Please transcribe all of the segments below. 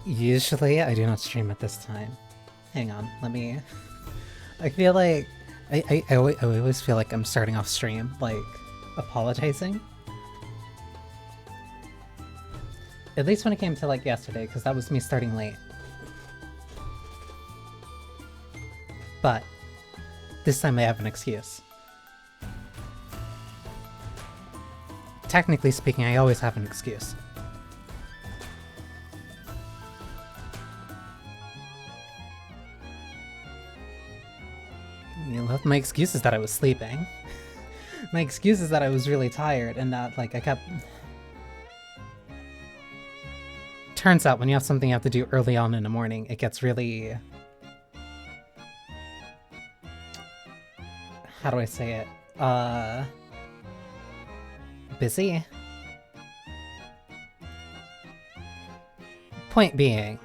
Usually, I do not stream at this time. Hang on, let me... I feel like... I always feel like I'm starting off stream, like, apologizing. At least when it came to, like, yesterday, because that was me starting late. But, this time I have an excuse. Technically speaking, I always have an excuse. You know, my excuse is that I was sleeping. My excuse is that I was really tired and that, like, I kept... Turns out when you have something you have to do early on in the morning, it gets really... How do I say it? Busy? Point being,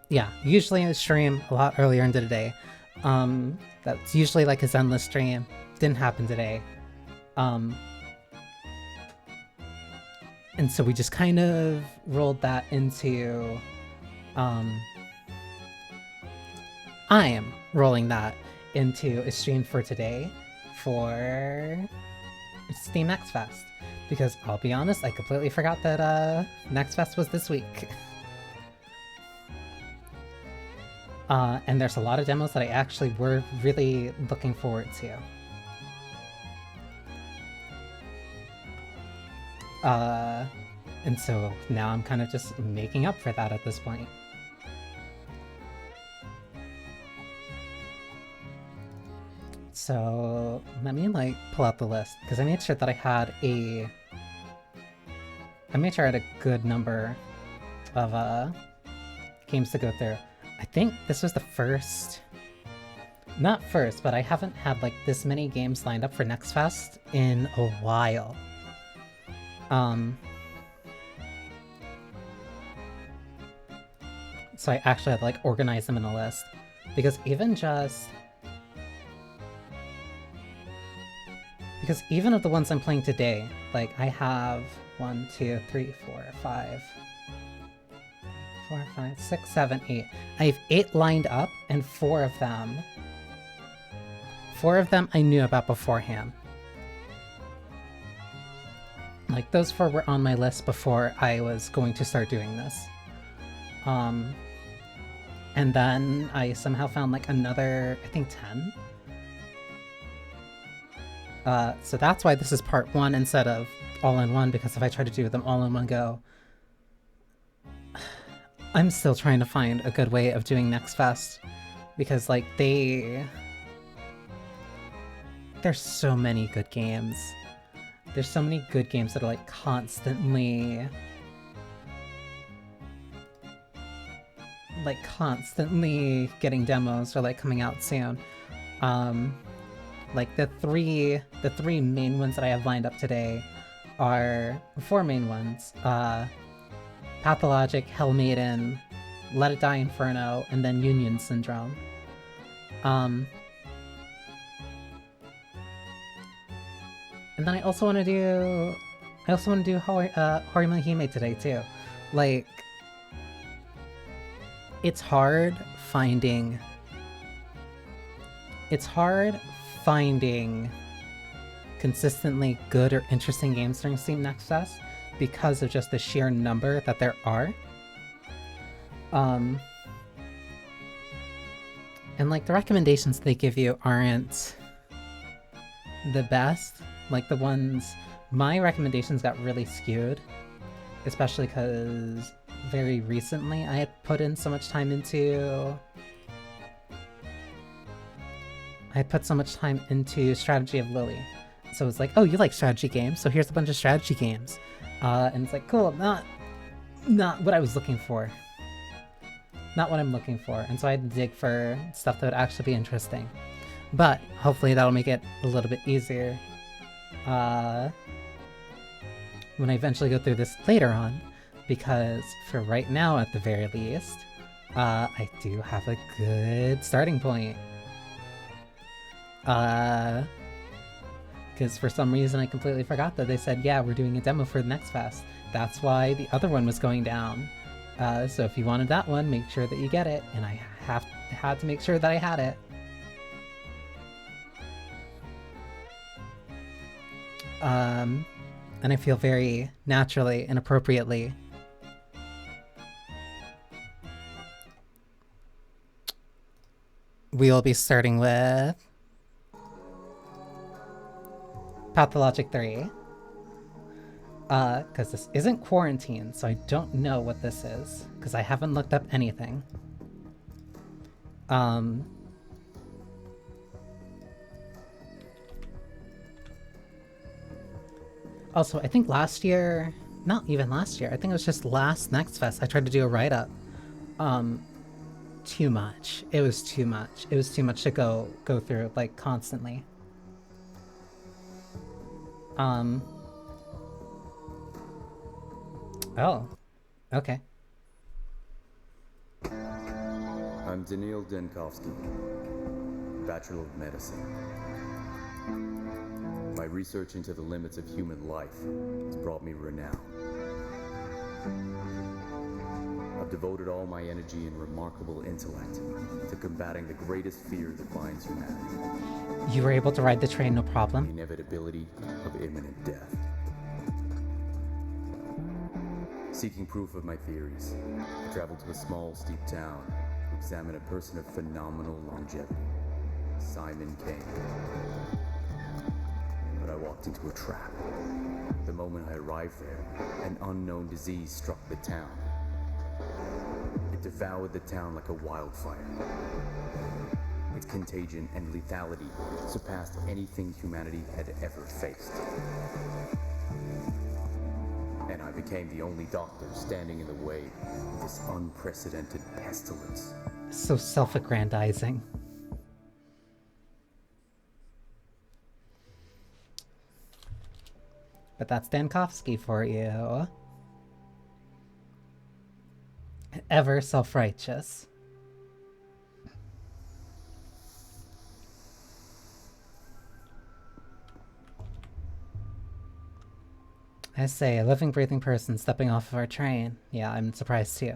yeah, usually I stream a lot earlier into the day. That's usually like a zenless stream. Didn't happen today. And so we just kind of rolled that into, I am rolling that into a stream for today for Steam Next Fest. Because I'll be honest, I completely forgot that Next Fest was this week. And there's a lot of demos that I actually were really looking forward to. And so now I'm kind of just making up for that at this point. So let me like pull out the list because I made sure that I had a good number of games to go through. I think this was the first, not first, but I haven't had like this many games lined up for Next Fest in a while. So I actually had to like organize them in a list because even of the ones I'm playing today, like I have 1, 2, 3, 4, 5, 6, 7, 8. I have 8 lined up, and 4 of them I knew about beforehand. Like those 4 were on my list before I was going to start doing this. And then I somehow found like another, I think 10. So that's why this is part 1 instead of all in one, because if I try to do them all in one go, I'm still trying to find a good way of doing Next Fest, because like there's so many good games. There's so many good games that are like constantly getting demos or like coming out soon. Like the three main ones that I have lined up today are 4 main ones. Pathologic, Maiden, Let It Die Inferno, and then Yunyun Syndrome. And then I also want to do Hime today too. Like, it's hard finding consistently good or interesting games during Steam Next Fest because of just the sheer number that there are. And like the recommendations they give you aren't the best. Like the ones, my recommendations got really skewed, especially because very recently I had put in so much time into Strategy of Lily. So it's like, oh, you like strategy games, so here's a bunch of strategy games. And it's like, cool, not what I was looking for. Not what I'm looking for. And so I had to dig for stuff that would actually be interesting. But hopefully that'll make it a little bit easier when I eventually go through this later on. Because for right now, at the very least, I do have a good starting point. Because because for some reason I completely forgot that they said, yeah, we're doing a demo for the next fest. That's why the other one was going down. So if you wanted that one, make sure that you get it, and I had to make sure that I had it. And I feel very naturally and appropriately we will be starting with Pathologic 3. Because this isn't quarantine, so I don't know what this is, because I haven't looked up anything. Also, I think last year, not even last year, I think it was just last Next Fest, I tried to do a write-up. Too much. It was too much. It was too much to go through, like, constantly. Oh. Okay. I'm Daniil Denkovsky, Bachelor of Medicine. My research into the limits of human life has brought me renown. I've devoted all my energy and remarkable intellect to combating the greatest fear that binds humanity. You were able to ride the train, no problem? The inevitability of imminent death. Seeking proof of my theories, I traveled to a small, steep town to examine a person of phenomenal longevity, Simon Kane. But I walked into a trap. The moment I arrived there, an unknown disease struck the town. It devoured the town like a wildfire. Its contagion and lethality surpassed anything humanity had ever faced. And I became the only doctor standing in the way of this unprecedented pestilence. So self-aggrandizing. But that's Dankovsky for you. Ever self-righteous. I say, a living, breathing person stepping off of our train. Yeah, I'm surprised too.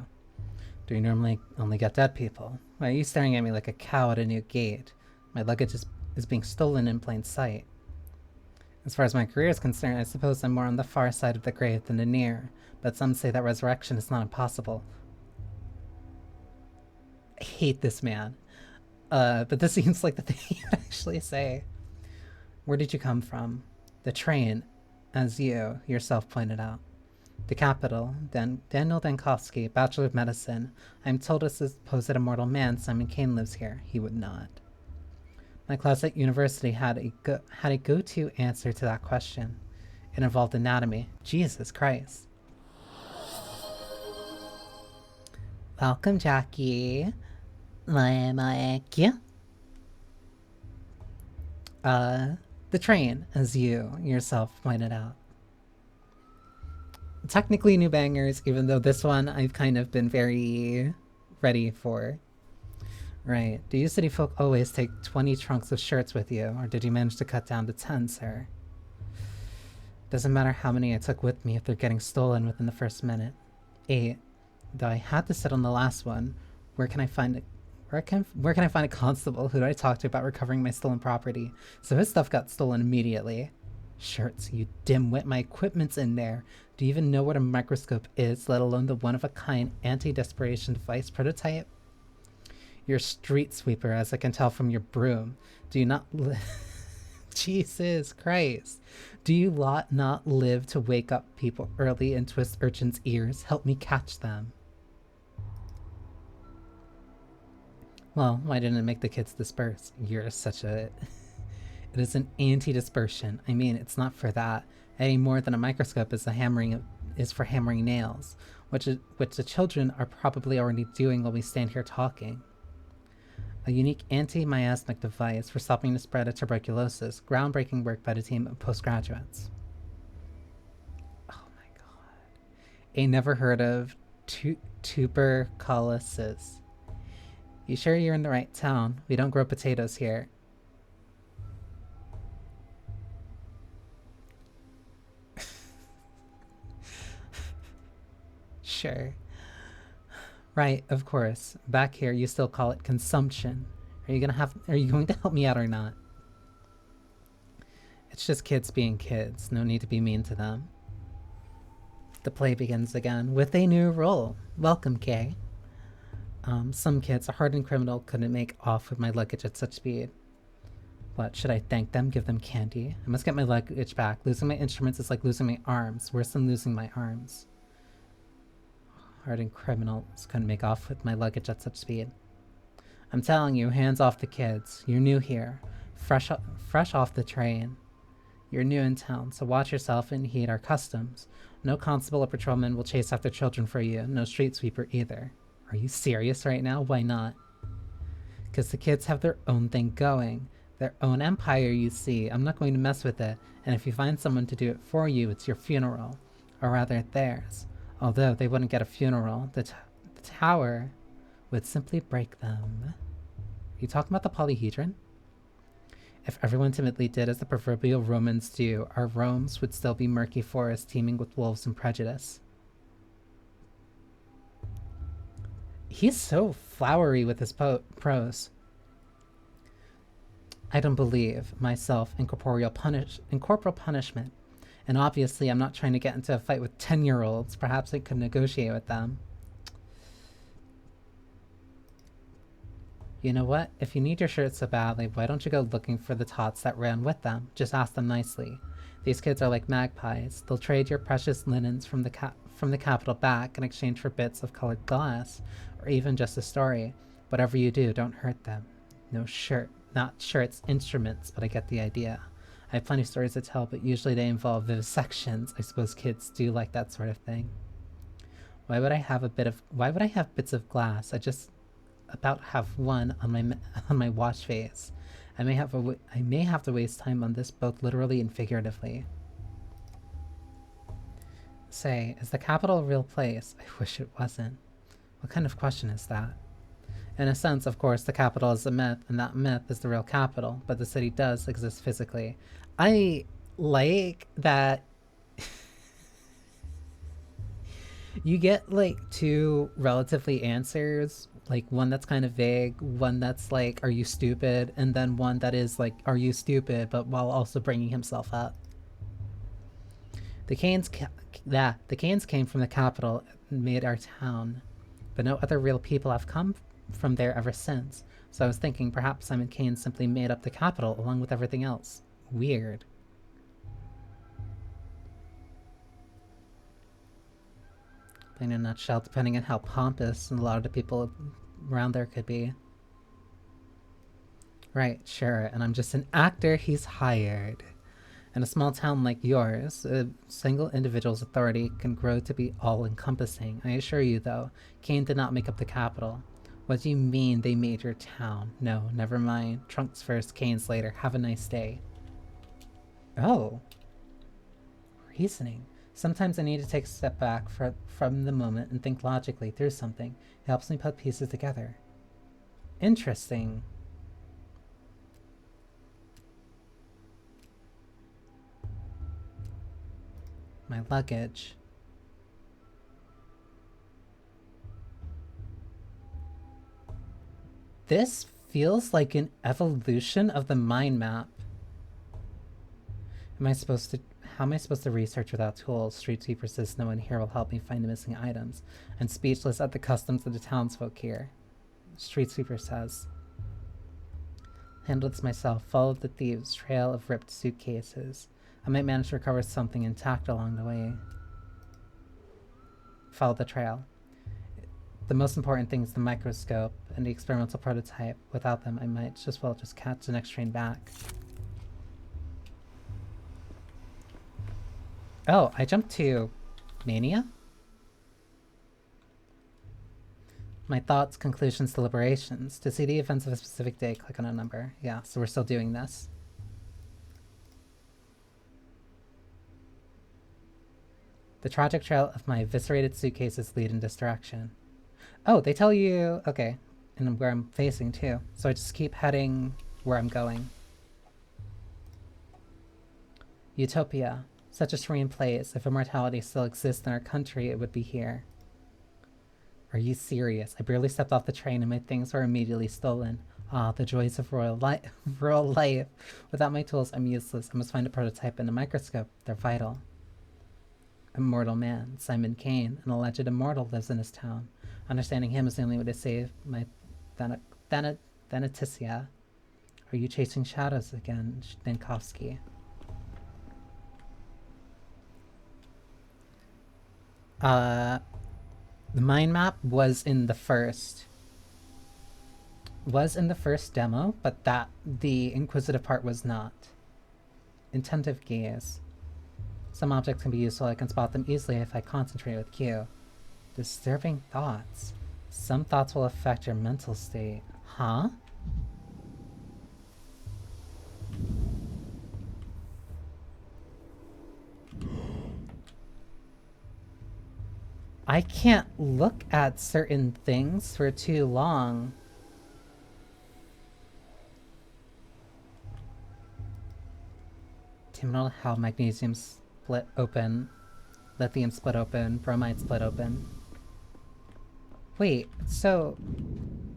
Do you normally only get dead people? Why are you staring at me like a cow at a new gate? My luggage is being stolen in plain sight. As far as my career is concerned, I suppose I'm more on the far side of the grave than the near, but some say that resurrection is not impossible. I hate this man. But this seems like the thing you'd actually say. Where did you come from? The train, as you yourself pointed out. The capital, Daniil Dankovsky, Bachelor of Medicine. I'm told a supposed immortal man, Simon Kane, lives here. He would not. My class at university had a go-to answer to that question. It involved anatomy. Jesus Christ. Welcome, Jackie. The train, as you yourself pointed out. Technically new bangers, even though this one I've kind of been very ready for. Right. Do you city folk always take 20 trunks of shirts with you, or did you manage to cut down to 10, sir? Doesn't matter how many I took with me if they're getting stolen within the first minute. 8. Though I had to sit on the last one, where can I find a constable? Who do I talk to about recovering my stolen property? So his stuff got stolen immediately. Shirts, you dimwit, my equipment's in there. Do you even know what a microscope is, let alone the one-of-a-kind anti-desperation device prototype? You're a street sweeper, as I can tell from your broom. Do you not Jesus Christ. Do you not live to wake up people early and twist urchins' ears? Help me catch them. Well, why didn't it make the kids disperse? You're such a... It is an anti-dispersion. I mean, it's not for that. Any more than a microscope is for hammering nails, which the children are probably already doing while we stand here talking. A unique anti-miasmic device for stopping the spread of tuberculosis. Groundbreaking work by the team of postgraduates. Oh my god. I never heard of tuberculosis. You sure you're in the right town? We don't grow potatoes here. Sure. Right, of course. Back here, you still call it consumption. Are you going to help me out or not? It's just kids being kids. No need to be mean to them. The play begins again with a new role. Welcome, Kay. Some kids, a hardened criminal, couldn't make off with my luggage at such speed. What, should I thank them, give them candy? I must get my luggage back. Losing my instruments is like losing my arms. Worse than losing my arms. Hardened criminals couldn't make off with my luggage at such speed. I'm telling you, hands off the kids. You're new here. Fresh off the train. You're new in town, so watch yourself and heed our customs. No constable or patrolman will chase after children for you. No street sweeper either. Are you serious right now? Why not? Because the kids have their own thing going. Their own empire, you see. I'm not going to mess with it. And if you find someone to do it for you, it's your funeral. Or rather, theirs. Although they wouldn't get a funeral. The tower would simply break them. You talking about the polyhedron? If everyone timidly did as the proverbial Romans do, our Romes would still be murky forests teeming with wolves and prejudice. He's so flowery with his prose. I don't believe myself in corporal punishment. And obviously I'm not trying to get into a fight with 10-year-olds. Perhaps I could negotiate with them. You know what? If you need your shirt so badly, why don't you go looking for the tots that ran with them? Just ask them nicely. These kids are like magpies. They'll trade your precious linens from the capital back in exchange for bits of colored glass, or even just a story. Whatever you do, don't hurt them. No shirt. Not sure it's instruments, but I get the idea. I have plenty of stories to tell, but usually they involve vivisections. I suppose kids do like that sort of thing. Why would I have bits of glass? I just about have one on my wash face. I may have to waste time on this both literally and figuratively. Say, is the capital a real place? I wish it wasn't. What kind of question is that? In a sense, of course, the capital is a myth, and that myth is the real capital, but the city does exist physically. I like that you get, like, two relatively answers. Like, one that's kind of vague, one that's like, are you stupid? And then one that is like, are you stupid? But while also bringing himself up. The Canes came from the capital and made our town, but no other real people have come from there ever since. So I was thinking perhaps Simon Kane simply made up the capital along with everything else. Weird. In a nutshell, depending on how pompous a lot of the people around there could be. Right, sure, and I'm just an actor he's hired. In a small town like yours, a single individual's authority can grow to be all-encompassing. I assure you, though, Kane did not make up the capital. What do you mean they made your town? No, never mind. Trunks first, Canes later. Have a nice day. Oh. Reasoning. Sometimes I need to take a step back from the moment and think logically through something. It helps me put pieces together. Interesting. My luggage. This feels like an evolution of the mind map. How am I supposed to research without tools? Street sweeper says no one here will help me find the missing items. I'm speechless at the customs of the townsfolk here. Street sweeper says. Handled this myself. Followed the thieves' trail of ripped suitcases. I might manage to recover something intact along the way. Follow the trail. The most important thing is the microscope and the experimental prototype. Without them, I might just catch the next train back. Oh, I jumped to Mania? My thoughts, conclusions, deliberations. To see the events of a specific day, click on a number. Yeah, so we're still doing this. The tragic trail of my eviscerated suitcases lead in this direction. Oh, they tell you... Okay, and where I'm facing too. So I just keep heading where I'm going. Utopia. Such a serene place. If immortality still exists in our country, it would be here. Are you serious? I barely stepped off the train and my things were immediately stolen. Ah, the joys of rural life. Without my tools, I'm useless. I must find a prototype and a microscope. They're vital. Immortal man, Simon Kane, an alleged immortal, lives in his town. Understanding him is the only way to save my Thanaticia. Are you chasing shadows again, Stankovsky? The mind map was in the first demo, but the inquisitive part was not. Intentive gaze. Some objects can be useful. I can spot them easily if I concentrate with Q. Disturbing thoughts. Some thoughts will affect your mental state. Huh? I can't look at certain things for too long. Terminal how magnesium split open, lithium split open, bromide split open. Wait, so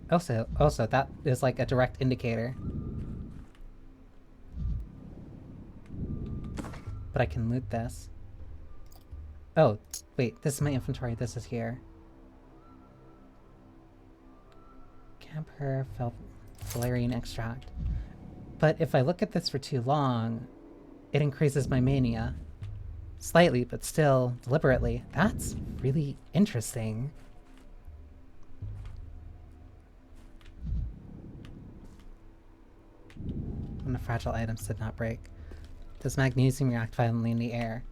also that is like a direct indicator. But I can loot this. Oh, wait, this is my inventory, this is here. Camper valerian extract. But if I look at this for too long, it increases my mania. Slightly, but still deliberately. That's really interesting. When the fragile items did not break. Does magnesium react violently in the air?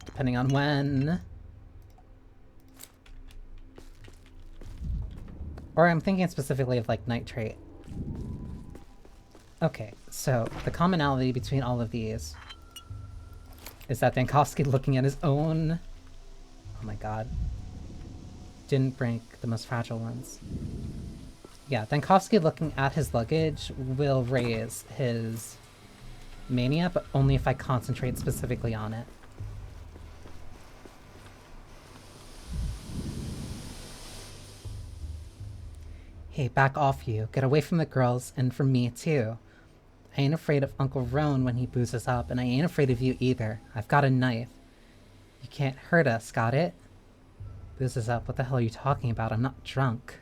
Depending on when. Or I'm thinking specifically of like nitrate. Okay, so the commonality between all of these is that Dankovsky looking at his own... Oh my god. Didn't break the most fragile ones. Yeah, Dankovsky looking at his luggage will raise his mania, but only if I concentrate specifically on it. Hey, back off you. Get away from the girls, and from me too. I ain't afraid of Uncle Roan when he boozes up, and I ain't afraid of you either. I've got a knife. You can't hurt us, got it? Boozes up? What the hell are you talking about? I'm not drunk.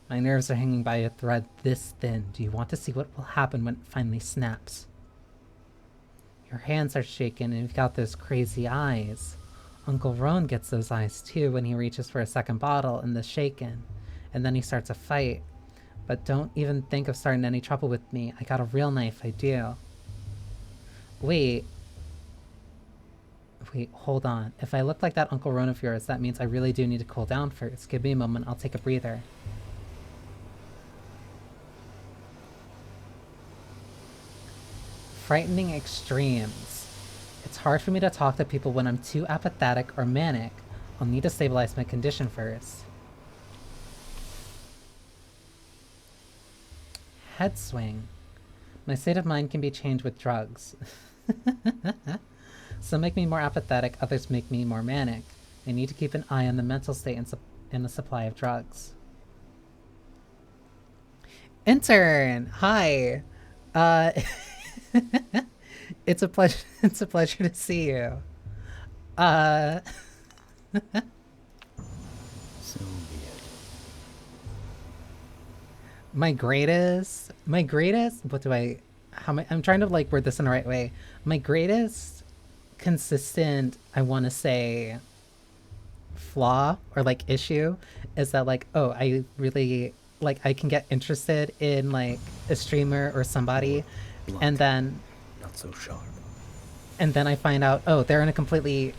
My nerves are hanging by a thread this thin. Do you want to see what will happen when it finally snaps? Your hands are shaking, and you've got those crazy eyes. Uncle Roan gets those eyes too when he reaches for a second bottle and the shaken. And then he starts a fight. But don't even think of starting any trouble with me. I got a real knife, I do. Wait, hold on. If I look like that Uncle Roan of yours, that means I really do need to cool down first. Give me a moment, I'll take a breather. Frightening extremes. It's hard for me to talk to people when I'm too apathetic or manic. I'll need to stabilize my condition first. Head swing. My state of mind can be changed with drugs. Some make me more apathetic, others make me more manic. I need to keep an eye on the mental state and the supply of drugs. Intern! Hi! It's a pleasure to see you. So be it. My greatest, I'm trying to like word this in the right way. My greatest consistent, I want to say, flaw or like issue is that like, oh, I really, like I can get interested in like a streamer or somebody Blunt, and then, not so sharp. and then I find out, oh, they're in a completely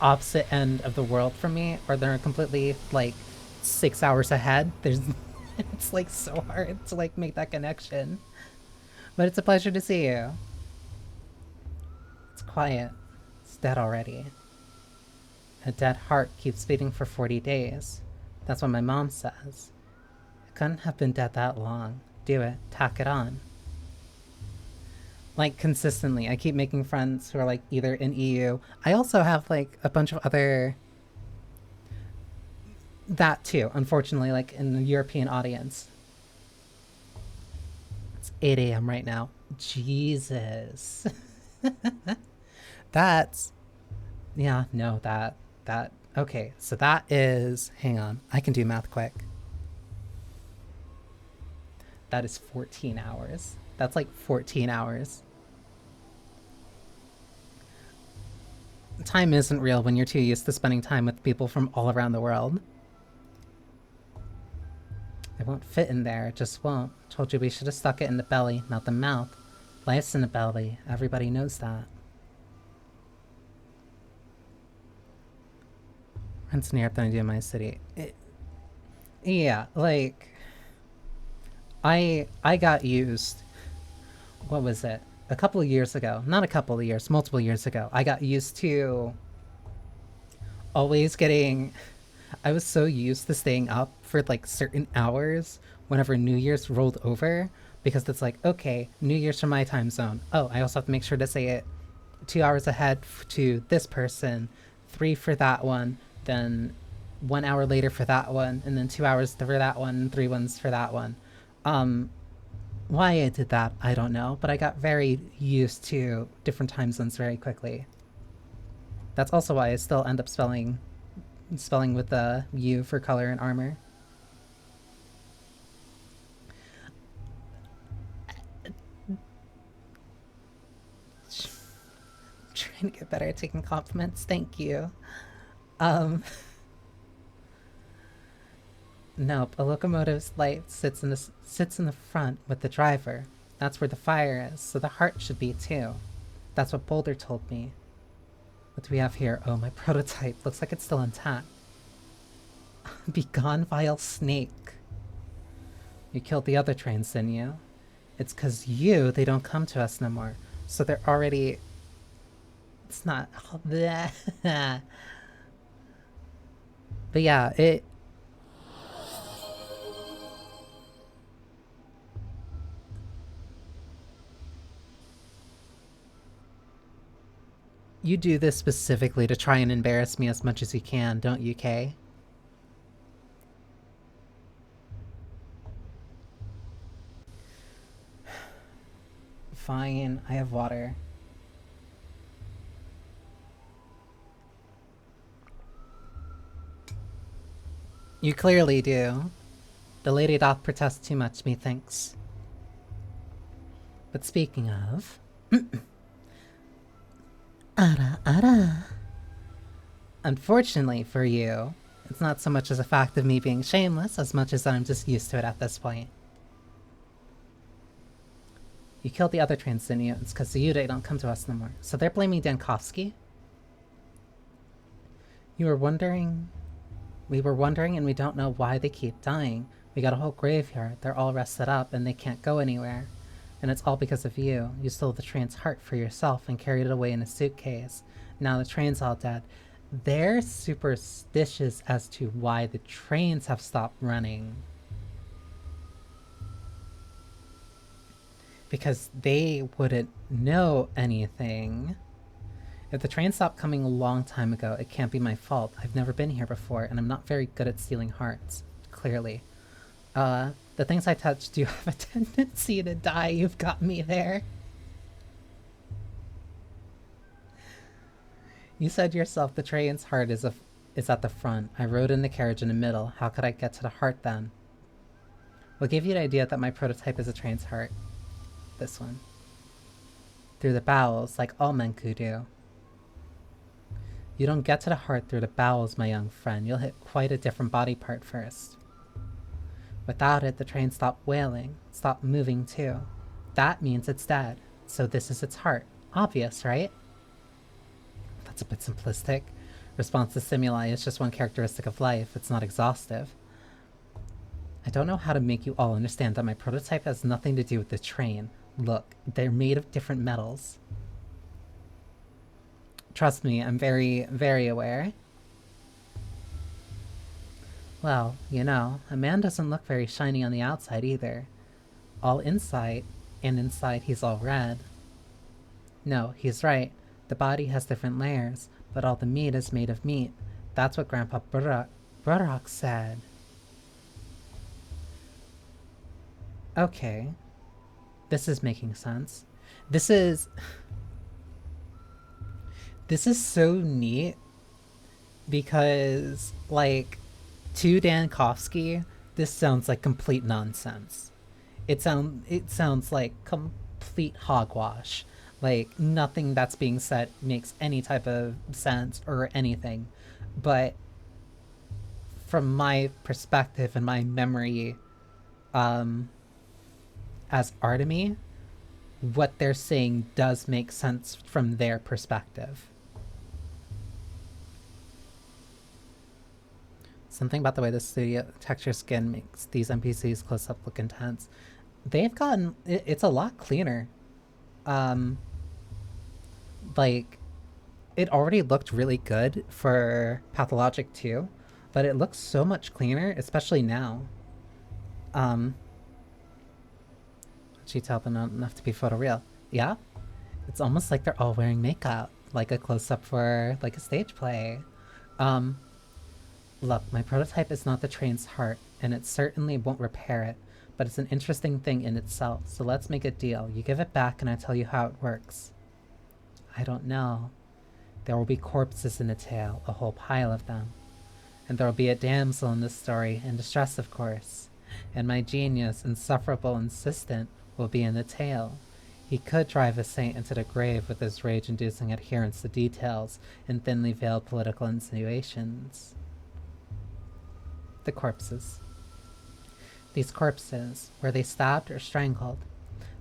opposite end of the world from me, or they're completely like 6 hours ahead. It's like so hard to like make that connection. But it's a pleasure to see you. It's quiet. It's dead already. A dead heart keeps beating for 40 days. That's what my mom says. It couldn't have been dead that long. Do it. Tack it on. like consistently. I keep making friends who are like either in EU. I also have like a bunch of other that too, unfortunately, like in the European audience. It's 8 a.m. right now. Jesus. That's yeah, no, that okay, so that is hang on, I can do math quick. That is 14 hours. That's like 14 hours. Time isn't real when you're too used to spending time with people from all around the world. It won't fit in there, it just won't. Told you we should have stuck it in the belly, not the mouth. Life's in the belly, everybody knows that. Rent's near up than I do in my city. Yeah, like I got used. What was it? A couple of years ago. Not a couple of years, multiple years ago. I got used to always getting I was so used to staying up for like certain hours whenever New Year's rolled over because it's like, okay, New Year's from my time zone. Oh, I also have to make sure to say it 2 hours ahead to this person, 3 for that one, then 1 hour later for that one, and then 2 hours for that one, and 3 ones for that one. Why I did that, I don't know, but I got very used to different time zones very quickly. That's also why I still end up spelling with the U for color and armor. Trying to get better at taking compliments. Thank you. Nope. A locomotive's light sits in the front with the driver. That's where the fire is, so the heart should be too. That's what Boulder told me. What do we have here? Oh, my prototype. Looks like it's still intact. Be gone, vile snake. You killed the other trains, didn't you? It's 'cause they don't come to us no more. So they're already... It's not... But yeah, it... You do this specifically to try and embarrass me as much as you can, don't you, Kay? Fine, I have water. You clearly do. The lady doth protest too much, methinks. But speaking of... Ara. Unfortunately for you, it's not so much as a fact of me being shameless as much as I'm just used to it at this point. You killed the other trains, didn't you? It's 'cause the Yude don't come to us no more. So they're blaming Dankovsky? We were wondering and we don't know why they keep dying. We got a whole graveyard, they're all rested up and they can't go anywhere. And it's all because of you. You stole the train's heart for yourself and carried it away in a suitcase. Now the train's all dead. They're superstitious as to why the trains have stopped running. Because they wouldn't know anything. If the train stopped coming a long time ago, it can't be my fault. I've never been here before, and I'm not very good at stealing hearts. Clearly. The things I touch do have a tendency to die. You've got me there. You said yourself the train's heart is at the front. I rode in the carriage in the middle. How could I get to the heart then? What gave you the idea that my prototype is a train's heart? This one. Through the bowels, like all Menku do. You don't get to the heart through the bowels, my young friend. You'll hit quite a different body part first. Without it, the train stopped wailing, stopped moving too. That means it's dead. So this is its heart. Obvious, right? That's a bit simplistic. Response to stimuli is just one characteristic of life. It's not exhaustive. I don't know how to make you all understand that my prototype has nothing to do with the train. Look, they're made of different metals. Trust me, I'm very, very aware. Well, you know, a man doesn't look very shiny on the outside either. All inside, and inside he's all red. No, he's right. The body has different layers, but all the meat is made of meat. That's what Grandpa Burdock said. Okay. This is making sense. This is so neat because, like, to Dankovsky, this sounds like complete nonsense. It sounds like complete hogwash. Like, nothing that's being said makes any type of sense or anything. But from my perspective and my memory, as Artemy, what they're saying does make sense from their perspective. Something about the way the studio texture skin makes these NPCs close up look intense. They've gotten it's a lot cleaner. Like, it already looked really good for Pathologic 2, but it looks so much cleaner, especially now. Detailed but not enough to be photoreal. Yeah, it's almost like they're all wearing makeup, like a close-up for like a stage play. Look, my prototype is not the train's heart, and it certainly won't repair it, but it's an interesting thing in itself, so let's make a deal. You give it back and I tell you how it works. I don't know. There will be corpses in the tale, a whole pile of them. And there will be a damsel in this story, in distress of course. And my genius, insufferable insistent, will be in the tale. He could drive a saint into the grave with his rage-inducing adherence to details and thinly veiled political insinuations. The corpses. These corpses, were they stabbed or strangled?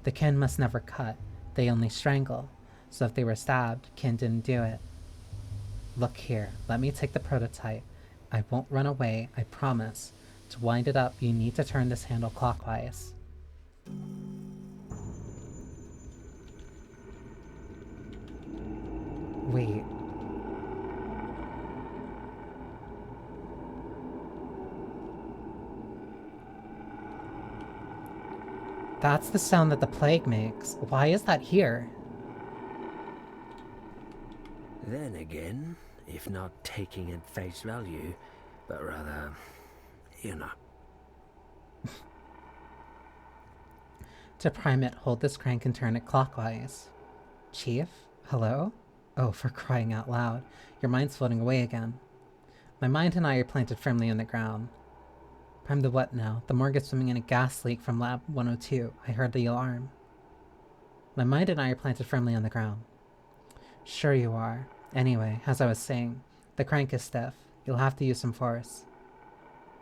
The kin must never cut, they only strangle. So if they were stabbed, kin didn't do it. Look here, let me take the prototype. I won't run away, I promise. To wind it up, you need to turn this handle clockwise. Wait. That's the sound that the plague makes. Why is that here? Then again, if not taking at face value, but rather, you know. To prime it, hold this crank and turn it clockwise. Chief? Hello? Oh, for crying out loud. Your mind's floating away again. My mind and I are planted firmly in the ground. Prime the what now? The morgue is swimming in a gas leak from Lab 102. I heard the alarm. My mind and I are planted firmly on the ground. Sure you are. Anyway, as I was saying, the crank is stiff. You'll have to use some force.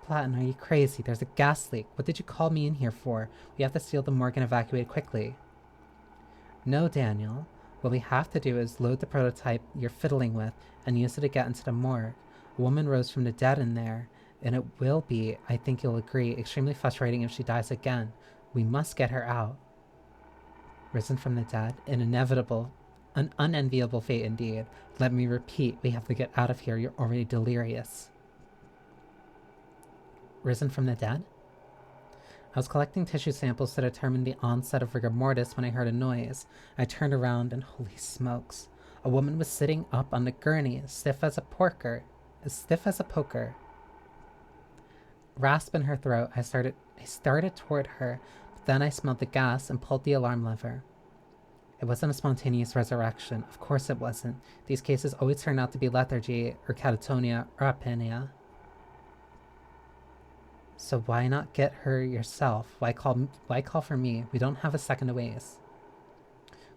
Platin, are you crazy? There's a gas leak. What did you call me in here for? We have to seal the morgue and evacuate quickly. No, Daniel. What we have to do is load the prototype you're fiddling with and use it to get into the morgue. A woman rose from the dead in there, and it will be, I think you'll agree, extremely frustrating if she dies again. We must get her out. Risen from the dead? An unenviable fate indeed. Let me repeat, we have to get out of here. You're already delirious. Risen from the dead? I was collecting tissue samples to determine the onset of rigor mortis when I heard a noise. I turned around and holy smokes. A woman was sitting up on the gurney, stiff as a poker. Rasp in her throat, I started toward her, but then I smelled the gas and pulled the alarm lever. It wasn't a spontaneous resurrection. Of course it wasn't. These cases always turn out to be lethargy, or catatonia, or apnea. So why not get her yourself? Why call for me? We don't have a second to waste.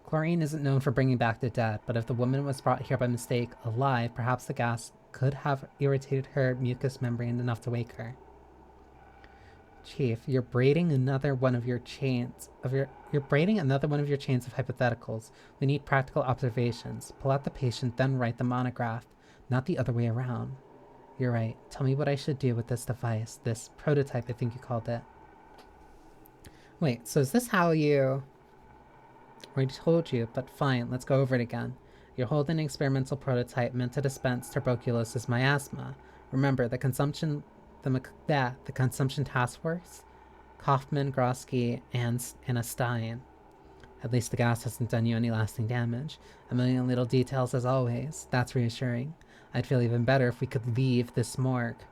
Chlorine isn't known for bringing back the dead, but if the woman was brought here by mistake, alive, perhaps the gas could have irritated her mucous membrane enough to wake her. Chief, you're braiding another one of your chains of hypotheticals. We need practical observations. Pull out the patient, then write the monograph, not the other way around. You're right. Tell me what I should do with this device, this prototype, I think you called it. Wait, so is this how you... I already told you, but fine, let's go over it again. You're holding an experimental prototype meant to dispense tuberculosis miasma. Remember, the consumption task force? Kaufman, Grosky, and Stein. At least the gas hasn't done you any lasting damage. A million little details as always. That's reassuring. I'd feel even better if we could leave this morgue.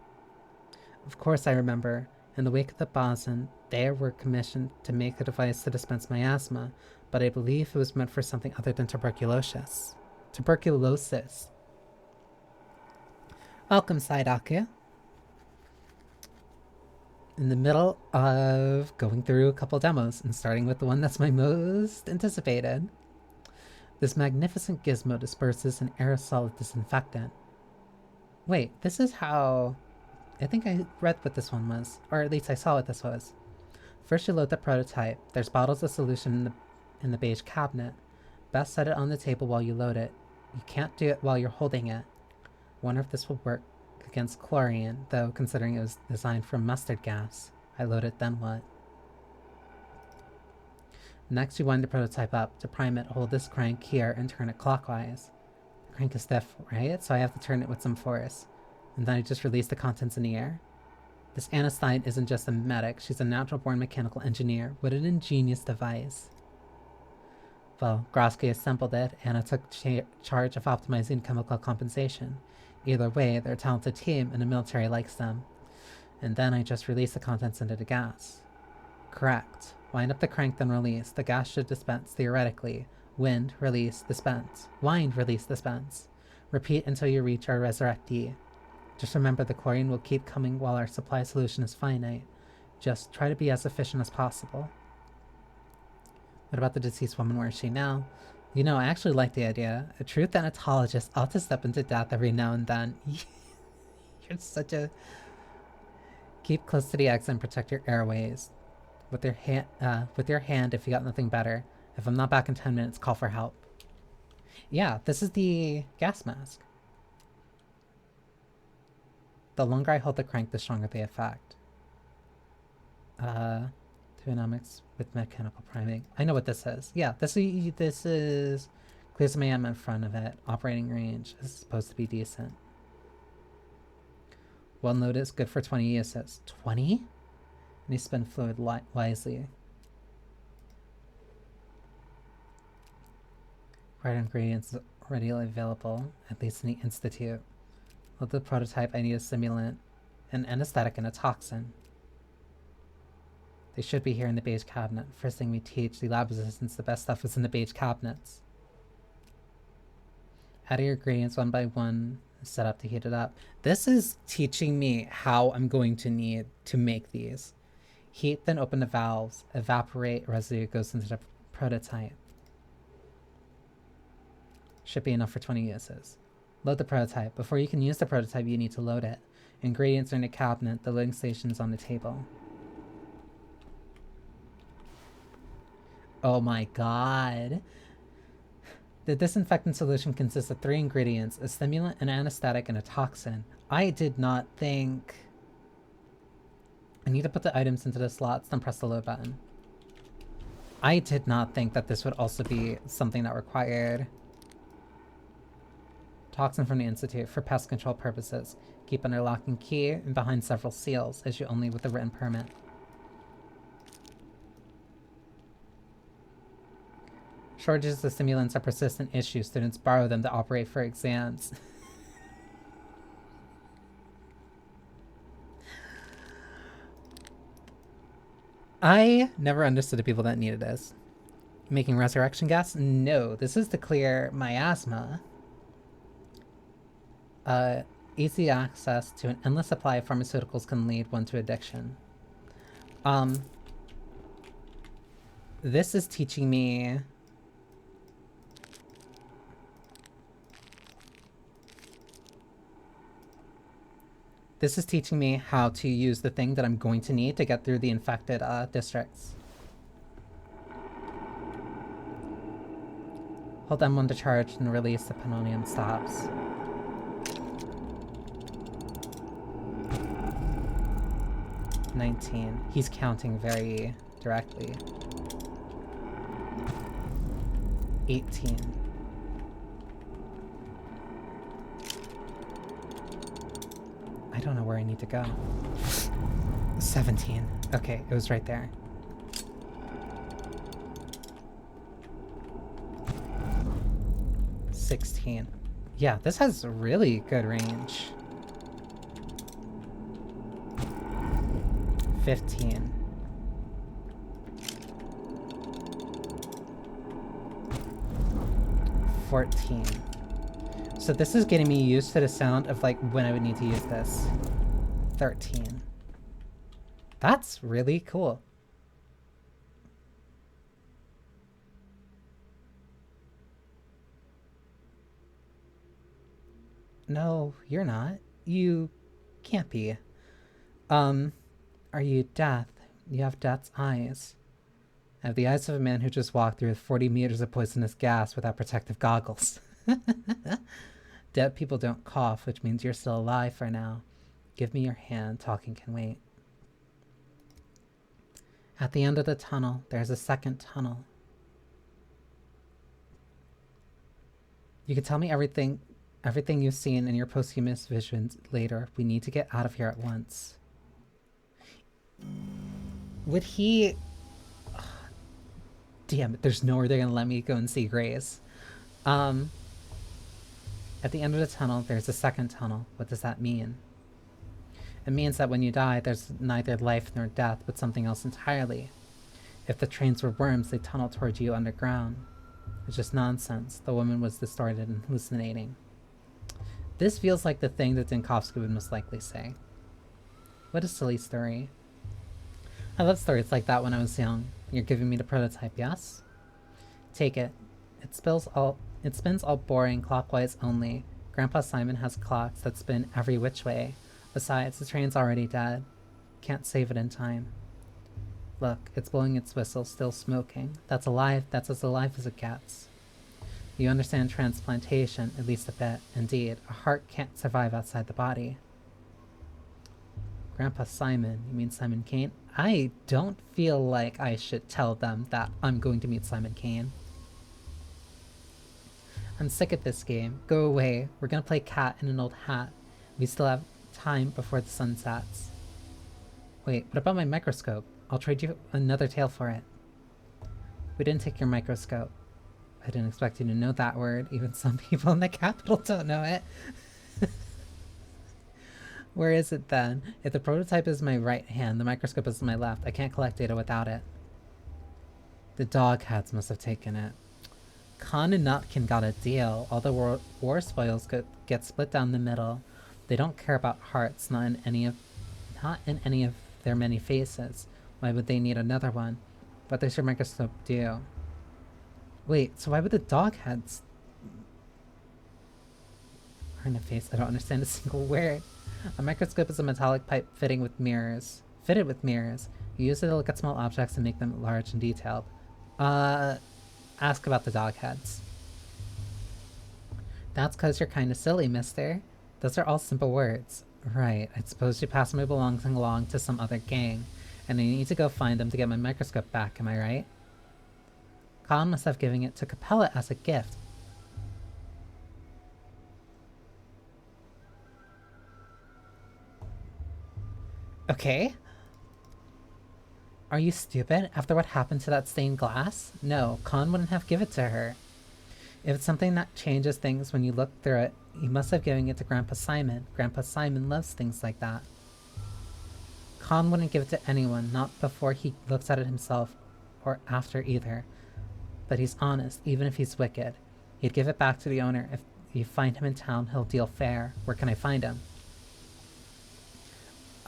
Of course I remember. In the wake of the boson, they were commissioned to make a device to dispense miasma, but I believe it was meant for something other than tuberculosis. Welcome, Saidaku. In the middle of going through a couple demos and starting with the one that's my most anticipated. This magnificent gizmo disperses an aerosol of disinfectant. Wait, this is how... I think I read what this one was, or at least I saw what this was. First you load the prototype. There's bottles of solution in the beige cabinet. Best set it on the table while you load it. You can't do it while you're holding it. Wonder if this will work against chlorine, though considering it was designed for mustard gas. I load it, then what? Next you wind the prototype up. To prime it, hold this crank here and turn it clockwise. The crank is stiff, right? So I have to turn it with some force. And then I just release the contents in the air. This Anastine isn't just a medic, she's a natural-born mechanical engineer. What an ingenious device. Well, Grosky assembled it, and I took charge of optimizing chemical compensation. Either way, they're a talented team, and the military likes them. And then I just release the contents into the gas. Correct. Wind up the crank, then release. The gas should dispense, theoretically. Wind, release, dispense. Wind, release, dispense. Repeat until you reach our resurrectee. Just remember the chlorine will keep coming while our supply solution is finite. Just try to be as efficient as possible. What about the deceased woman? Where is she now? You know, I actually like the idea. A true thanatologist ought to step into death every now and then. You're such a... Keep close to the exit and protect your airways. With your hand if you got nothing better. If I'm not back in 10 minutes, call for help. Yeah, this is the gas mask. The longer I hold the crank, the stronger the effect. Dynamics with mechanical priming. I know what this is. Yeah, this is clears some AM in front of it. Operating range is supposed to be decent. Well noticed, good for 20 uses. 20? And you spend fluid wisely. Right ingredients readily available, at least in the Institute. With the prototype, I need a stimulant, an anesthetic, and a toxin. They should be here in the beige cabinet. First thing we teach the lab assistants, the best stuff is in the beige cabinets. Add your ingredients one by one, set up to heat it up. This is teaching me how I'm going to need to make these. Heat, then open the valves. Evaporate, residue goes into the prototype. Should be enough for 20 uses. Load the prototype. Before you can use the prototype, you need to load it. Ingredients are in the cabinet. The loading station is on the table. Oh my god. The disinfectant solution consists of 3 ingredients, a stimulant, an anesthetic, and a toxin. I did not think... I need to put the items into the slots, then press the load button. I did not think that this would also be something that required... Toxin from the Institute for pest control purposes. Keep under lock and key and behind several seals, issue only with a written permit. Shortages of stimulants are persistent issues. Students borrow them to operate for exams. I never understood the people that needed this. Making resurrection gas? No, this is to clear miasma. Easy access to an endless supply of pharmaceuticals can lead one to addiction. This is teaching me... This is teaching me how to use the thing that I'm going to need to get through the infected districts. Hold M1 to charge and release the panonium stops. $19. He's counting very directly. 18. I don't know where I need to go. 17. Okay, it was right there. 16. Yeah, this has really good range. 15. 14. So this is getting me used to the sound of like when I would need to use this. 13. That's really cool. No, you're not. You can't be. Are you death? You have death's eyes. I have the eyes of a man who just walked through 40 meters of poisonous gas without protective goggles. Dead people don't cough, which means you're still alive for now. Give me your hand. Talking can wait. At the end of the tunnel, there's a second tunnel. You can tell me everything you've seen in your posthumous visions later. We need to get out of here at once. Would he... Damn it, there's nowhere they're gonna let me go and see Grace. At the end of the tunnel, there's a second tunnel. What does that mean? It means that when you die, there's neither life nor death, but something else entirely. If the trains were worms, they'd tunnel towards you underground. It's just nonsense. The woman was distorted and hallucinating. This feels like the thing that Dinkovsky would most likely say. What a silly story. I love stories like that when I was young. You're giving me the prototype, yes? Take it. It spins all boring, clockwise only. Grandpa Simon has clocks that spin every which way. Besides, the train's already dead. Can't save it in time. Look, it's blowing its whistle, still smoking. That's alive. That's as alive as it gets. You understand transplantation, at least a bit. Indeed, a heart can't survive outside the body. Grandpa Simon, you mean Simon Kane? I don't feel like I should tell them that I'm going to meet Simon Kane. I'm sick of this game. Go away. We're gonna play cat in an old hat. We still have time before the sun sets. Wait, what about my microscope? I'll trade you another tail for it. We didn't take your microscope. I didn't expect you to know that word. Even some people in the capital don't know it. Where is it then? If the prototype is my right hand, the microscope is my left. I can't collect data without it. The dog heads must have taken it. Khan and Nutkin got a deal. All the war spoils get split down the middle. They don't care about hearts, not in any of their many faces. Why would they need another one? What does your microscope do? Wait, so why would the dog heads are in a face? I don't understand a single word. A microscope is a metallic pipe fitted with mirrors. You use it to look at small objects and make them large and detailed. Ask about the dog heads. That's 'cause you're kinda silly, mister. Those are all simple words. Right, I suppose you passed my belongings along to some other gang, and I need to go find them to get my microscope back, am I right? Khan must have given it to Capella as a gift. Okay. Are you stupid? After what happened to that stained glass? No, Khan wouldn't have given it to her. If it's something that changes things when you look through it, he must have given it to Grandpa Simon. Grandpa Simon loves things like that. Khan wouldn't give it to anyone, not before he looks at it himself, or after either. But he's honest, even if he's wicked. He'd give it back to the owner. If you find him in town, he'll deal fair. Where can I find him?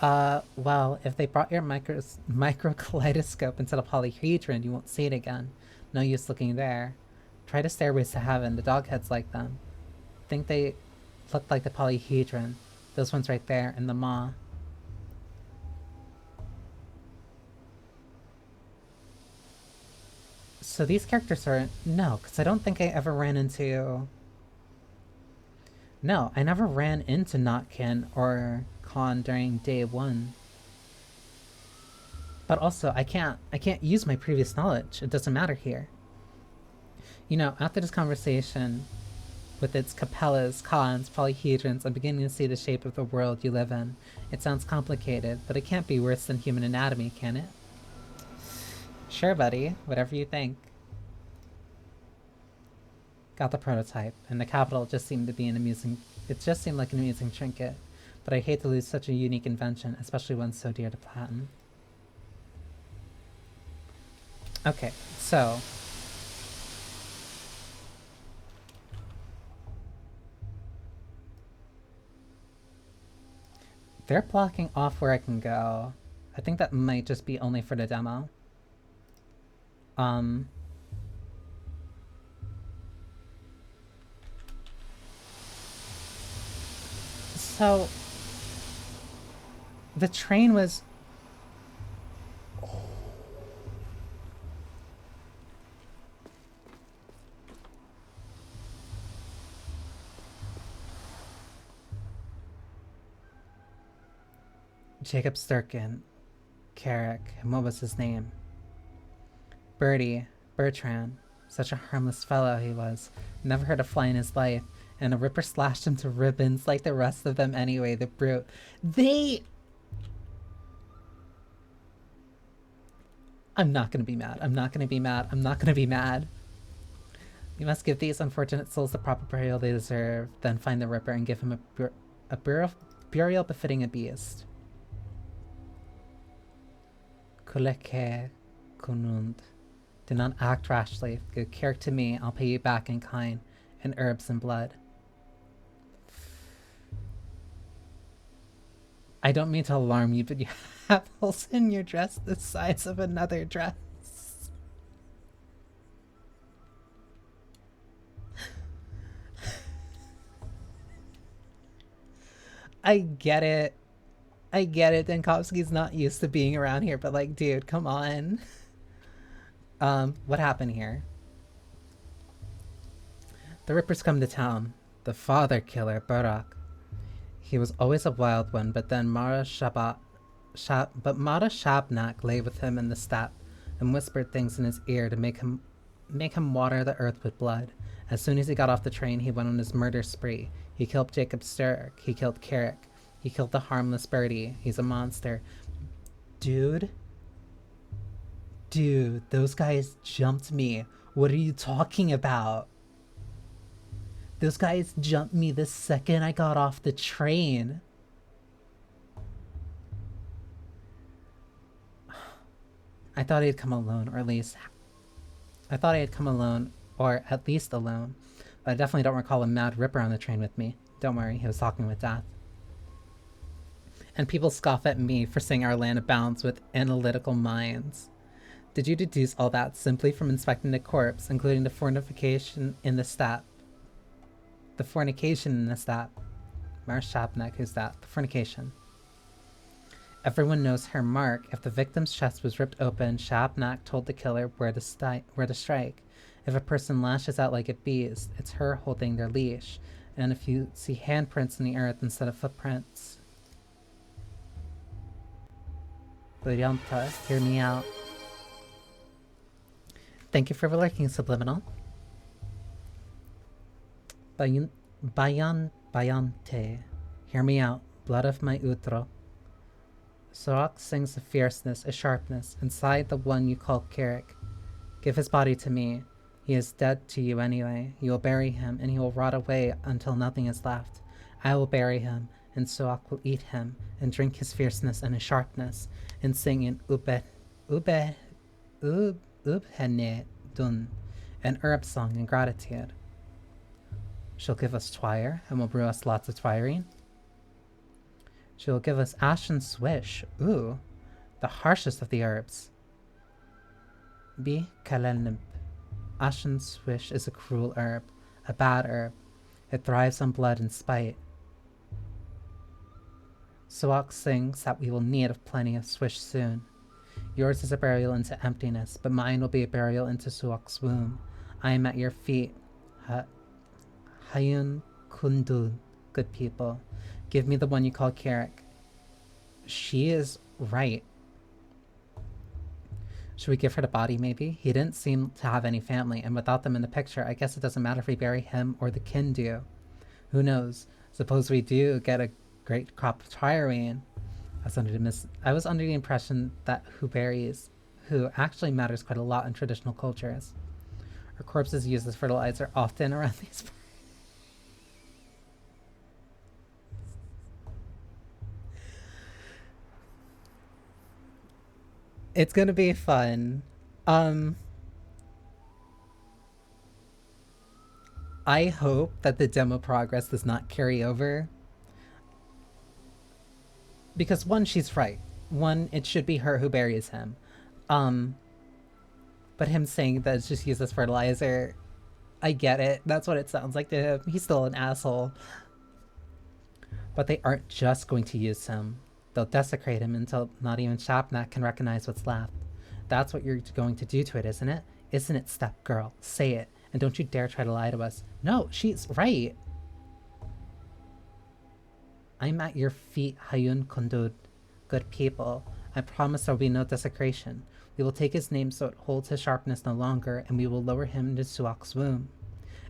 Well, if they brought your microkaleidoscope into the polyhedron, you won't see it again. No use looking there. Try the stairways to heaven. The dog heads like them. Think they look like the polyhedron. Those ones right there, and the maw. So these characters are... No, because I don't think I ever ran into... No, I never ran into Notkin or Khan during day one. But also, I can't use my previous knowledge. It doesn't matter here. You know, after this conversation, with its Capellas, Khans, polyhedrons, I'm beginning to see the shape of the world you live in. It sounds complicated, but it can't be worse than human anatomy, can it? Sure, buddy. Whatever you think. Got the prototype, and the capital just seemed to be an amusing... It just seemed like an amusing trinket, but I hate to lose such a unique invention, especially one so dear to Platin. Okay, so... they're blocking off where I can go. I think that might just be only for the demo. So... the train was... Jacob Sturkin, Carrick, and what was his name? Bertrand. Such a harmless fellow he was. Never heard a fly in his life. And a Ripper slashed him to ribbons like the rest of them anyway, the brute. I'm not gonna be mad. I'm not gonna be mad. I'm not gonna be mad. You must give these unfortunate souls the proper burial they deserve, then find the Ripper and give him a burial befitting a beast. Kuleke kunund. Do not act rashly. Give care to me, I'll pay you back in kind, in herbs and blood. I don't mean to alarm you, but you have holes in your dress the size of another dress. I get it. Denkovsky's not used to being around here, but like, dude, come on. What happened here? The Rippers come to town. The father killer, Barak. He was always a wild one, but then Mara Shabnak lay with him in the steppe and whispered things in his ear to make him water the earth with blood. As soon as he got off the train, he went on his murder spree. He killed Jacob Sturk. He killed Carrick. He killed the harmless birdie. He's a monster. Dude, those guys jumped me. What are you talking about? Those guys jumped me the second I got off the train. I thought he'd come alone, or at least... I thought he had come alone, or at least alone. But I definitely don't recall a Mad Ripper on the train with me. Don't worry, he was talking with Death. And people scoff at me for saying our land abounds with analytical minds. Did you deduce all that simply from inspecting the corpse, including the fornication in the steppe? The fornication in the steppe. Mar Shabnak, who's that? The fornication. Everyone knows her mark. If the victim's chest was ripped open, Shabnak told the killer where to strike. If a person lashes out like a beast, it's her holding their leash. And if you see handprints in the earth instead of footprints... Buryanta, hear me out. Thank you for lurking, Subliminal. Bayante, hear me out. Blood of my utro. Sorak sings a fierceness, a sharpness, inside the one you call Carrick. Give his body to me. He is dead to you anyway. You will bury him, and he will rot away until nothing is left. I will bury him, and Soak will eat him, and drink his fierceness and his sharpness, and sing in Ubhene Dun, an herb song in gratitude. She'll give us twire, and will brew us lots of twirine. She will give us ashen swish, ooh, the harshest of the herbs. Bi kalenib. Ashen swish is a cruel herb, a bad herb. It thrives on blood and spite. Soak sings that we will need plenty of swish soon. Yours is a burial into emptiness, but mine will be a burial into Soak's womb. I am at your feet. Hayun Kundun, good people. Give me the one you call Carrick. She is right. Should we give her the body, maybe? He didn't seem to have any family, and without them in the picture, I guess it doesn't matter if we bury him or the kin do. Who knows? Suppose we do get a great crop of twirine. I was under the impression that who buries who actually matters quite a lot in traditional cultures. Her corpse is used as fertilizer often around these. It's gonna be fun. I hope that the demo progress does not carry over. Because one, she's right. One, it should be her who buries him. But him saying that it's just used as fertilizer, I get it. That's what it sounds like to him. He's still an asshole. But they aren't just going to use him. They'll desecrate him until not even Shapnak can recognize what's left. That's what you're going to do to it, isn't it? Isn't it, step girl? Say it. And don't you dare try to lie to us. No, she's right. I'm at your feet, Hayun Kondud. Good people. I promise there will be no desecration. We will take his name so it holds his sharpness no longer, and we will lower him into Suak's womb.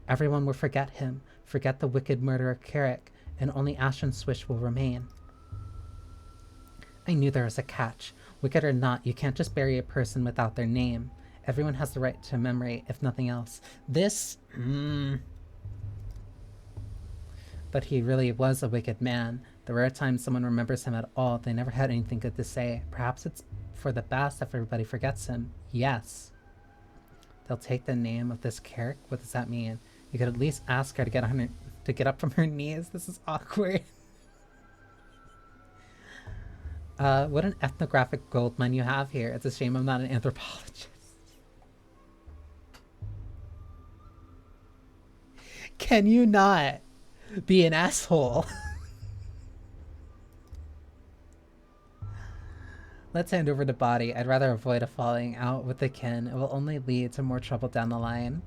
Everyone will forget him, forget the wicked murderer Carrick, and only Ash and Swish will remain. I knew there was a catch. Wicked or not, you can't just bury a person without their name. Everyone has the right to memory, if nothing else. This... But he really was a wicked man. The rare time someone remembers him at all, they never had anything good to say. Perhaps it's for the best if everybody forgets him. Yes. They'll take the name of this Carrick? What does that mean? You could at least ask her to get up from her knees. This is awkward. What an ethnographic goldmine you have here. It's a shame I'm not an anthropologist. Can you not be an asshole? Let's hand over the body. I'd rather avoid a falling out with the kin. It will only lead to more trouble down the line.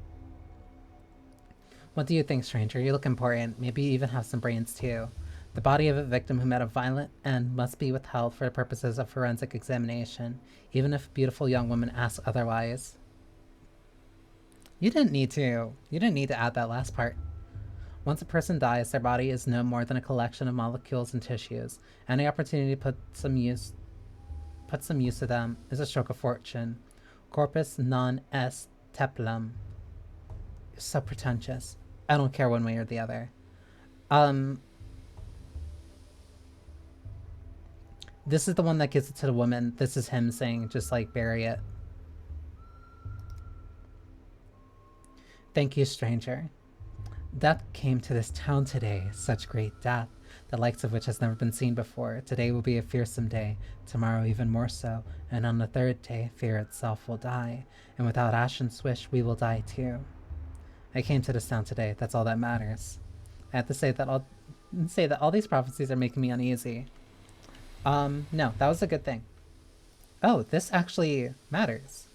What do you think, stranger? You look important. Maybe you even have some brains too. The body of a victim who met a violent end must be withheld for the purposes of forensic examination, even if a beautiful young woman asks otherwise. You didn't need to add that last part. Once a person dies, their body is no more than a collection of molecules and tissues. Any opportunity to put some use to them is a stroke of fortune. Corpus non est teplum. So pretentious. I don't care one way or the other. This is the one that gives it to the woman. This is him saying, just like, bury it. Thank you, stranger. Death came to this town today. Such great death, the likes of which has never been seen before. Today will be a fearsome day, tomorrow even more so, and on the third day, fear itself will die. And without Ash and Swish, we will die too. I came to this town today. That's all that matters. I have to say that all these prophecies are making me uneasy. No, that was a good thing. Oh, this actually matters.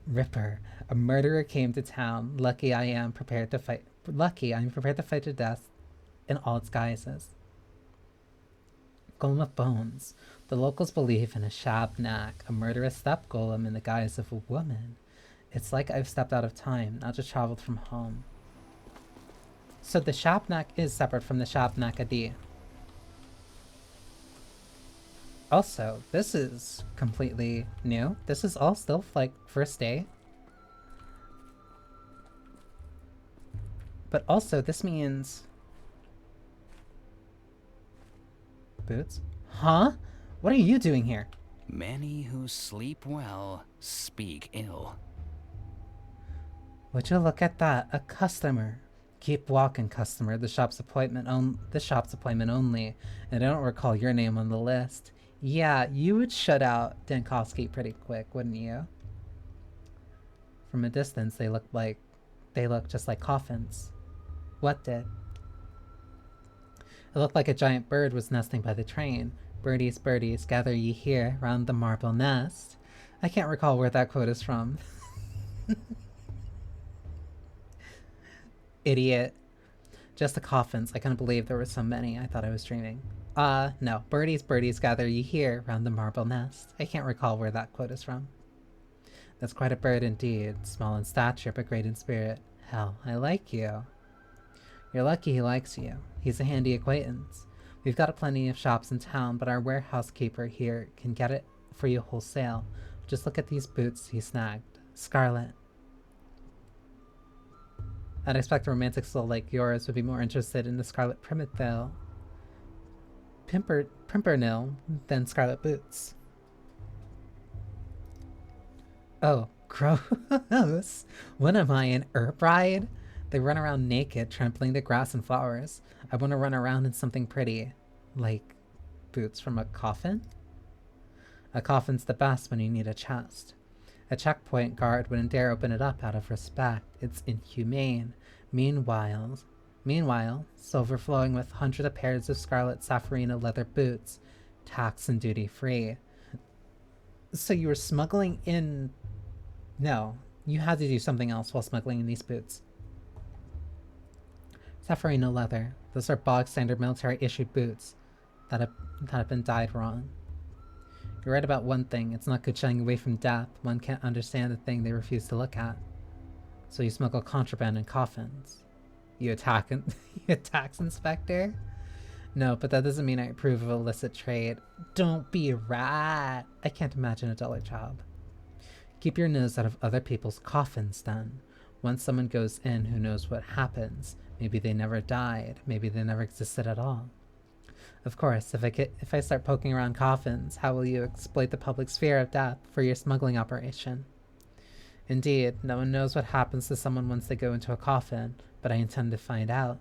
Ripper, a murderer came to town. Lucky I'm prepared to fight to death in all its guises. Golem of Bones. The locals believe in a Shabnak, a murderous step golem in the guise of a woman. It's like I've stepped out of time, not just traveled from home. So the Shabnak is separate from the Shabnak Adi. Also, this is completely new. This is all still like first day. But also, this means... Boots? Huh? What are you doing here? Many who sleep well speak ill. Would you look at that? A customer. Keep walking, customer. The shop's appointment only. And I don't recall your name on the list. Yeah, you would shut out Dankovsky pretty quick, wouldn't you? From a distance, they look just like coffins. What did? It looked like a giant bird was nesting by the train. Birdies, birdies, gather ye here round the marble nest. I can't recall where that quote is from. Idiot. Just the coffins. I couldn't believe there were so many. I thought I was dreaming. No. Birdies, birdies, gather ye here round the marble nest. I can't recall where that quote is from. That's quite a bird indeed. Small in stature, but great in spirit. Hell, I like you. You're lucky he likes you. He's a handy acquaintance. We've got plenty of shops in town, but our warehouse keeper here can get it for you wholesale. Just look at these boots he snagged. Scarlet. I'd expect a romantic soul like yours would be more interested in the Scarlet Pimpernel than Scarlet Boots. Oh, gross. What am I, an herb bride? They run around naked, trampling the grass and flowers. I want to run around in something pretty. Like boots from a coffin? A coffin's the best when you need a chest. A checkpoint guard wouldn't dare open it up out of respect. It's inhumane. Meanwhile, silver flowing with hundreds of pairs of scarlet Saffarina leather boots, tax and duty free. So you were smuggling in... No, you had to do something else while smuggling in these boots. Saffarina leather. Those are bog standard military issued boots that have been dyed wrong. You're right about one thing. It's not good shying away from death. One can't understand the thing they refuse to look at. So you smuggle contraband in coffins. You attack you tax inspector? No, but that doesn't mean I approve of illicit trade. Don't be a rat. I can't imagine a duller job. Keep your nose out of other people's coffins, then. Once someone goes in, who knows what happens? Maybe they never died. Maybe they never existed at all. Of course, if I start poking around coffins, how will you exploit the public's fear of death for your smuggling operation? Indeed, no one knows what happens to someone once they go into a coffin, but I intend to find out.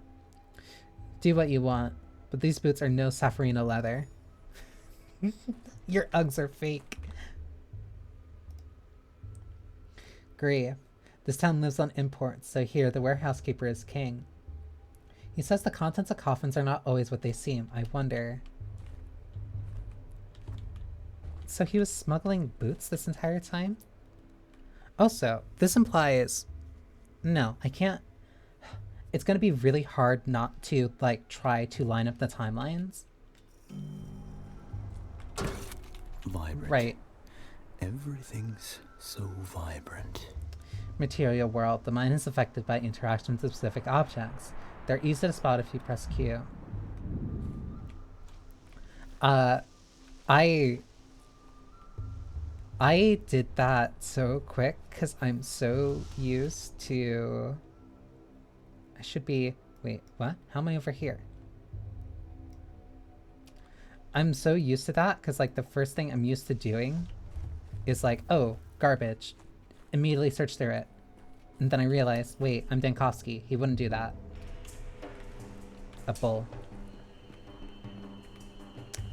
Do what you want, but these boots are no Saffarina leather. Your Uggs are fake. Grieve. This town lives on imports, so here the warehouse keeper is king. He says the contents of coffins are not always what they seem. I wonder... So he was smuggling boots this entire time? Also, this implies... No, I can't... It's gonna be really hard not to, like, try to line up the timelines. Vibrant. Right. Everything's so vibrant. Material world. The mind is affected by interactions with specific objects. They're easy to spot if you press Q. I did that so quick because I'm so used to... I should be... Wait, what? How am I over here? I'm so used to that because, like, the first thing I'm used to doing is like, oh, garbage. Immediately search through it. And then I realized, wait, I'm Dankovsky. He wouldn't do that. A bull.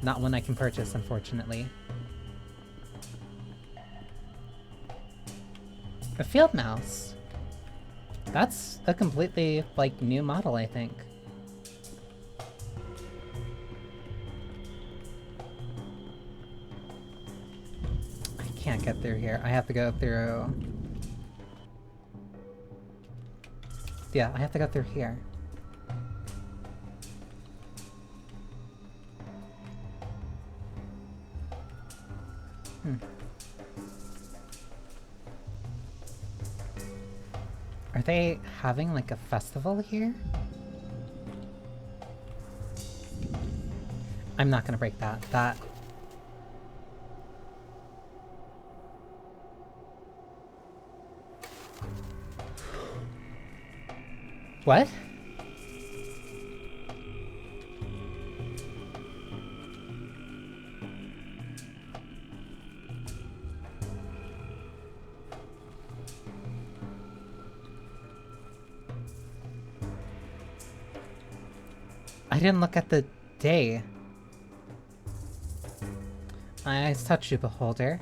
Not one I can purchase, unfortunately. A field mouse. That's a completely, like, new model, I think. I can't get through here. I have to go through... Yeah, I have to go through here. Are they having like a festival here? I'm not gonna break that. What? I didn't look at the day. My eyes touch you, beholder.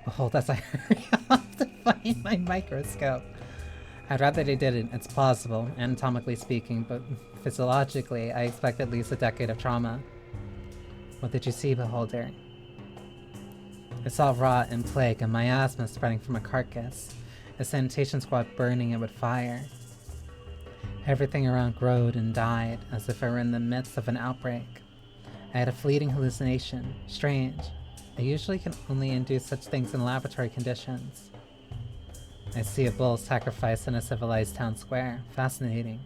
Behold as I hurry off to find my microscope. I'd rather they didn't. It's plausible, anatomically speaking, but physiologically, I expect at least a decade of trauma. What did you see, beholder? I saw rot and plague and miasma spreading from a carcass. A sanitation squad burning it with fire. Everything around glowed and died, as if I were in the midst of an outbreak. I had a fleeting hallucination. Strange. I usually can only induce such things in laboratory conditions. I see a bull sacrificed in a civilized town square. Fascinating.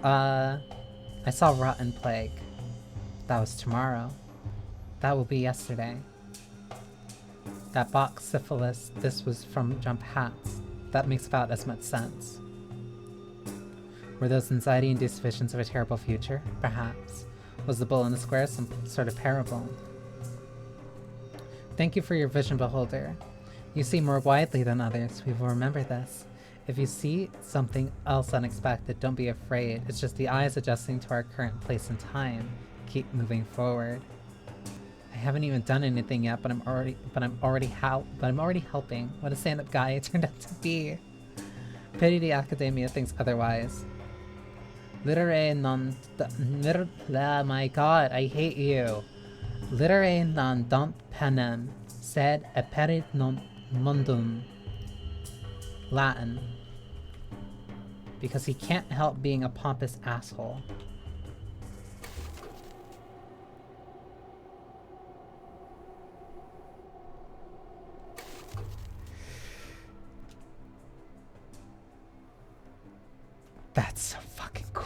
I saw rot and plague. That was tomorrow. That will be yesterday. That box syphilis, this was from jump hats. That makes about as much sense. Were those anxiety-induced visions of a terrible future? Perhaps. Was the bull in the square some sort of parable? Thank you for your vision, beholder. You see more widely than others. We will remember this. If you see something else unexpected, don't be afraid. It's just the eyes adjusting to our current place and time. Keep moving forward. I haven't even done anything yet, but I'm already helping. What a stand-up guy it turned out to be. Pity the academia thinks otherwise. Literae non... my god, I hate you. Literae non dant panem, sed aperit non mundum. Latin. Because he can't help being a pompous asshole. That's so fucking cool.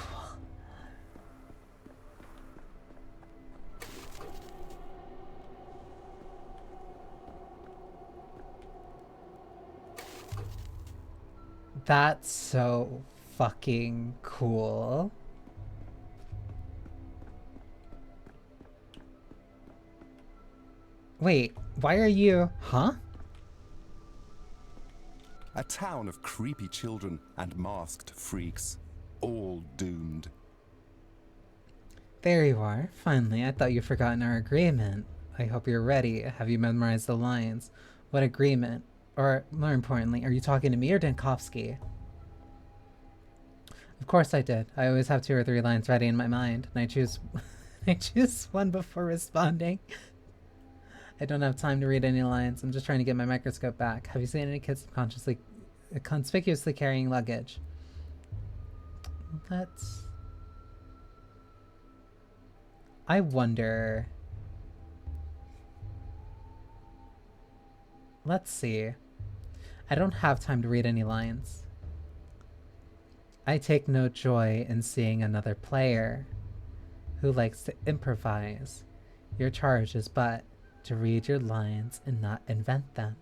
That's so fucking cool. Wait, why are you... Huh? A town of creepy children and masked freaks, all doomed. There you are. Finally, I thought you'd forgotten our agreement. I hope you're ready. Have you memorized the lines? What agreement? Or, more importantly, are you talking to me or Dankovsky? Of course I did. I always have 2 or 3 lines ready in my mind, and I choose one before responding. I don't have time to read any lines. I'm just trying to get my microscope back. Have you seen any kids conspicuously carrying luggage? I wonder... Let's see. I don't have time to read any lines. I take no joy in seeing another player who likes to improvise. Your charge is but to read your lines and not invent them.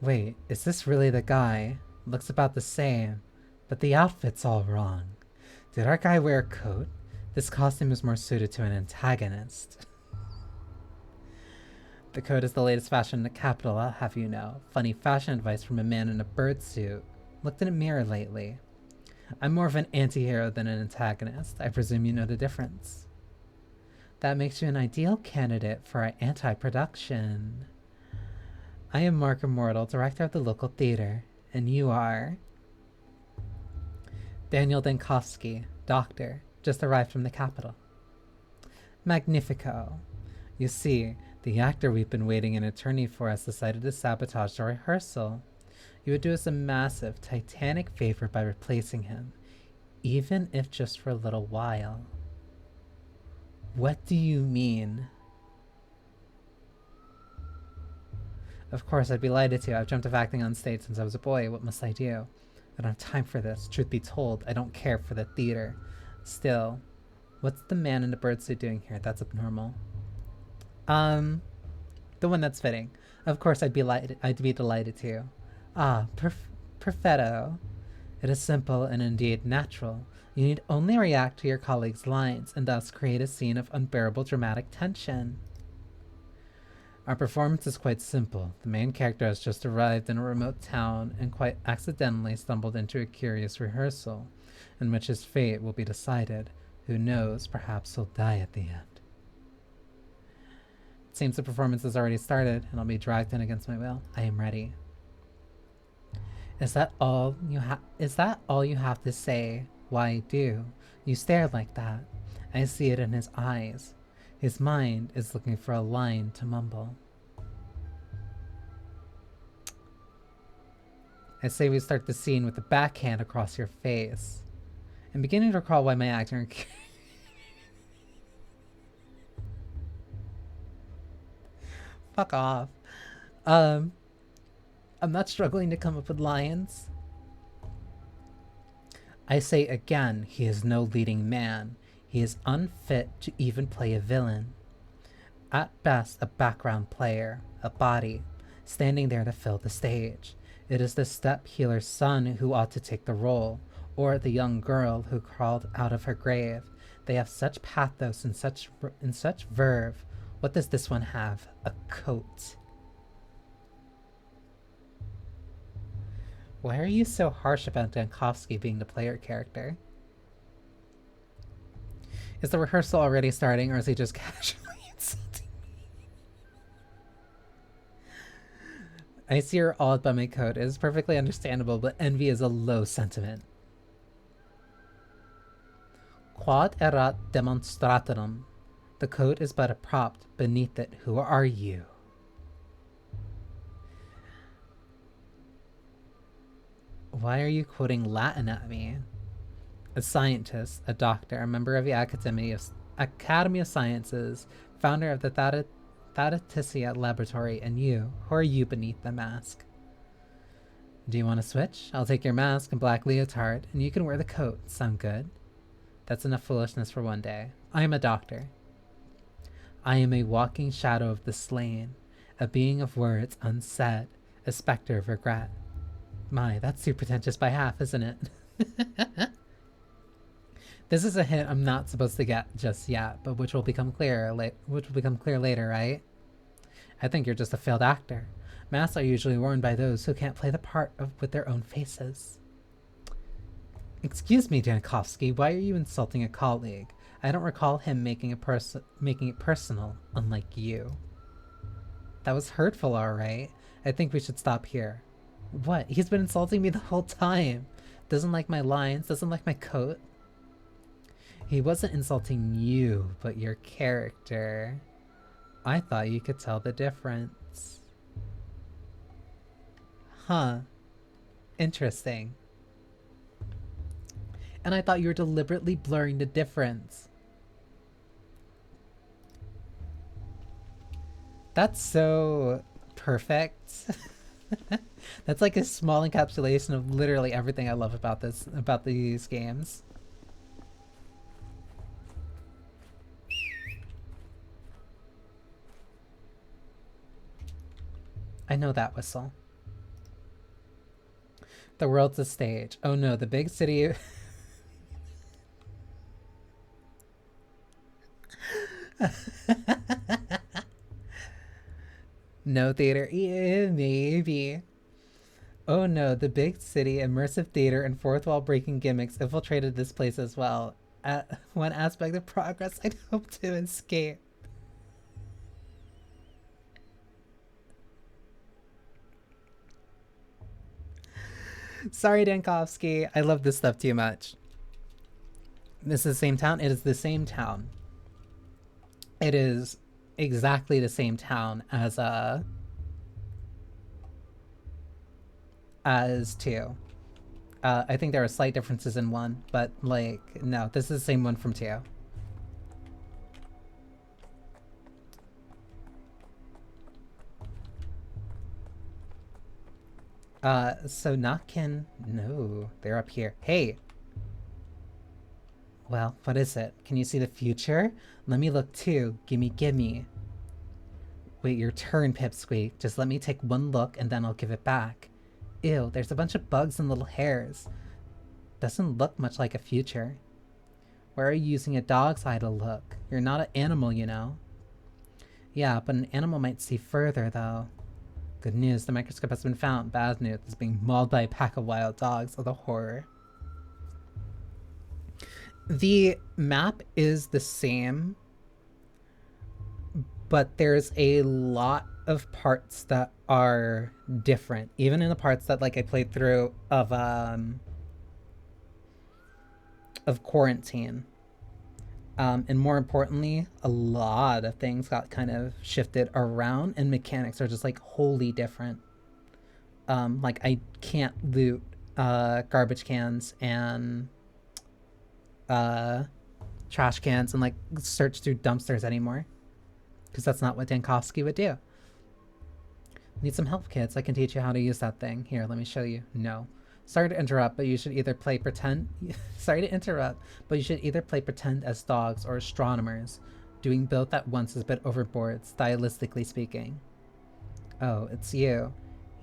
Wait, is this really the guy? Looks about the same, but the outfit's all wrong. Did our guy wear a coat? This costume is more suited to an antagonist. The coat is the latest fashion in the capital, I'll have you know. Funny fashion advice from a man in a bird suit. Looked in a mirror lately. I'm more of an anti-hero than an antagonist. I presume you know the difference. That makes you an ideal candidate for our anti-production. I am Mark Immortal, director of the local theater, and you are... Daniel Dankovsky, doctor, just arrived from the capital. Magnifico. You see, the actor we've been waiting an eternity for has decided to sabotage the rehearsal. You would do us a massive, titanic favor by replacing him, even if just for a little while. What do you mean? Of course, I'd be delighted to. I've dreamt of acting on stage since I was a boy. What must I do? I don't have time for this. Truth be told, I don't care for the theater. Still, what's the man in the birdsuit doing here? That's abnormal. The one that's fitting. Of course, I'd be delighted to. Ah, perfetto. It is simple and indeed natural. You need only react to your colleague's lines and thus create a scene of unbearable dramatic tension. Our performance is quite simple. The main character has just arrived in a remote town and quite accidentally stumbled into a curious rehearsal, in which his fate will be decided. Who knows, perhaps he'll die at the end. It seems the performance has already started, and I'll be dragged in against my will. I am ready. Is that all you have to say? Why do you stare like that? I see it in his eyes. His mind is looking for a line to mumble. I say we start the scene with the backhand across your face. I'm beginning to recall why my actor... Fuck off. I'm not struggling to come up with lines. I say again, he is no leading man. He is unfit to even play a villain. At best, a background player, a body, standing there to fill the stage. It is the step healer's son who ought to take the role, or the young girl who crawled out of her grave. They have such pathos and such verve. What does this one have? A coat. Why are you so harsh about Dankovsky being the player character? Is the rehearsal already starting, or is he just casually insulting me? I see you're awed by my coat. It is perfectly understandable, but envy is a low sentiment. Quod erat demonstratum. The coat is but a prop. Beneath it, who are you? Why are you quoting Latin at me? A scientist, a doctor, a member of the Academy of Sciences, founder of the Thadatisia Laboratory, and you. Who are you beneath the mask? Do you want to switch? I'll take your mask and black leotard, and you can wear the coat. Sound good? That's enough foolishness for one day. I am a doctor. I am a walking shadow of the slain, a being of words unsaid, a specter of regret. My, that's too pretentious by half, isn't it? This is a hint I'm not supposed to get just yet, but which will become clear later, right? I think you're just a failed actor. Masks are usually worn by those who can't play the part with their own faces. Excuse me, Dankovsky, why are you insulting a colleague? I don't recall him making it personal, unlike you. That was hurtful, alright. I think we should stop here. What? He's been insulting me the whole time. Doesn't like my lines, doesn't like my coat. He wasn't insulting you, but your character. I thought you could tell the difference. Huh. Interesting. And I thought you were deliberately blurring the difference. That's so perfect. That's like a small encapsulation of literally everything I love about these games. I know that whistle. The world's a stage. Oh no, the big city... No theater? Yeah, maybe. Oh no, the big city, immersive theater, and fourth wall breaking gimmicks infiltrated this place as well. One aspect of progress I'd hope to escape. Sorry, Dankovsky. I love this stuff too much. This is the same town? It is the same town. It is exactly the same town as 2. I think there are slight differences in 1, but like, no, this is the same one from 2. So Nakin, no, they're up here. Hey! Well, what is it? Can you see the future? Let me look too. Gimme. Wait your turn, Pipsqueak. Just let me take one look and then I'll give it back. Ew, there's a bunch of bugs and little hairs. Doesn't look much like a future. Why are you using a dog's eye to look? You're not an animal, you know. Yeah, but an animal might see further, though. Good news, the microscope has been found. Bad news, it's being mauled by a pack of wild dogs. Oh, the horror. The map is the same, but there's a lot of parts that are different. Even in the parts that like I played through of Quarantine. And more importantly, a lot of things got kind of shifted around and mechanics are just like wholly different. Like I can't loot garbage cans and trash cans and like search through dumpsters anymore, because that's not what Dankovsky would do. Need some help, kids? I can teach you how to use that thing. Here, let me show you. No. Sorry to interrupt, but you should either play pretend. Sorry to interrupt, but you should either play pretend as dogs or astronomers. Doing both at once is a bit overboard, stylistically speaking. Oh, it's you.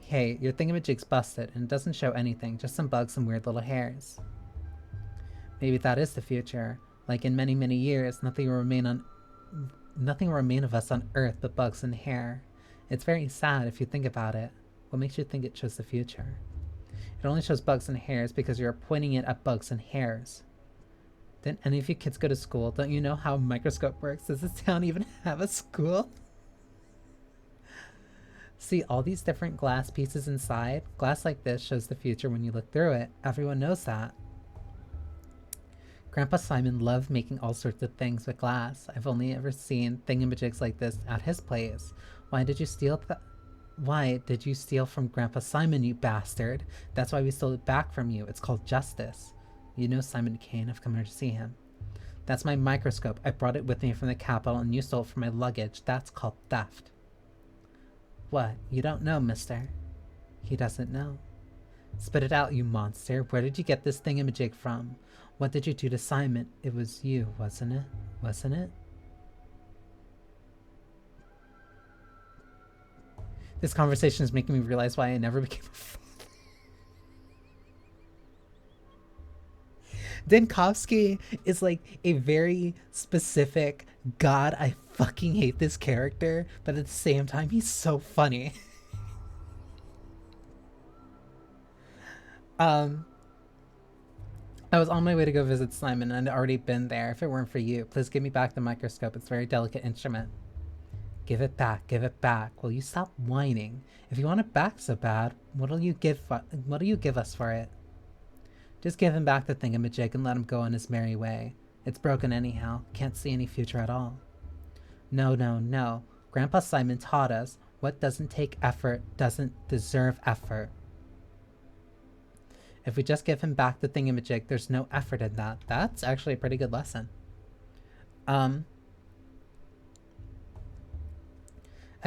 Hey, your thingamajig's busted, and it doesn't show anything, just some bugs and weird little hairs. Maybe that is the future. Like in many, many years, nothing will remain of us on Earth but bugs and hair. It's very sad if you think about it. What makes you think it shows the future? It only shows bugs and hairs because you're pointing it at bugs and hairs. Didn't any of you kids go to school? Don't you know how a microscope works? Does this town even have a school? See all these different glass pieces inside? Glass like this shows the future when you look through it. Everyone knows that. Grandpa Simon loved making all sorts of things with glass. I've only ever seen thingamajigs like this at his place. Why did you steal from Grandpa Simon, you bastard? That's why we stole it back from you. It's called justice. You know Simon Kane. I've come here to see him. That's my microscope. I brought it with me from the capital and you stole it from my luggage. That's called theft. What? You don't know, mister? He doesn't know. Spit it out, you monster. Where did you get this thingamajig from? What did you do to Simon? It was you, wasn't it? Wasn't it? This conversation is making me realize why I never became a father. Dinkovsky is like a very specific, God, I fucking hate this character, but at the same time, he's so funny. I was on my way to go visit Simon and I'd already been there. If it weren't for you, please give me back the microscope. It's a very delicate instrument. Give it back, give it back. Will you stop whining? If you want it back so bad, what'll you give us for it? Just give him back the thingamajig and let him go on his merry way. It's broken anyhow. Can't see any future at all. No, no, no. Grandpa Simon taught us what doesn't take effort doesn't deserve effort. If we just give him back the thingamajig, there's no effort in that. That's actually a pretty good lesson. I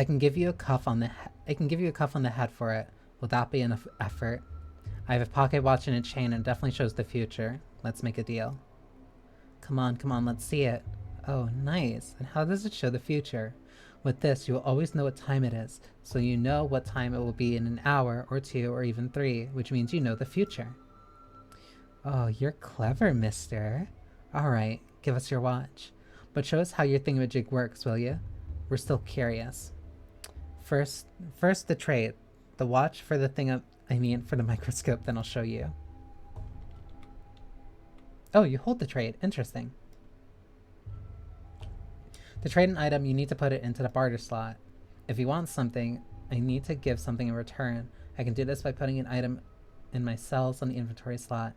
can give you a cuff on the head for it. Will that be enough effort? I have a pocket watch and a chain and it definitely shows the future. Let's make a deal. Come on, let's see it. Oh, nice. And how does it show the future? With this, you will always know what time it is, so you know what time it will be in an hour, or 2, or even 3, which means you know the future. Oh, you're clever, mister. Alright, give us your watch. But show us how your thingamajig works, will you? We're still curious. First the trade. The watch for the for the microscope, then I'll show you. Oh, you hold the trade. Interesting. To trade an item, you need to put it into the barter slot. If you want something, I need to give something in return. I can do this by putting an item in my cells on the inventory slot.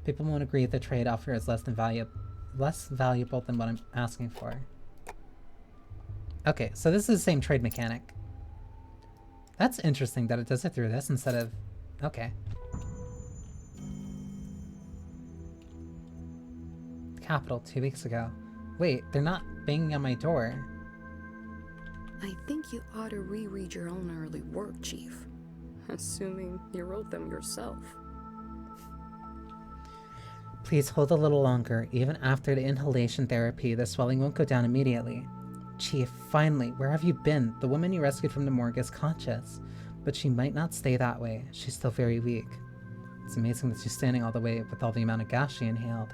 People won't agree if the trade offer is less valuable than what I'm asking for. Okay, so this is the same trade mechanic. That's interesting that it does it through this instead of... Okay. Capital 2 weeks ago. Wait, they're not banging on my door. I think you ought to reread your own early work, Chief. Assuming you wrote them yourself. Please hold a little longer. Even after the inhalation therapy, the swelling won't go down immediately. Chief, finally, where have you been? The woman you rescued from the morgue is conscious, but she might not stay that way. She's still very weak. It's amazing that she's standing all the way with all the amount of gas she inhaled.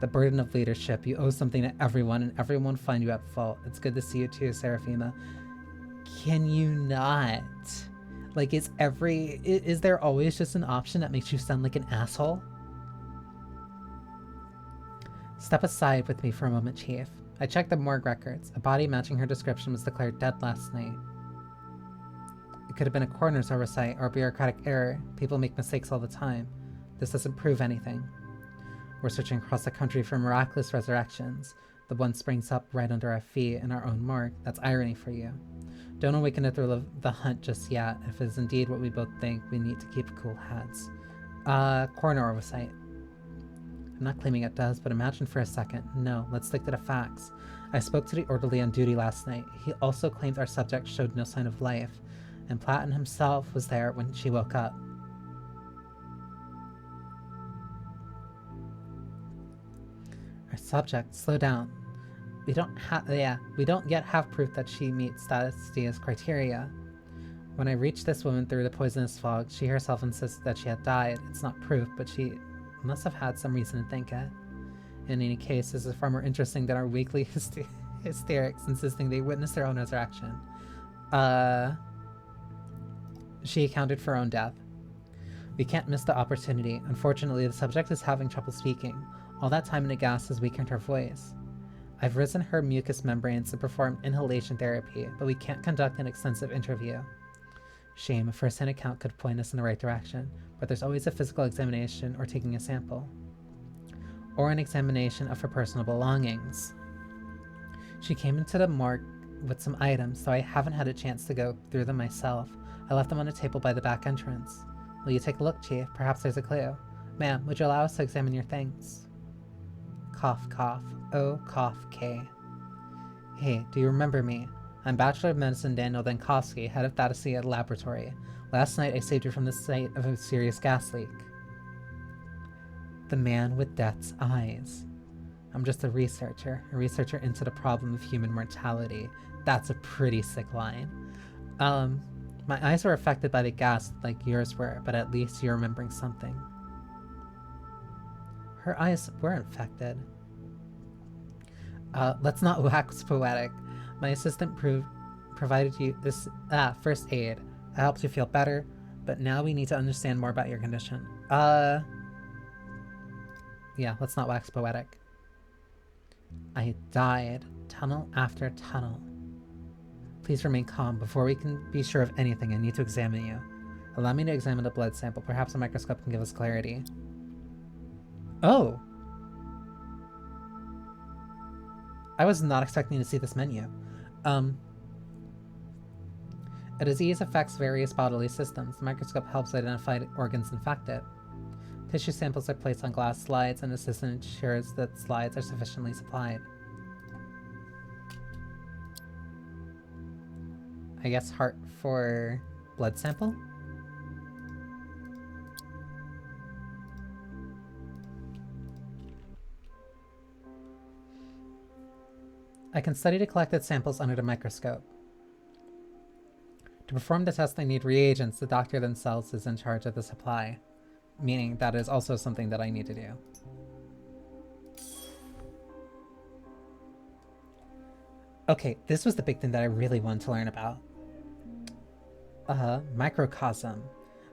The burden of leadership. You owe something to everyone, and everyone will find you at fault. It's good to see you too, Seraphima. Can you not? Like, is there always just an option that makes you sound like an asshole? Step aside with me for a moment, Chief. I checked the morgue records. A body matching her description was declared dead last night. It could have been a coroner's oversight or a bureaucratic error. People make mistakes all the time. This doesn't prove anything. We're searching across the country for miraculous resurrections. The one springs up right under our feet in our own morgue. That's irony for you. Don't awaken the thrill of the hunt just yet. If it is indeed what we both think, we need to keep cool heads. Coroner oversight. I'm not claiming it does, but imagine for a second. No, let's stick to the facts. I spoke to the orderly on duty last night. He also claimed our subject showed no sign of life, and Platten himself was there when she woke up. Our subject, slow down. We don't yet have proof that she meets Statistia's criteria. When I reached this woman through the poisonous fog, she herself insisted that she had died. It's not proof, but she must have had some reason to think it. In any case, this is far more interesting than our weekly hysterics insisting they witnessed their own resurrection. She accounted for her own death. We can't miss the opportunity. Unfortunately, the subject is having trouble speaking. All that time in a gas has weakened her voice. I've risen her mucous membranes to perform inhalation therapy, but we can't conduct an extensive interview. Shame, a first-hand account could point us in the right direction, but there's always a physical examination or taking a sample. Or an examination of her personal belongings. She came into the morgue with some items, so I haven't had a chance to go through them myself. I left them on a table by the back entrance. Will you take a look, Chief? Perhaps there's a clue. Ma'am, would you allow us to examine your things? Cough, cough. O, cough, K. Hey, do you remember me? I'm Bachelor of Medicine Daniel Dankowski, head of Thatasia Laboratory. Last night I saved you from the site of a serious gas leak. The man with death's eyes. I'm just a researcher into the problem of human mortality. That's a pretty sick line. My eyes were affected by the gas like yours were, but at least you're remembering something. Her eyes were infected. Let's not wax poetic. My assistant provided you this first aid. It helped you feel better, but now we need to understand more about your condition. Yeah, let's not wax poetic. I died, tunnel after tunnel. Please remain calm. Before we can be sure of anything, I need to examine you. Allow me to examine the blood sample. Perhaps a microscope can give us clarity. Oh! I was not expecting to see this menu. A disease affects various bodily systems. The microscope helps identify organs infected. Tissue samples are placed on glass slides, and the assistant ensures that slides are sufficiently supplied. I guess heart for blood sample? I can study the collected samples under the microscope. To perform the test, I need reagents. The doctor themselves is in charge of the supply, meaning that is also something that I need to do. Okay, this was the big thing that I really wanted to learn about. Microcosm.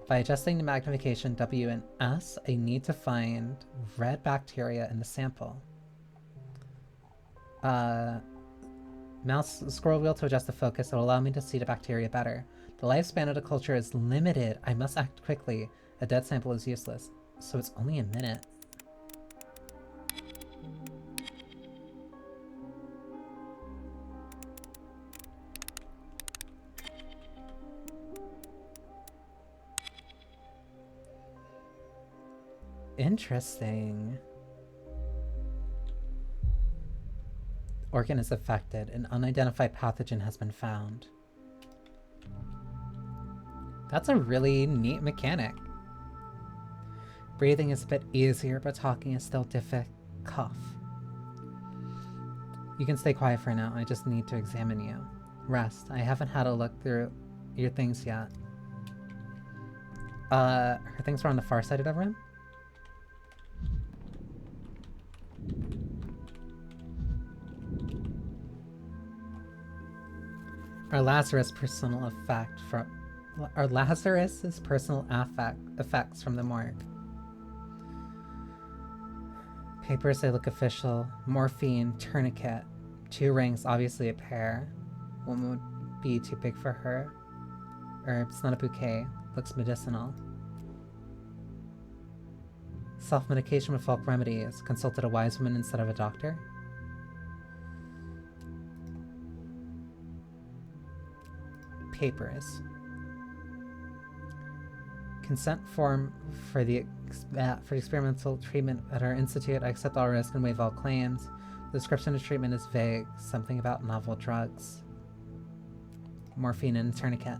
By adjusting the magnification W and S, I need to find red bacteria in the sample. Mouse scroll wheel to adjust the focus. It will allow me to see the bacteria better. The lifespan of the culture is limited. I must act quickly. A dead sample is useless. So it's only a minute. Interesting. Organ is affected. An unidentified pathogen has been found. That's a really neat mechanic. Breathing is a bit easier, but talking is still difficult. Cough. You can stay quiet for now. I just need to examine you. Rest. I haven't had a look through your things yet. Her things were on the far side of the room? Our Lazarus personal effect from our Lazarus's personal effects from the morgue. Papers, they look official. Morphine, tourniquet, 2 rings, obviously a pair. One would be too big for her. Herbs, not a bouquet. Looks medicinal. Self-medication with folk remedies. Consulted a wise woman instead of a doctor. Papers. Consent form for the experimental treatment at our institute. I accept all risk and waive all claims. The description of treatment is vague. Something about novel drugs. Morphine and tourniquet.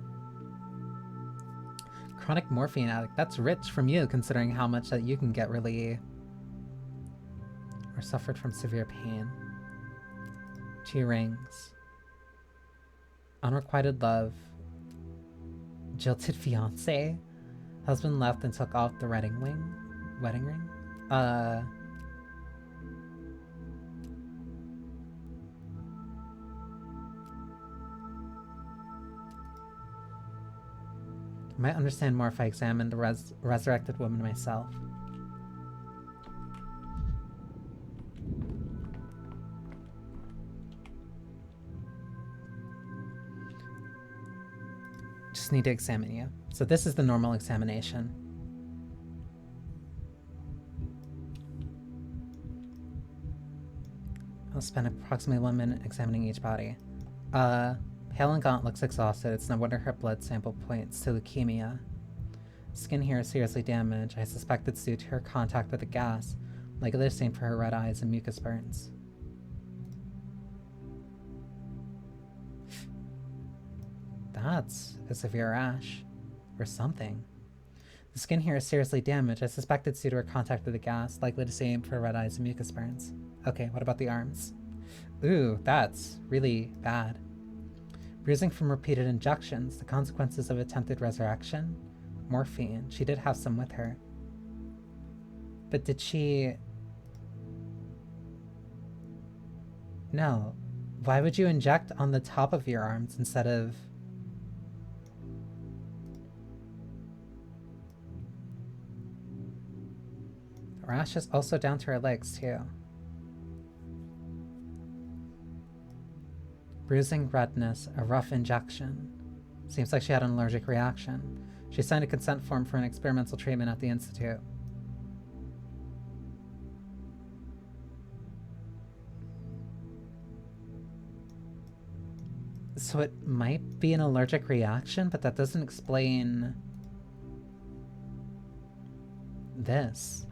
Chronic morphine addict. That's rich from you, considering how much that you can get really or suffered from severe pain. 2 rings. Unrequited love. Jilted fiance. Husband left and took off the wedding ring. I might understand more if I examine the resurrected woman myself. Just need to examine you. So this is the normal examination. I'll spend approximately 1 minute examining each body. Pale and gaunt, looks exhausted. It's no wonder her blood sample points to leukemia. Skin here is seriously damaged. I suspect it's due to her contact with the gas, like the same for her red eyes and mucus burns. That's a severe rash. Or something. The skin here is seriously damaged. I suspect it's due to her contact with the gas, likely the same for red eyes and mucus burns. Okay, what about the arms? Ooh, that's really bad. Bruising from repeated injections, the consequences of attempted resurrection. Morphine. She did have some with her. But did she... No. Why would you inject on the top of your arms instead of... The rash is also down to her legs, too. Bruising, redness, a rough injection. Seems like she had an allergic reaction. She signed a consent form for an experimental treatment at the Institute. So it might be an allergic reaction, but that doesn't explain this.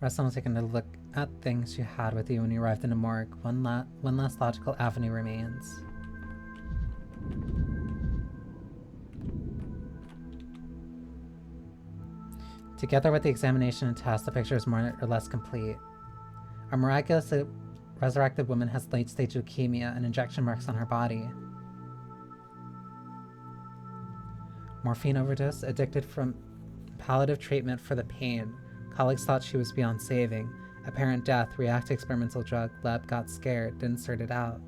Rest on taking a look at things you had with you when you arrived in the morgue. One last logical avenue remains. Together with the examination and test, the picture is more or less complete. Our miraculously resurrected woman has late-stage leukemia and injection marks on her body. Morphine overdose, addicted from palliative treatment for the pain. Colleagues thought she was beyond saving. Apparent death, react to experimental drug, lab got scared, didn't sort it out.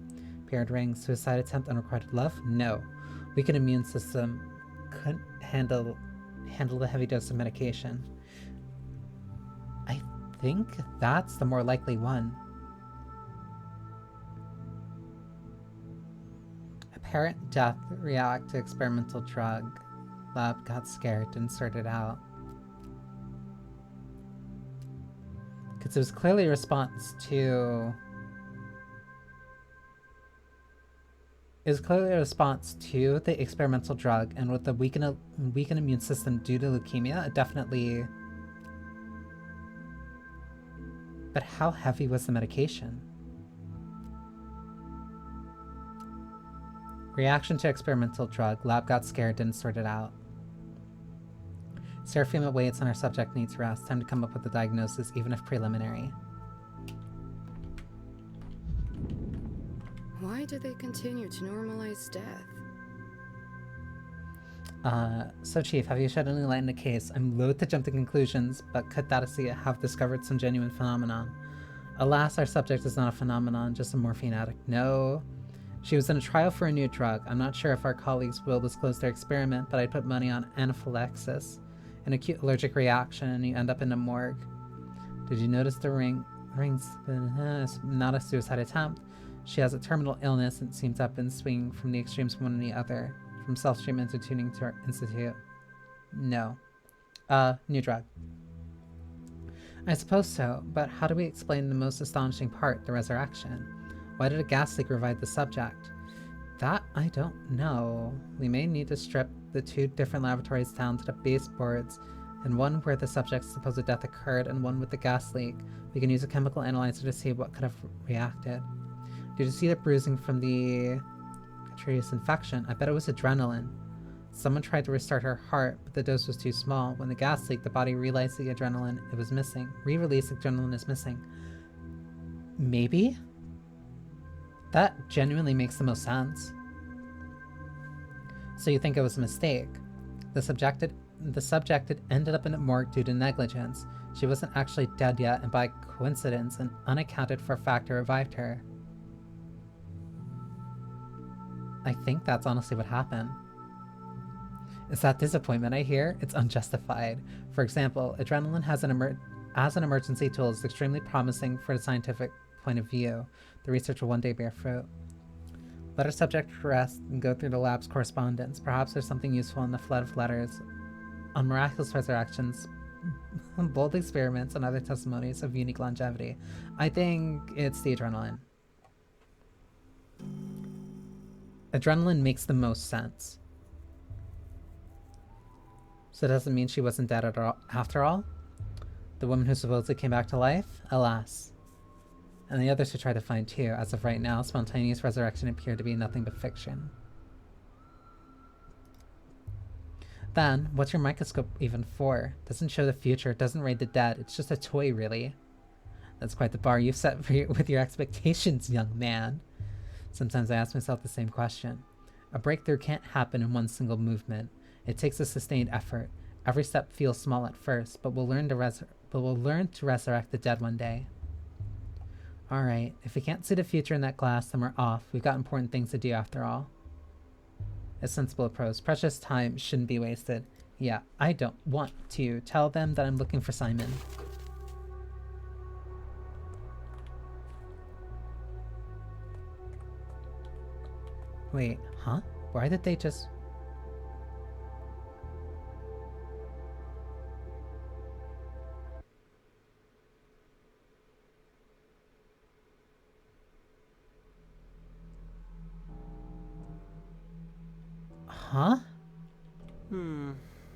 Paired rings, suicide attempt, unrequited love? No. Weakened immune system, couldn't handle the heavy dose of medication. I think that's the more likely one. Apparent death, react to experimental drug, lab got scared, didn't sort it out. Because it was clearly a response to... It was clearly a response to the experimental drug, and with the weakened immune system due to leukemia, it definitely... But how heavy was the medication? Reaction to experimental drug, lab got scared, didn't sort it out. Seraphim awaits and our subject needs rest. Time to come up with a diagnosis, even if preliminary. Why do they continue to normalize death? So Chief, have you shed any light in the case? I'm loath to jump to conclusions, but could Thaddeus have discovered some genuine phenomenon? Alas, our subject is not a phenomenon, just a morphine addict. No. She was in a trial for a new drug. I'm not sure if our colleagues will disclose their experiment, but I'd put money on anaphylaxis, an acute allergic reaction, and you end up in the morgue. Did you notice the rings? Not a suicide attempt. She has a terminal illness and seems to have been swinging from the extremes from one to the other, from self-treatment to tuning to our institute. No. New drug. I suppose so, but how do we explain the most astonishing part, the resurrection? Why did a gas leak revive the subject? That I don't know. We may need to strip the 2 different laboratories down to the baseboards, and one where the subject's supposed death occurred and one with the gas leak. We can use a chemical analyzer to see what could have reacted. Did you see the bruising from the curious infection? I bet it was adrenaline. Someone tried to restart her heart, but the dose was too small. When the gas leaked, the body realized the adrenaline it was missing. Re-release adrenaline is missing. Maybe? That genuinely makes the most sense. So you think it was a mistake? The subject had ended up in a morgue due to negligence. She wasn't actually dead yet, and by coincidence, an unaccounted for factor revived her. I think that's honestly what happened. It's that disappointment I hear. It's unjustified. For example, adrenaline as an emergency tool is extremely promising for the scientific point of view. The research will one day bear fruit. Let our subject rest and go through the lab's correspondence. Perhaps there's something useful in the flood of letters on miraculous resurrections, bold experiments, and other testimonies of unique longevity. I think it's the adrenaline. Adrenaline makes the most sense. So it doesn't mean she wasn't dead at all, after all? The woman who supposedly came back to life? Alas. And the others who tried to find too. As of right now, spontaneous resurrection appeared to be nothing but fiction. Then, what's your microscope even for? Doesn't show the future, doesn't raid the dead, it's just a toy, really. That's quite the bar you've set for with your expectations, young man. Sometimes I ask myself the same question. A breakthrough can't happen in one single movement. It takes a sustained effort. Every step feels small at first, but we'll learn to resurrect the dead one day. Alright, if we can't see the future in that glass, then we're off. We've got important things to do after all. A sensible approach. Precious time shouldn't be wasted. Yeah, I don't want to tell them that I'm looking for Simon. Wait, huh? Why did they just... Huh?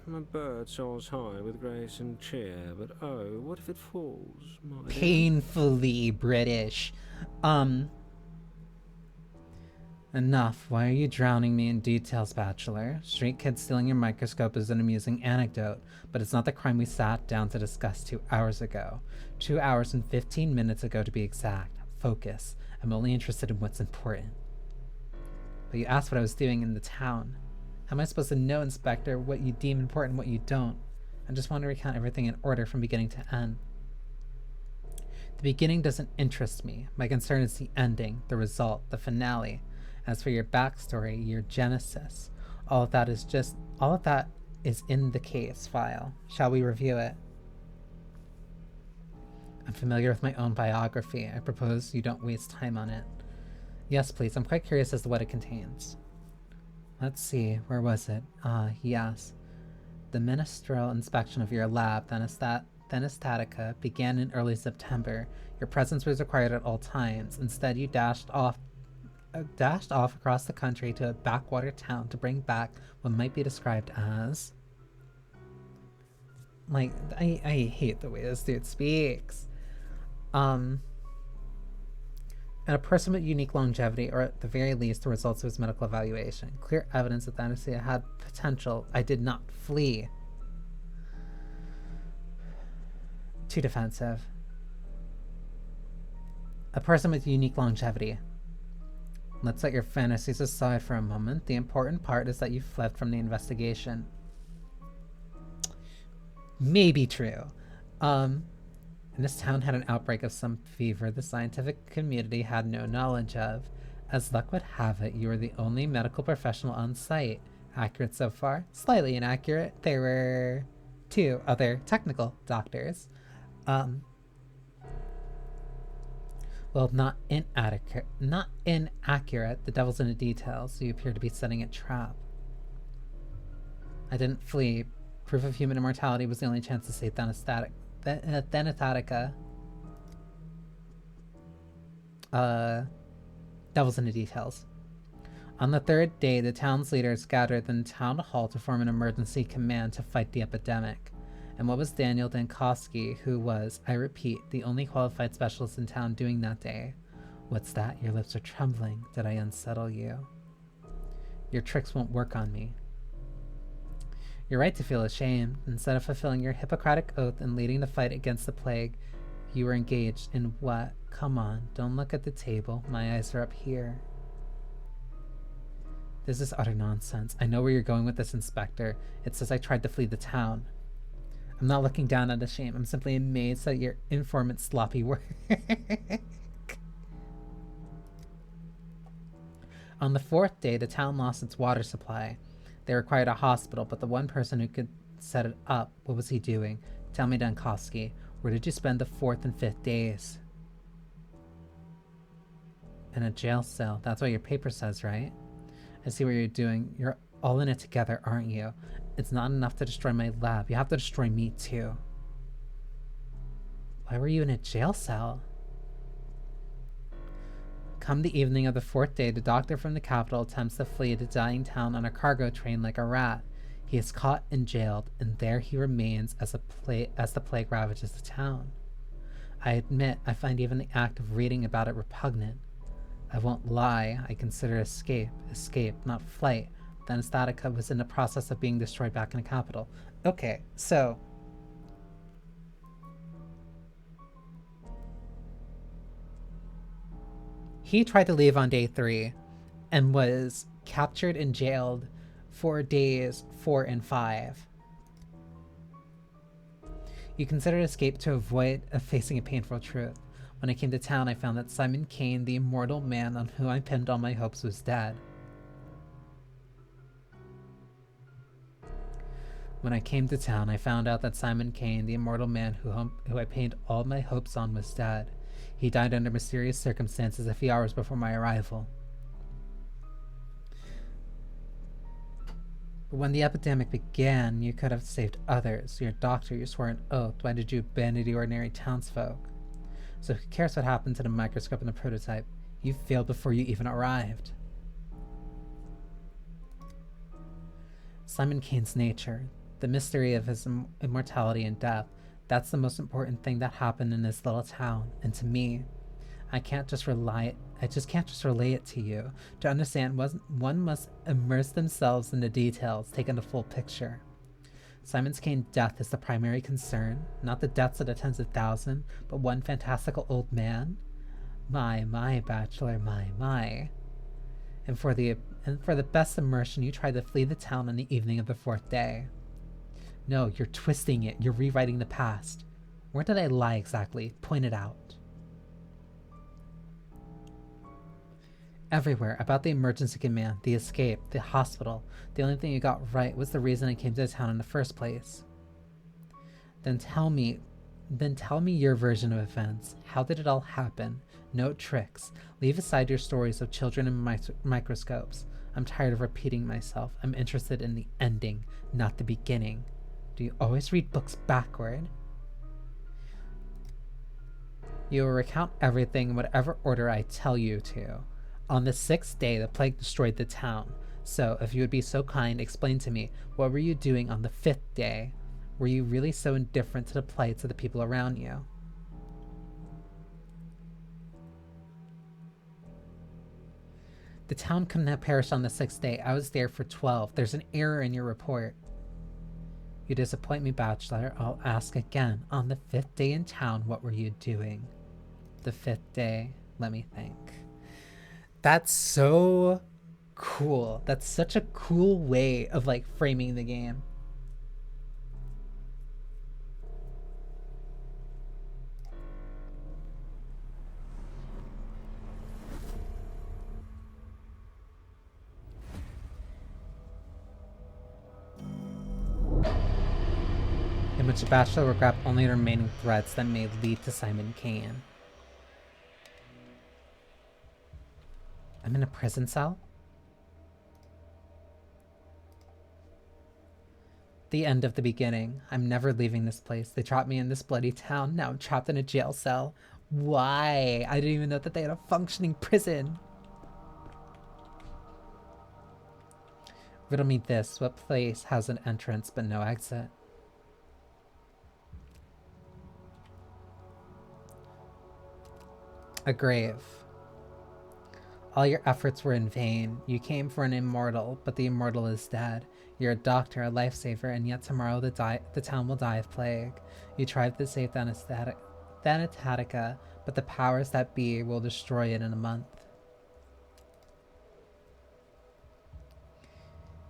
My bird soars high with grace and cheer, but oh, what if it falls? My Painfully British. Enough. Why are you drowning me in details, Bachelor? Street kid stealing your microscope is an amusing anecdote, but it's not the crime we sat down to discuss 2 hours ago. 2 hours and 15 minutes ago, to be exact. Focus. I'm only interested in what's important. But you asked what I was doing in the town. How am I supposed to know, Inspector, what you deem important and what you don't? I just want to recount everything in order from beginning to end. The beginning doesn't interest me. My concern is the ending, the result, the finale. As for your backstory, your genesis, all of that is in the case file. Shall we review it? I'm familiar with my own biography. I propose you don't waste time on it. Yes, please. I'm quite curious as to what it contains. Let's see, where was it? Yes. The ministerial inspection of your lab, Thanastatica, began in early September. Your presence was required at all times. Instead, you dashed off across the country to a backwater town to bring back what might be described as... Like, I hate the way this dude speaks. And a person with unique longevity, or at the very least the results of his medical evaluation. Clear evidence that Thanastatica had potential. I did not flee. Too defensive. A person with unique longevity. Let's set your fantasies aside for a moment. The important part is that you fled from the investigation. Maybe true. And this town had an outbreak of some fever the scientific community had no knowledge of. As luck would have it, you were the only medical professional on site. Accurate so far? Slightly inaccurate. There were 2 other technical doctors. Well, not inaccurate. The devil's in the details, so you appear to be setting a trap. I didn't flee. Proof of human immortality was the only chance to save Thanastatica. Devil's in the details. On the 3rd day, the town's leaders gathered in the town hall to form an emergency command to fight the epidemic. And what was Daniel Dankowski, who was, I repeat, the only qualified specialist in town, doing that day? What's that? Your lips are trembling. Did I unsettle you? Your tricks won't work on me. You're right to feel ashamed. Instead of fulfilling your Hippocratic oath and leading the fight against the plague, you were engaged in what? Come on, don't look at the table. My eyes are up here. This is utter nonsense. I know where you're going with this, Inspector. It says I tried to flee the town. I'm not looking down at the shame. I'm simply amazed at your informant's sloppy work. On the 4th day, the town lost its water supply. They required a hospital, but the one person who could set it up, what was he doing? Tell me, Dankovsky, where did you spend the 4th and 5th days? In a jail cell. That's what your paper says, right? I see what you're doing. You're all in it together, aren't you? It's not enough to destroy my lab. You have to destroy me, too. Why were you in a jail cell? Come the evening of the 4th day, the doctor from the capital attempts to flee the dying town on a cargo train like a rat. He is caught and jailed, and there he remains as the plague ravages the town. I admit I find even the act of reading about it repugnant. I won't lie, I consider escape, not flight. Then Statica was in the process of being destroyed back in the capital. Okay, so... he tried to leave on day 3 and was captured and jailed for days 4 and 5. You considered escape to avoid facing a painful truth. When I came to town, I found that Simon Kane, the immortal man on whom I pinned all my hopes, was dead. When I came to town, I found out that Simon Kane, the immortal man who I pinned all my hopes on, was dead. He died under mysterious circumstances a few hours before my arrival. But when the epidemic began, you could have saved others. You're a doctor, you swore an oath. Why did you abandon the ordinary townsfolk? So who cares what happened to the microscope and the prototype? You failed before you even arrived. Simon Kane's nature, the mystery of his immortality and death, that's the most important thing that happened in this little town. And to me, I just can't just relay it to you. To understand, one must immerse themselves in the details, take in the full picture. Simon Kane's death is the primary concern, not the deaths of the tens of thousands, but one fantastical old man. My, bachelor, my. And for the best immersion, you tried to flee the town on the evening of the 4th day. No, you're twisting it. You're rewriting the past. Where did I lie exactly? Point it out. Everywhere, about the emergency command, the escape, the hospital. The only thing you got right was the reason I came to the town in the first place. Then tell me your version of events. How did it all happen? No tricks. Leave aside your stories of children and microscopes. I'm tired of repeating myself. I'm interested in the ending, not the beginning. Do you always read books backward? You will recount everything in whatever order I tell you to. On the 6th day, the plague destroyed the town. So, if you would be so kind, explain to me, what were you doing on the 5th day? Were you really so indifferent to the plights of the people around you? The town couldn't have perished on the 6th day. I was there for 12. There's an error in your report. You disappoint me, bachelor. I'll ask again. On the 5th day in town, what were you doing? The 5th day, let me think. That's so cool. That's such a cool way of like framing the game. In which the bachelor will grab only the remaining threads that may lead to Simon Kane. I'm in a prison cell? The end of the beginning. I'm never leaving this place. They trapped me in this bloody town. Now I'm trapped in a jail cell. Why? I didn't even know that they had a functioning prison. Riddle me this. What place has an entrance but no exit? A grave. All your efforts were in vain. You came for an immortal, but the immortal is dead. You're a doctor, a lifesaver, and yet tomorrow the town will die of plague. You tried to save Thanattatica, but the powers that be will destroy it in a month.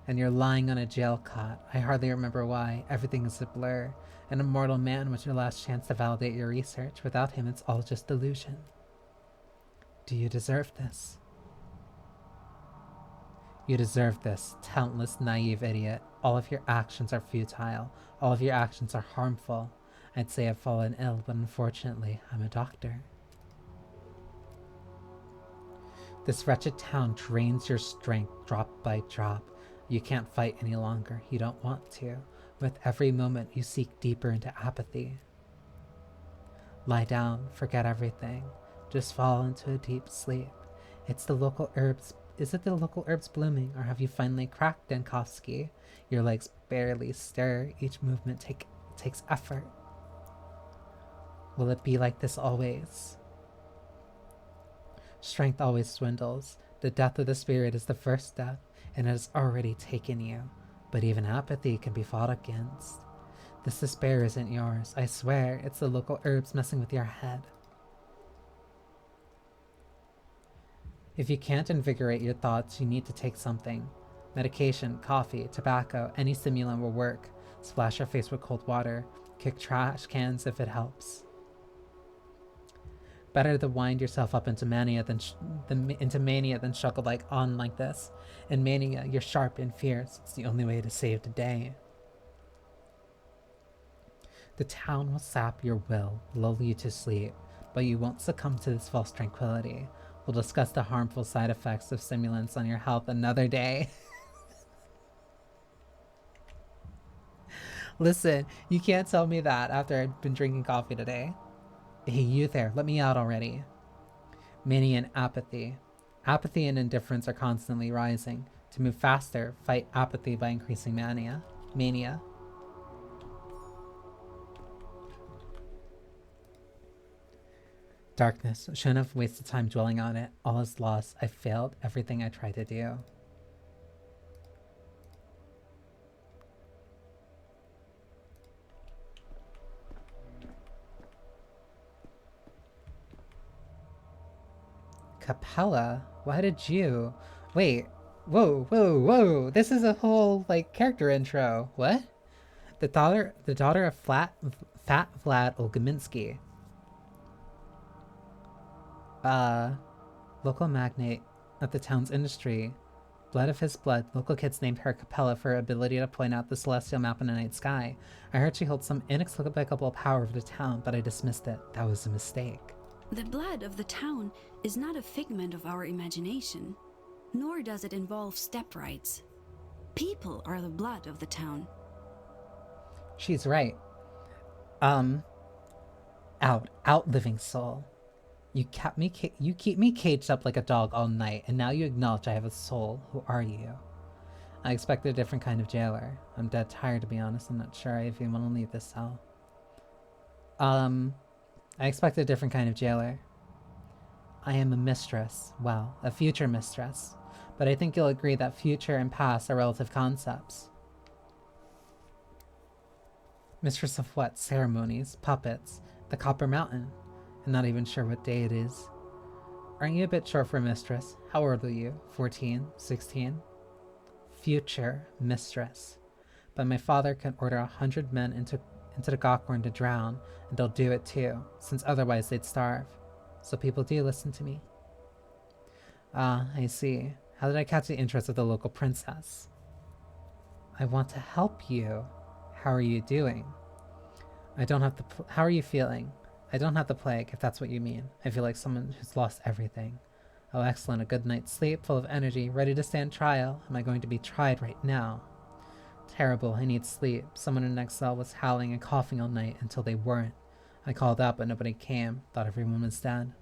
And you're lying on a jail cot. I hardly remember why. Everything is a blur. An immortal man was your last chance to validate your research. Without him, it's all just delusion. Do you deserve this? You deserve this, talentless, naive idiot. All of your actions are futile. All of your actions are harmful. I'd say I've fallen ill, but unfortunately, I'm a doctor. This wretched town drains your strength drop by drop. You can't fight any longer. You don't want to. With every moment, you seek deeper into apathy. Lie down, forget everything. Just fall into a deep sleep. It's the local herbs. Is it the local herbs blooming, or have you finally cracked, Dankovsky? Your legs barely stir. Each movement takes effort. Will it be like this always? Strength always swindles. The death of the spirit is the first death, and it has already taken you. But even apathy can be fought against. This despair isn't yours. I swear, it's the local herbs messing with your head. If you can't invigorate your thoughts, you need to take something. Medication, coffee, tobacco, any stimulant will work. Splash your face with cold water. Kick trash cans if it helps. Better to wind yourself up into mania than struggle on like this. In mania, you're sharp and fierce. It's the only way to save the day. The town will sap your will, lull you to sleep, but you won't succumb to this false tranquility. We'll discuss the harmful side effects of stimulants on your health another day. Listen, you can't tell me that after I've been drinking coffee today. Hey, you there, let me out already. Mania and apathy. Apathy and indifference are constantly rising. To move faster, fight apathy by increasing mania. Darkness. Shouldn't have wasted time dwelling on it. All is lost. I failed everything I tried to do. Capella? Why did you? Wait. Whoa. This is a whole, character intro. What? The daughter of Fat Vlad Olgaminsky. Local magnate of the town's industry. Blood of his blood, local kids named her Capella for her ability to point out the celestial map in the night sky. I heard she holds some inexplicable power over the town, but I dismissed it. That was a mistake. The blood of the town is not a figment of our imagination, nor does it involve step rights. People are the blood of the town. She's right. Out, living soul. You keep me caged up like a dog all night, and now you acknowledge I have a soul. Who are you? I expected a different kind of jailer. I'm dead tired, to be honest. I'm not sure I even want to leave this cell. I expected a different kind of jailer. I am a mistress. Well, a future mistress. But I think you'll agree that future and past are relative concepts. Mistress of what? Ceremonies, puppets, the Copper Mountain. I'm not even sure what day it is. Aren't you a bit short for mistress? How old are you? 14? 16? Future mistress. But my father can order 100 men into the Gawkhorn to drown, and they'll do it too, since otherwise they'd starve. So people do listen to me. Ah, I see. How did I catch the interest of the local princess? I want to help you. How are you doing? How are you feeling? I don't have the plague, if that's what you mean. I feel like someone who's lost everything. Oh, excellent. A good night's sleep, full of energy, ready to stand trial. Am I going to be tried right now? Terrible. I need sleep. Someone in the next cell was howling and coughing all night until they weren't. I called out, but nobody came. Thought everyone was dead.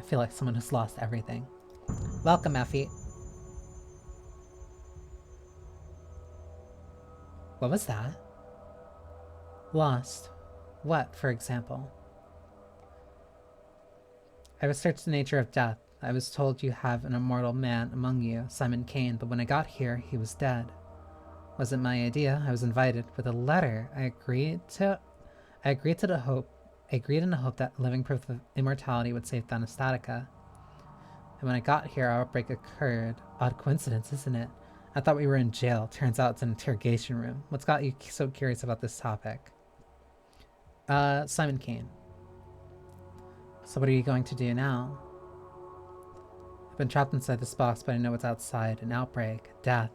I feel like someone has lost everything. Welcome, Effie. What was that? Lost. What, for example? I researched the nature of death. I was told you have an immortal man among you, Simon Kane, but when I got here, he was dead. Wasn't my idea. I was invited with a letter. I agreed in the hope that living proof of immortality would save Thanastatica. And when I got here, our outbreak occurred. Odd coincidence, isn't it? I thought we were in jail. Turns out it's an interrogation room. What's got you so curious about this topic? Simon Kane. So what are you going to do now? I've been trapped inside this box, but I know what's outside. An outbreak, death,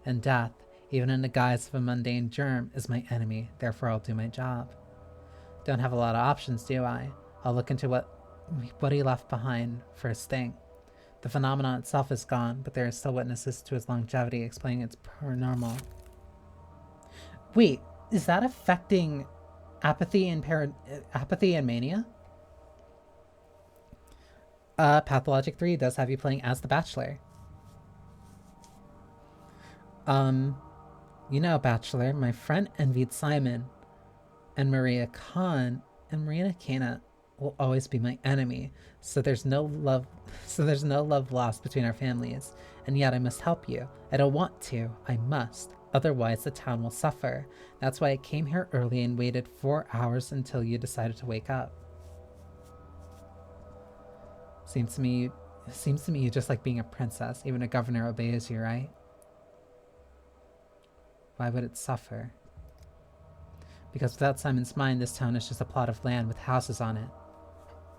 and death, even in the guise of a mundane germ, is my enemy. Therefore, I'll do my job. Don't have a lot of options, do I? I'll look into what he left behind first thing. The phenomenon itself is gone, but there are still witnesses to his longevity, explaining its paranormal. Wait, is that affecting apathy and mania? Pathologic 3 does have you playing as the Bachelor. You know, Bachelor, my friend envied Simon, and Maria Khan and Marina Kana will always be my enemy. So there's no love lost between our families. And yet I must help you. I don't want to. I must. Otherwise the town will suffer. That's why I came here early and waited 4 hours until you decided to wake up. Seems to me you just like being a princess. Even a governor obeys you, right? Why would it suffer? Because without Simon's mind, this town is just a plot of land with houses on it.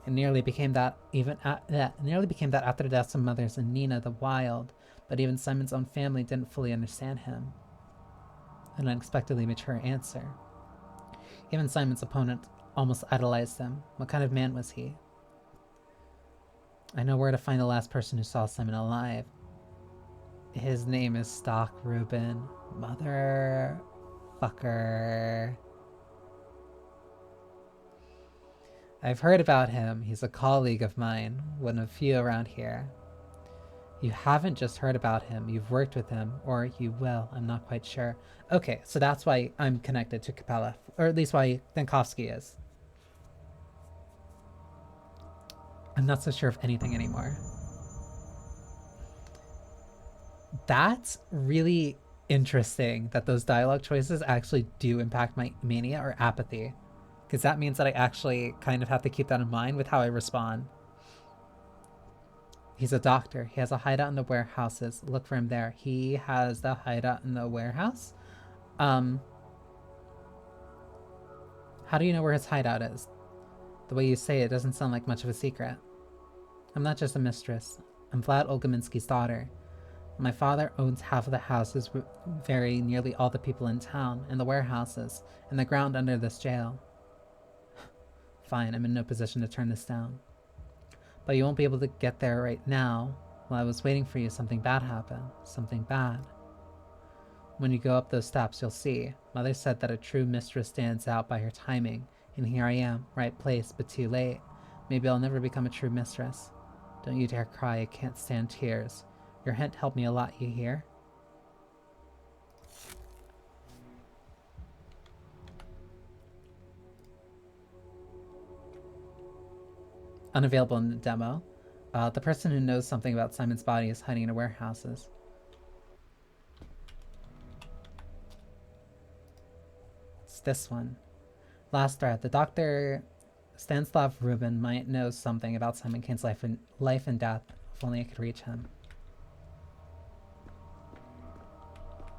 It nearly became that after the deaths of mothers and Nina the Wild, but even Simon's own family didn't fully understand him. An unexpectedly mature answer. Even Simon's opponent almost idolized him. What kind of man was he? I know where to find the last person who saw Simon alive. His name is Stock Reuben. Motherfucker. I've heard about him. He's a colleague of mine, one of few around here. You haven't just heard about him, you've worked with him, or you will, I'm not quite sure. Okay, so that's why I'm connected to Capella, or at least why Dankovsky is. I'm not so sure of anything anymore. That's really interesting that those dialogue choices actually do impact my mania or apathy. Because that means that I actually kind of have to keep that in mind with how I respond. He's a doctor. He has a hideout in the warehouses. Look for him there. He has the hideout in the warehouse? How do you know where his hideout is? The way you say it doesn't sound like much of a secret. I'm not just a mistress. I'm Vlad Olgaminsky's daughter. My father owns half of the houses, very nearly all the people in town, and the warehouses, and the ground under this jail. Fine, I'm in no position to turn this down. But you won't be able to get there right now. While I was waiting for you, something bad happened. Something bad. When you go up those steps, you'll see. Mother said that a true mistress stands out by her timing, and here I am, right place, but too late. Maybe I'll never become a true mistress. Don't you dare cry, I can't stand tears. Your hint helped me a lot, you hear? Unavailable in the demo. The person who knows something about Simon's body is hiding in warehouses. It's this one. Last thread. The doctor Stanislav Rubin might know something about Simon Kane's life and death. If only I could reach him.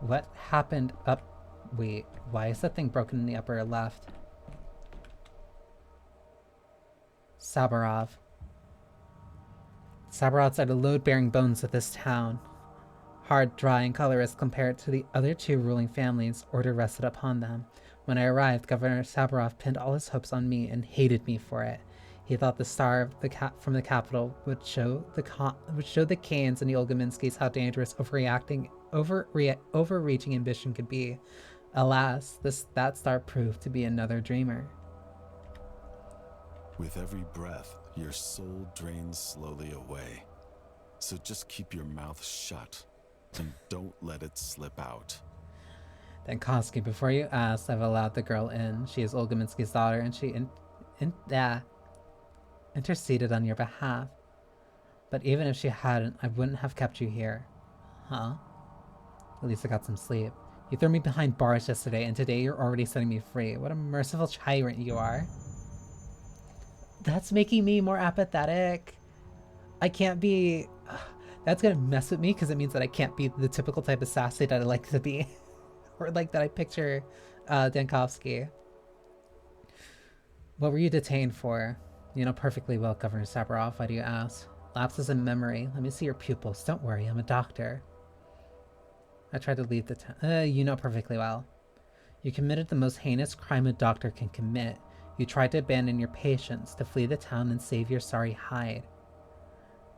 What happened up... Wait, why is that thing broken in the upper left? Saburov. Saburovs are the load-bearing bones of this town. Hard, dry, and colorless compared to the other two ruling families, order rested upon them. When I arrived, Governor Saburov pinned all his hopes on me and hated me for it. He thought the star from the capital would show the Kanes and the Olgaminskys how dangerous overreaching ambition could be. Alas, that star proved to be another dreamer. With every breath, your soul drains slowly away. So just keep your mouth shut and don't let it slip out. Dankovsky, before you ask, I've allowed the girl in. She is Olgaminsky's daughter, and she interceded on your behalf. But even if she hadn't, I wouldn't have kept you here. Huh? At least I got some sleep. You threw me behind bars yesterday, and today you're already setting me free. What a merciful tyrant you are. That's making me more apathetic. I can't be... That's gonna mess with me, because it means that I can't be the typical type of sassy that I like to be. Or like that I picture Dankovsky. What were you detained for? You know perfectly well, Governor Sabarov. Why do you ask? Lapses in memory. Let me see your pupils. Don't worry, I'm a doctor. I tried to leave the town. You know perfectly well. You committed the most heinous crime a doctor can commit. You tried to abandon your patients, to flee the town and save your sorry hide.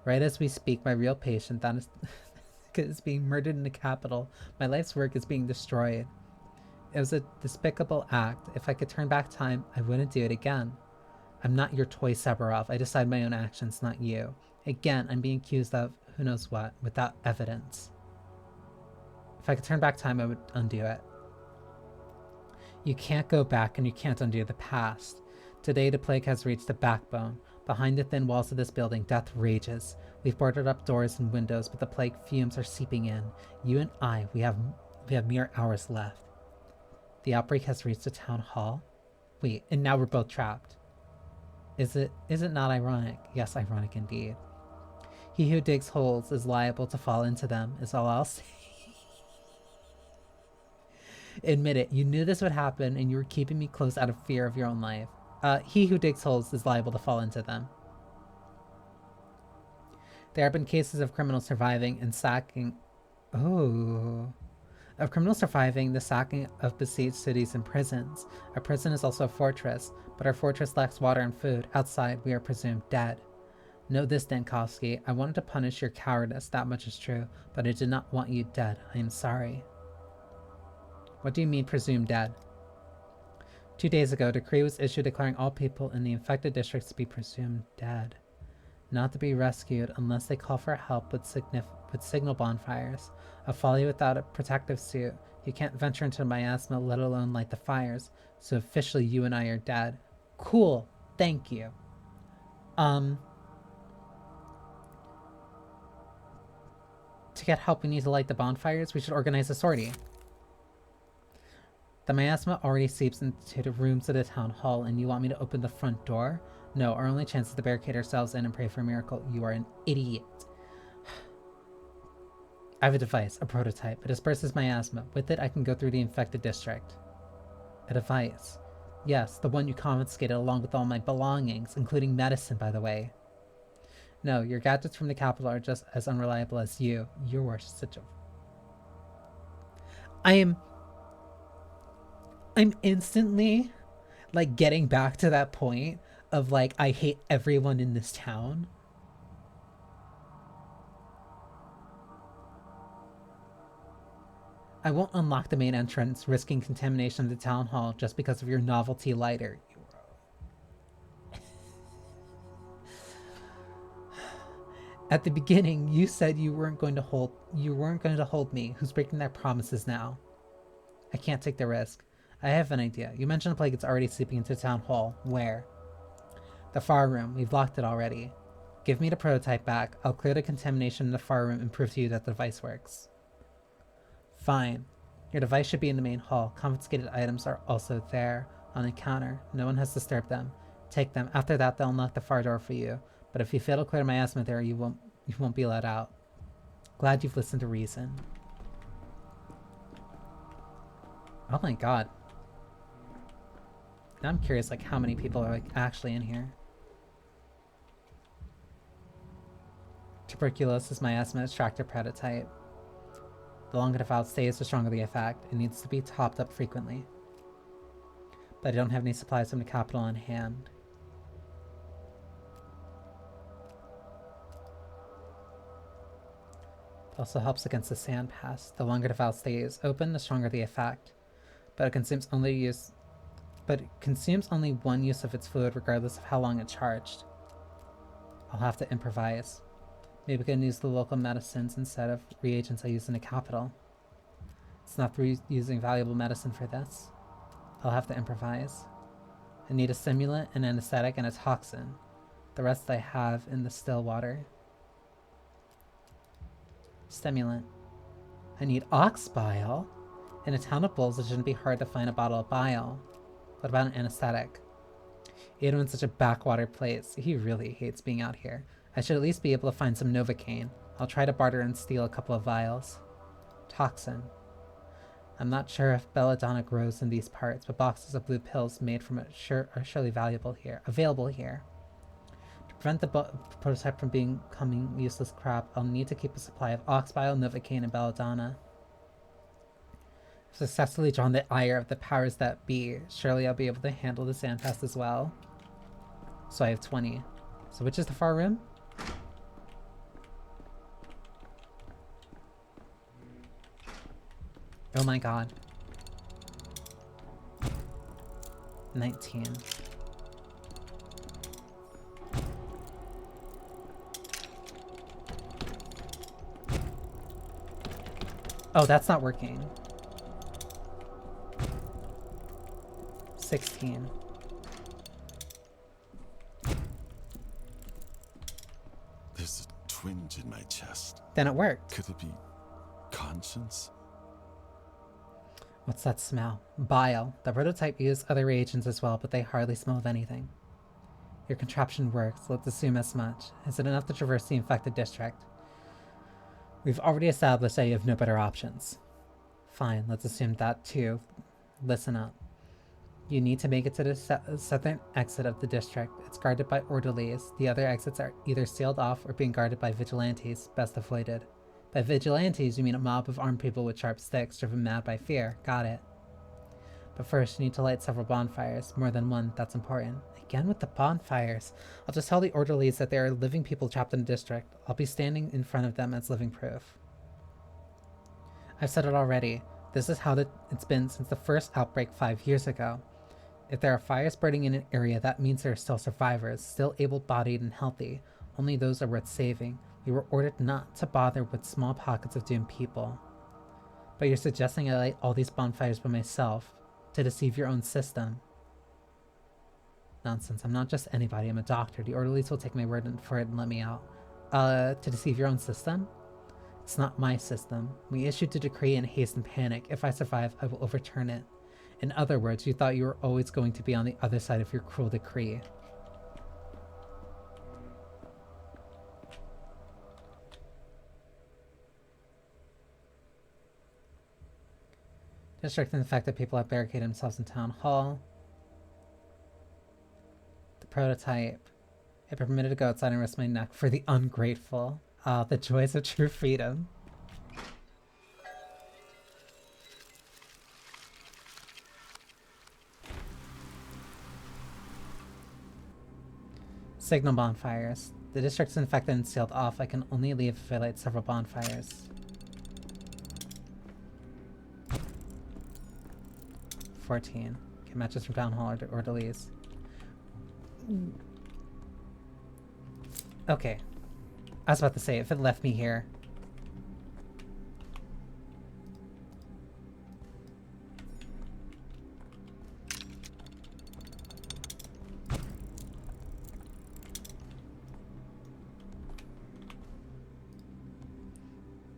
Right as we speak, my real patient, that is being murdered in the capital. My life's work is being destroyed. It was a despicable act. If I could turn back time, I wouldn't do it again. I'm not your toy, Sabarov. I decide my own actions, not you. Again, I'm being accused of who knows what, without evidence. If I could turn back time, I would undo it. You can't go back, and you can't undo the past. Today, the plague has reached the backbone. Behind the thin walls of this building, death rages. We've boarded up doors and windows, but the plague fumes are seeping in. You and I, we have mere hours left. The outbreak has reached the town hall. Wait, and now we're both trapped. Is it not ironic? Yes, ironic indeed. He who digs holes is liable to fall into them, is all I'll say. Admit it, you knew this would happen, and you were keeping me close out of fear of your own life. He who digs holes is liable to fall into them. There have been cases of criminals surviving and sacking... Of criminals surviving the sacking of besieged cities and prisons. A prison is also a fortress, but our fortress lacks water and food. Outside, we are presumed dead. Know this, Dankovsky. I wanted to punish your cowardice, that much is true, but I did not want you dead. I am sorry. What do you mean, presumed dead? 2 days ago, a decree was issued declaring all people in the infected districts to be presumed dead. Not to be rescued unless they call for help with signal bonfires. A folly without a protective suit. You can't venture into miasma, let alone light the fires. So officially, you and I are dead. Cool. Thank you. To get help, we need to light the bonfires. We should organize a sortie. The miasma already seeps into the rooms of the town hall, and you want me to open the front door? No, our only chance is to barricade ourselves in and pray for a miracle. You are an idiot. I have a device, a prototype. It disperses miasma. With it, I can go through the infected district. A device? Yes, the one you confiscated along with all my belongings, including medicine, by the way. No, your gadgets from the capital are just as unreliable as you. You're such a... I'm instantly, like, getting back to that point of, like, I hate everyone in this town. I won't unlock the main entrance, risking contamination of the town hall just because of your novelty lighter. At the beginning, you said you weren't going to hold me. Who's breaking their promises now? I can't take the risk. I have an idea. You mentioned a plague is already seeping into town hall. Where? The far room. We've locked it already. Give me the prototype back. I'll clear the contamination in the far room and prove to you that the device works. Fine. Your device should be in the main hall. Confiscated items are also there on the counter. No one has disturbed them. Take them. After that, they'll unlock the far door for you. But if you fail to clear miasma there, you won't be let out. Glad you've listened to reason. Oh my god. Now I'm curious, like, how many people are, like, actually in here. Tuberculosis miasma extractor prototype. The longer the valve stays, the stronger the effect. It needs to be topped up frequently. But I don't have any supplies from the capital on hand. It also helps against the sand pest. The longer the valve stays open, the stronger the effect. But it consumes only one use of its fluid regardless of how long it's charged. I'll have to improvise. Maybe I can use the local medicines instead of reagents I use in the capital. It's not using valuable medicine for this. I'll have to improvise. I need a stimulant, an anesthetic, and a toxin. The rest I have in the still water. Stimulant. I need ox bile. In a town of bulls, it shouldn't be hard to find a bottle of bile. What about an anesthetic? Adoin's such a backwater place. He really hates being out here. I should at least be able to find some Novocaine. I'll try to barter and steal a couple of vials. Toxin. I'm not sure if belladonna grows in these parts, but boxes of blue pills made from it are surely available here. To prevent the prototype from becoming useless crap, I'll need to keep a supply of ox bile, Novocaine, and belladonna. I've successfully drawn the ire of the powers that be. Surely I'll be able to handle the sandfest as well. So I have 20. So which is the far room? Oh my god. 19. Oh, that's not working. 16. There's a twinge in my chest. Then it worked. Could it be conscience? What's that smell? Bile. The prototype used other reagents as well, but they hardly smell of anything. Your contraption works. Let's assume as much. Is it enough to traverse the infected district? We've already established that you have no better options. Fine, let's assume that too. Listen up. You need to make it to the southern exit of the district. It's guarded by orderlies. The other exits are either sealed off or being guarded by vigilantes, best avoided. By vigilantes, you mean a mob of armed people with sharp sticks driven mad by fear. Got it. But first, you need to light several bonfires. More than one, that's important. Again with the bonfires. I'll just tell the orderlies that there are living people trapped in the district. I'll be standing in front of them as living proof. I've said it already. This is how it's been since the first outbreak 5 years ago. If there are fires burning in an area, that means there are still survivors, still able-bodied and healthy. Only those are worth saving. We were ordered not to bother with small pockets of doomed people. But you're suggesting I light all these bonfires by myself to deceive your own system. Nonsense. I'm not just anybody. I'm a doctor. The orderlies will take my word for it and let me out. To deceive your own system? It's not my system. We issued the decree in haste and panic. If I survive, I will overturn it. In other words, you thought you were always going to be on the other side of your cruel decree. District and the fact that people have barricaded themselves in town hall. The prototype. I've been permitted to go outside and risk my neck for the ungrateful. Ah, the joys of true freedom. Signal bonfires. The district's infected and sealed off. I can only leave if I light several bonfires. 14. Get matches from town hall or orderlies. Okay. I was about to say, if it left me here.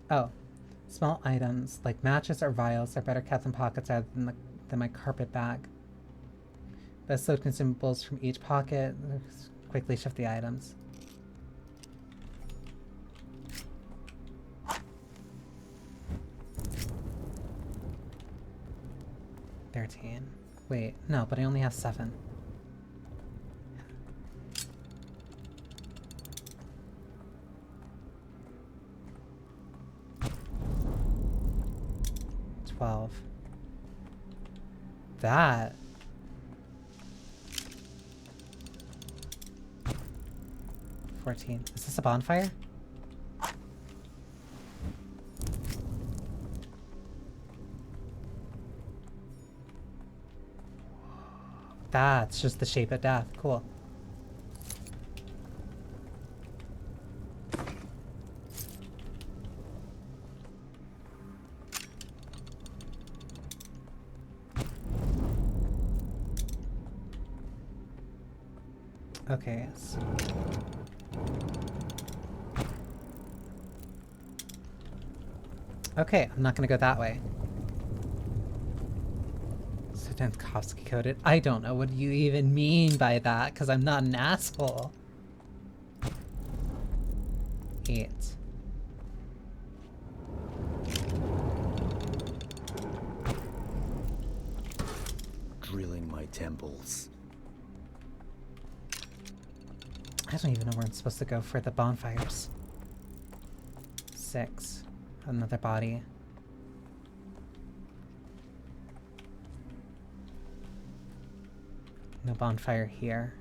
Oh. Small items, like matches or vials, are better kept in pockets rather than my carpet bag. Best load consumables from each pocket. Quickly shift the items. $13. Wait, no, but I only have 7. $12. That. $14. Is this a bonfire? That's just the shape of death. Cool. Okay, so Okay, I'm not gonna go that way. Tartakovsky coded. I don't know what you even mean by that, because I'm not an asshole. 8. Drilling my temples. I don't even know where I'm supposed to go for the bonfires. 6. Another body. No bonfire here.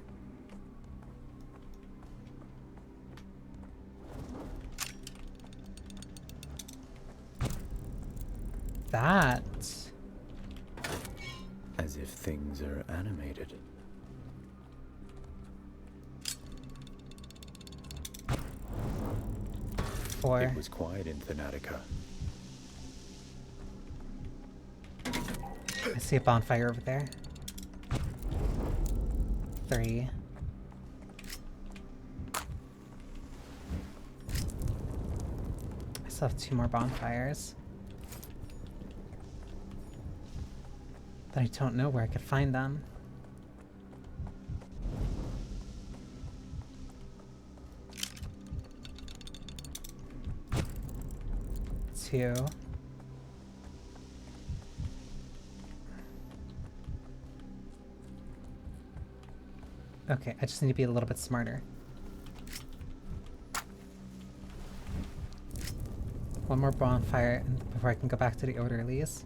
That. As if things are animated. Four. It was quiet in Thanatica. I see a bonfire over there. 3. I still have 2 more bonfires. But I don't know where I could find them. 2. Okay, I just need to be a little bit smarter. 1 more bonfire before I can go back to the orderlies.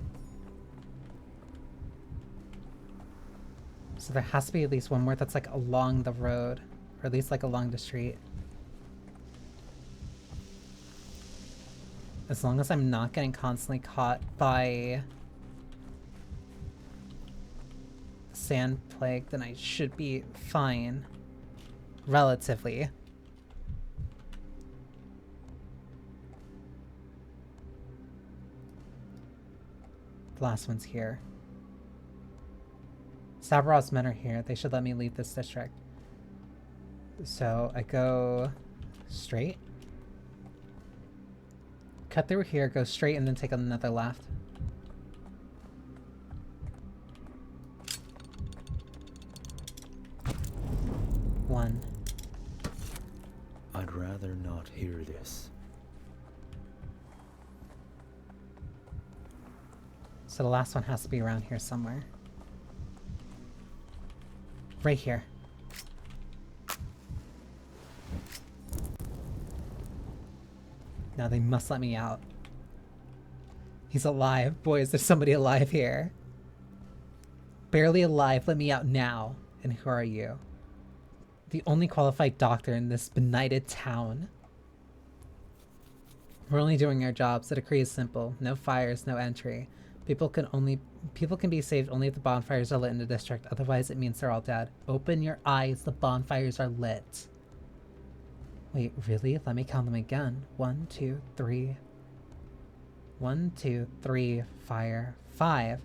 So there has to be at least 1 more that's like along the road, or at least like along the street. As long as I'm not getting constantly caught by sand plague, then I should be fine. Relatively. The last one's here. Sabarov's men are here. They should let me leave this district. So I go straight. Cut through here, go straight, and then take another left. One. I'd rather not hear this. So the last one has to be around here somewhere. Right here. Now they must let me out. He's alive. Boys, there's somebody alive here. Barely alive. Let me out now. And who are you? The only qualified doctor in this benighted town. We're only doing our jobs. The decree is simple. No fires, no entry. People can be saved only if the bonfires are lit in the district. Otherwise, it means they're all dead. Open your eyes. The bonfires are lit. Wait, really? Let me count them again. 1, 2, 3. 1, 2, 3. Fire. 5.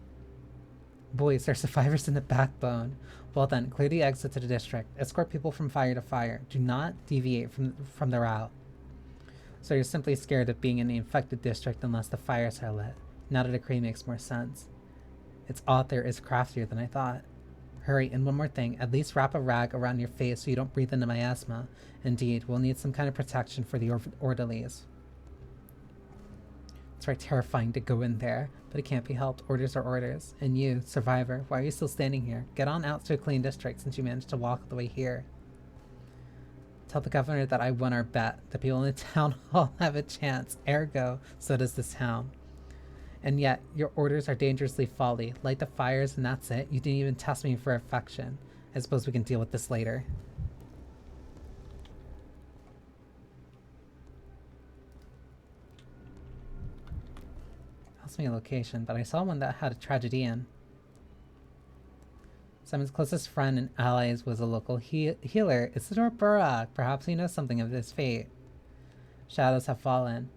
Boys, there's survivors in the backbone. Well then, clear the exit to the district. Escort people from fire to fire. Do not deviate from the route. So you're simply scared of being in the infected district unless the fires are lit. Now the decree makes more sense. Its author is craftier than I thought. Hurry, and one more thing. At least wrap a rag around your face so you don't breathe into my asthma. Indeed, we'll need some kind of protection for the orderlies. It's very terrifying to go in there, but it can't be helped. Orders are orders. And you, survivor, why are you still standing here? Get on out to a clean district since you managed to walk the way here. Tell the governor that I won our bet. The people in the town hall have a chance. Ergo, so does this town. And yet, your orders are dangerously folly. Light the fires and that's it. You didn't even test me for affection. I suppose we can deal with this later. Tells me a location, but I saw one that had a tragedy in. Simon's closest friend and allies was a local healer, Isidore Burak. Perhaps he knows something of his fate. Shadows have fallen.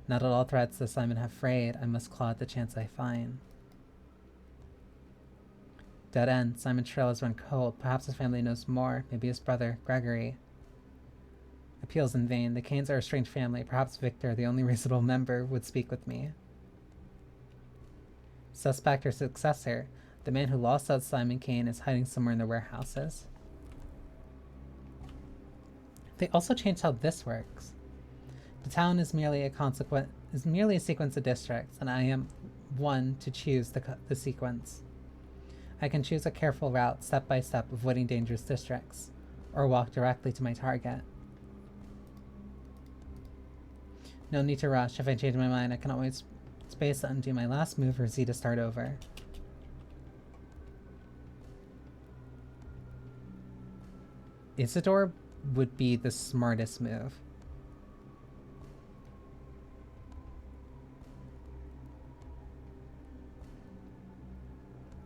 Not at all threats does Simon have frayed. I must claw at the chance I find. Dead end. Simon's trail has run cold. Perhaps his family knows more. Maybe his brother, Gregory. Appeals in vain. The Canes are a strange family. Perhaps Victor, the only reasonable member, would speak with me. Suspect or successor? The man who lost out Simon Kane is hiding somewhere in the warehouses. They also changed how this works. The town is merely a sequence of districts, and I am one to choose the sequence. I can choose a careful route, step by step, avoiding dangerous districts, or walk directly to my target. No need to rush. If I change my mind, I can always space to undo my last move or Z to start over. Isidore would be the smartest move.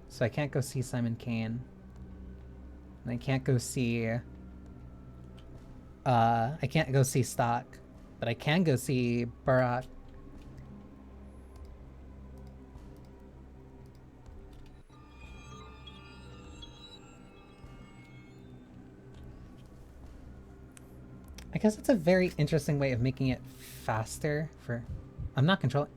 So I can't go see Simon Kane. And I can't go see... I can't go see Stock. But I can go see Barak. I guess it's a very interesting way of making it faster for... I'm not controlling...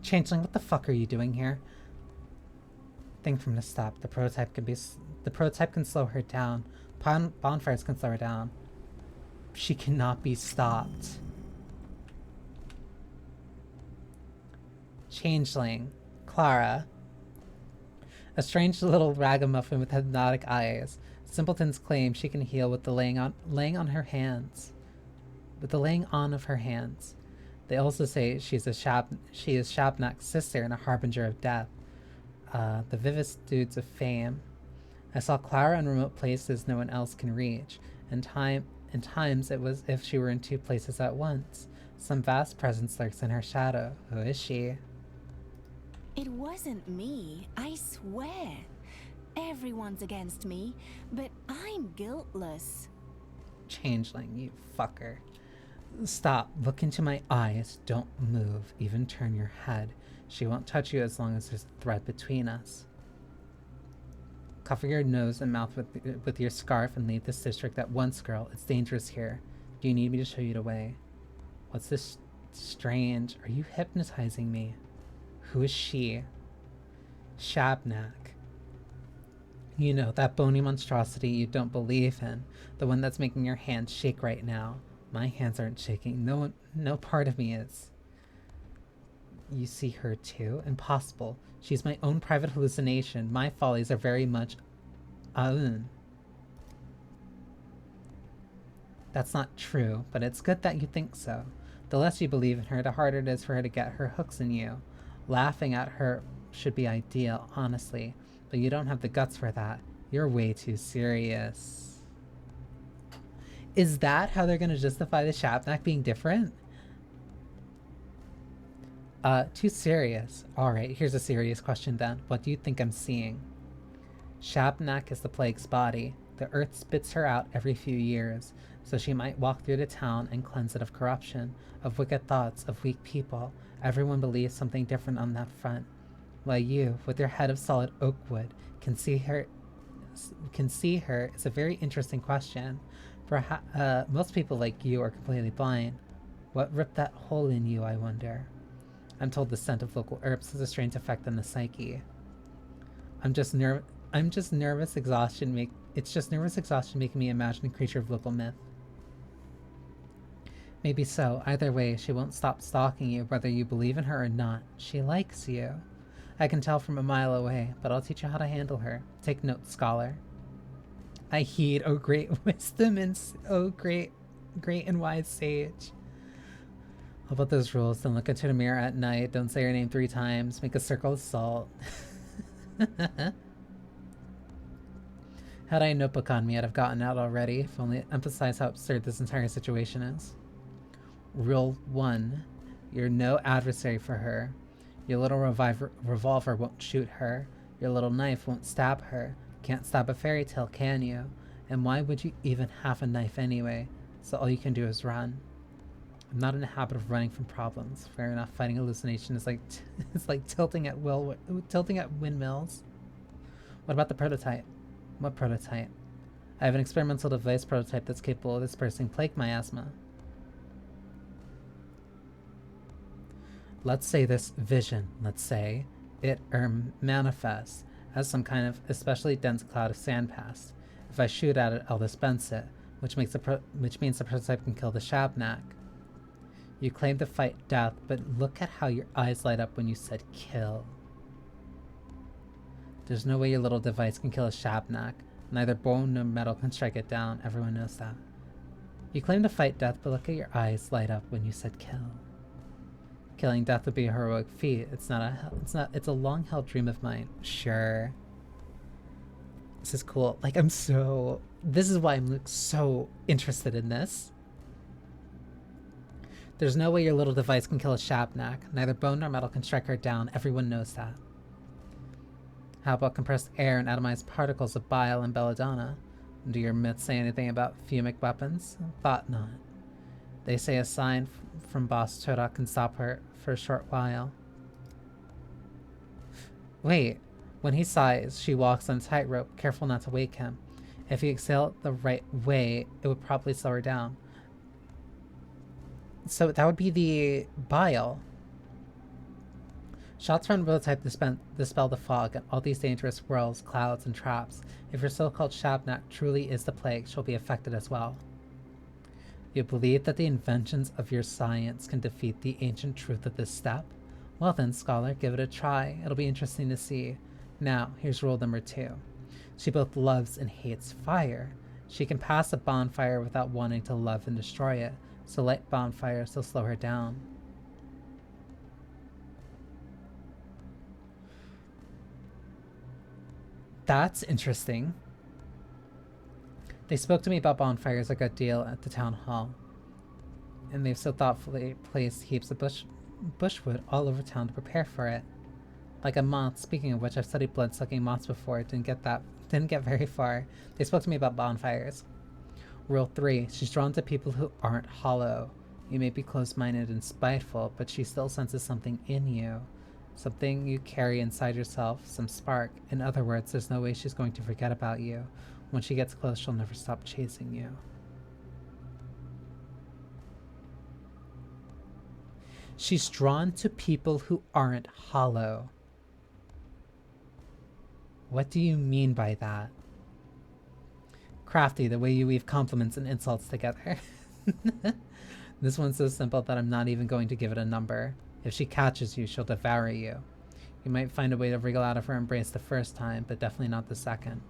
Changeling, what the fuck are you doing here? Think from the stop. The prototype can slow her down. Bonfires can slow her down. She cannot be stopped. Changeling. Clara. A strange little ragamuffin with hypnotic eyes. Simpletons claim she can heal with the laying on her hands. With the laying on of her hands. They also say she is Shabnak's sister and a harbinger of death. The vicissitudes of fame. I saw Clara in remote places no one else can reach. In times it was if she were in two places at once. Some vast presence lurks in her shadow. Who is she? It wasn't me, I swear. Everyone's against me, but I'm guiltless. Changeling, you fucker. Stop. Look into my eyes. Don't move. Even turn your head. She won't touch you as long as there's a thread between us. Cover your nose and mouth with your scarf and leave this district at once, girl. It's dangerous here. Do you need me to show you the way? What's this strange? Are you hypnotizing me? Who is she? Shabnak. You know, that bony monstrosity you don't believe in. The one that's making your hands shake right now. My hands aren't shaking. No part of me is. You see her too? Impossible. She's my own private hallucination. My follies are very much That's not true, but it's good that you think so. The less you believe in her, the harder it is for her to get her hooks in you. Laughing at her should be ideal, honestly, but you don't have the guts for that. You're way too serious. Is that how they're gonna justify the Shabnak being different? Too serious. Alright, here's a serious question then. What do you think I'm seeing? Shabnak is the plague's body. The earth spits her out every few years, so she might walk through the town and cleanse it of corruption, of wicked thoughts, of weak people. Everyone believes something different on that front. While you, with your head of solid oak wood, can see her is a very interesting question. Most people like you are completely blind. What ripped that hole in you, I wonder? I'm told the scent of local herbs has a strange effect on the psyche. It's just nervous exhaustion making me imagine a creature of local myth. Maybe so. Either way, she won't stop stalking you, whether you believe in her or not. She likes you. I can tell from a mile away, but I'll teach you how to handle her. Take note, scholar. I heed, O great wisdom and O great and wise sage. How about those rules? Don't look into the mirror at night. Don't say your name 3 times. Make a circle of salt. Had I a notebook on me, I'd have gotten out already, if only it emphasized how absurd this entire situation is. Rule 1. You're no adversary for her. Your little revolver won't shoot her. Your little knife won't stab her. Can't stab a fairy tale, can you? And why would you even have a knife anyway? So all you can do is run. I'm not in the habit of running from problems. Fair enough. Fighting hallucination is like it's like tilting at windmills. What about the prototype? What prototype? I have an experimental device prototype that's capable of dispersing plague miasma. Let's say this vision, let's say, it manifests as some kind of especially dense cloud of sandpass. If I shoot at it, I'll dispense it, which means the prototype can kill the Shabnak. You claim to fight death, but look at how your eyes light up when you said kill. There's no way your little device can kill a Shabnak. Neither bone nor metal can strike it down. Everyone knows that. You claim to fight death, but look at your eyes light up when you said kill. Killing death would be a heroic feat. It's a long-held dream of mine. Sure. This is cool. Like, this is why I'm like, so interested in this. There's no way your little device can kill a Shabnak. Neither bone nor metal can strike her down. Everyone knows that. How about compressed air and atomized particles of bile and belladonna? Do your myths say anything about fumic weapons? Thought not. They say a sign from Boss Chodok can stop her for a short while. Wait. When he sighs, she walks on a tightrope, careful not to wake him. If he exhaled the right way, it would probably slow her down. So that would be the bile. Shots from the prototype dispel the fog and all these dangerous whirls, clouds, and traps. If your so-called Shabnak truly is the plague, she'll be affected as well. You believe that the inventions of your science can defeat the ancient truth of this step? Well then, scholar, give it a try. It'll be interesting to see. Now, here's rule number 2. She both loves and hates fire. She can pass a bonfire without wanting to love and destroy it, so light bonfires will slow her down. That's interesting. They spoke to me about bonfires a good deal at the town hall, and they've so thoughtfully placed heaps of bushwood all over town to prepare for it. Like a moth. Speaking of which, I've studied blood-sucking moths before. Didn't get very far. They spoke to me about bonfires. Rule 3. She's drawn to people who aren't hollow. You may be close-minded and spiteful, but she still senses something in you. Something you carry inside yourself, some spark. In other words, there's no way she's going to forget about you. When she gets close, she'll never stop chasing you. She's drawn to people who aren't hollow. What do you mean by that? Crafty, the way you weave compliments and insults together. This one's so simple that I'm not even going to give it a number. If she catches you, she'll devour you. You might find a way to wriggle out of her embrace the first time, but definitely not the second.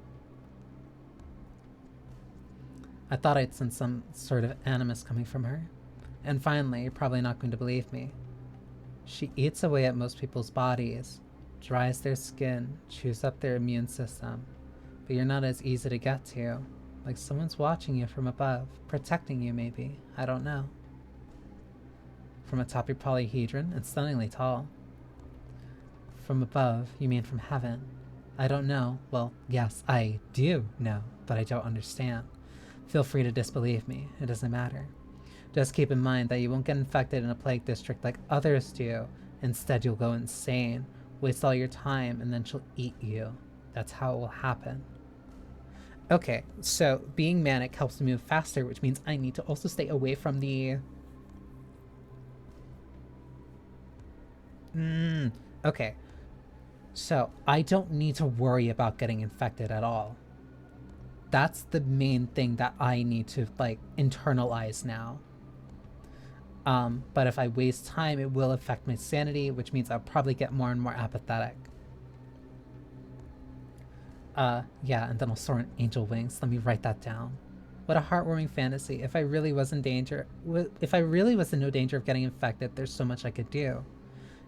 I thought I'd sense some sort of animus coming from her. And finally, you're probably not going to believe me. She eats away at most people's bodies, dries their skin, chews up their immune system. But you're not as easy to get to. Like someone's watching you from above, protecting you maybe, I don't know. From atop your polyhedron, it's stunningly tall. From above, you mean from heaven? I don't know. Well, yes, I do know, but I don't understand. Feel free to disbelieve me, it doesn't matter. Just keep in mind that you won't get infected in a plague district like others do. Instead, you'll go insane, waste all your time, and then she'll eat you. That's how it will happen. Okay, so being manic helps me move faster, which means I need to also stay away from the... Okay. So, I don't need to worry about getting infected at all. That's the main thing that I need to, like, internalize now. But if I waste time, it will affect my sanity, which means I'll probably get more and more apathetic. Yeah, and then I'll soar on angel wings. Let me write that down. What a heartwarming fantasy. If I really was in no danger of getting infected, there's so much I could do.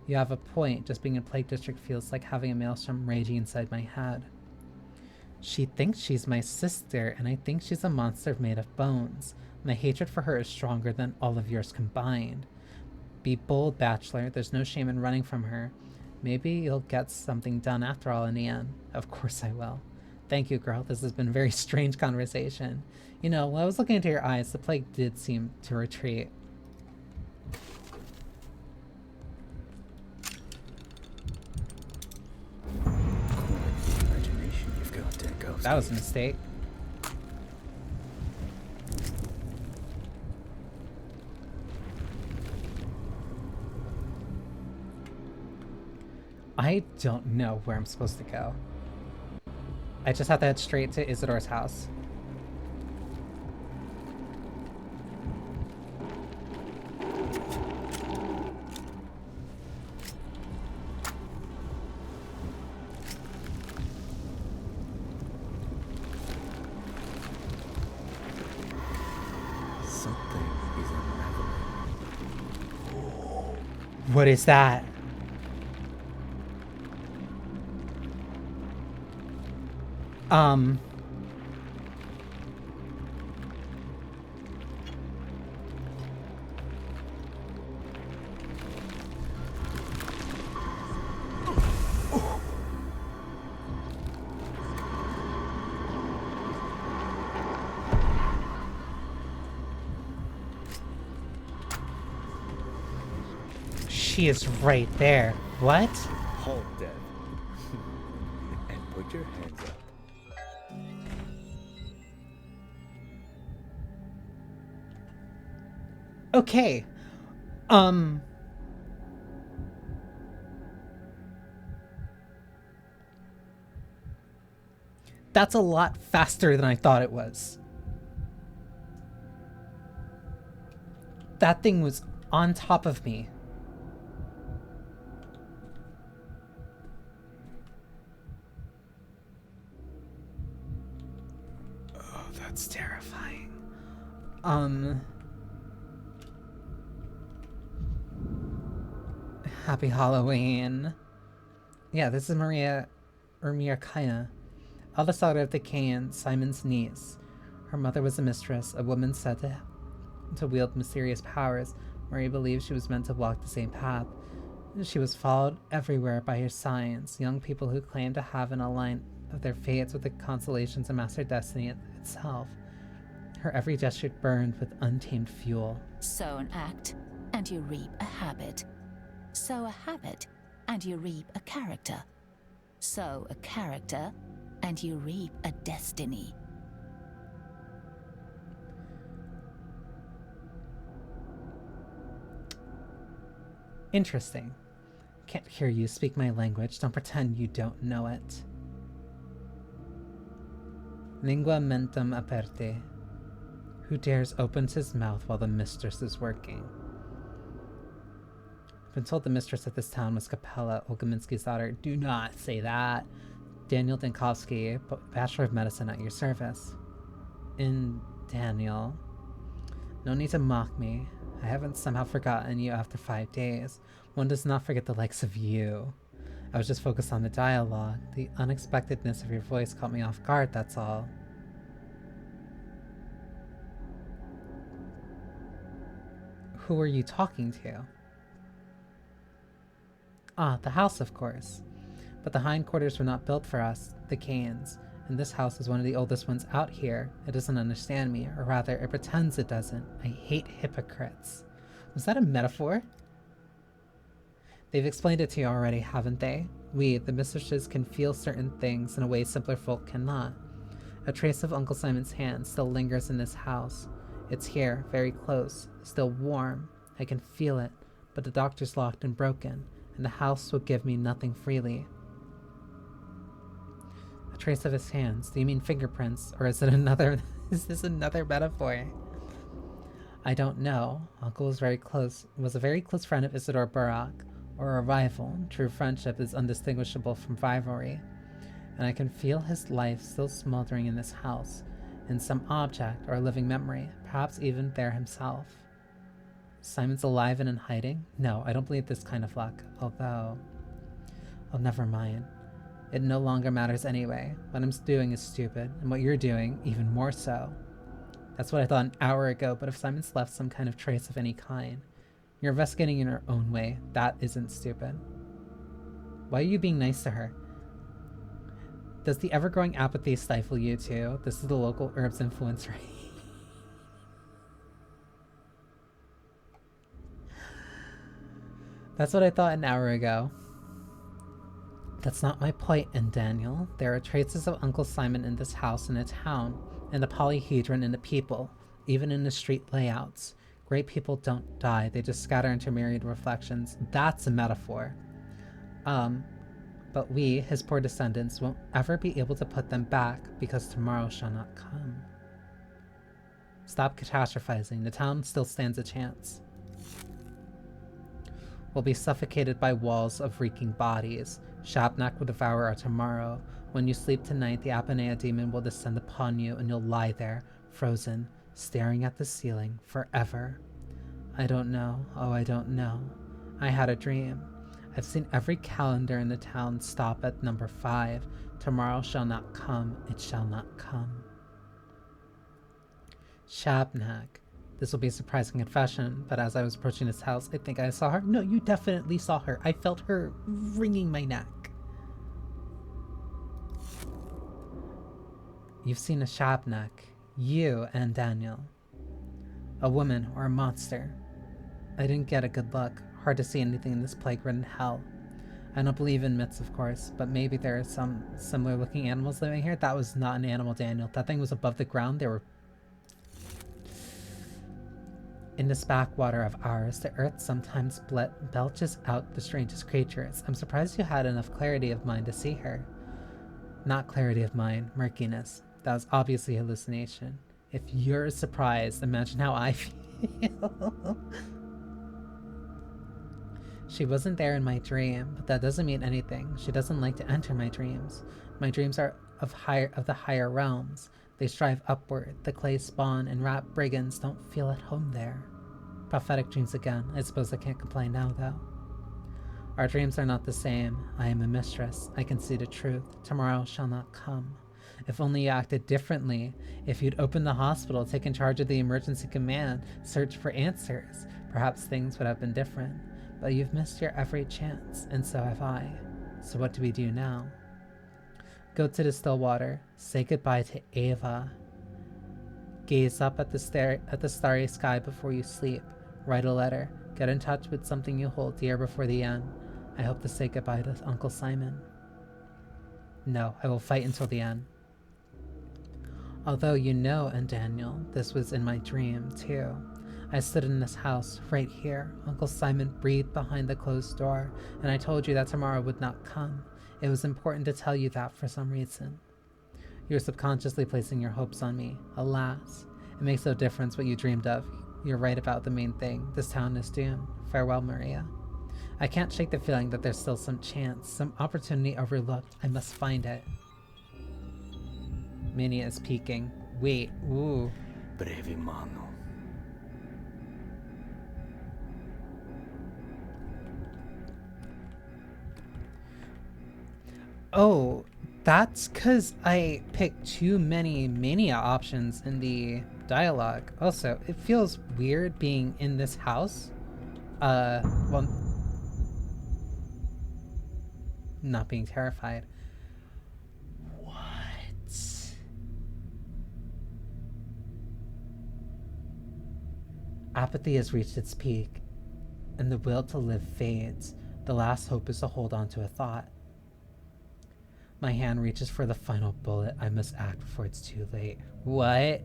You have a point. Just being in Plague District feels like having a maelstrom raging inside my head. She thinks she's my sister, and I think she's a monster made of bones. My hatred for her is stronger than all of yours combined. Be bold, Bachelor. There's no shame in running from her. Maybe you'll get something done after all in the end. Of course I will. Thank you, girl. This has been a very strange conversation. You know, when I was looking into your eyes, the plague did seem to retreat. That was a mistake. I don't know where I'm supposed to go. I just have to head straight to Isidore's house. Something is unraveling. What is that? She is right there. What? Halt, Dev. And put your hands up. Okay. That's a lot faster than I thought it was. That thing was on top of me. Oh, that's terrifying. Happy Halloween. Yeah, this is Maria Kaya, eldest daughter of the Cain, Simon's niece. Her mother was a mistress, a woman said to wield mysterious powers. Maria believed she was meant to walk the same path. She was followed everywhere by her signs, young people who claimed to have an alignment of their fates with the constellations and master destiny itself. Her every gesture burned with untamed fuel. Sow an act, and you reap a habit. Sow a habit, and you reap a character. Sow a character, and you reap a destiny. Interesting. Can't hear you speak my language. Don't pretend you don't know it. Lingua mentum aperte. Who dares opens his mouth while the mistress is working? I've been told the mistress of this town was Capella, Olgaminsky's daughter. Do not say that. Daniel Dankovsky, Bachelor of Medicine at your service. In Daniel. No need to mock me. I haven't somehow forgotten you after 5 days. One does not forget the likes of you. I was just focused on the dialogue. The unexpectedness of your voice caught me off guard, that's all. Who are you talking to? Ah, the house, of course. But the hindquarters were not built for us, the Cains, and this house is one of the oldest ones out here. It doesn't understand me, or rather, it pretends it doesn't. I hate hypocrites. Was that a metaphor? They've explained it to you already, haven't they? We, the mistresses, can feel certain things in a way simpler folk cannot. A trace of Uncle Simon's hand still lingers in this house. It's here, very close, still warm. I can feel it, but the doctor's locked and broken, and the house will give me nothing freely. A trace of his hands. Do you mean fingerprints, or is it another? Is this another metaphor? I don't know. Uncle was a very close friend of Isidore Barak, or a rival. True friendship is undistinguishable from rivalry, and I can feel his life still smoldering in this house, in some object or living memory, perhaps even there himself. Simon's alive and in hiding? No, I don't believe this kind of luck, although... Oh, never mind. It no longer matters anyway. What I'm doing is stupid, and what you're doing, even more so. That's what I thought an hour ago, but if Simon's left some kind of trace of any kind, you're investigating in your own way. That isn't stupid. Why are you being nice to her? Does the ever-growing apathy stifle you too? This is the local herbs influence, right? That's what I thought an hour ago. That's not my point, and Daniel. There are traces of Uncle Simon in this house and a town, and the polyhedron in the people, even in the street layouts. Great people don't die, they just scatter into myriad reflections. That's a metaphor. But we, his poor descendants, won't ever be able to put them back because tomorrow shall not come. Stop catastrophizing. The town still stands a chance. We'll be suffocated by walls of reeking bodies. Shabnak will devour our tomorrow. When you sleep tonight, the Apnea demon will descend upon you and you'll lie there, frozen, staring at the ceiling forever. I don't know. Oh, I don't know. I had a dream. I've seen every calendar in the town stop at number 5. Tomorrow shall not come. It shall not come. Shabnak. This will be a surprising confession, but as I was approaching his house, I think I saw her. No, you definitely saw her. I felt her wringing my neck. You've seen a Shabnak. You and Daniel. A woman or a monster. I didn't get a good look. Hard to see anything in this plague-ridden hell. I don't believe in myths, of course, but maybe there are some similar-looking animals living here. That was not an animal, Daniel. That thing was above the ground. They were... In this backwater of ours, the earth sometimes belches out the strangest creatures. I'm surprised you had enough clarity of mind to see her. Not clarity of mind, murkiness. That was obviously hallucination. If you're surprised, imagine how I feel. She wasn't there in my dream, but that doesn't mean anything. She doesn't like to enter my dreams. My dreams are of the higher realms. They strive upward. The clay spawn and rat brigands don't feel at home there. Prophetic dreams again. I suppose I can't complain now, though. Our dreams are not the same. I am a mistress. I can see the truth. Tomorrow shall not come. If only you acted differently. If you'd opened the hospital, taken charge of the emergency command, searched for answers, perhaps things would have been different. But you've missed your every chance, and so have I. So what do we do now? Go to the still water. Say goodbye to Ava. Gaze up at the starry sky before you sleep. Write a letter. Get in touch with something you hold dear before the end. I hope to say goodbye to Uncle Simon. No, I will fight until the end. Although you know, and Daniel, this was in my dream, too. I stood in this house, right here. Uncle Simon breathed behind the closed door, and I told you that tomorrow would not come. It was important to tell you that for some reason. You're subconsciously placing your hopes on me. Alas, it makes no difference what you dreamed of. You're right about the main thing. This town is doomed. Farewell, Maria. I can't shake the feeling that there's still some chance, some opportunity overlooked. I must find it. Minnie is peeking. Wait, ooh. Brevi mano. Oh, that's because I picked too many Mania options in the dialogue. Also, it feels weird being in this house. Well, not being terrified. What? Apathy has reached its peak, and the will to live fades. The last hope is to hold on to a thought. My hand reaches for the final bullet. I must act before it's too late. What?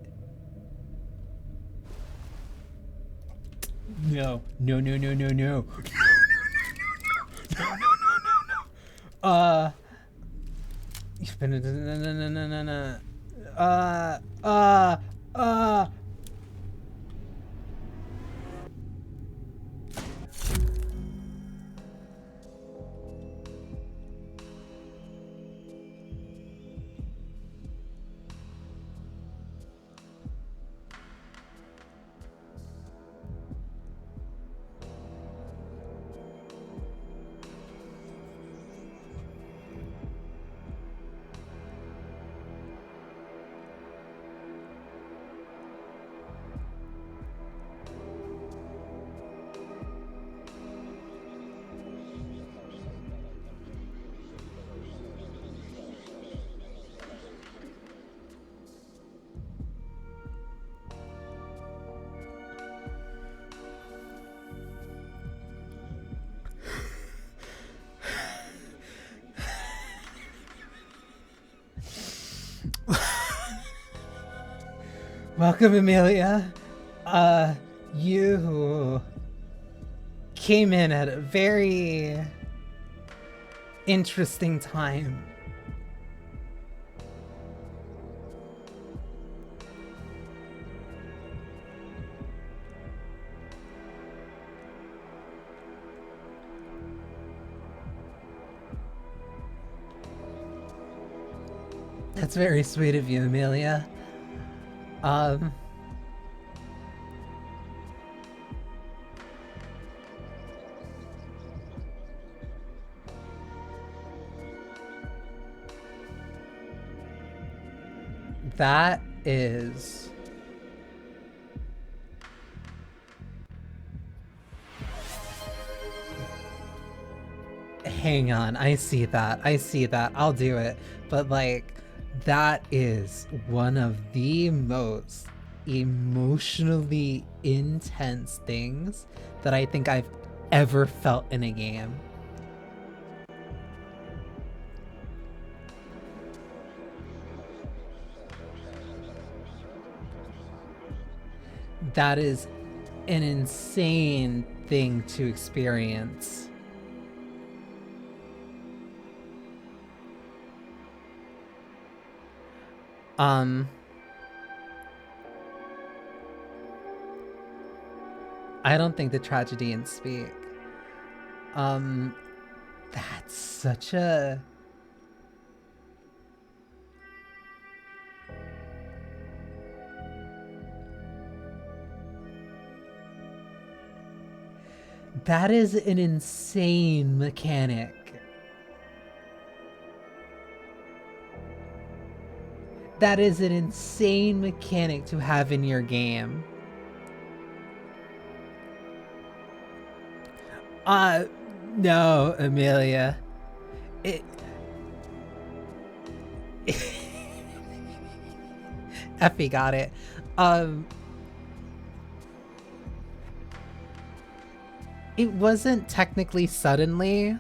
No. No, no, no, no, no. You've been Welcome, Amelia. You came in at a very interesting time. That's very sweet of you, Amelia. That is... Hang on, I see that. I'll do it. But like, that is one of the most emotionally intense things that I think I've ever felt in a game. That is an insane thing to experience. I don't think the tragedians speak. That's such a... That is an insane mechanic. That is an insane mechanic to have in your game. No, Amelia. Effie got it. It wasn't technically suddenly.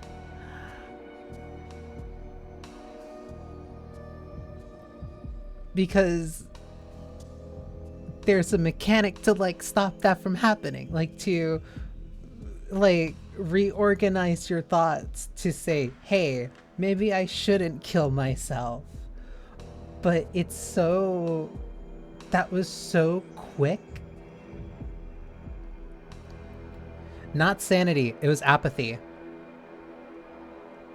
Because there's a mechanic to like stop that from happening, like to like reorganize your thoughts to say, hey, maybe I shouldn't kill myself. But it's so... that was so quick. Not sanity, it was apathy.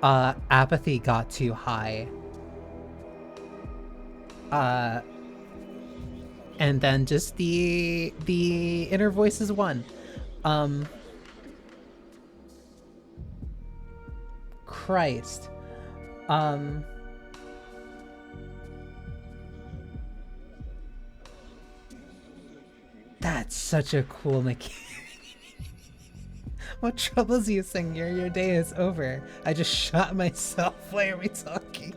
Apathy got too high. And then just the inner voices won. Christ. That's such a cool mechanic. What troubles you, Senior? Your day is over. I just shot myself. Why are we talking?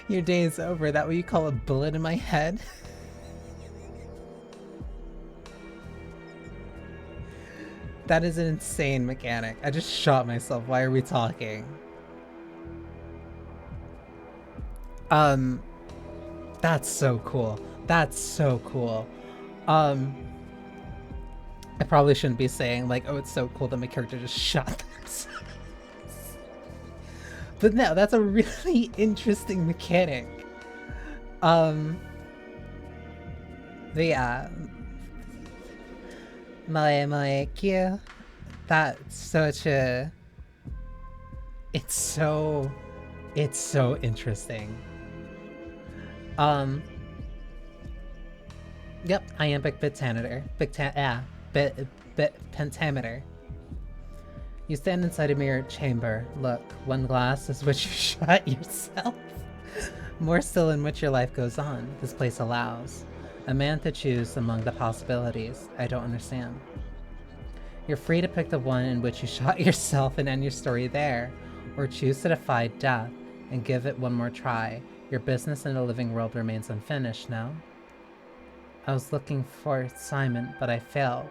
Your day is over. That what you call a bullet in my head? That is an insane mechanic. I just shot myself. Why are we talking? That's so cool. That's so cool. I probably shouldn't be saying like, oh, it's so cool that my character just shot themselves. But no, that's a really interesting mechanic. But yeah. My cute. That's such a... It's so interesting. Yep, iambic pentameter. Pentameter. You stand inside a mirrored chamber. Look, one glass is which you shot yourself. More still in which your life goes on. This place allows a man to choose among the possibilities. I don't understand. You're free to pick the one in which you shot yourself and end your story there, or choose to defy death and give it one more try. Your business in the living world remains unfinished, no? I was looking for Simon, but I failed.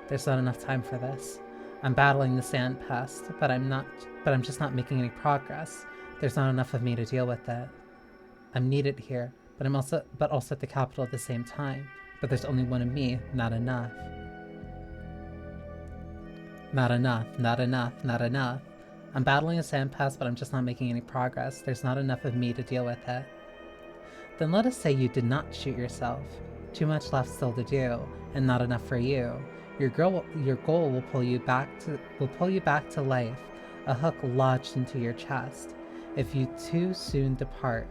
There's not enough time for this. I'm battling the sand pest, but I'm just not making any progress. There's not enough of me to deal with it. I'm needed here, but also at the capital at the same time. But there's only one of me, not enough. Not enough, not enough, not enough. I'm battling a sandpass, but I'm just not making any progress. There's not enough of me to deal with it. Then let us say you did not shoot yourself. Too much left still to do, and not enough for you. Your goal will pull you back to life, a hook lodged into your chest. If you too soon depart,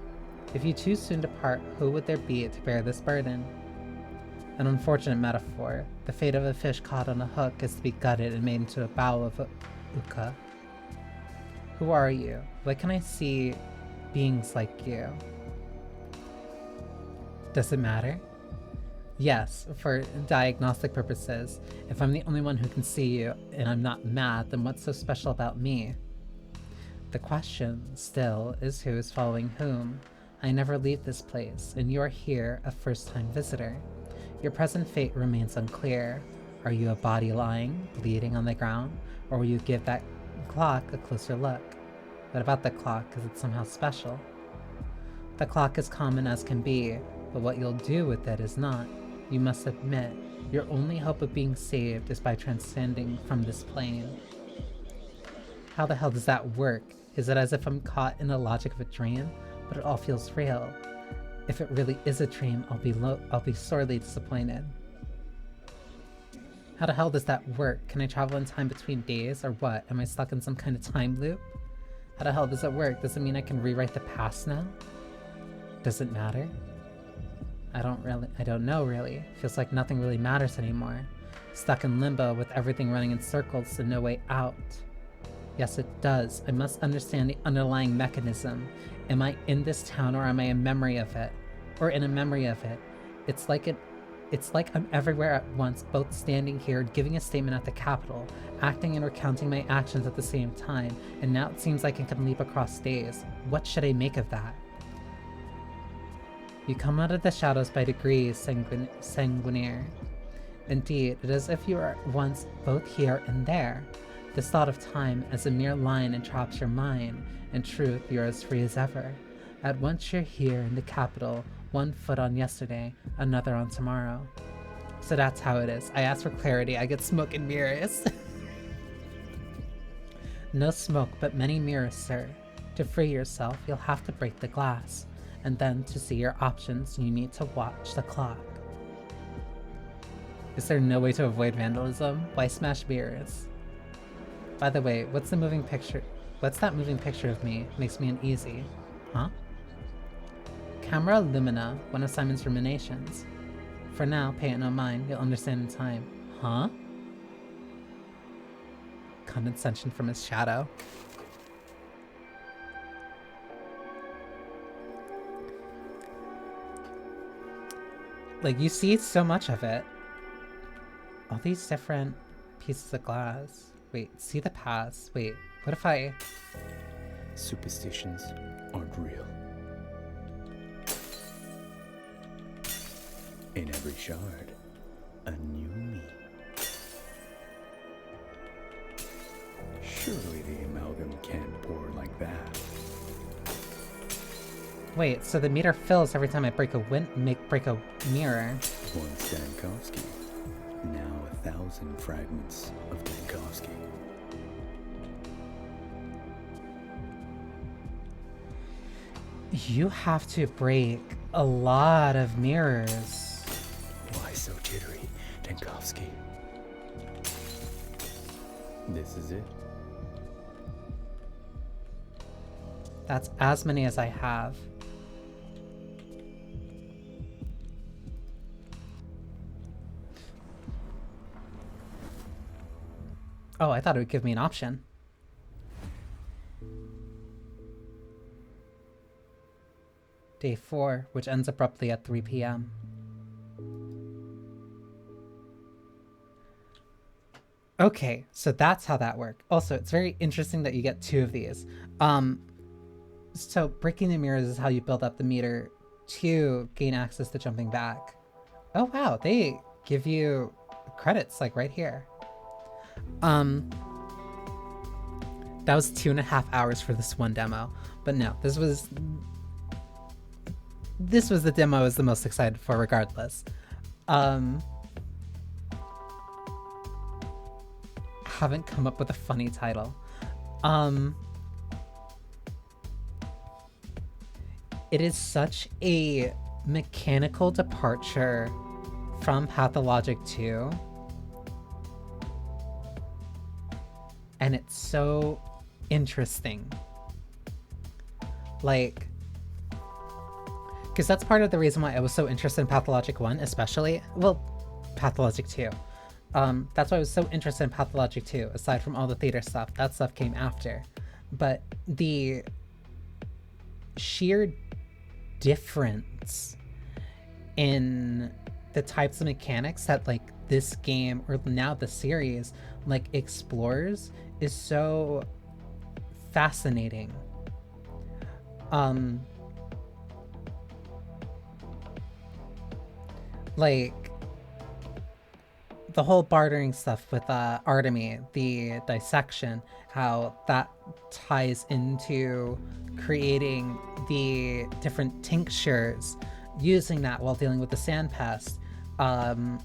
who would there be to bear this burden? An unfortunate metaphor. The fate of a fish caught on a hook is to be gutted and made into a bowl of uka. Who are you? Why can I see beings like you? Does it matter? Yes, for diagnostic purposes. If I'm the only one who can see you and I'm not mad, then what's so special about me? The question, still, is who is following whom. I never leave this place, and you are here, a first-time visitor. Your present fate remains unclear. Are you a body lying, bleeding on the ground, or will you give that clock a closer look? What about the clock? Is it somehow special? The clock is common as can be, but what you'll do with it is not. You must admit, your only hope of being saved is by transcending from this plane. How the hell does that work? Is it as if I'm caught in the logic of a dream, but it all feels real? If it really is a dream, I'll be sorely disappointed. How the hell does that work? Can I travel in time between days, or what? Am I stuck in some kind of time loop? How the hell does it work? Does it mean I can rewrite the past now? Does it matter? I don't know really. Feels like nothing really matters anymore. Stuck in limbo with everything running in circles and no way out. Yes, it does. I must understand the underlying mechanism. Am I in this town, or am I a memory of it? Or in a memory of it? It's like I'm everywhere at once, both standing here, giving a statement at the capital, acting and recounting my actions at the same time, and now it seems like I can leap across days. What should I make of that? You come out of the shadows by degrees, sanguinaire. Indeed, it is as if you were once both here and there. This thought of time as a mere line entraps your mind. In truth, you're as free as ever. At once you're here in the capital, one foot on yesterday, another on tomorrow. So that's how it is. I ask for clarity, I get smoke and mirrors. No smoke, but many mirrors, sir. To free yourself, you'll have to break the glass. And then, to see your options, you need to watch the clock. Is there no way to avoid vandalism? Why smash mirrors? By the way, what's that moving picture of me? Makes me uneasy. Huh? Camera Lumina, one of Simon's ruminations. For now, pay it no mind, you'll understand in time. Huh? Condescension from his shadow. Like, you see so much of it. All these different pieces of glass. Wait, see the past. Wait, what if I... Superstitions aren't real. In every shard, a new me. Surely the amalgam can't pour like that. Wait, so the meter fills every time I break a mirror. One Stankowski, now 1,000 fragments of Stankowski. You have to break a lot of mirrors. Why so jittery, Stankowski? This is it. That's as many as I have. Oh, I thought it would give me an option. Day 4, which ends abruptly at 3 p.m. Okay, so that's how that worked. Also, it's very interesting that you get 2 of these. So breaking the mirrors is how you build up the meter to gain access to jumping back. Oh wow, they give you credits like right here. That was 2.5 hours for this one demo. But no, this was the demo I was the most excited for regardless. Haven't come up with a funny title. It is such a mechanical departure from Pathologic 2. And it's so interesting. Like, because that's part of the reason why I was so interested in Pathologic 1, especially, well, Pathologic 2. That's why I was so interested in Pathologic 2, aside from all the theater stuff. That stuff came after. But the sheer difference in the types of mechanics that, like, this game, or now the series, like, explores is so fascinating. Like, the whole bartering stuff with Artemy, the dissection, how that ties into creating the different tinctures, using that while dealing with the sand pest, and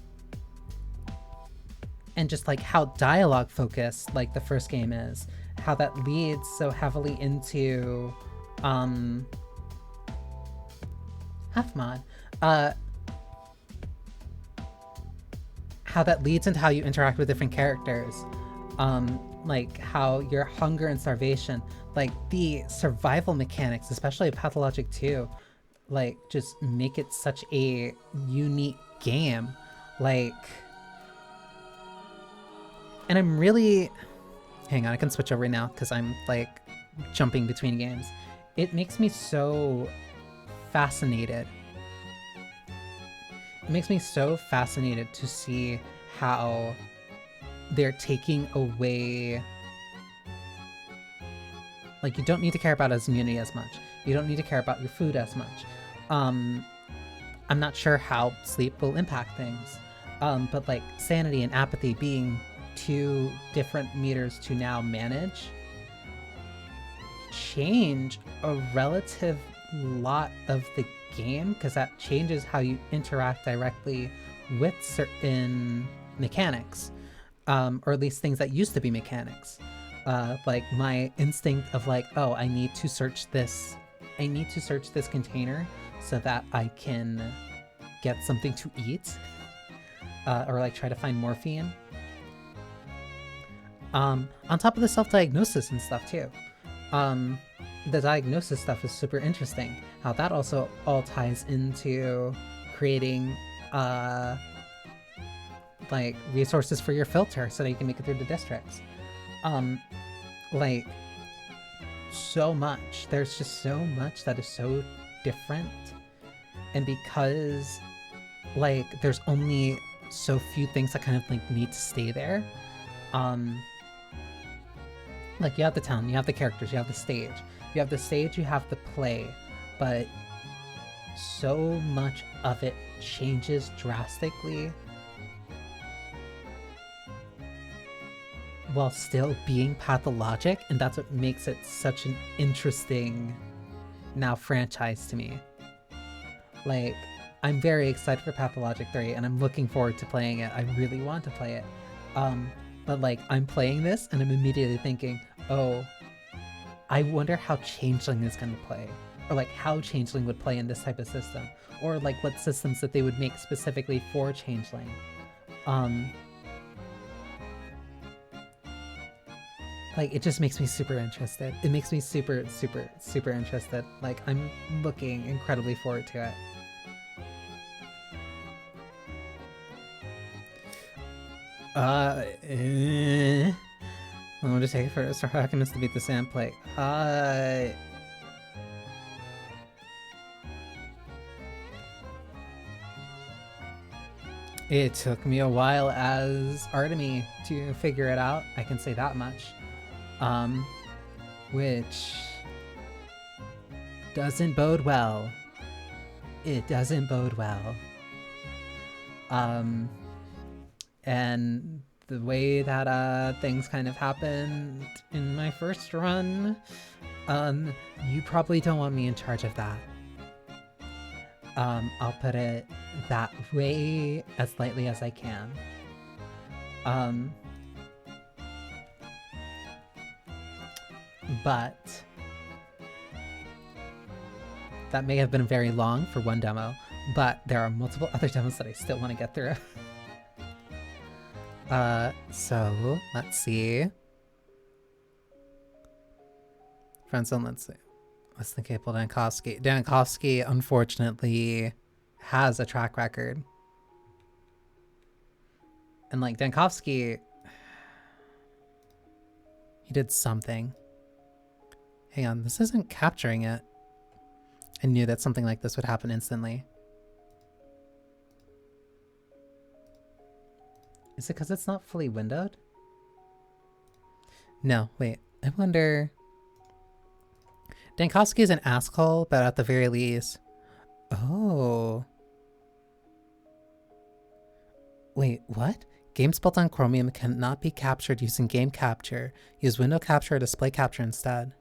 just like how dialogue focused like the first game is, how that leads so heavily into half mod, how that leads into how you interact with different characters, like how your hunger and starvation, like the survival mechanics, especially Pathologic 2, like just make it such a unique game. Like, and I'm really, hang on, I can switch over now because I'm like jumping between games. It makes me so fascinated. It makes me so fascinated to see how they're taking away, like, you don't need to care about his immunity as much. You don't need to care about your food as much. I'm not sure how sleep will impact things, but like sanity and apathy being two different meters to now manage change a relative lot of the game, because that changes how you interact directly with certain mechanics, or at least things that used to be mechanics. Like my instinct of like, oh, I need to search this container so that I can get something to eat, or like try to find morphine. On top of the self-diagnosis and stuff too. The diagnosis stuff is super interesting. How that also all ties into creating like resources for your filter so that you can make it through the districts. Like, so much. There's just so much that is so different. And because like there's only so few things that kind of like need to stay there, like you have the town, you have the characters, you have the stage. You have the stage, you have the play, but so much of it changes drastically while still being pathologic, and that's what makes it such an interesting now franchise to me. Like, I'm very excited for Pathologic 3 and I'm looking forward to playing it. I really want to play it. But like, I'm playing this and I'm immediately thinking, oh, I wonder how Changeling is going to play, or like how Changeling would play in this type of system, or like what systems that they would make specifically for Changeling. Like, it just makes me super interested. It makes me super, super, super interested. Like, I'm looking incredibly forward to it. I'm gonna take it for Alchemist to beat the sand plate. It took me a while as Artemy to figure it out, I can say that much. Which doesn't bode well. It doesn't bode well. And the way that things kind of happened in my first run, you probably don't want me in charge of that. I'll put it that way as lightly as I can. But that may have been very long for one demo, but there are multiple other demos that I still want to get through. So let's see. Friendzone, let's see. Less than capable Dankovsky. Dankovsky, unfortunately, has a track record. And like Dankovsky, he did something. Hang on, this isn't capturing it. I knew that something like this would happen instantly. Is it because it's not fully windowed? No, wait. I wonder... Dankovsky is an asshole, but at the very least... Oh. Wait, what? Games built on Chromium cannot be captured using game capture. Use window capture or display capture instead.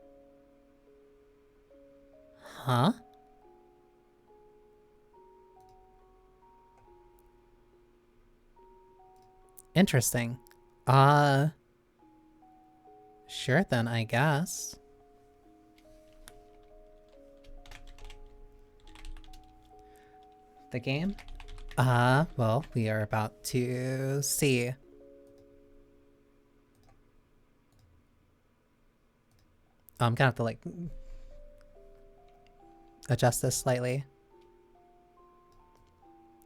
Huh? Interesting. Sure then, I guess. The game? Well, we are about to see. I'm gonna have to, like, adjust this slightly.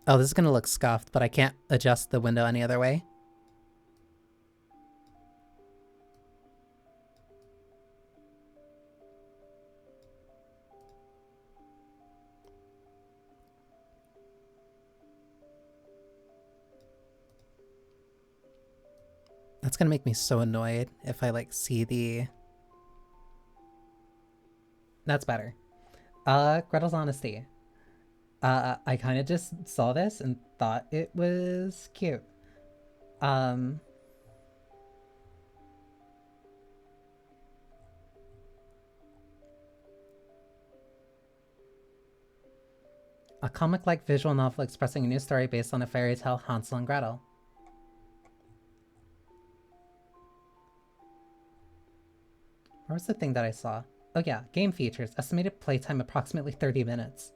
Oh, this is gonna look scuffed, but I can't adjust the window any other way. That's gonna make me so annoyed if I, like, see the... That's better. Gretel's Honesty. I kind of just saw this and thought it was cute. A comic-like visual novel expressing a new story based on a fairy tale, Hansel and Gretel. Where was the thing that I saw? Oh yeah, game features. Estimated playtime approximately 30 minutes.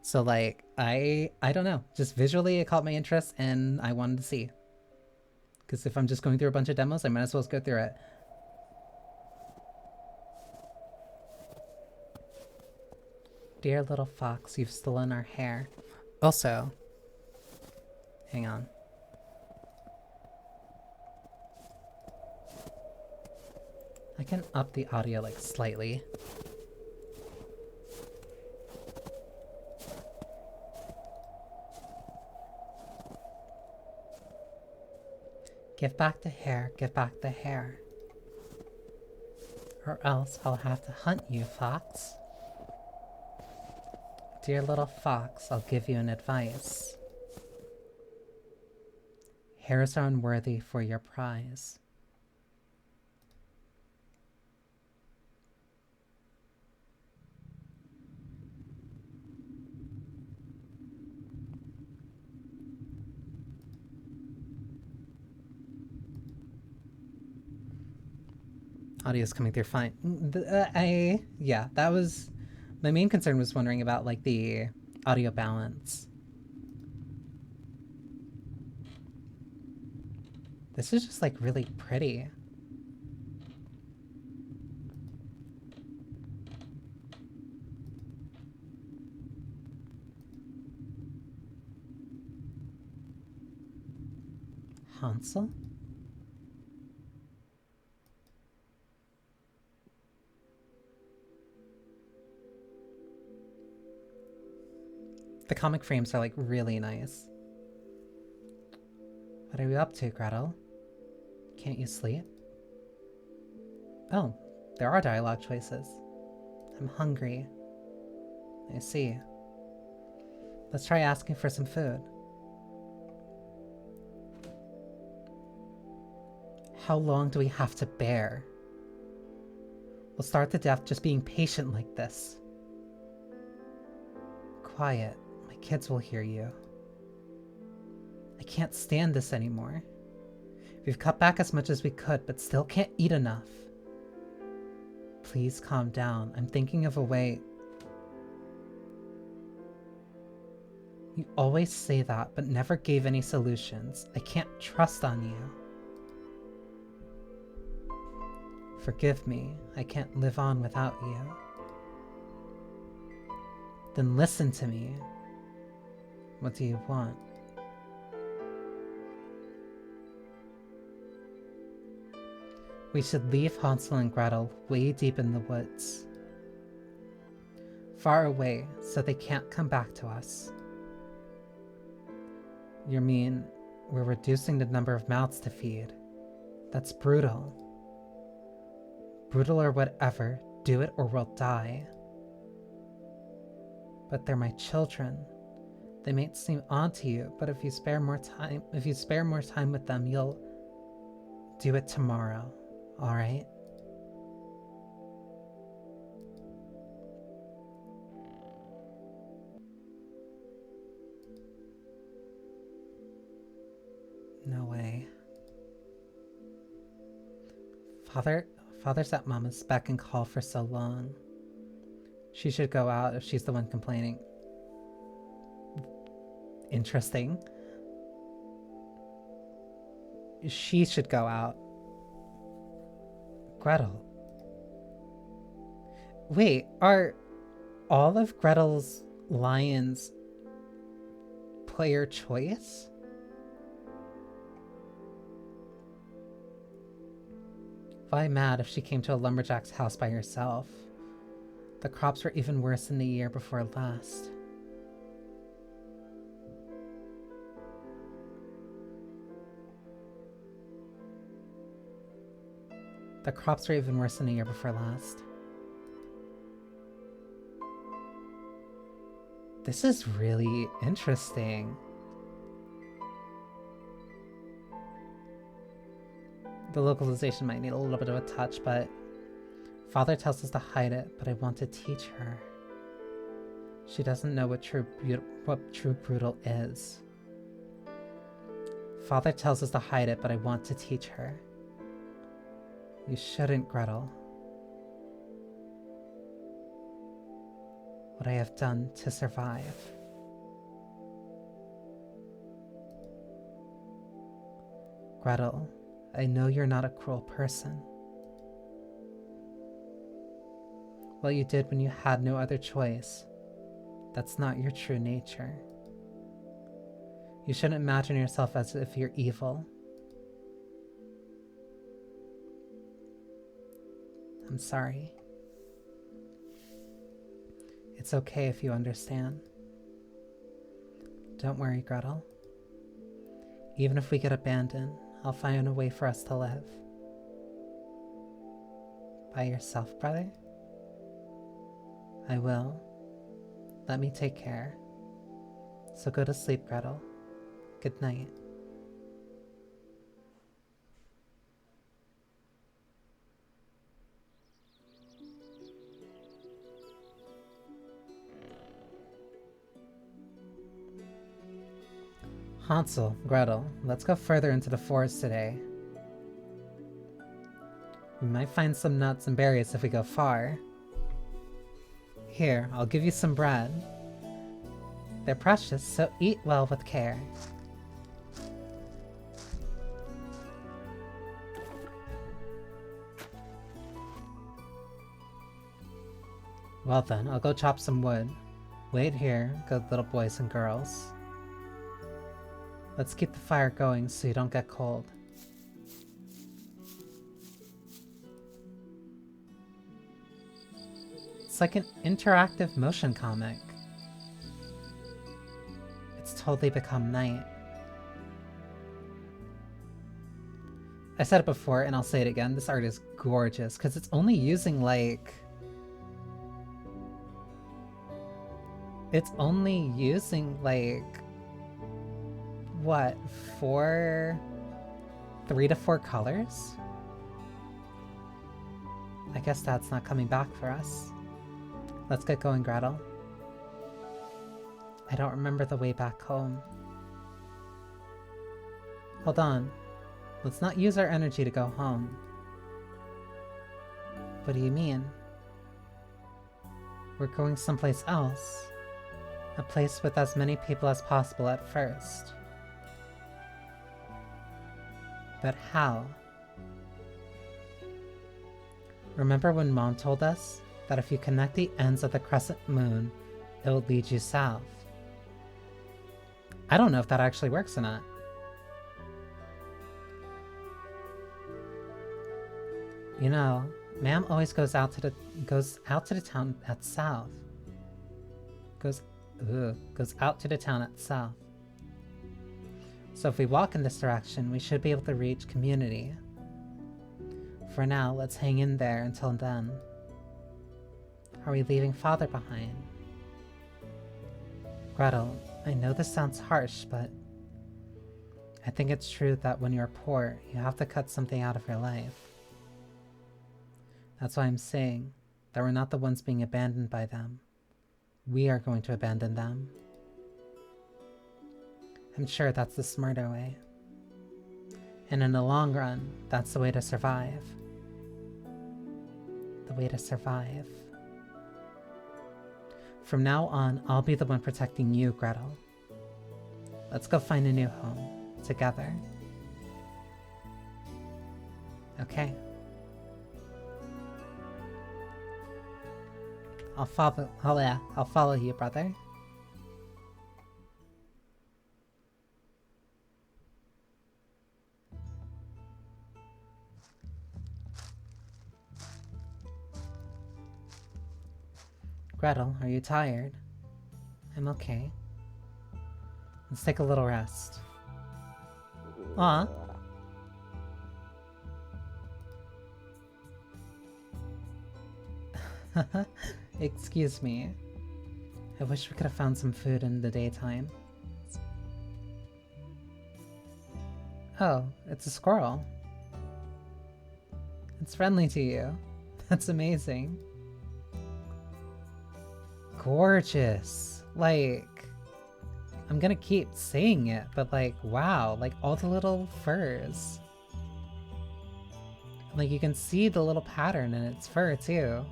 So like, I don't know. Just visually it caught my interest and I wanted to see. Because if I'm just going through a bunch of demos, I might as well go through it. Dear little fox, you've stolen our hair. Also, hang on. I can up the audio like slightly. Give back the hair, give back the hair. Or else I'll have to hunt you, fox. Dear little fox, I'll give you an advice. Hairs are unworthy for your prize. Audio's coming through fine. Yeah, that was... My main concern was wondering about, like, the audio balance. This is just, like, really pretty. Hansel? The comic frames are, like, really nice. What are you up to, Gretel? Can't you sleep? Oh, there are dialogue choices. I'm hungry. I see. Let's try asking for some food. How long do we have to bear? We'll starve to death just being patient like this. Quiet. My kids will hear you. I can't stand this anymore. We've cut back as much as we could, but still can't eat enough. Please calm down. I'm thinking of a way. You always say that, but never gave any solutions. I can't trust on you. Forgive me. I can't live on without you. Then listen to me. What do you want? We should leave Hansel and Gretel way deep in the woods. Far away, so they can't come back to us. You mean we're reducing the number of mouths to feed? That's brutal. Brutal or whatever, do it or we'll die. But they're my children. They may seem odd to you, but if you spare more time with them, you'll do it tomorrow. All right? No way. Father's at Mama's beck and call for so long. She should go out if she's the one complaining. Interesting. She should go out. Gretel. Wait, are all of Gretel's lions player choice? Why mad if she came to a lumberjack's house by herself? The crops were even worse than the year before last. The crops were even worse than the year before last. This is really interesting. The localization might need a little bit of a touch, but Father tells us to hide it, but I want to teach her. She doesn't know what true brutal is. Father tells us to hide it, but I want to teach her. You shouldn't, Gretel. What I have done to survive. Gretel, I know you're not a cruel person. What you did when you had no other choice, that's not your true nature. You shouldn't imagine yourself as if you're evil. I'm sorry. It's okay if you understand. Don't worry, Gretel. Even if we get abandoned, I'll find a way for us to live. By yourself, brother? I will. Let me take care. So go to sleep, Gretel. Good night. Hansel, Gretel, let's go further into the forest today. We might find some nuts and berries if we go far. Here, I'll give you some bread. They're precious, so eat well with care. Well then, I'll go chop some wood. Wait here, good little boys and girls. Let's keep the fire going so you don't get cold. It's like an interactive motion comic. It's totally become night. I said it before and I'll say it again, this art is gorgeous because it's only using like... what, 3 3 to 4 colors? I guess Dad's not coming back for us. Let's get going, Gretel. I don't remember the way back home. Hold on. Let's not use our energy to go home. What do you mean? We're going someplace else. A place with as many people as possible at first. But how? Remember when Mom told us that if you connect the ends of the crescent moon, it will lead you south? I don't know if that actually works or not. You know, Ma'am always goes out to the town at south. Goes out to the town at south. So if we walk in this direction, we should be able to reach community. For now, let's hang in there until then. Are we leaving Father behind? Gretel, I know this sounds harsh, but I think it's true that when you're poor, you have to cut something out of your life. That's why I'm saying that we're not the ones being abandoned by them. We are going to abandon them. I'm sure that's the smarter way. And in the long run, that's the way to survive. The way to survive. From now on, I'll be the one protecting you, Gretel. Let's go find a new home. Together. Okay. I'll follow you, brother. Gretel, are you tired? I'm okay. Let's take a little rest. Aw. Excuse me. I wish we could have found some food in the daytime. Oh, it's a squirrel. It's friendly to you. That's amazing. Gorgeous. Like, I'm gonna keep saying it, but like, wow, like all the little furs. Like, you can see the little pattern in its fur too.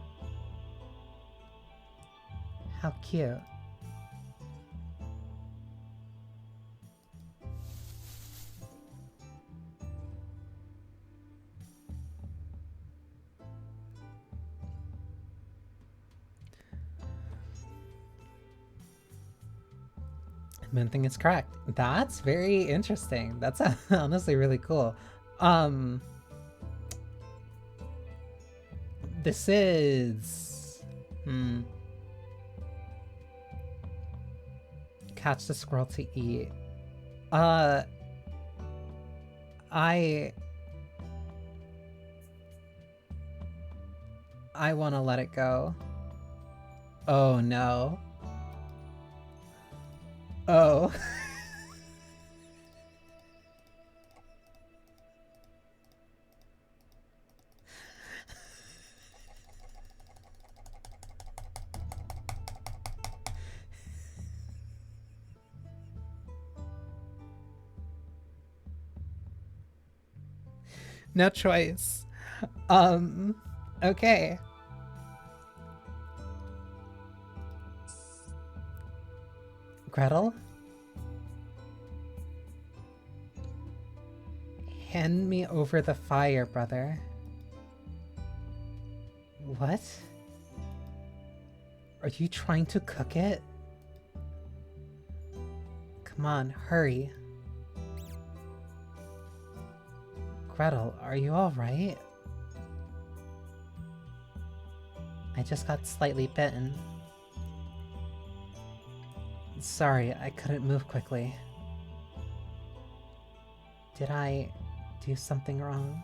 How cute. One thing is correct. That's very interesting. That's honestly really cool. This is... Catch the squirrel to eat. I want to let it go. Oh no. Oh. No choice. Okay. Gretel? Hand me over the fire, brother. What? Are you trying to cook it? Come on, hurry. Gretel, are you alright? I just got slightly bitten. Sorry, I couldn't move quickly. Did I do something wrong?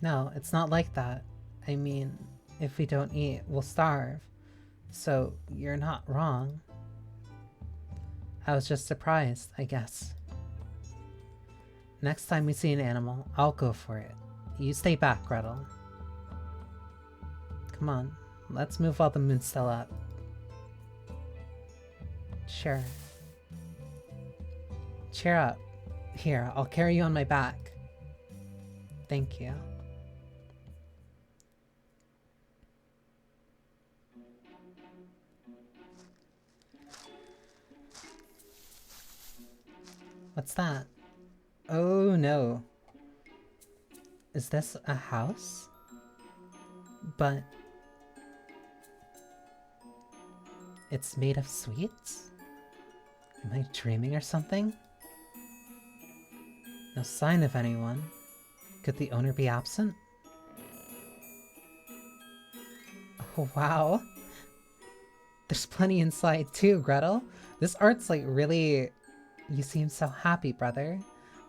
No, it's not like that. I mean, if we don't eat, we'll starve. So, you're not wrong. I was just surprised, I guess. Next time we see an animal, I'll go for it. You stay back, Gretel. Come on, let's move while the moon's still up. Sure. Cheer up. Here, I'll carry you on my back. Thank you. What's that? Oh no. Is this a house? But it's made of sweets? Am I dreaming or something? No sign of anyone. Could the owner be absent? Oh wow. There's plenty inside too, Gretel. This art's like really... You seem so happy, brother.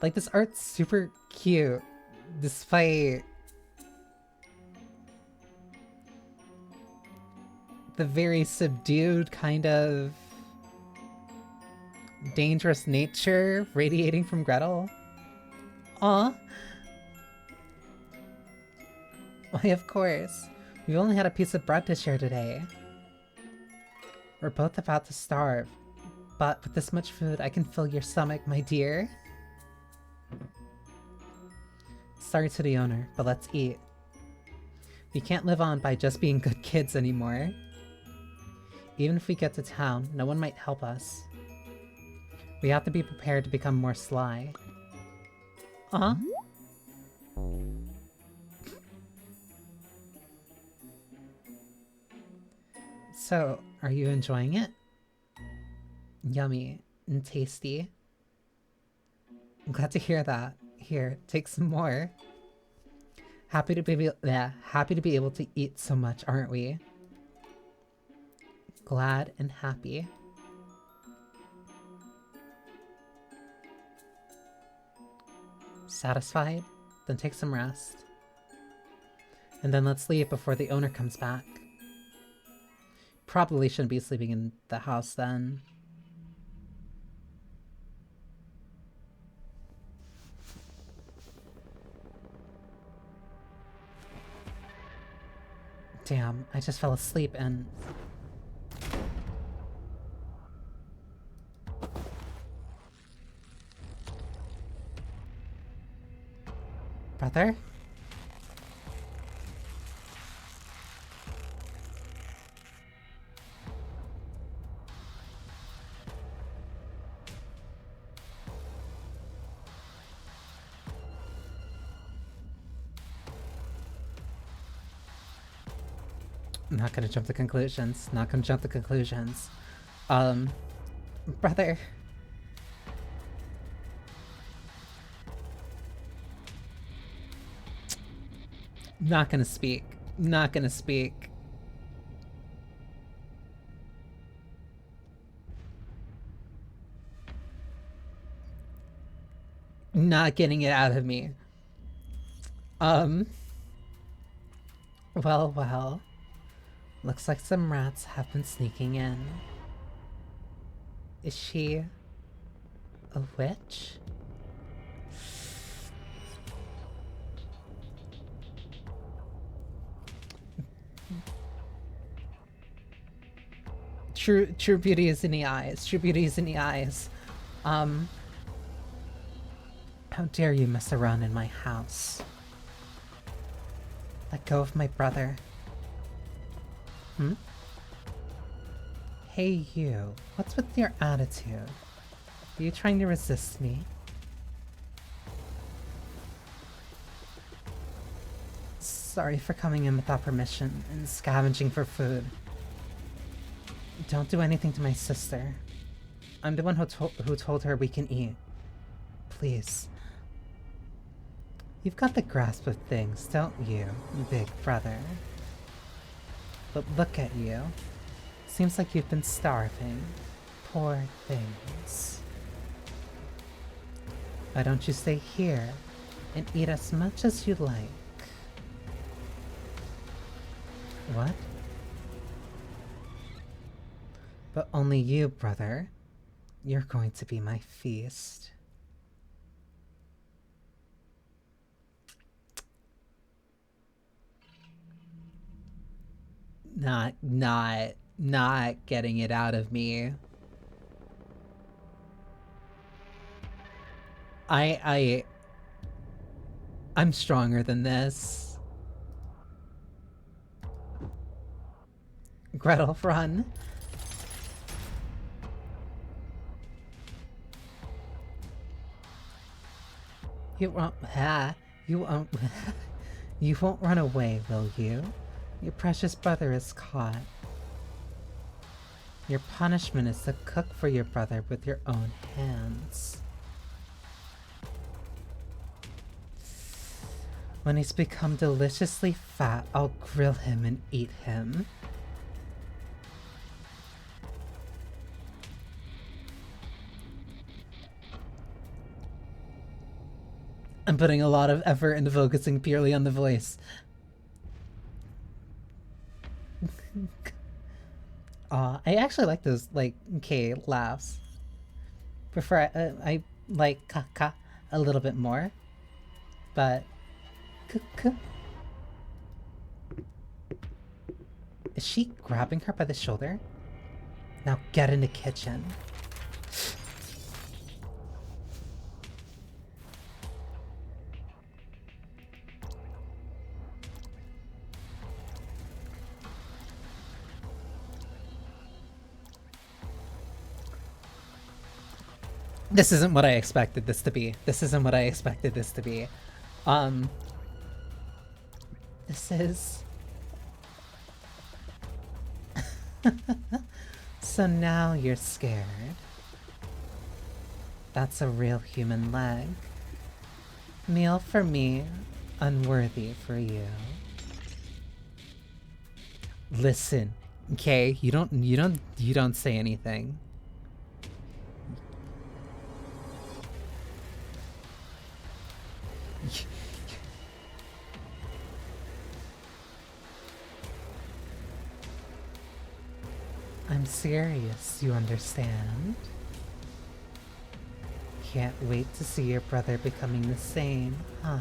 Like, this art's super cute, despite the very subdued kind of dangerous nature radiating from Gretel. Aw. Why, of course. We've only had a piece of bread to share today. We're both about to starve. But with this much food, I can fill your stomach, my dear. Sorry to the owner, but let's eat. We can't live on by just being good kids anymore. Even if we get to town, no one might help us. We have to be prepared to become more sly. Uh-huh. So, are you enjoying it? Yummy and tasty. I'm glad to hear that. Here, take some more. Happy to be able to eat so much, aren't we? Glad and happy. Satisfied? Then take some rest. And then let's leave before the owner comes back. Probably shouldn't be sleeping in the house then. Damn, I just fell asleep and... Brother? I'm not gonna jump to conclusions. Not gonna jump to conclusions. Brother. Not gonna speak. Not gonna speak. Not getting it out of me. Well, well. Looks like some rats have been sneaking in. Is she a witch? True beauty is in the eyes. True beauty is in the eyes. How dare you mess around in my house? Let go of my brother. Hmm? Hey you, what's with your attitude? Are you trying to resist me? Sorry for coming in without permission and scavenging for food. Don't do anything to my sister. I'm the one who told her we can eat. Please. You've got the grasp of things, don't you, big brother? But look at you. Seems like you've been starving. Poor things. Why don't you stay here and eat as much as you like? What? But only you, brother. You're going to be my feast. not getting it out of me. I'm stronger than this. Gretel, run. You won't, you won't run away, will you? Your precious brother is caught. Your punishment is to cook for your brother with your own hands. When he's become deliciously fat, I'll grill him and eat him. I'm putting a lot of effort into focusing purely on the voice. I actually like those, like, K laughs. Prefer, I like ka a little bit more. But, is she grabbing her by the shoulder? Now get in the kitchen. This isn't what I expected this to be. This isn't what I expected this to be. This is... So now you're scared. That's a real human leg. Meal for me, unworthy for you. Listen, okay? You don't say anything. I'm serious, you understand? Can't wait to see your brother becoming the same, huh?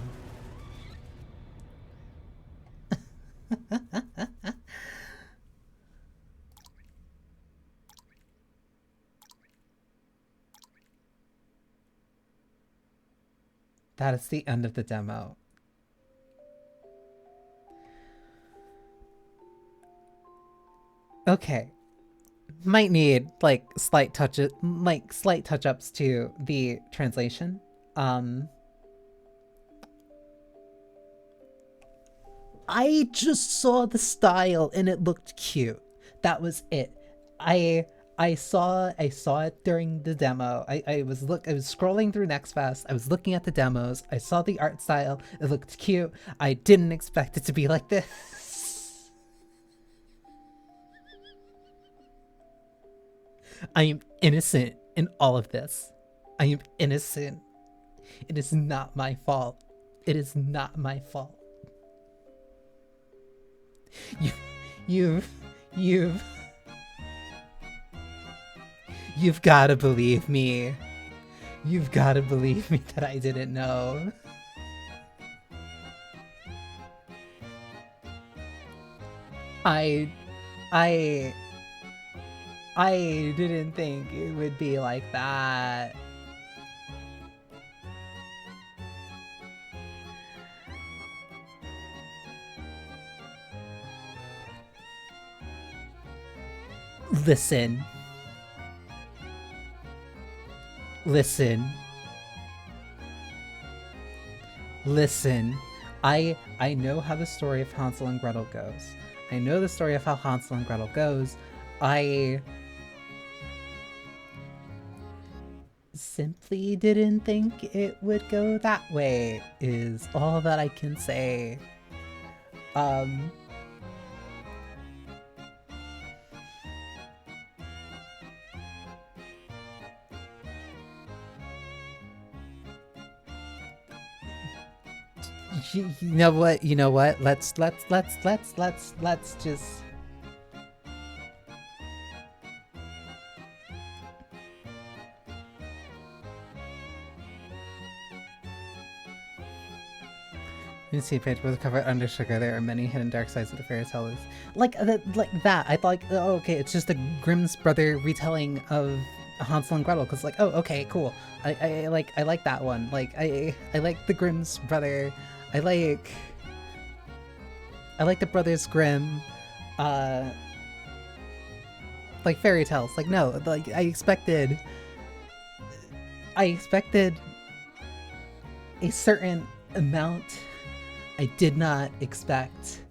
That is the end of the demo. Okay. Might need like slight touch-ups to the translation. I just saw the style and it looked cute. That was it. I saw it during the demo. I was scrolling through NextFest. I was looking at the demos. I saw the art style. It looked cute. I didn't expect it to be like this. I am innocent in all of this. I am innocent. It is not my fault. It is not my fault. You've gotta believe me. You've gotta believe me that I didn't know. I didn't think it would be like that. Listen. Listen. Listen. I know how the story of Hansel and Gretel goes. I know the story of how Hansel and Gretel goes. I simply didn't think it would go that way, is all that I can say. You know what? Let's just... In the page with covered under sugar, there are many hidden dark sides of the fairy tales. Like that. I thought, oh, okay, it's just a Grimm's brother retelling of Hansel and Gretel. Cause like, oh, okay, cool. I like that one. Like I like the Grimm's brother. I like the Brothers Grimm. Like fairy tales. Like no, like I expected a certain amount. I did not expect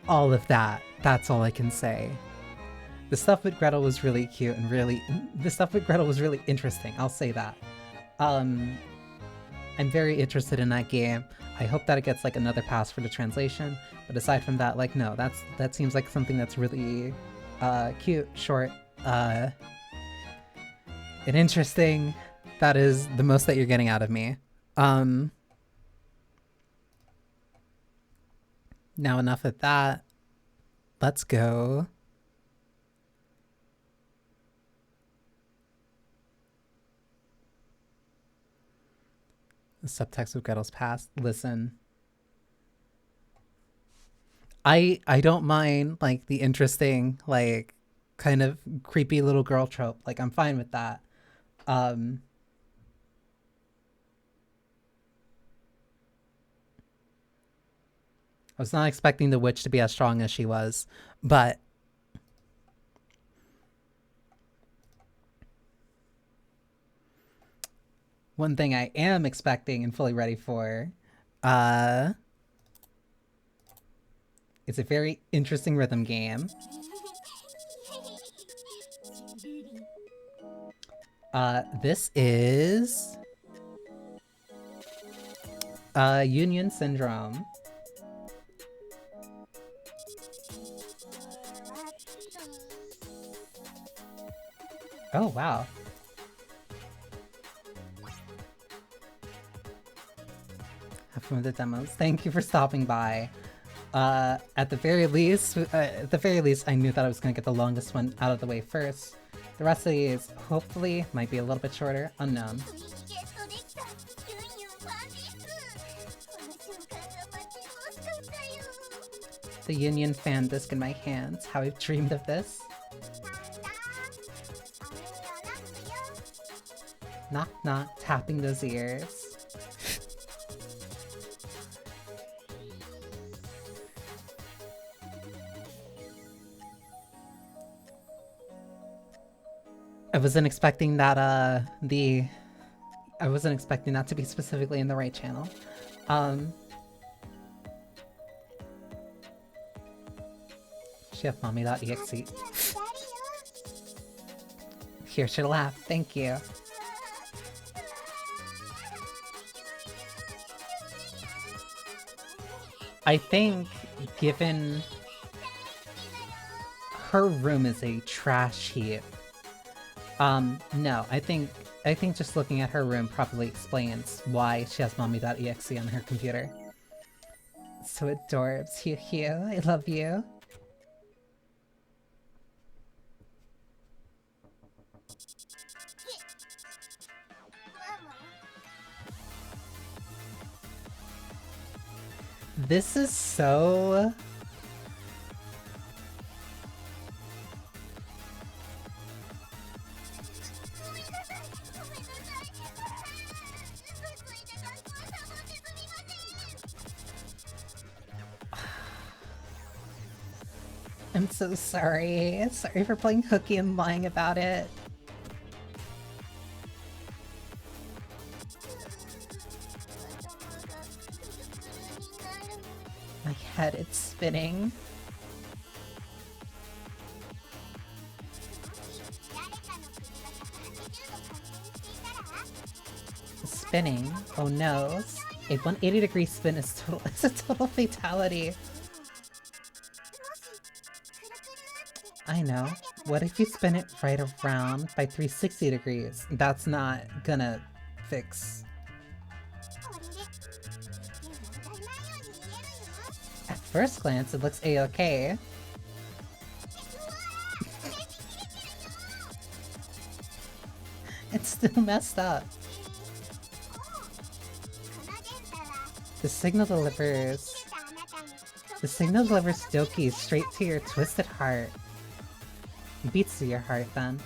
all of that. That's all I can say. The stuff with Gretel was really cute and the stuff with Gretel was really interesting. I'll say that. I'm very interested in that game. I hope that it gets like another pass for the translation. But aside from that, like no, that seems like something that's really cute, short, and interesting. That is the most that you're getting out of me. Now enough of that. Let's go. The subtext of Gretel's past. Listen. I don't mind like the interesting, like kind of creepy little girl trope. Like I'm fine with that. I was not expecting the witch to be as strong as she was, but one thing I am expecting and fully ready for is a very interesting rhythm game. This is Yunyun Syndrome. Oh, wow. Have fun with the demos. Thank you for stopping by. At the very least, I knew that I was going to get the longest one out of the way first. The rest of these, hopefully, might be a little bit shorter. Unknown. The Yunyun fan disc in my hands. How I've dreamed of this. Knock knock, tapping those ears. I wasn't expecting that I wasn't expecting that to be specifically in the right channel. Chefmommy.exe. Here's your laugh, thank you. I think, given her room is a trash heap, no, I think just looking at her room probably explains why she has mommy.exe on her computer. So adorbs, Hugh Hugh, I love you. This is so... I'm so sorry. Sorry for playing hooky and lying about it. My head, it's spinning. Spinning? Oh no. A 180-degree spin is a total fatality. I know. What if you spin it right around by 360 degrees? That's not gonna fix. At first glance, it looks a-okay. It's still messed up. The signal delivers... The signal delivers Doki straight to your twisted heart. Beats to your heart, then.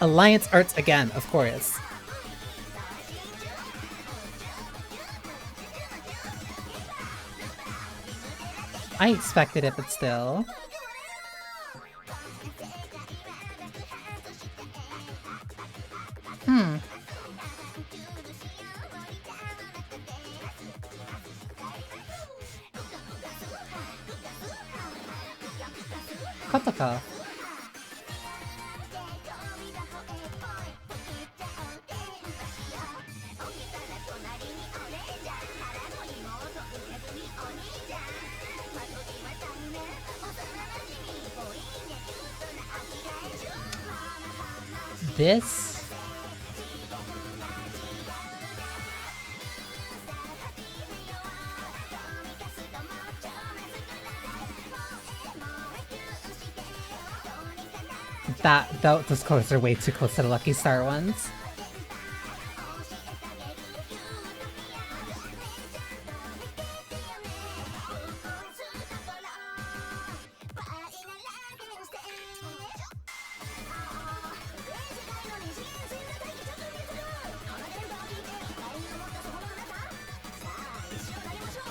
Alliance arts again, of course. I expected it, but still. Kotaka. This those colors are way too close to the Lucky Star ones.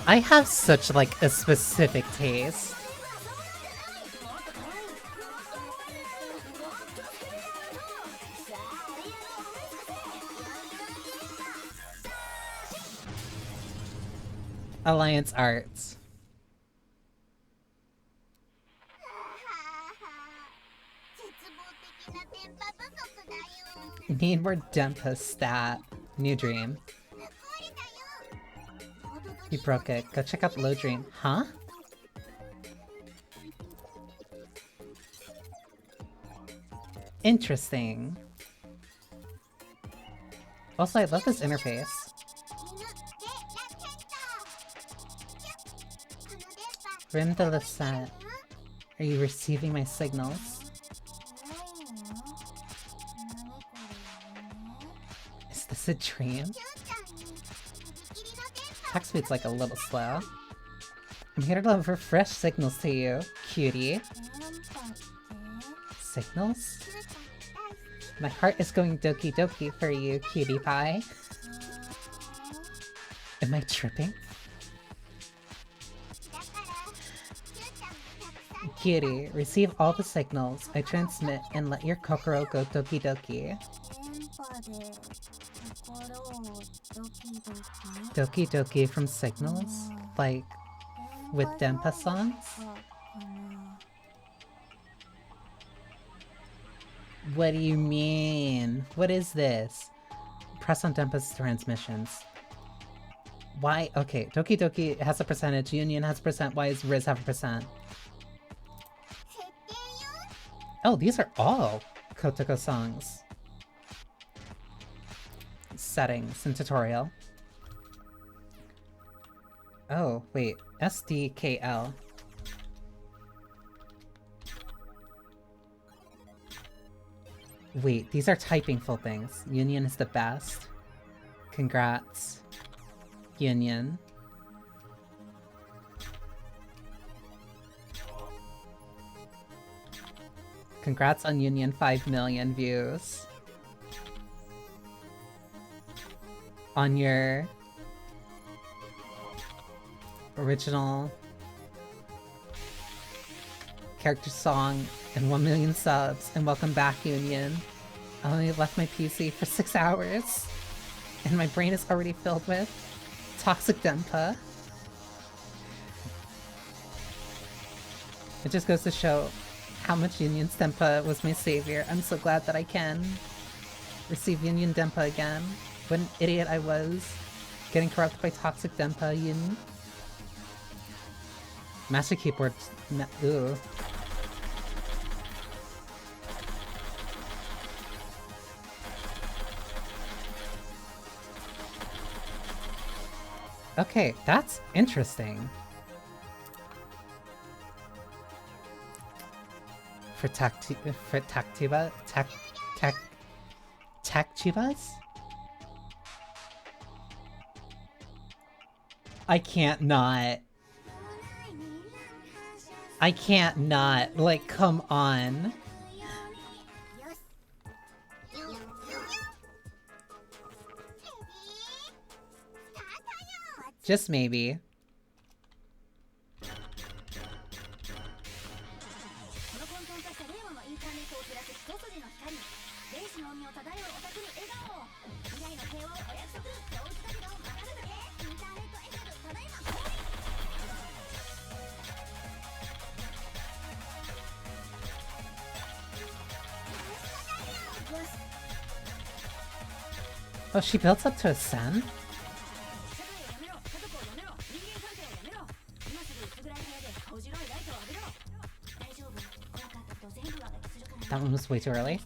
I have such like a specific taste. Alliance Arts. Need more Denpa stat. New Dream. You broke it. Go check out Low Dream. Huh? Interesting. Also, I love this interface. Rim de la set. Are you receiving my signals? Is this a dream? Text speed's like a little slow. I'm here to deliver fresh signals to you, cutie. Signals? My heart is going doki doki for you, cutie pie. Am I tripping? Cutie, receive all the signals I transmit and let your kokoro go doki doki. Doki doki from signals? Like, with Denpa songs? What do you mean? What is this? Press on Denpa's transmissions. Why? Okay, Doki Doki has a percentage, Yunyun has a percent, why does Riz have a percent? Oh, these are all Kotoko songs. Settings and tutorial. Oh, wait. SDKL. Wait, these are typing full things. Yunyun is the best. Congrats. Yunyun. Congrats on Yunyun 5 million views. On your original character song and 1 million subs, and welcome back, Yunyun. I only left my PC for 6 hours, and my brain is already filled with toxic Denpa. It just goes to show how much Yunyun Denpa was my savior. I'm so glad that I can receive Yunyun Denpa again. What an idiot I was, getting corrupted by toxic Denpa, Yun. Master Keyboard... ooh. Okay, that's interesting. For Tactuba? Tactubas? I can't not. I can't not. Like, come on. Just maybe. Oh, she builds up to ascend? That one was way too early.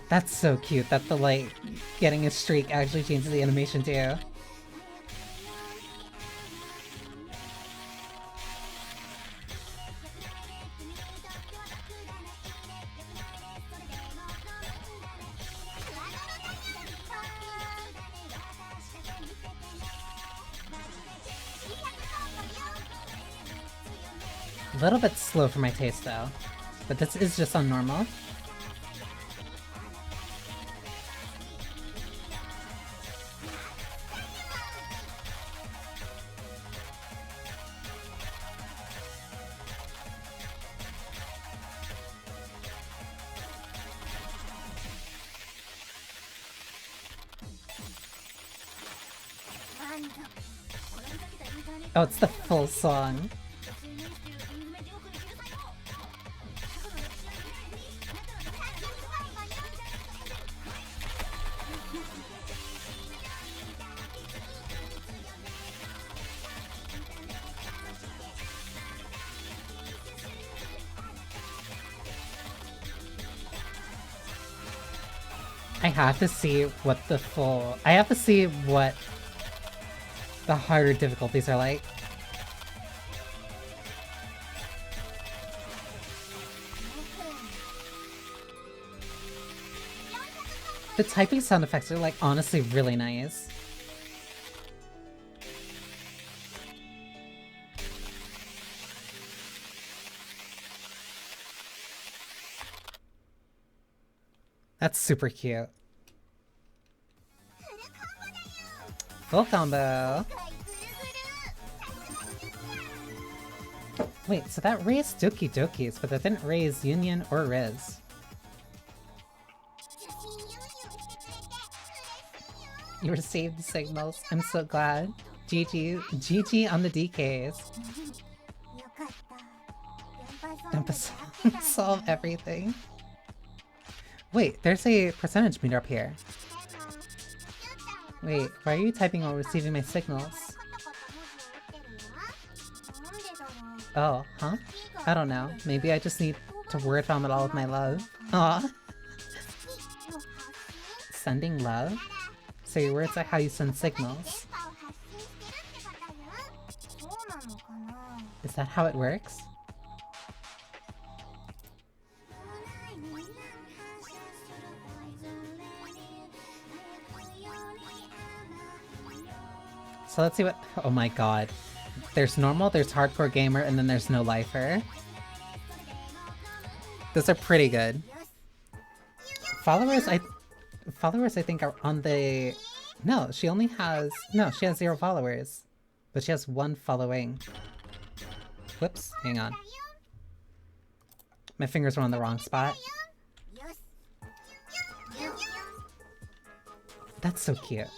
That's so cute that the, like, getting a streak actually changes the animation too. A little bit slow for my taste though, but this is just on normal. Oh, it's the full song. I have to see what the full... I have to see what the harder difficulties are like. The typing sound effects are, like, honestly really nice. That's super cute. Full combo. Wait, so that raised Doki Dokis, but that didn't raise Yunyun or Riz. You received the signals. I'm so glad. GG. GG on the DKs. Don't solve everything. Wait, there's a percentage meter up here. Wait, why are you typing while receiving my signals? Oh, huh? I don't know. Maybe I just need to word vomit all of my love. Aw. Sending love? So your words are how you send signals. Is that how it works? So let's see what- oh my god. There's normal, there's hardcore gamer, and then there's no lifer. Those are pretty good. Followers I think are on the... No, she only has... No, she has 0 followers. But she has 1 following. Whoops, hang on. My fingers were on the wrong spot. That's so cute.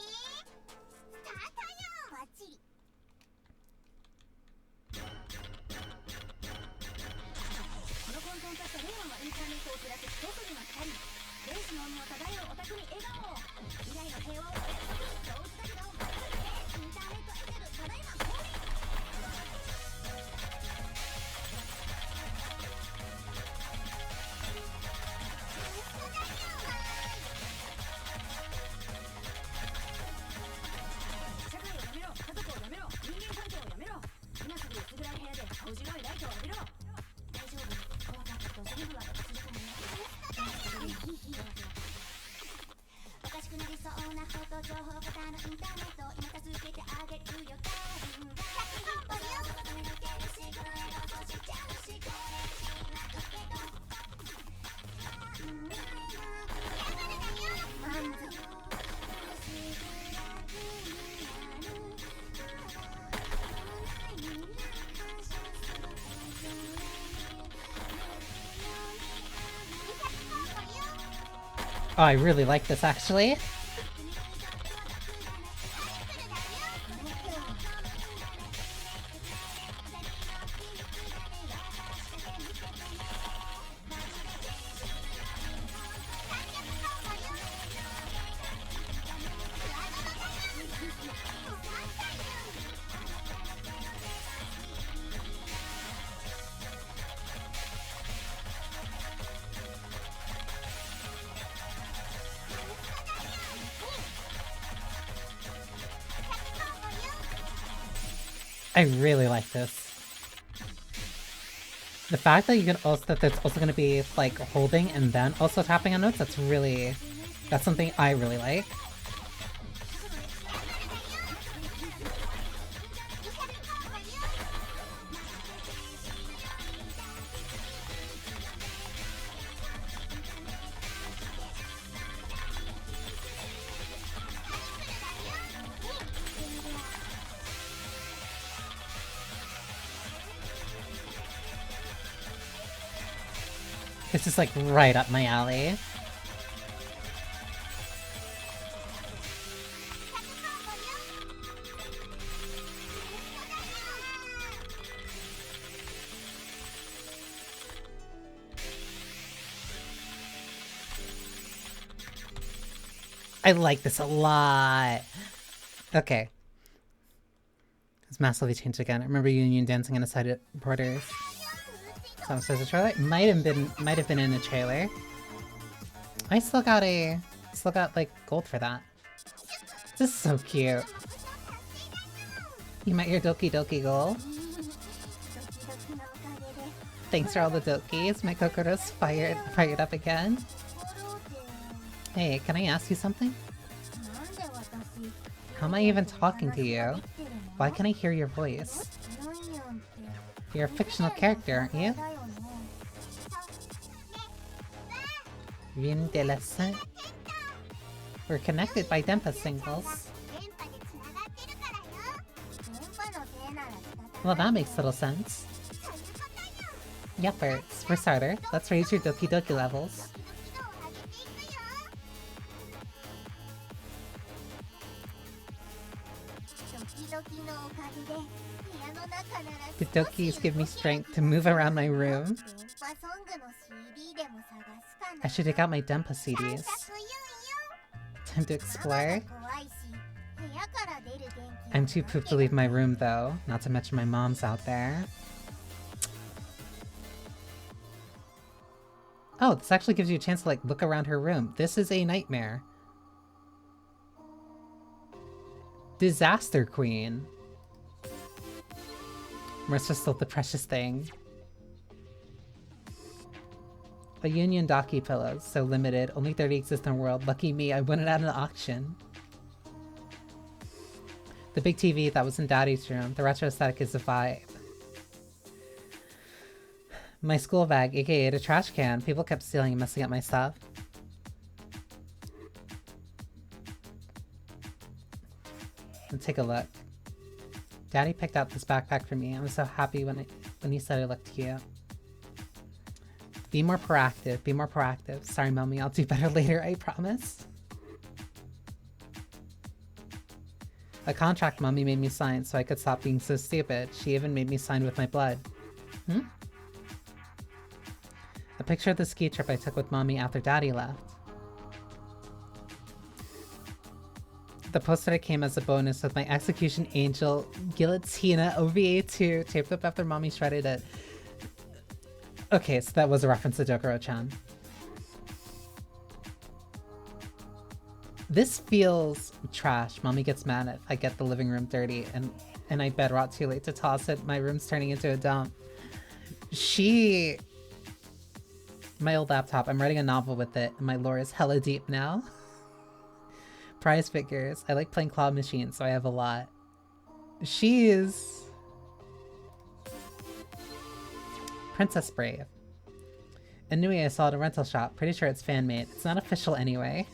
Oh, I really like this actually. I really like this. The fact that you can also that there's also gonna be like holding and then also tapping on notes, that's something I really like. This is like right up my alley. I like this a lot. Okay. It's massively changed again. I remember Yunyun dancing on the side of borders. Some says a trailer. Might have been in a trailer. I still got like gold for that. This is so cute. You met your Doki Doki goal. Thanks for all the Dokis. My Kokoro's fired up again. Hey, can I ask you something? How am I even talking to you? Why can't I hear your voice? You're a fictional character, aren't you? Bien intéressant. We're connected by Denpa singles. Well, that makes little sense. Yuppers, for starter, let's raise your Doki Doki levels. The Dokis give me strength to move around my room. I should take out my Denpa CDs. Time to explore. I'm too pooped to leave my room though, not to mention my mom's out there. Oh, this actually gives you a chance to like look around her room. This is a nightmare. Disaster Queen. Marissa stole the precious thing. A Yunyun Daki pillows, so limited, only 30 exist in the world. Lucky me, I won it at an auction. The big TV that was in Daddy's room. The retro aesthetic is a vibe. My school bag, aka the trash can. People kept stealing and messing up my stuff. Let's take a look. Daddy picked out this backpack for me. I was so happy when he said it looked cute. Be more proactive. Be more proactive. Sorry, Mommy. I'll do better later, I promise. A contract Mommy made me sign so I could stop being so stupid. She even made me sign with my blood. A picture of the ski trip I took with Mommy after Daddy left. The poster came as a bonus with my Execution Angel Guillotina OVA 2 taped up after mommy shredded it. Okay, so that was a reference to Dokuro-chan. This feels trash. Mommy gets mad if I get the living room dirty and I bed rot too late to toss it. My room's turning into a dump. My old laptop, I'm writing a novel with it, and my lore is hella deep now. Prize figures. I like playing claw machines, so I have a lot. She's Princess Brave. Inui I saw at a rental shop. Pretty sure it's fan-made. It's not official anyway.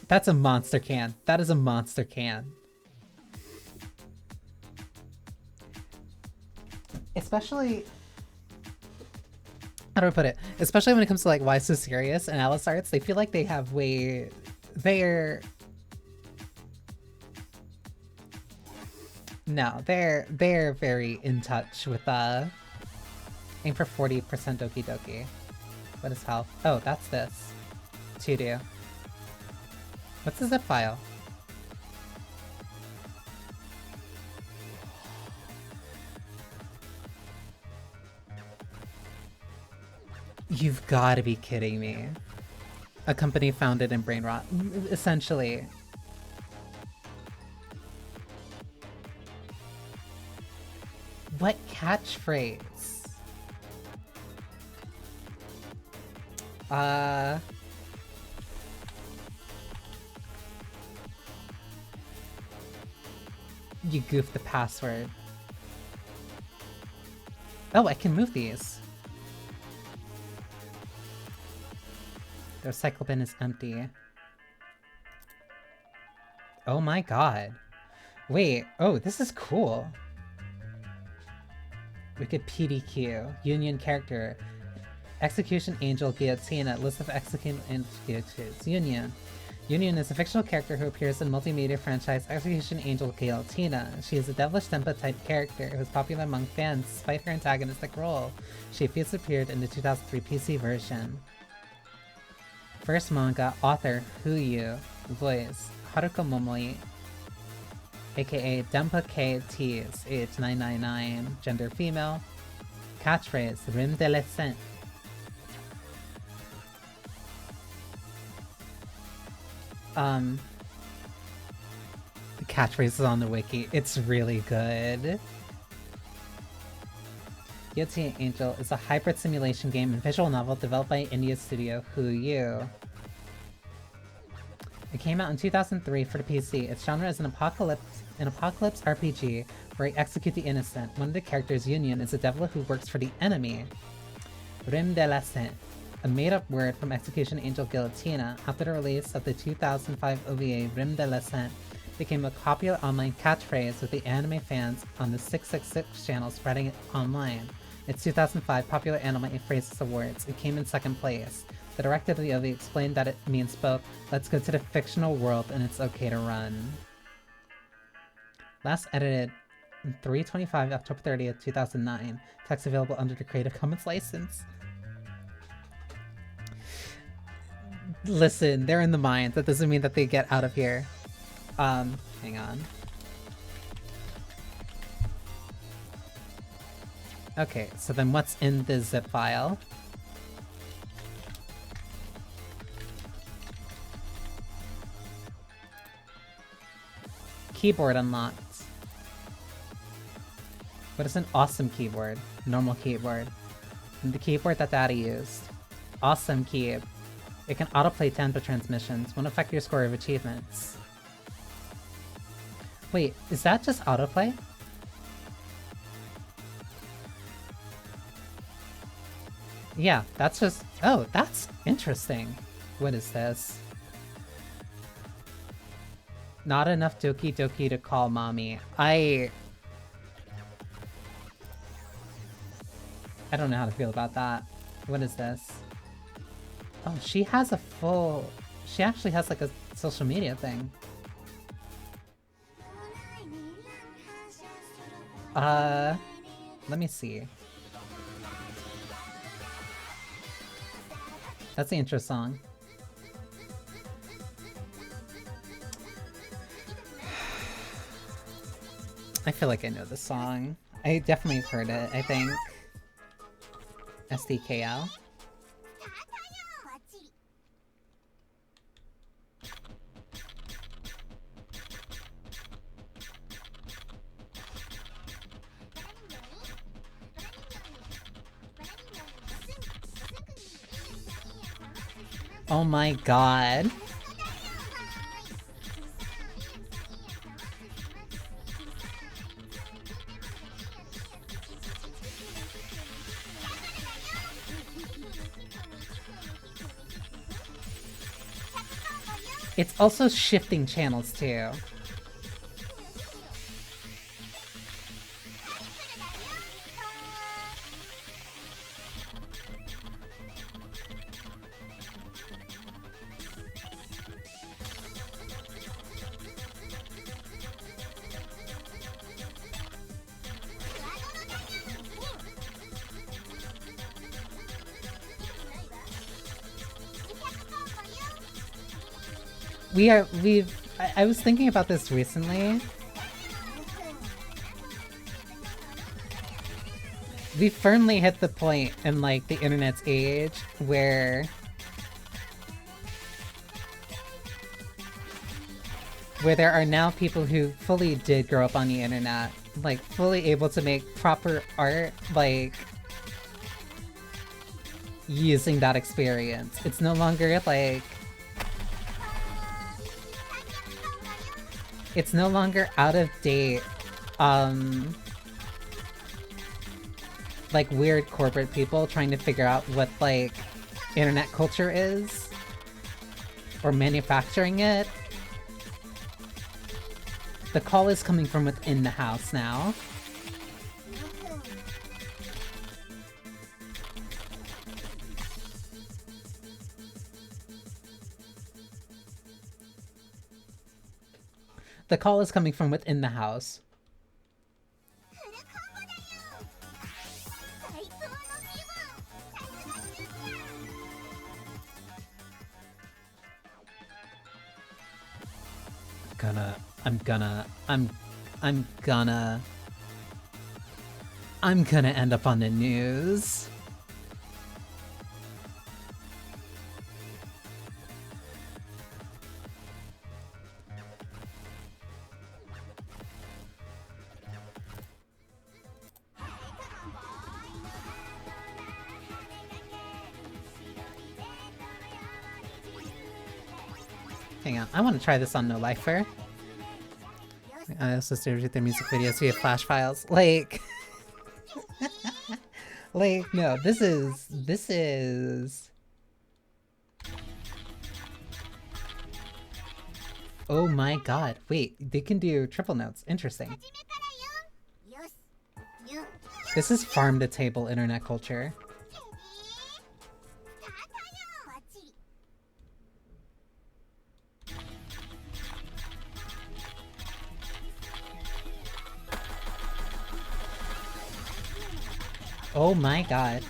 That's a monster can. That is a monster can. Especially... How do I put it? Especially when it comes to like Why So Serious and Alice Arts, they feel like they have way... They're very in touch with aim for 40% Doki Doki. What is health? Oh, that's this. To do. What's the zip file? You've got to be kidding me. A company founded in brain rot, essentially. What catchphrase? You goofed the password. Oh, I can move these. The recycle bin is empty. Oh my god. Wait, oh, this is cool. We could PDQ. Yunyun character. Execution Angel Guillotina. List of Execution Angel Guillotines. Yunyun. Yunyun is a fictional character who appears in multimedia franchise Execution Angel Guillotina. She is a devilish Denpa type character who is popular among fans despite her antagonistic role. She first appeared in the 2003 PC version. First manga, author, Huyu. Voice, Haruka Momoi, aka Denpa K Tues, age 999, gender female. Catchphrase, Rime de la Saint. The catchphrase is on the wiki. It's really good. Guillotine Angel is a hybrid simulation game and visual novel developed by India studio Huyu. It came out in 2003 for the PC. Its genre is an apocalypse RPG where you execute the innocent. One of the characters, Yunyun, is a devil who works for the enemy. Rime de la Saint, a made-up word from Execution Angel Guillotina. After the release of the 2005 OVA, Rime de la Saint became a popular online catchphrase with the anime fans on the 666 channel spreading it online. Its 2005 Popular Anime Phrases Awards, it came in second place. The director of the OVA explained that it means both, let's go to the fictional world and it's okay to run. Last edited 3/25 October 30th, 2009. Text available under the Creative Commons license. Listen, they're in the mines. That doesn't mean that they get out of here. Hang on. Okay, so then what's in the zip file? Keyboard unlocked. What is an awesome keyboard? Normal keyboard. And the keyboard that Daddy used. Awesome key. It can autoplay Denpa transmissions. Won't affect your score of achievements. Wait, is that just autoplay? Yeah, that's just... Oh, that's interesting. What is this? Not enough Doki Doki to call mommy. I don't know how to feel about that. What is this? Oh, she has a full... She actually has like a social media thing. Let me see. That's the intro song. I feel like I know the song. I definitely have heard it, I think. SDKL. Oh my god. It's also shifting channels too. I was thinking about this recently. We firmly hit the point in like the internet's age where there are now people who fully did grow up on the internet, like fully able to make proper art, like using that experience. It's no longer like it's no longer out of date, like weird corporate people trying to figure out what like internet culture is or manufacturing it. The call is coming from within the house now. The call is coming from within the house. I'm gonna end up on the news. Hang on, I want to try this on No Lifer. I also distribute their music videos via flash files. Like, like, no, this is... Oh my god, wait, they can do triple notes. Interesting. This is farm-to-table internet culture. Oh my god.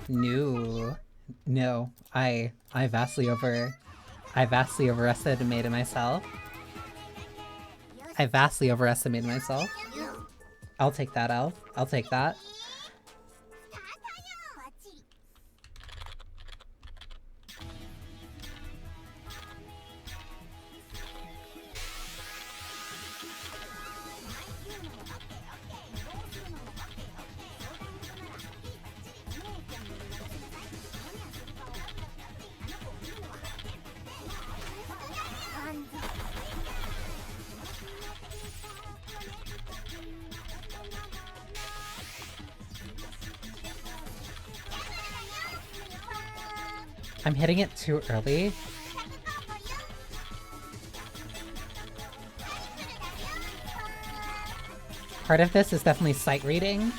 No. I vastly overestimated myself. I'll take that L. I'll take that. I'm hitting it too early. Part of this is definitely sight reading.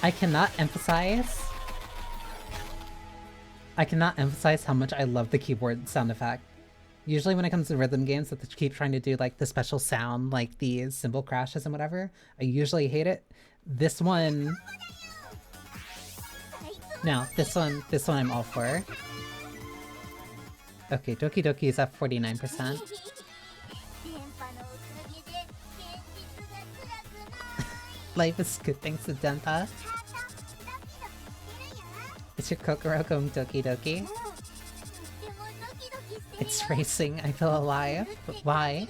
I cannot emphasize how much I love the keyboard sound effect. Usually when it comes to rhythm games that keep trying to do like the special sound, like the cymbal crashes and whatever, I usually hate it. This one... No, this one I'm all for. Okay, Doki Doki is at 49%. Life is good thanks to Denpa. Is your Kokoro going Doki Doki? It's racing, I feel alive. But why?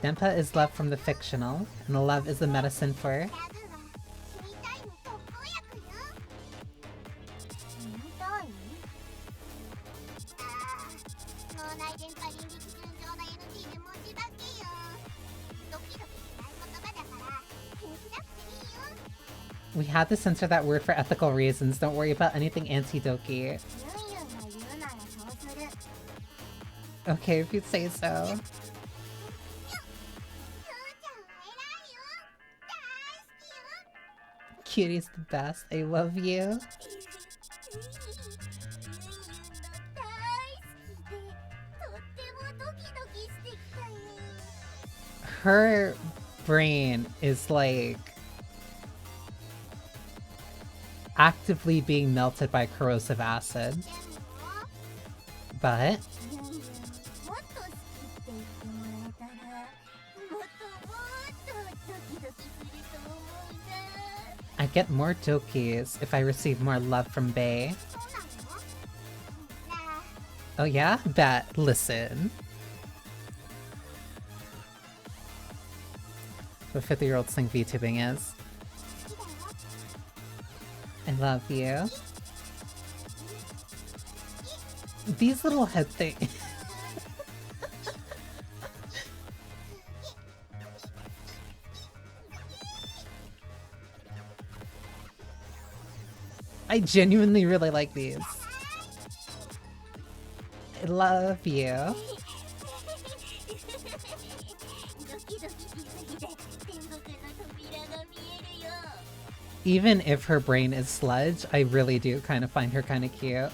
Denpa is love from the fictional, and the love is the medicine for... We had to censor that word for ethical reasons. Don't worry about anything anti-Doki. Okay, if you say so. Cutie's the best. I love you. Her brain is like actively being melted by corrosive acid. But I get more Dokis if I receive more love from Bae. Oh yeah? Bet. Listen. What 50-year-olds think VTubing is. I love you. These little head things. I genuinely really like these. I love you. Even if her brain is sludge, I really do kind of find her kind of cute.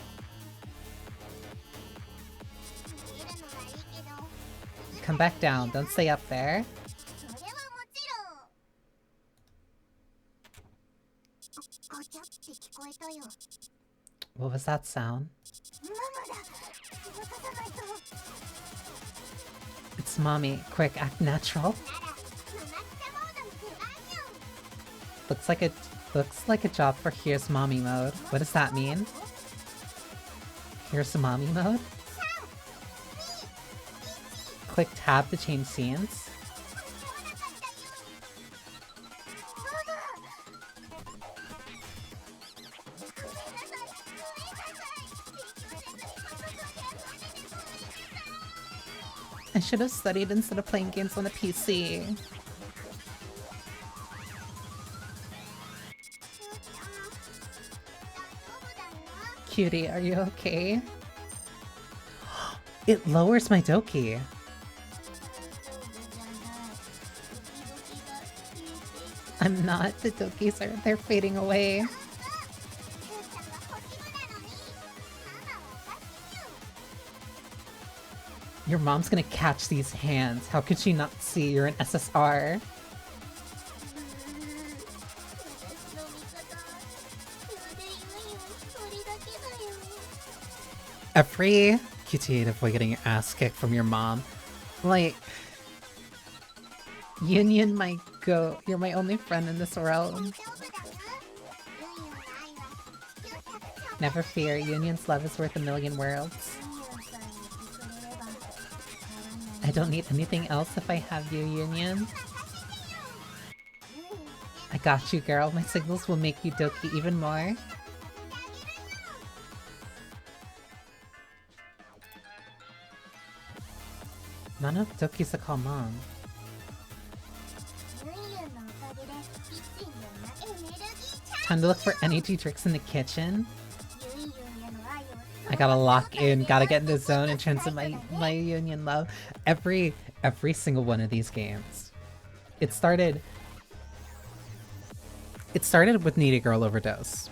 Come back down, don't stay up there. What was that sound? It's mommy. Quick, act natural. Looks like a job for Here's Mommy mode. What does that mean? Here's Mommy mode? Click tab to change scenes. I should have studied instead of playing games on the PC. Cutie, are you okay? It lowers my Doki. I'm not. The Dokis they're fading away. Your mom's gonna catch these hands. How could she not see you're an SSR? Every QT avoid getting your ass kicked from your mom. Like, Yunyun might go. You're my only friend in this realm. Never fear, Yunyun's love is worth a million worlds. I don't need anything else if I have you, Yunyun. I got you, girl. My signals will make you Doki even more. Not enough Dokis to call mom. Time to look for energy drinks in the kitchen. I gotta lock in, gotta get in the zone in terms of my Yunyun love. Every single one of these games. It started It started with Needy Girl Overdose.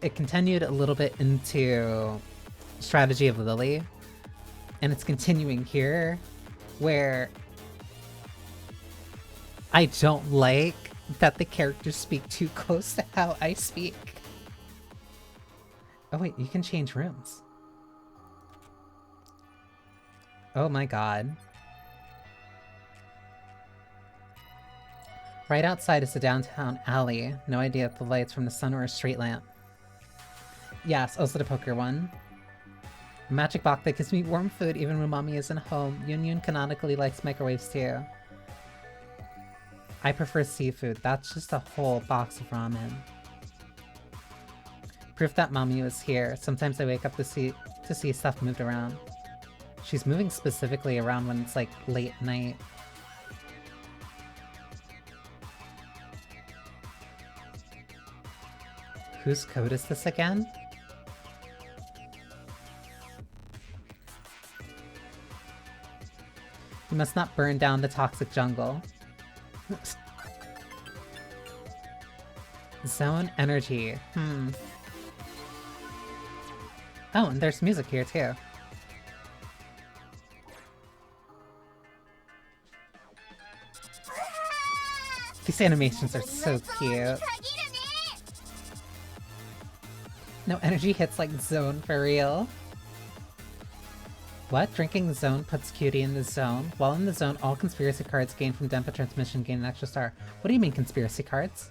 It continued a little bit into Strategy of Lily, and it's continuing here, where I don't like that the characters speak too close to how I speak. Oh wait, you can change rooms. Oh my god. Right outside is the downtown alley. No idea if the light's from the sun or a street lamp. Yes, also the poker one. A magic box that gives me warm food even when mommy isn't home. Yunyun canonically likes microwaves too. I prefer seafood. That's just a whole box of ramen. Proof that mommy was here. Sometimes I wake up to see stuff moved around. She's moving specifically around when it's like late night. Whose code is this again? You must not burn down the toxic jungle. Zone energy. Oh, and there's music here too. These animations are so cute. No energy hits like zone for real. What? Drinking the zone puts Cutie in the zone. While in the zone, all conspiracy cards gained from Denpa transmission gain an extra star. What do you mean conspiracy cards?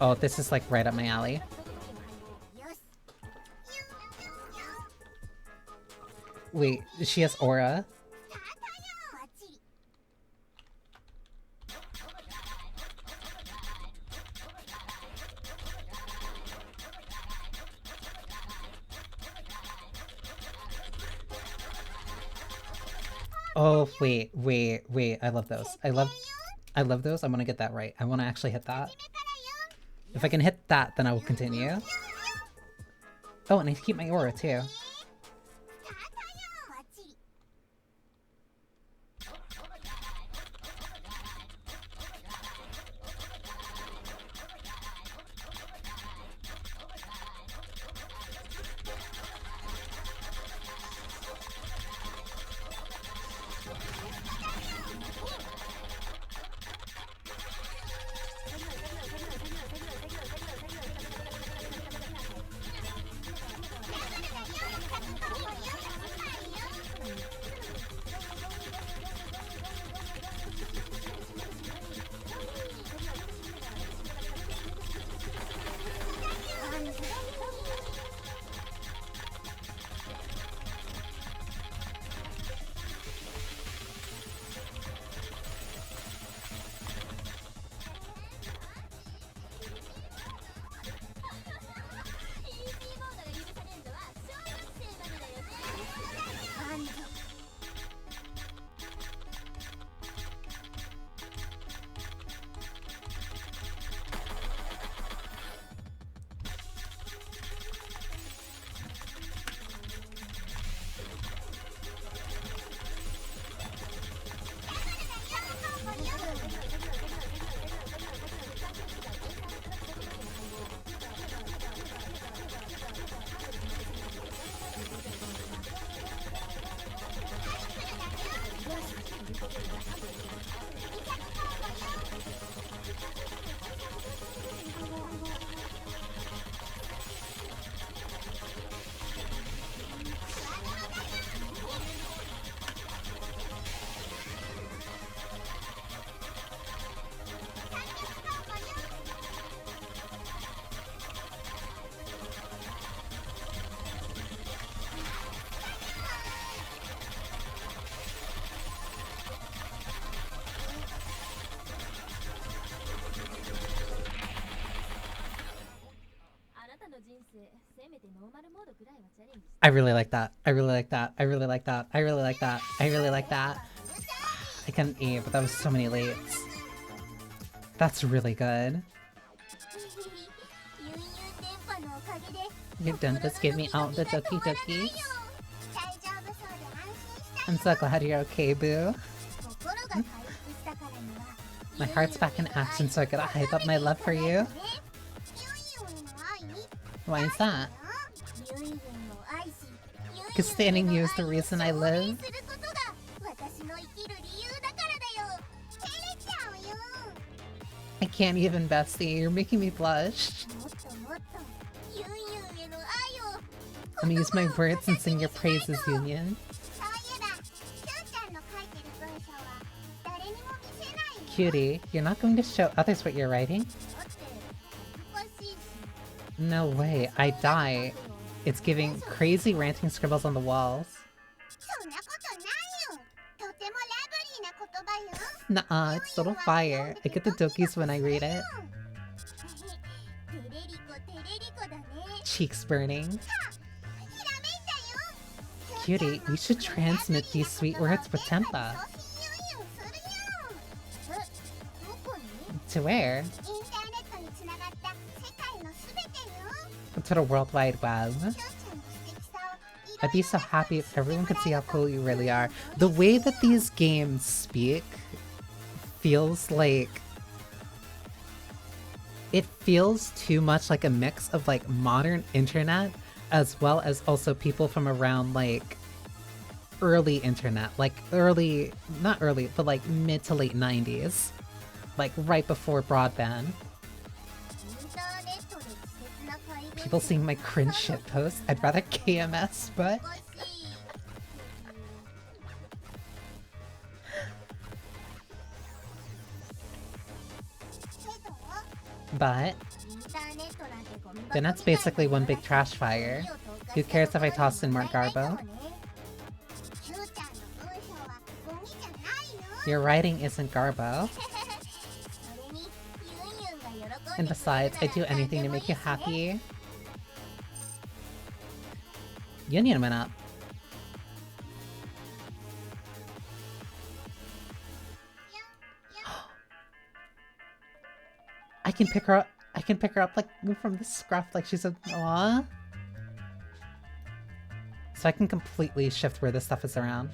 Oh, this is like right up my alley. Wait, she has aura? Oh, wait. I love those. I love those. I want to get that right. I want to actually hit that. If I can hit that, then I will continue. Oh, and I keep my aura too. I really like that. I really like that. I really like that. I really like that. I really like that. I couldn't eat, but that was so many lates. That's really good. You didn't just give me out the Doki Dokis. I'm so glad you're okay, boo. My heart's back in action, so I gotta hype up my love for you. Why is that? Because standing you is the reason I live. I can't even, bestie. You're making me blush. I'm gonna use my words and sing your praises, Yunyun. Cutie, you're not going to show others what you're writing? No way, I die. It's giving crazy ranting scribbles on the walls. Nuh-uh, it's total fire. I get the dokis when I read it. Cheeks burning. Cutie, you should transmit these sweet words with Tempa. To where? To the World Wide Web. I'd be so happy if everyone could see how cool you really are. The way that these games speak feels like... It feels too much like a mix of like modern internet as well as also people from around like early internet. Like early, not early, but like mid to late 90s. Like right before broadband. People seeing my cringe shit post. I'd rather KMS, but... But... then that's basically one big trash fire. Who cares if I toss in more Garbo? Your writing isn't Garbo. And besides, I'd do anything to make you happy. Yunyun went up. I can pick her up. I can pick her up like from the scruff, like she's a aw. So I can completely shift where this stuff is around.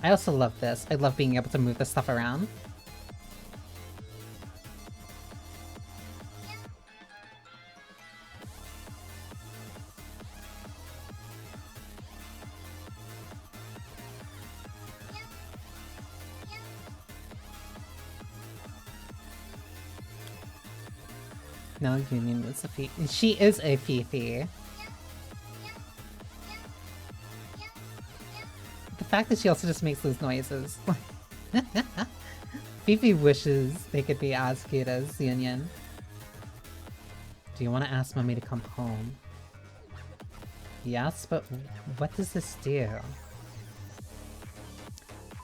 I also love this. I love being able to move this stuff around. No, Yunyun was a Fifi. She is a Fifi. The fact that she also just makes those noises. Fifi wishes they could be as cute as Yunyun. Do you want to ask Mommy to come home? Yes, but what does this do?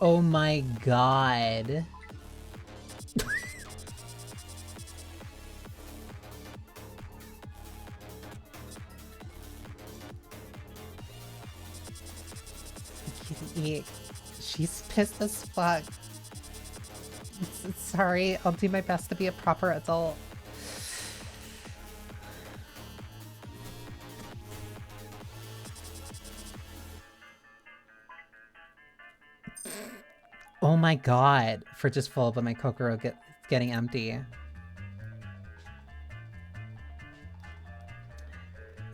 Oh my god. She's pissed as fuck. Sorry, I'll do my best to be a proper adult. Oh my god, fridge is full, but my Kokoro getting empty.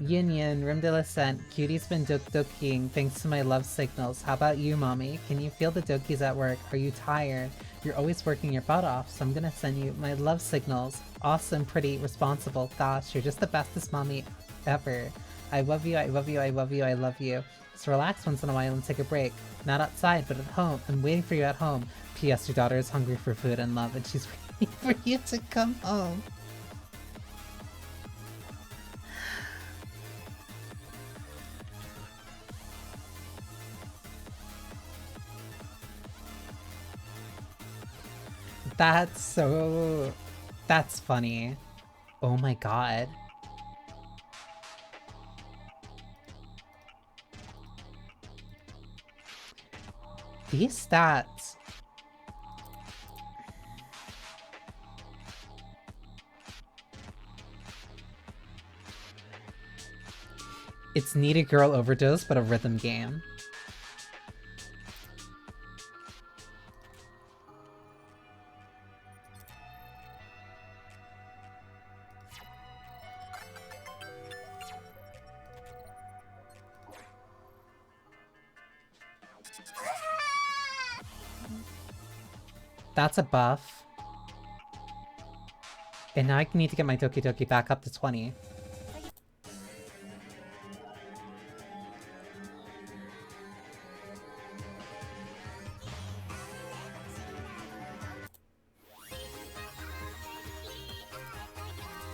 Yunyun, Rim de la Scent, Cutie's been doking thanks to my love signals. How about you, Mommy? Can you feel the dokis at work? Are you tired? You're always working your butt off, so I'm gonna send you my love signals. Awesome, pretty, responsible. Gosh, you're just the bestest mommy ever. I love you, I love you, I love you, I love you. Just relax once in a while and take a break. Not outside, but at home. I'm waiting for you at home. P.S. Your daughter is hungry for food and love, and she's waiting for you to come home. That's funny. Oh my god. These stats. It's Needy Girl Overdose, but a rhythm game. That's a buff. And now I need to get my Doki Doki back up to 20.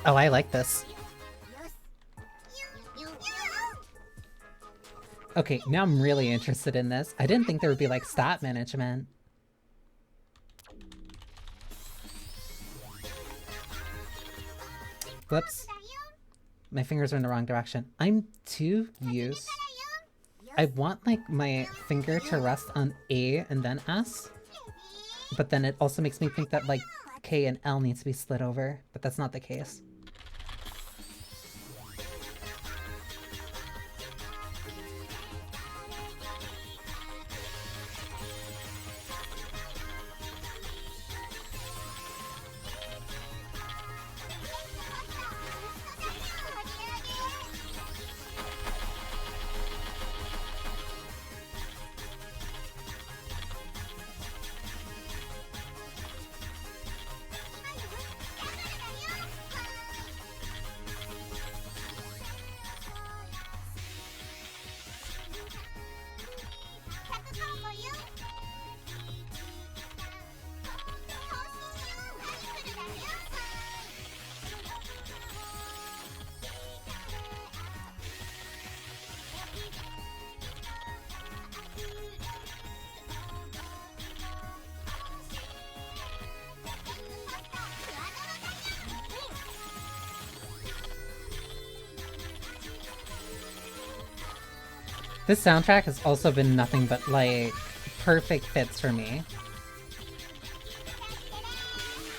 Oh, I like this. Okay, now I'm really interested in this. I didn't think there would be like stat management. Whoops. My fingers are in the wrong direction. I'm too used. I want like my finger to rest on A and then S. But then it also makes me think that like K and L needs to be slid over, but that's not the case. This soundtrack has also been nothing but, like, perfect fits for me.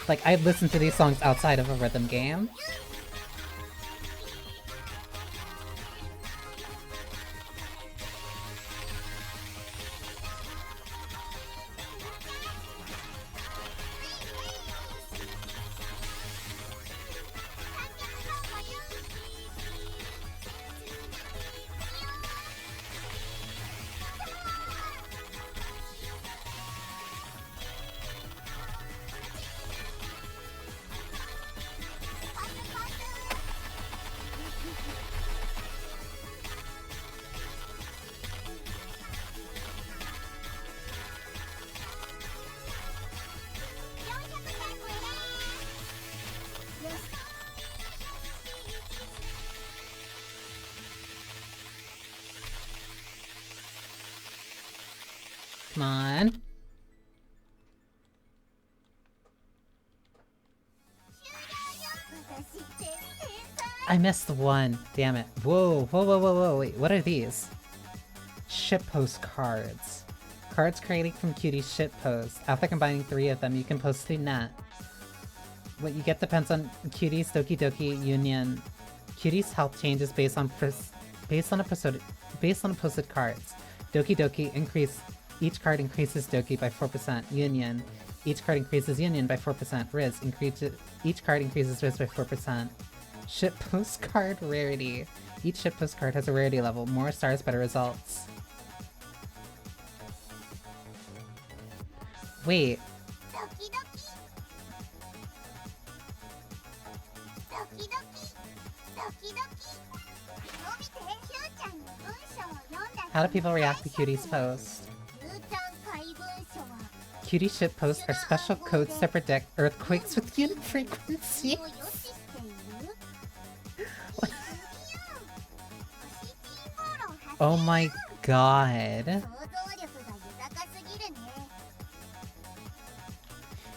Like, I'd listen to these songs outside of a rhythm game. Come on. I missed one. Damn it. Whoa, whoa, whoa, whoa, whoa. Wait, what are these? Shitpost cards. Cards created from Cutie's shitpost. After combining 3 of them, you can post to net. What you get depends on Cutie's Doki Doki Yunyun. Cutie's health changes based on posted cards. Doki Doki increase. Each card increases Doki by 4%. Yunyun. Each card increases Yunyun by 4%. Riz. Each card increases Riz by 4%. Shitpost card rarity. Each shitpost card has a rarity level. More stars, better results. Wait. How do people react to Cutie's post? Cutie shitposts are special codes to predict earthquakes with unit frequency. Oh my god.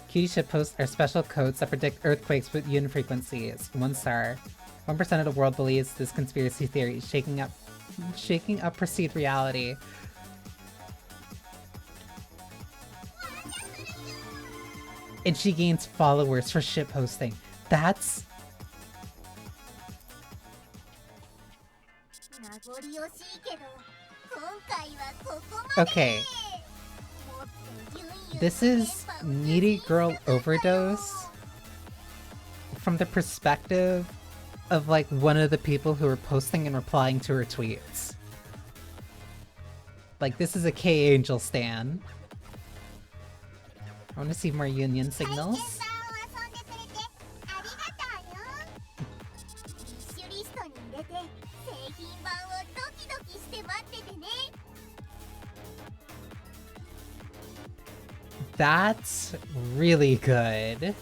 Cutie shitposts are special codes that predict earthquakes with unit frequencies. 1 star. 1% of the world believes this conspiracy theory, shaking up perceived reality. and she gains followers for shitposting. That's... Okay. This is Needy Girl Overdose from the perspective of like one of the people who are posting and replying to her tweets. Like, this is a K-Angel stan. I want to see more Yunyun signals. That's really good.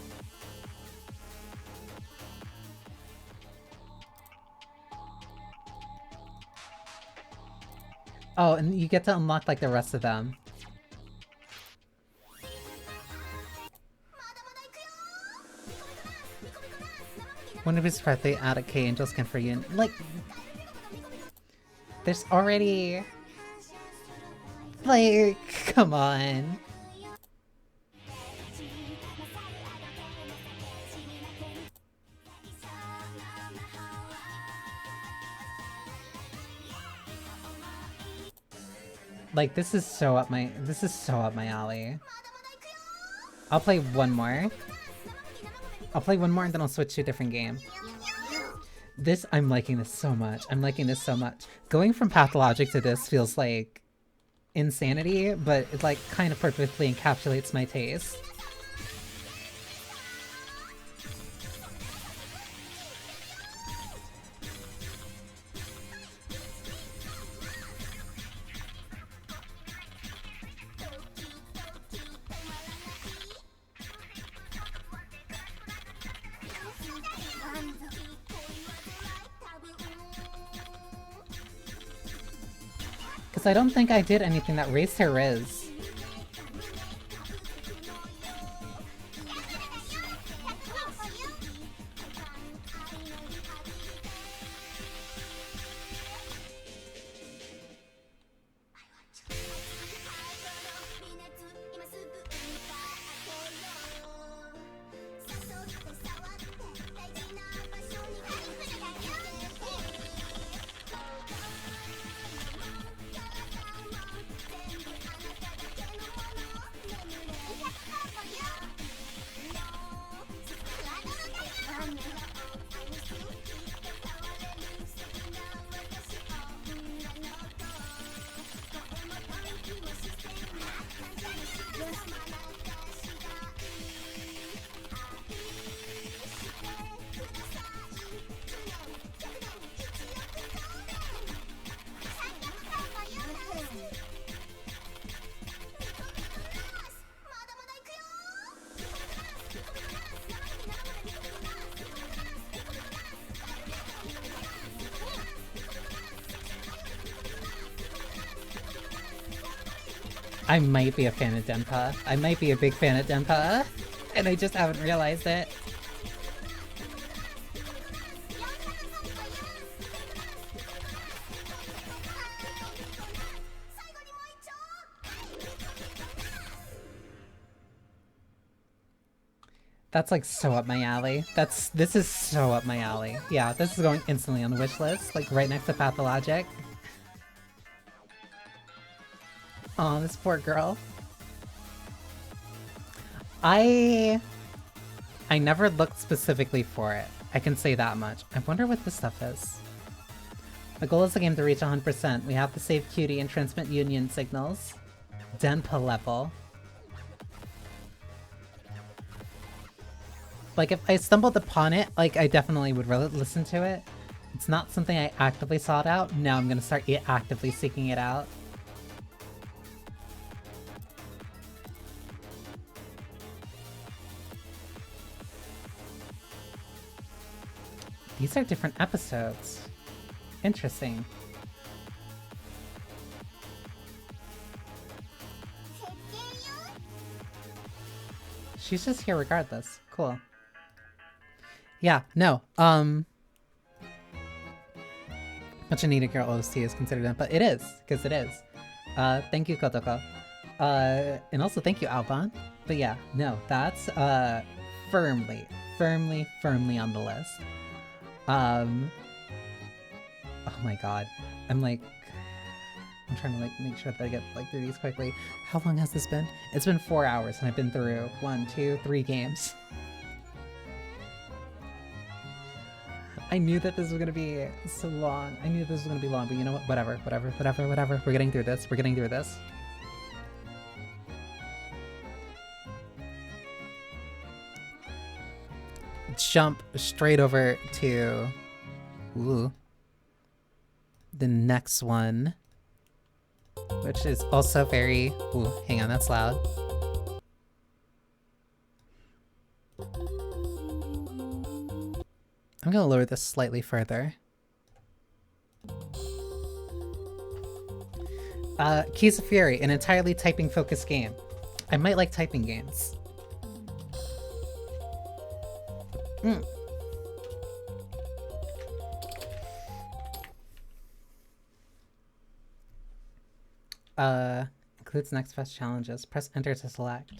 Oh, and you get to unlock like the rest of them. Wouldn't be surprised they add a K-Angel skin for you. Like, there's already... Like, come on. Like, this is so up my alley. I'll play one more. I'll play one more and then I'll switch to a different game. I'm liking this so much. I'm liking this so much. Going from Pathologic to this feels like insanity, but it like kind of perfectly encapsulates my taste. Because I don't think I did anything that raised her Riz. I might be a fan of Denpa. I might be a big fan of Denpa, and I just haven't realized it. That's like so up my alley. This is so up my alley. Yeah, this is going instantly on the wish list, like right next to Pathologic. Aw, this poor girl. I never looked specifically for it. I can say that much. I wonder what this stuff is. The goal is the game to reach 100%. We have to save Cutie and transmit Yunyun signals. Denpa level. Like, if I stumbled upon it, like, I definitely would listen to it. It's not something I actively sought out. Now I'm gonna start actively seeking it out. These are different episodes. Interesting. She's just here regardless. Cool. Yeah, no. Much a needed girl OST is considered, but it is, because it is. Thank you, Kotoko. And also thank you, Alban. But yeah, no, that's firmly on the list. Oh my god. I'm trying to like make sure that I get like through these quickly. How long has this been? It's been 4 hours and I've been through 1, 2, 3 games. I knew that this was gonna be so long. I knew this was gonna be long, but you know what? Whatever. We're getting through this. Jump straight over to the next one, which is also very hang on, that's loud. I'm gonna lower this slightly further. Keys of Fury, an entirely typing focused game. I might like typing games. Includes next fest challenges. Press enter to select.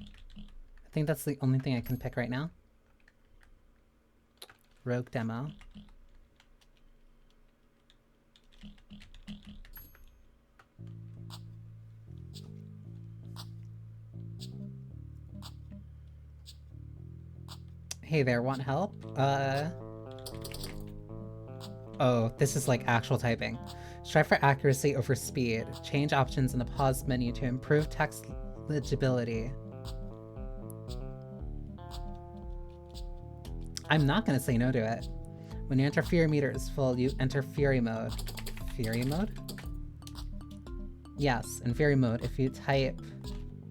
I think that's the only thing I can pick right now. Rogue demo. Hey there, want help? Oh, this is like actual typing. Strive for accuracy over speed. Change options in the pause menu to improve text legibility. I'm not gonna say no to it. When your enter Fury meter is full, you enter Fury mode. Fury mode? Yes, in Fury mode, if you type,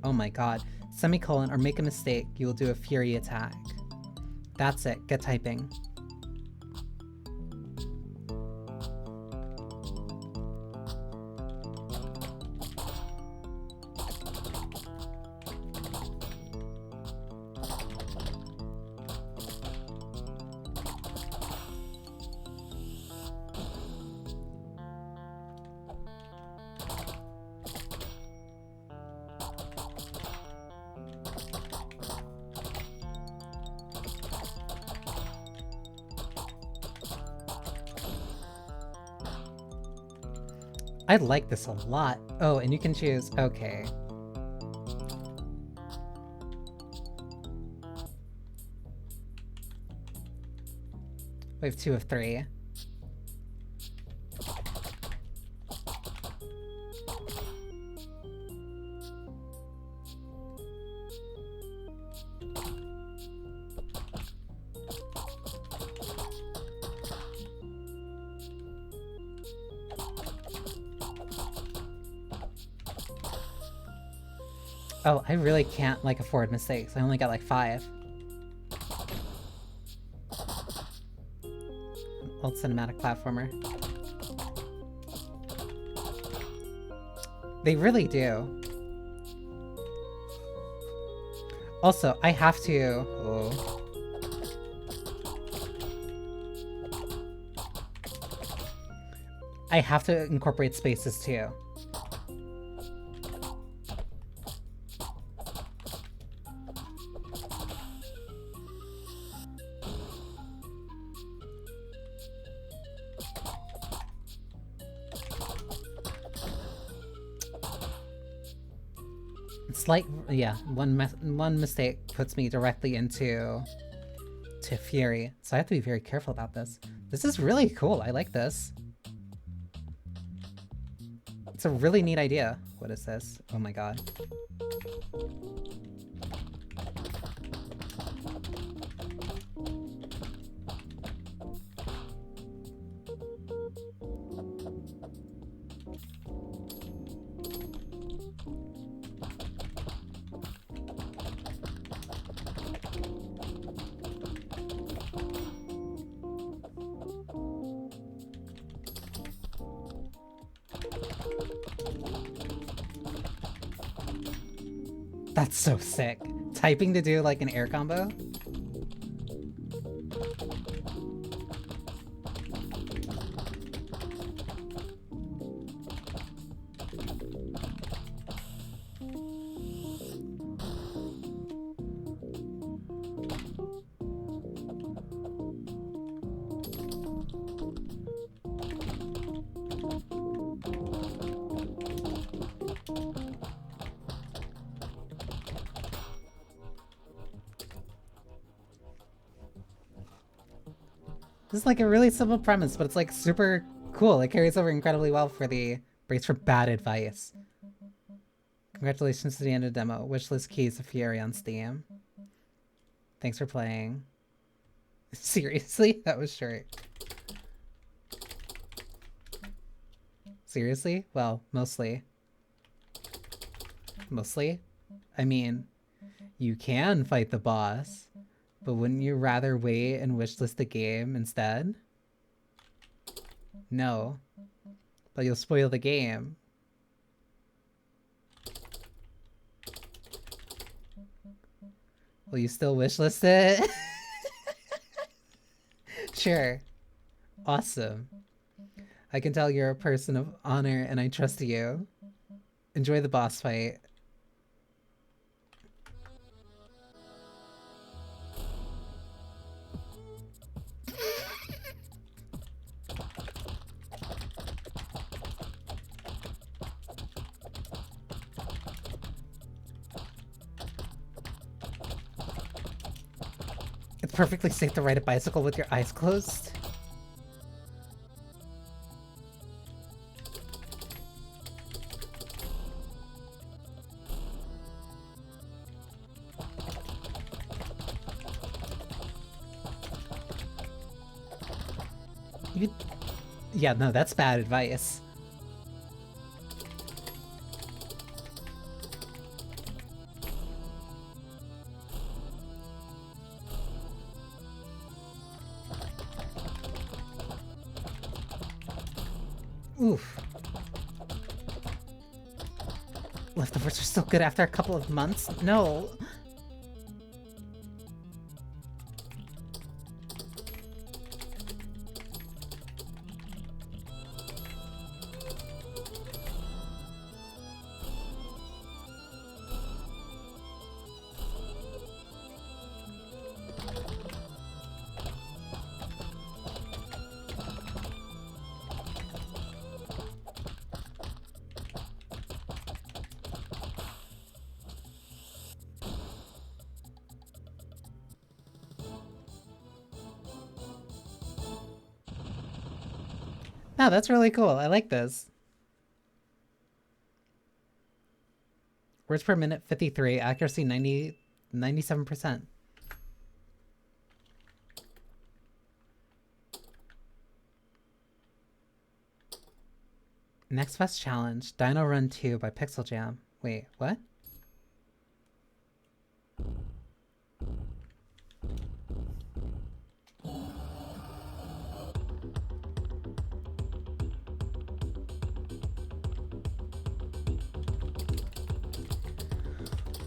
oh my god, semicolon or make a mistake, you will do a Fury attack. That's it, get typing. I like this a lot. Oh, and you can choose, okay. We have 2 of 3. Oh, I really can't like afford mistakes. I only got like 5. Old cinematic platformer. They really do. Also, I have to... Oh. I have to incorporate spaces too. Like, yeah, one mistake puts me directly into Fury, so I have to be very careful about this. This is really cool. I like this. It's a really neat idea. What is this? Oh my god. That's so sick. Typing to do like an air combo? This is like a really simple premise, but it's like super cool. It carries over incredibly well for the brace for bad advice. Congratulations to the end of the demo. Wishlist Keys of Fury on Steam. Thanks for playing. Seriously? That was short. Seriously? Well, mostly. Mostly? I mean, you can fight the boss, but wouldn't you rather wait and wishlist the game instead? No. But you'll spoil the game. Will you still wishlist it? Sure. Awesome. I can tell you're a person of honor and I trust you. Enjoy the boss fight. It's perfectly safe to ride a bicycle with your eyes closed. Yeah, no, that's bad advice. Oof. Leftovers are still good after a couple of months? No. No, that's really cool. I like this. Words per minute 53, accuracy 97%. Next Fest Challenge, Dino Run 2 by Pixel Jam. Wait, what?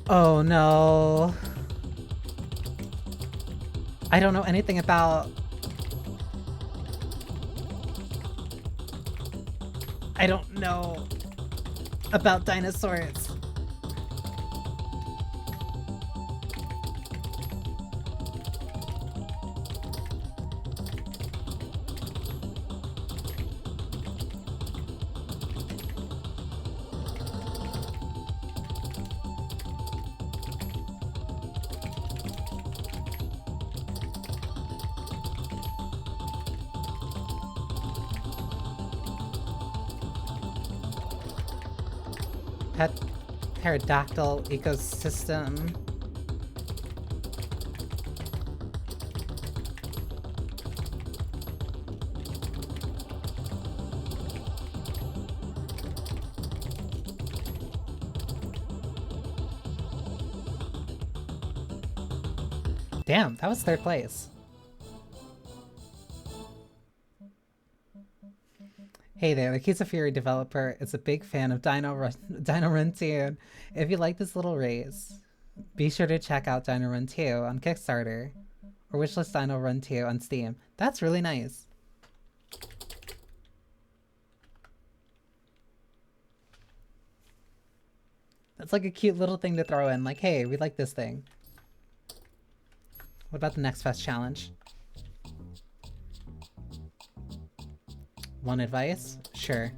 Oh no. I don't know anything about... I don't know about dinosaurs. Pterodactyl ecosystem. Damn, that was third place. Hey there, the Keys of Fury developer is a big fan of Dino Run 2. If you like this little race, be sure to check out Dino Run 2 on Kickstarter, or wishlist Dino Run 2 on Steam. That's really nice. That's like a cute little thing to throw in, like, hey, we like this thing. What about the Next Fest Challenge? One advice? Sure.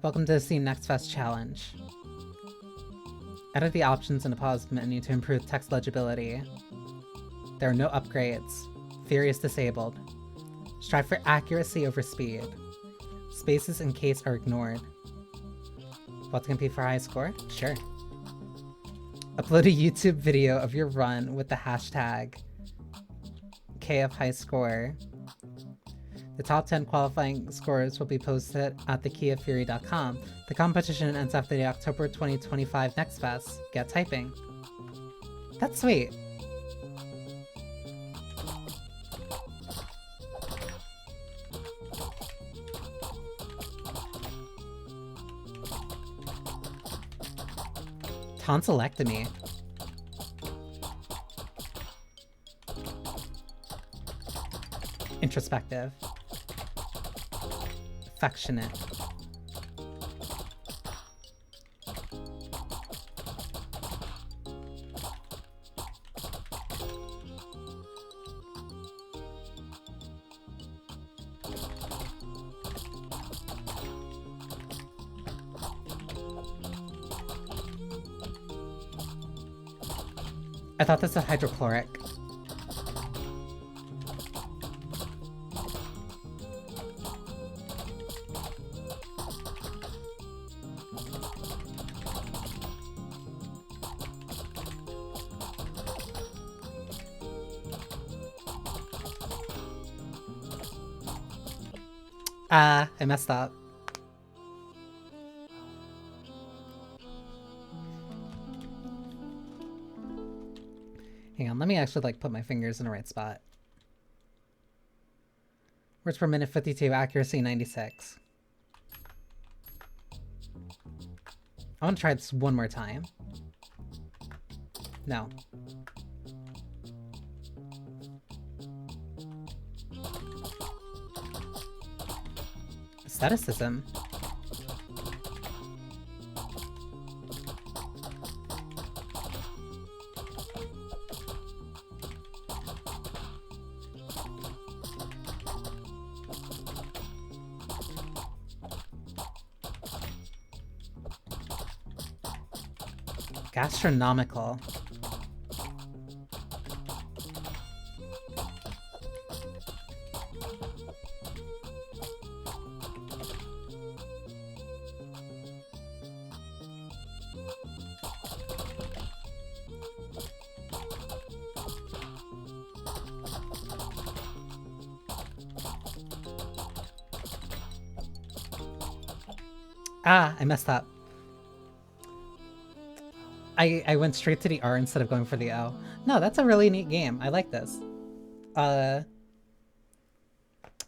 Welcome to the Steam Next Fest Challenge. Edit the options in the pause menu to improve text legibility. There are no upgrades. Fury is disabled. Strive for accuracy over speed. Spaces in case are ignored. Want to compete for high score? Sure. Upload a YouTube video of your run with the hashtag KF high score. The top 10 qualifying scores will be posted at thekeyafury.com. The competition ends after the October 2025 Next Fest. Get typing. That's sweet. Tonsillectomy. Introspective. Affectionate. I thought this was hydrochloric. I messed up. Hang on, let me actually like put my fingers in the right spot. Words per minute 52, accuracy 96. I want to try this one more time. No. Aestheticism. Gastronomical. I messed up. I went straight to the R instead of going for the L. No, that's a really neat game. I like this. I've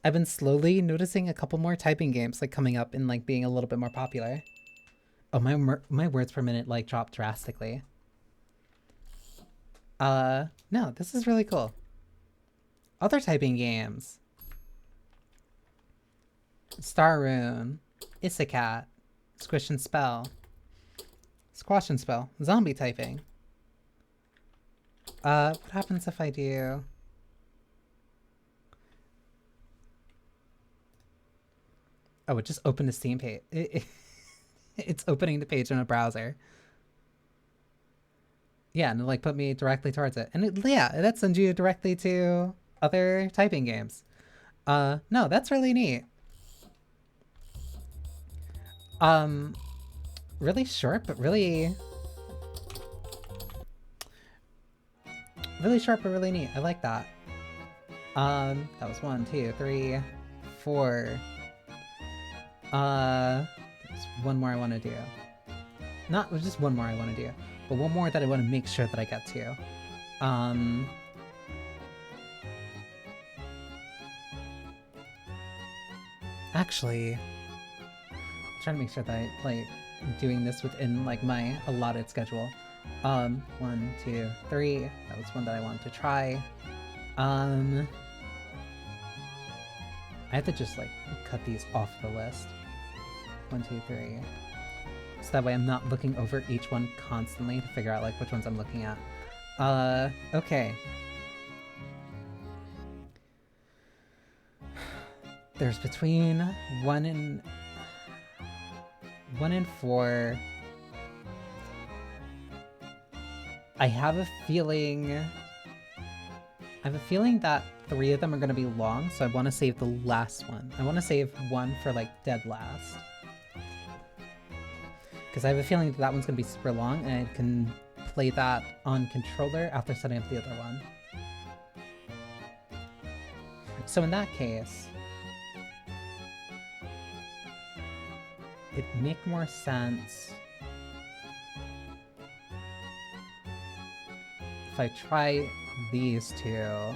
been slowly noticing a couple more typing games like coming up and like being a little bit more popular. Oh, my words per minute like dropped drastically. No, this is really cool. Other typing games. Star Rune, Isekat, Squish and Spell. Squash and Spell. Zombie typing. What happens if I do... Oh, it just opened a Steam page. It's opening the page in a browser. Yeah, and it like put me directly towards it. And that sends you directly to other typing games. No, that's really neat. Really short, but really short, but really neat. I like that. That was 1, 2, 3, 4. There's one more I want to do. Not just one more I want to do, but one more that I want to make sure that I get to. Actually, I'm trying to make sure that I like doing this within like my allotted schedule. 1, 2, 3. That was one that I wanted to try. I have to just like cut these off the list. 1, 2, 3. So that way I'm not looking over each one constantly to figure out like which ones I'm looking at. Okay. There's between 1 and 4. I have a feeling that 3 of them are going to be long, so I want to save the last one. I want to save one for like dead last. Because I have a feeling that one's going to be super long, and I can play that on controller after setting up the other one. So in that case, it'd make more sense if I try these two.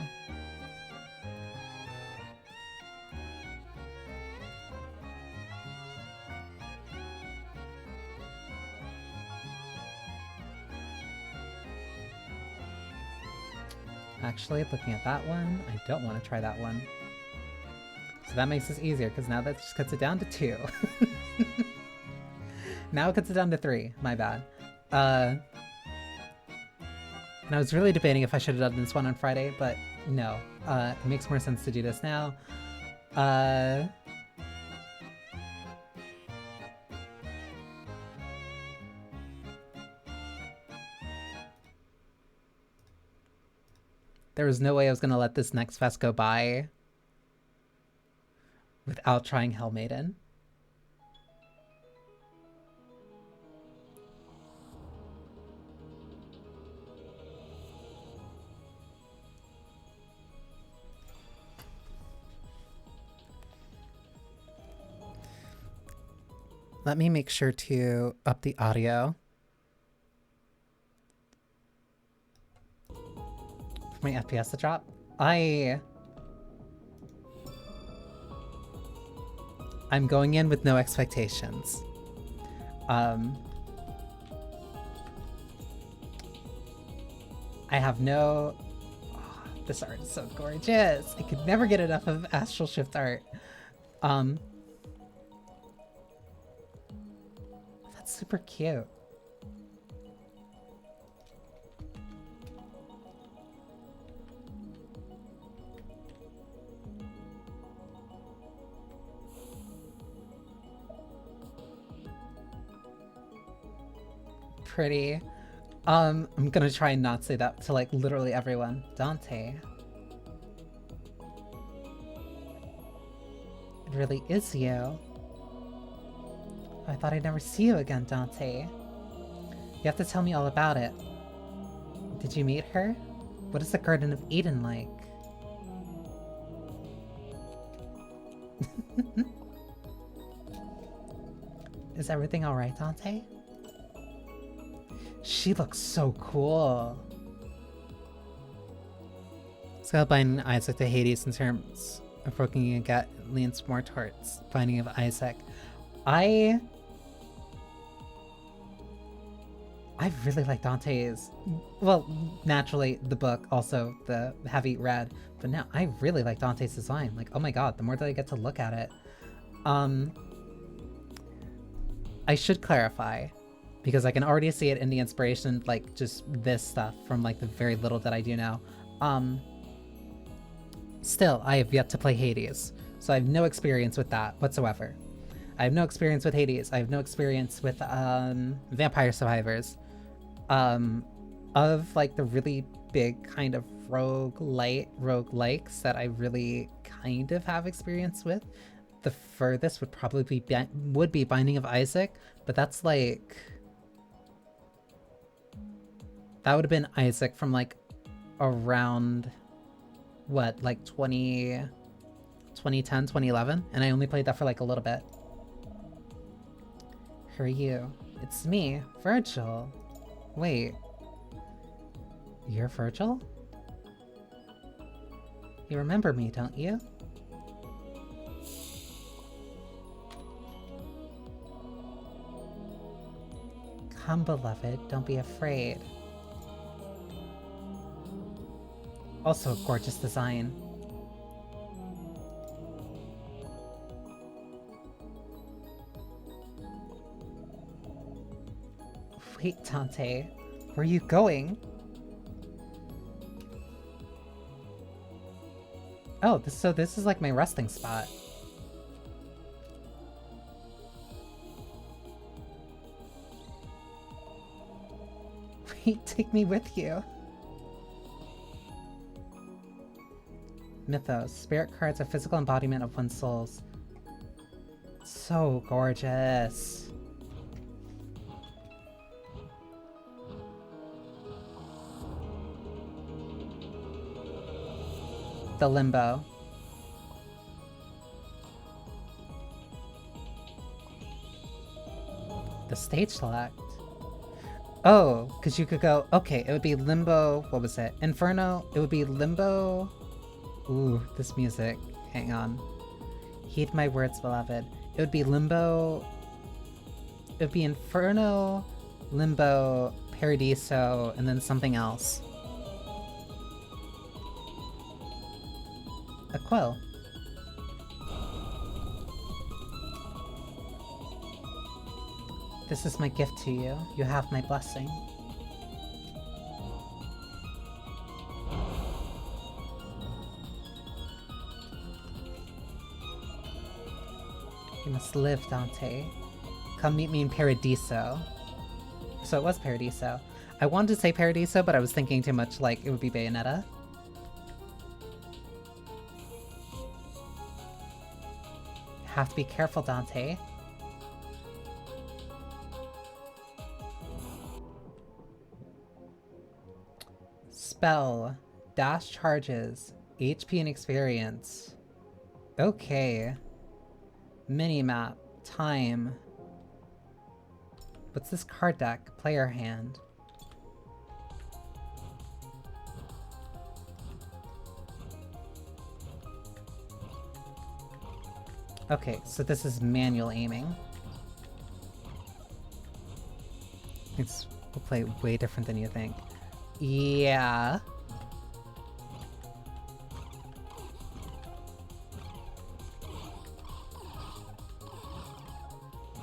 Actually, looking at that one, I don't want to try that one. So that makes this easier, because now that just cuts it down to 2. Now it cuts it down to 3. My bad. And I was really debating if I should have done this one on Friday, but no. It makes more sense to do this now. There was no way I was going to let this next fest go by without trying Hell Maiden. Let me make sure to up the audio. My FPS to drop. I'm going in with no expectations. I have no... Oh, this art is so gorgeous. I could never get enough of Astral Shift art. That's super cute. Pretty. I'm gonna try and not say that to like literally everyone. Dante. It really is you. I thought I'd never see you again, Dante. You have to tell me all about it. Did you meet her? What is the Garden of Eden like? Is everything alright, Dante? She looks so cool. Scale Binding Isaac to Hades in terms of working a gut leans more towards Binding of Isaac. I really like Dante's, well, naturally the book, also the heavy read, but now I really like Dante's design. Like, oh my god, the more that I get to look at it. I should clarify, because I can already see it in the inspiration, like just this stuff from like the very little that I do now. Still, I have yet to play Hades, so I have no experience with that whatsoever. I have no experience with Hades. I have no experience with Vampire Survivors. Of like the really big kind of roguelikes that I really kind of have experience with, the furthest would probably be Binding of Isaac, but that's like... That would have been Isaac from like around, what, like 2010, 2011? And I only played that for like a little bit. Who are you? It's me, Virgil. Wait. You're Virgil? You remember me, don't you? Come, beloved, don't be afraid. Also a gorgeous design. Wait, Dante, where are you going? Oh, so this is like my resting spot. Wait, take me with you. Mythos. Spirit cards are physical embodiment of one's souls. So gorgeous. The Limbo. The stage select. Oh, because you could go, okay, it would be Limbo, what was it? Inferno, it would be Limbo. Ooh, this music. Hang on. Heed my words, beloved. It would be Limbo. It would be Inferno, Limbo, Paradiso, and then something else. A quill. This is my gift to you. You have my blessing. You must live, Dante. Come meet me in Paradiso. So it was Paradiso. I wanted to say Paradiso, but I was thinking too much like it would be Bayonetta. Have to be careful, Dante. Spell. Dash charges. HP and experience. Okay. Minimap. Time. What's this card deck? Player hand. Okay, so this is manual aiming. It's will play way different than you think. Yeah.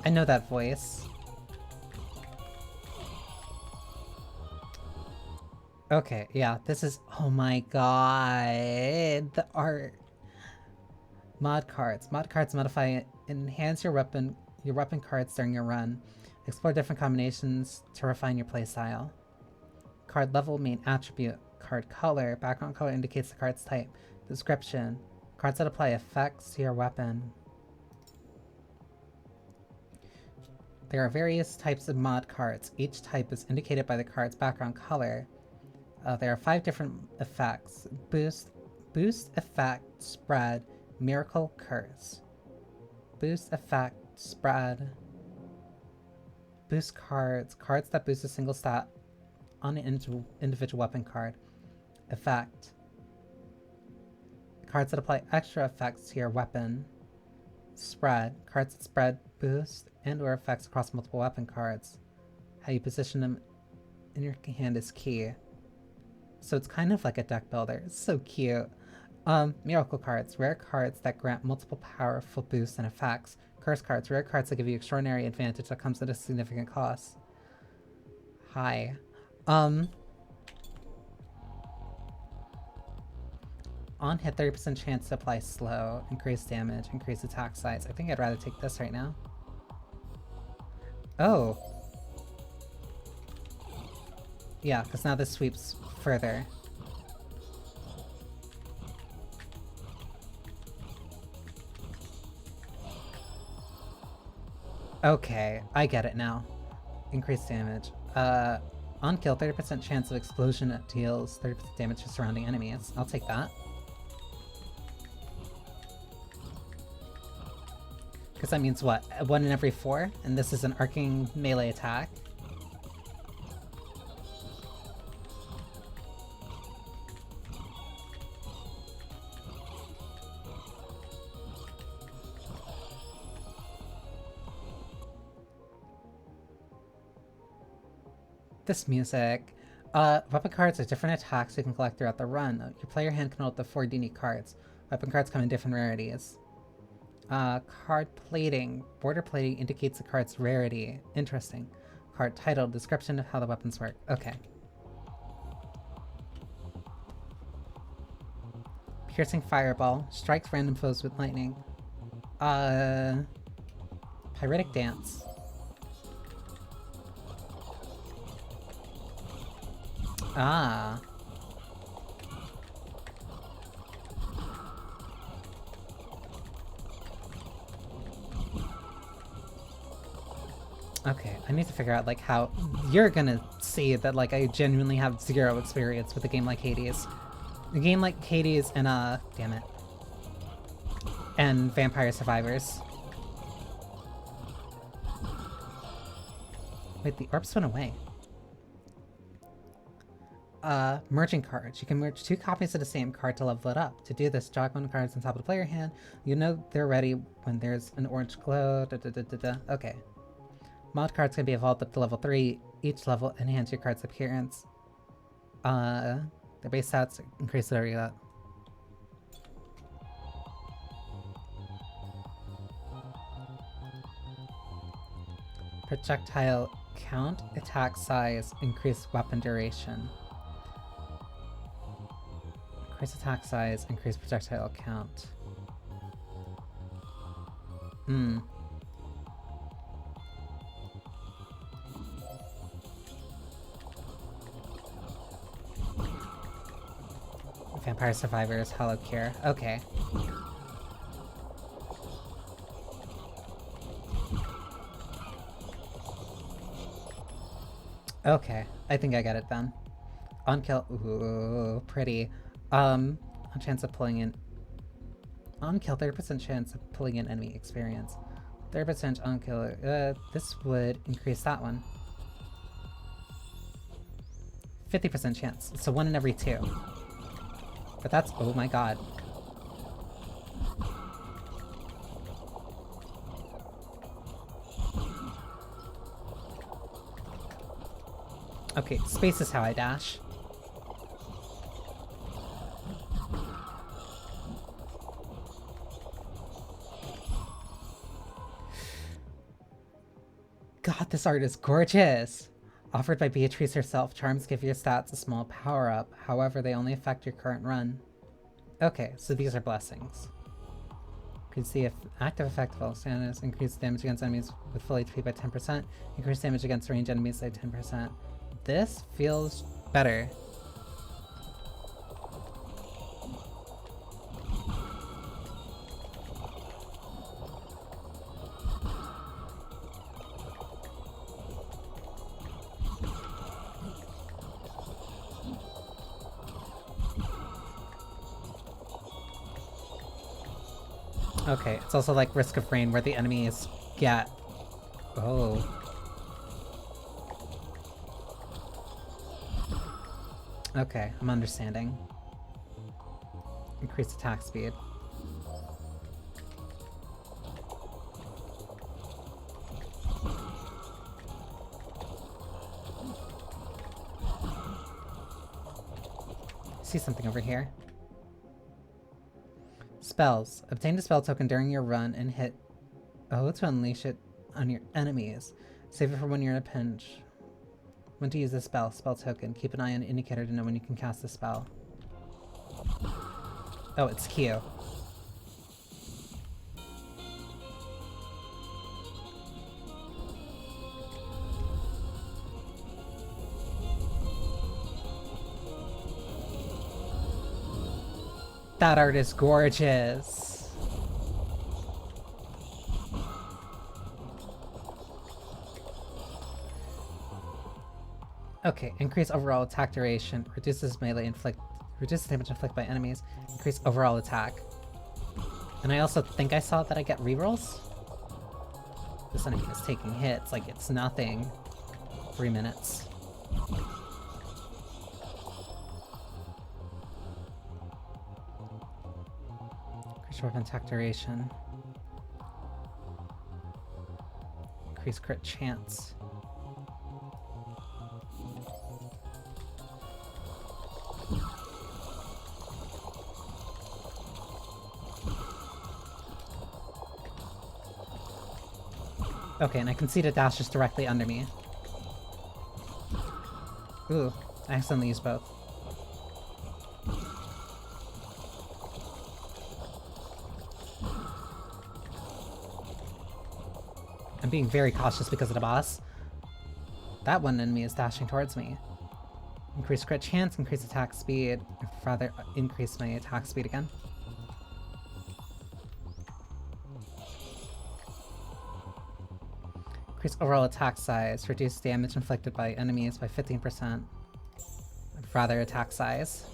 I know that voice. Okay, yeah, this is... Oh my god! The art! Mod cards. Mod cards modify, enhance your weapon cards during your run. Explore different combinations to refine your playstyle. Card level, main attribute. Card color. Background color indicates the card's type. Description. Cards that apply effects to your weapon. There are various types of mod cards. Each type is indicated by the card's background color. There are 5 different effects. Boost, effect, spread, miracle, curse. Boost, effect, spread. Boost cards. Cards that boost a single stat on an individual weapon card. Effect. Cards that apply extra effects to your weapon. Spread. Cards that spread, boost, and or effects across multiple weapon cards. How you position them in your hand is key. So it's kind of like a deck builder. It's so cute. Miracle cards. Rare cards that grant multiple powerful boosts and effects. Curse cards. Rare cards that give you extraordinary advantage that comes at a significant cost. Hi. On hit, 30% chance to apply slow, increase damage, increase attack size. I think I'd rather take this right now. Oh. Yeah, because now this sweeps further. Okay, I get it now. Increased damage. On kill, 30% chance of explosion that deals 30% damage to surrounding enemies. I'll take that. Because that means what? 1 in every 4? And this is an arcing melee attack. This music. Weapon cards are different attacks you can collect throughout the run. Your player hand can hold the 4 unique cards. Weapon cards come in different rarities. Card plating. Border plating indicates the card's rarity. Interesting. Card title. Description of how the weapons work. Okay. Piercing Fireball. Strikes random foes with lightning. Pyretic Dance. Ah. Okay, I need to figure out, like, how... You're gonna see that, like, I genuinely have zero experience with a game like Hades. A game like Hades and, damn it. And Vampire Survivors. Wait, the orbs went away. Merging cards. You can merge 2 copies of the same card to level it up. To do this, jog 1 cards on top of the player hand. You know they're ready when there's an orange glow. Okay. Mod cards can be evolved up to level 3. Each level enhance your card's appearance. Their base stats increase whatever you got. Projectile count, attack size, increase weapon duration. Increase attack size, increase projectile count. Vampire Survivors, Hollow Cure. Okay. Okay, I think I get it then. On kill, ooh, pretty. On chance of pulling in... On kill, 30% chance of pulling in enemy experience. 30% on kill, this would increase that one. 50% chance, so 1 in every 2. But that's, oh my god. Okay, space is how I dash. God, this art is gorgeous! Offered by Beatrice herself, charms give your stats a small power-up. However, they only affect your current run. Okay, so these are blessings. Increase the active effect of all status. Increase damage against enemies with full HP by 10%. Increase damage against ranged enemies by 10%. This feels better. Okay, it's also like Risk of Rain where the enemies get... Oh. Okay, I'm understanding. Increased attack speed. See something over here. Spells. Obtain a spell token during your run and hit... Oh, to unleash it on your enemies. Save it for when you're in a pinch. When to use this spell. Spell token. Keep an eye on an indicator to know when you can cast the spell. Oh, it's Q. That art is gorgeous. Okay, increase overall attack duration, reduces damage inflicted by enemies, increase overall attack. And I also think I saw that I get rerolls. This enemy is taking hits like it's nothing. 3 minutes. Increase weapon attack duration. Increase crit chance. Okay, and I can see the dash just directly under me. Ooh, I accidentally used both. I'm being very cautious because of the boss. That one enemy is dashing towards me. Increase crit chance, increase attack speed. Rather, increase my attack speed again. Increase overall attack size. Reduce damage inflicted by enemies by 15%. I'd rather attack size.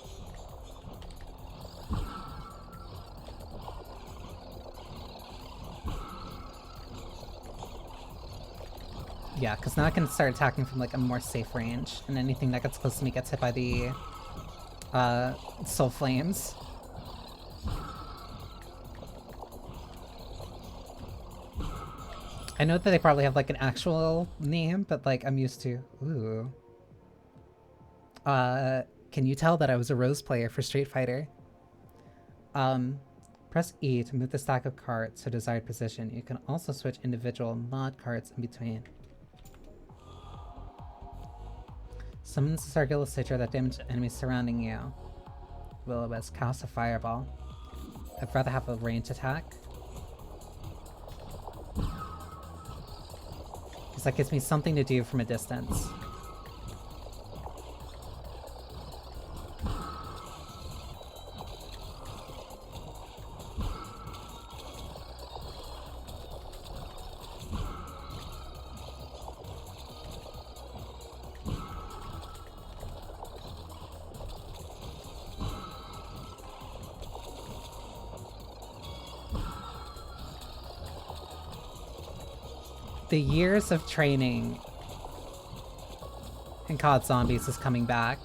Yeah, because now I can start attacking from like a more safe range, and anything that gets close to me gets hit by the soul flames. I know that they probably have like an actual name, but like I'm used to. Ooh. Can you tell that I was a Rose player for Street Fighter? Press E to move the stack of cards to desired position. You can also switch individual mod cards in between. Summons a circular signature that damages enemies surrounding you. Will-O-Wisp, cast a fireball. I'd rather have a range attack. Because that gives me something to do from a distance. The years of training in COD Zombies is coming back.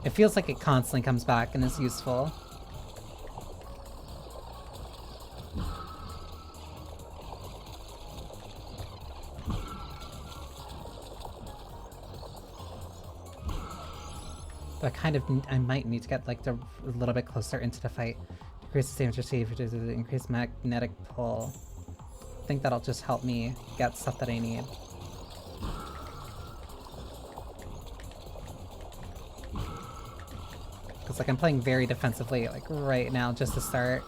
It feels like it constantly comes back and is useful. But I might need to get like a little bit closer into the fight. Increase the damage received, increase magnetic pull. I think that'll just help me get stuff that I need. Because like I'm playing very defensively like right now just to start.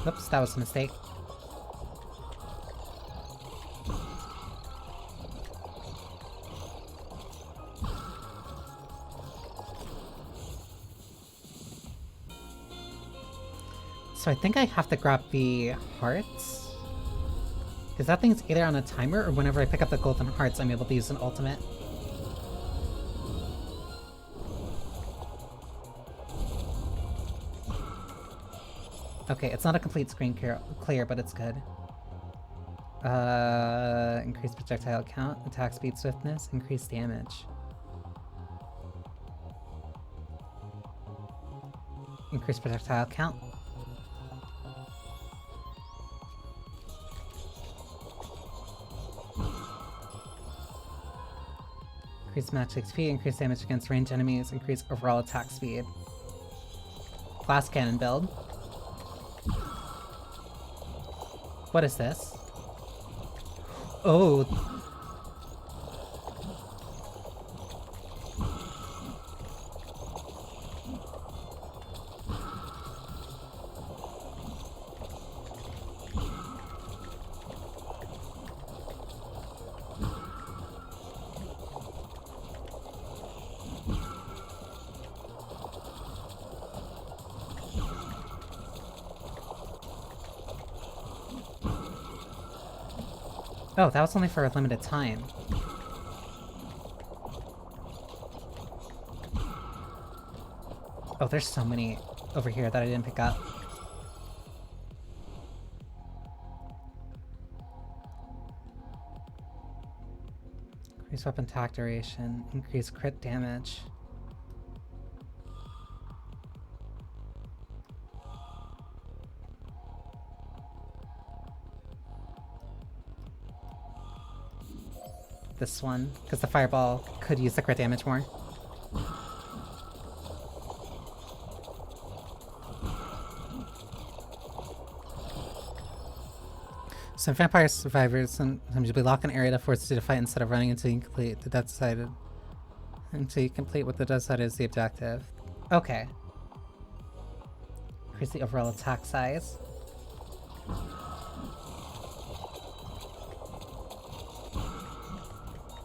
Oops, that was a mistake. So I think I have to grab the hearts. Because that thing's either on a timer or whenever I pick up the golden hearts I'm able to use an ultimate. Okay, it's not a complete screen clear, but it's good. Increase projectile count, attack speed, swiftness, increase damage. Increase projectile count. Increase match XP, increase damage against ranged enemies, increase overall attack speed. Glass cannon build. What is this? Oh. Oh, that was only for a limited time. Oh, there's so many over here that I didn't pick up. Increase weapon attack duration, increase crit damage. This one, because the fireball could use the crit damage more. Some vampire survivors sometimes you'll be locked in an area that forces you to fight instead of running until you complete the death-decided. Until you complete what the death-decided is the objective. Okay. Increase the overall attack size.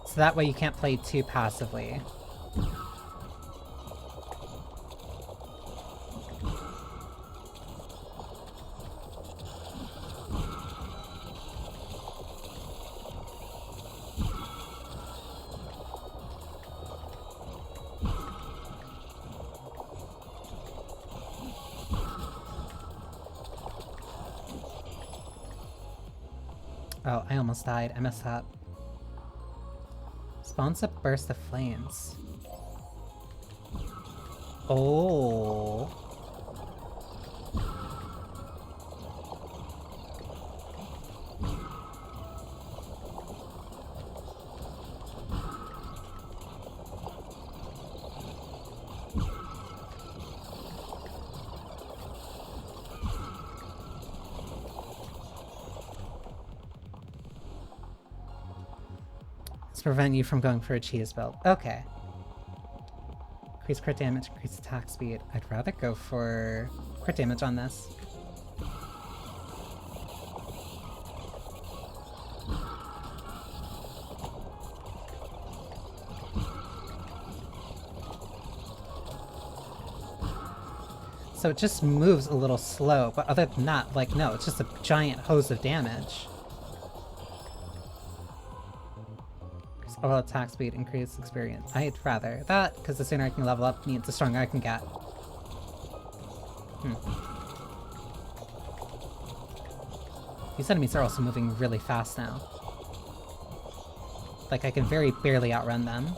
So that way you can't play too passively. Oh, I almost died. I messed up. Spawns a burst of flames. Oh. Prevent you from going for a cheese build. Okay. Increase crit damage, increase attack speed. I'd rather go for crit damage on this. So it just moves a little slow, but other than that, like, no, it's just a giant hose of damage. Overall attack speed, increase experience. I'd rather that, because the sooner I can level up means the stronger I can get. These enemies are also moving really fast now. Like, I can very barely outrun them.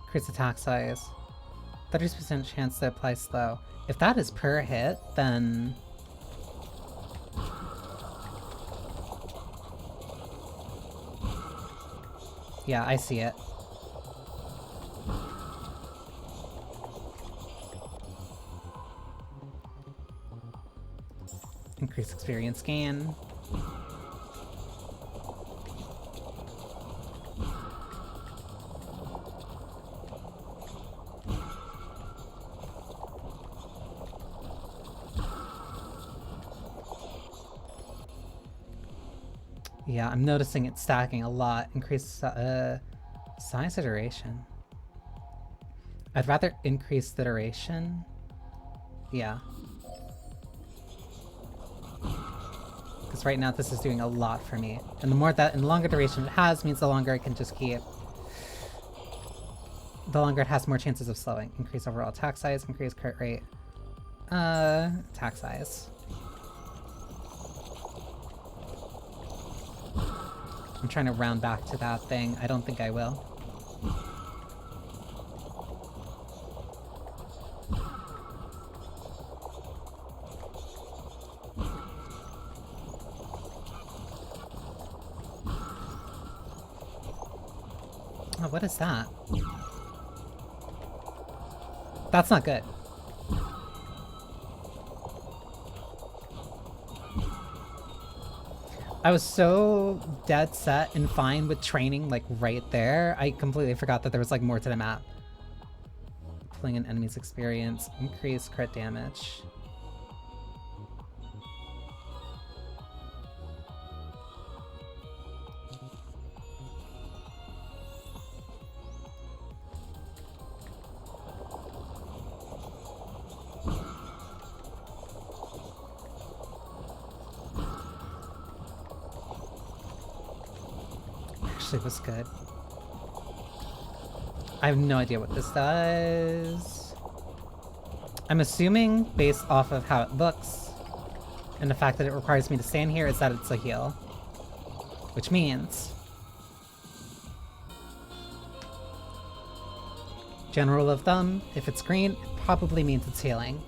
Increase attack size. 30% chance to apply slow. If that is per hit, then... yeah, I see it. Increase experience gain. Yeah, I'm noticing it stacking a lot. Increase size iteration. I'd rather increase the duration. Yeah. Because right now this is doing a lot for me. And the more that, and the longer duration it has means the longer I can just keep. The longer it has, more chances of slowing. Increase overall attack size, increase crit rate. Attack size. I'm trying to round back to that thing. I don't think I will. Oh, what is that? That's not good. I was so dead set and fine with training, like, right there. I completely forgot that there was, like, more to the map. Pulling an enemy's experience. Increase crit damage. It was good. I have no idea what this does. I'm assuming, based off of how it looks, and the fact that it requires me to stand here, is that it's a heal. Which means... general rule of thumb, if it's green, it probably means it's healing.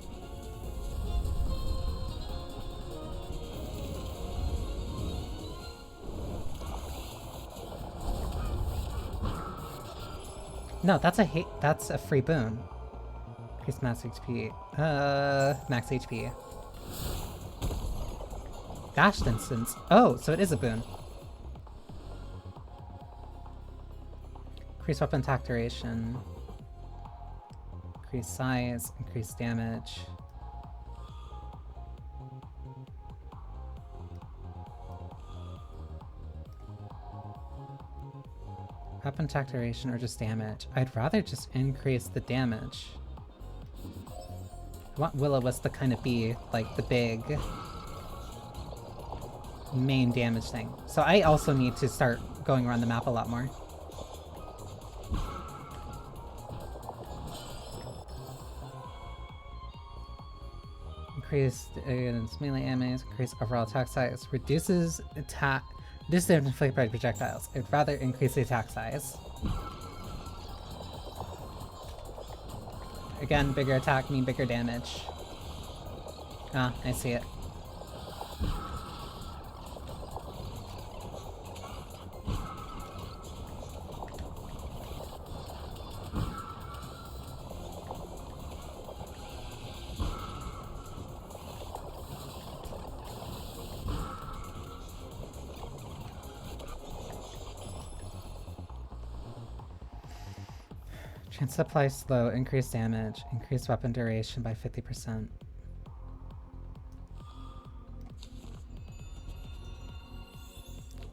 No, that's a free boon. Increase max HP. Max HP. Dashed instance. Oh, so it is a boon. Increase weapon attack duration. Increase size. Increase damage. Weapon attack duration or just damage? I'd rather just increase the damage. I want Will-O-Wisp to kind of be like the big main damage thing. So I also need to start going around the map a lot more. Increased against melee enemies, increase overall attack size, reduces damage inflicted by projectiles. I'd rather increase the attack size. Again, bigger attack mean bigger damage. Ah, I see it. Chance to apply slow, increase damage, increase weapon duration by 50%.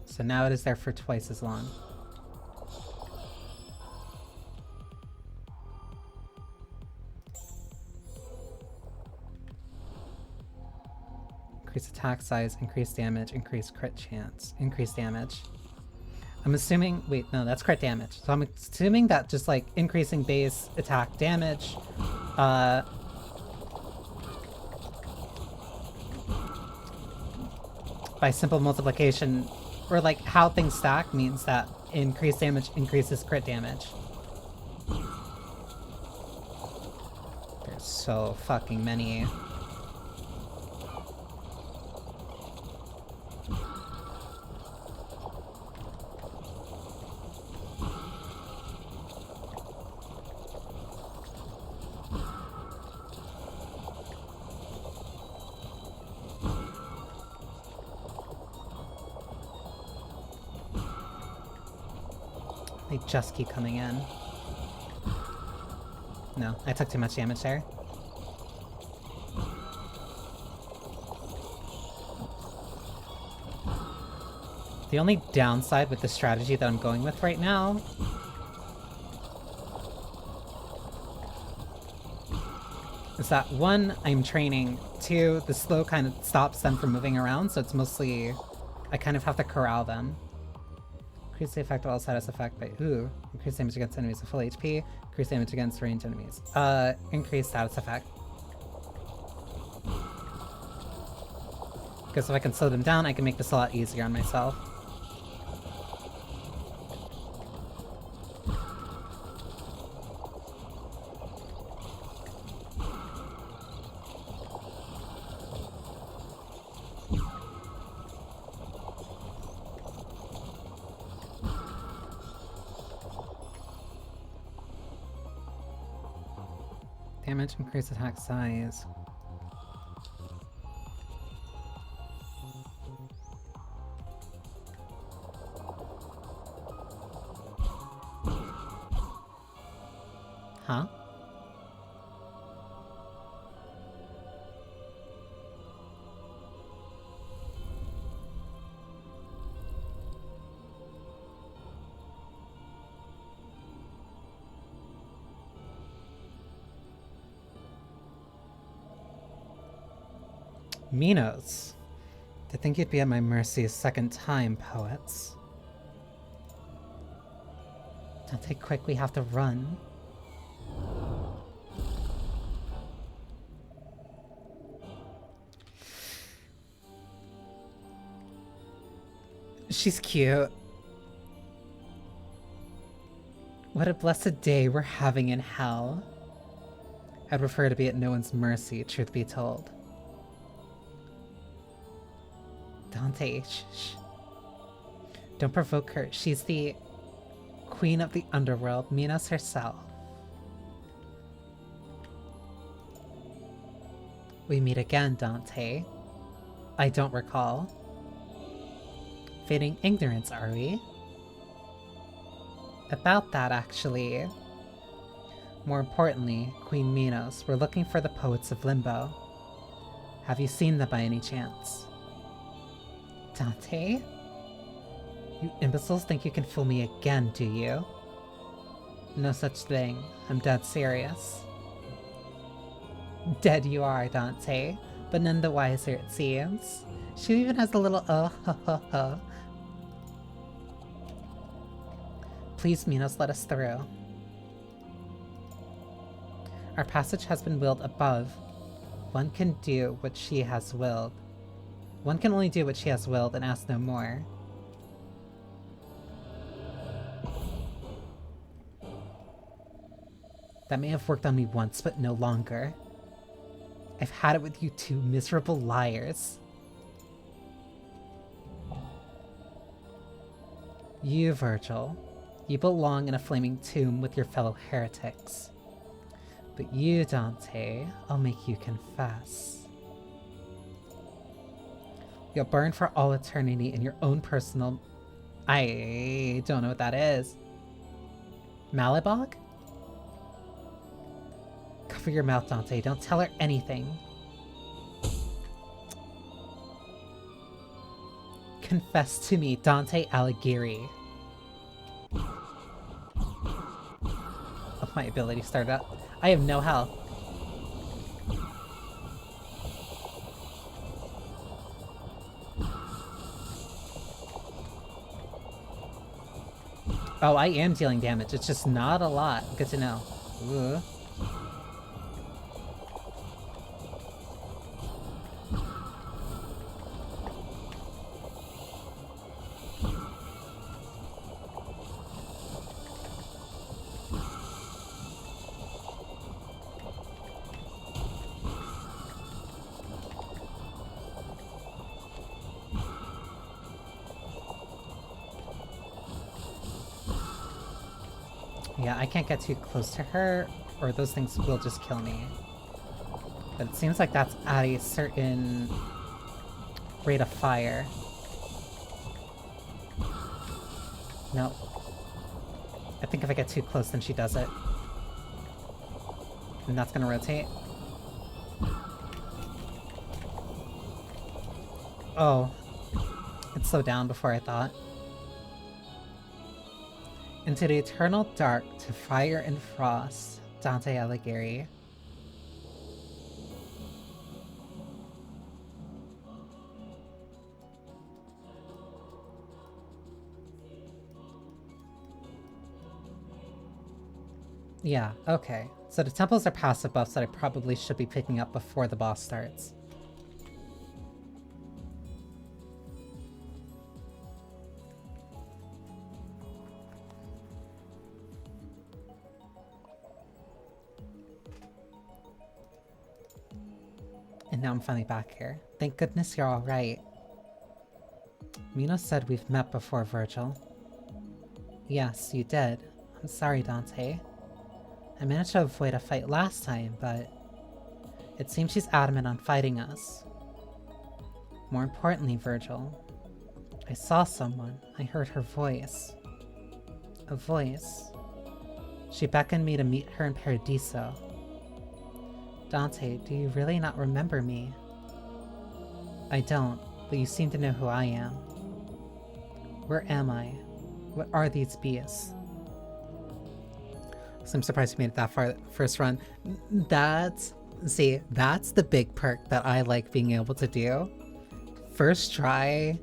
So now it is there for twice as long. Increase attack size, increase damage, increase crit chance, increase damage. I'm assuming, wait, no, that's crit damage. So I'm assuming that just like increasing base attack damage, by simple multiplication, or like how things stack means that increased damage increases crit damage. There's so fucking many. They just keep coming in. No, I took too much damage there. The only downside with the strategy that I'm going with right now is that 1, I'm training, 2, the slow kind of stops them from moving around, so it's mostly I kind of have to corral them. Increase the effect of all status effect by increase damage against enemies at full HP, increase damage against ranged enemies. Increase status effect. Because if I can slow them down, I can make this a lot easier on myself. Damage, increase attack size. Huh? Minos. To think you'd be at my mercy a second time, poets. Don't take quick, we have to run. She's cute. What a blessed day we're having in hell. I'd prefer to be at no one's mercy, truth be told. Dante, shh. Don't provoke her. She's the queen of the underworld, Minos herself. We meet again, Dante. I don't recall. Feigning ignorance, are we? About that, actually. More importantly, Queen Minos, we're looking for the poets of Limbo. Have you seen them by any chance? Dante? You imbeciles think you can fool me again, do you? No such thing. I'm dead serious. Dead you are, Dante, but none the wiser it seems. She even has a little ha ha ha. Please, Minos, let us through. Our passage has been willed above. One can do what she has willed. One can only do what she has willed and ask no more. That may have worked on me once, but no longer. I've had it with you two miserable liars. You, Virgil, you belong in a flaming tomb with your fellow heretics. But you, Dante, I'll make you confess. You'll burn for all eternity in your own personal... I don't know what that is. Malibog? Cover your mouth, Dante. Don't tell her anything. Confess to me, Dante Alighieri. Oh, my ability started up. I have no health. Oh, I am dealing damage. It's just not a lot. Good to know. Ooh. Yeah, I can't get too close to her, or those things will just kill me. But it seems like that's at a certain rate of fire. No. I think if I get too close, then she does it. And that's gonna rotate. Oh. It slowed down before I thought. Into the eternal dark, to fire and frost, Dante Alighieri. Yeah, okay. So the temples are passive buffs that I probably should be picking up before the boss starts. And now I'm finally back here. Thank goodness you're alright. Minos said we've met before, Virgil. Yes, you did. I'm sorry, Dante. I managed to avoid a fight last time, but it seems she's adamant on fighting us. More importantly, Virgil, I saw someone. I heard her voice. A voice. She beckoned me to meet her in Paradiso. Dante, do you really not remember me? I don't, but you seem to know who I am. Where am I? What are these beasts? So I'm surprised you made it that far first run. That's the big perk that I like being able to do. First try,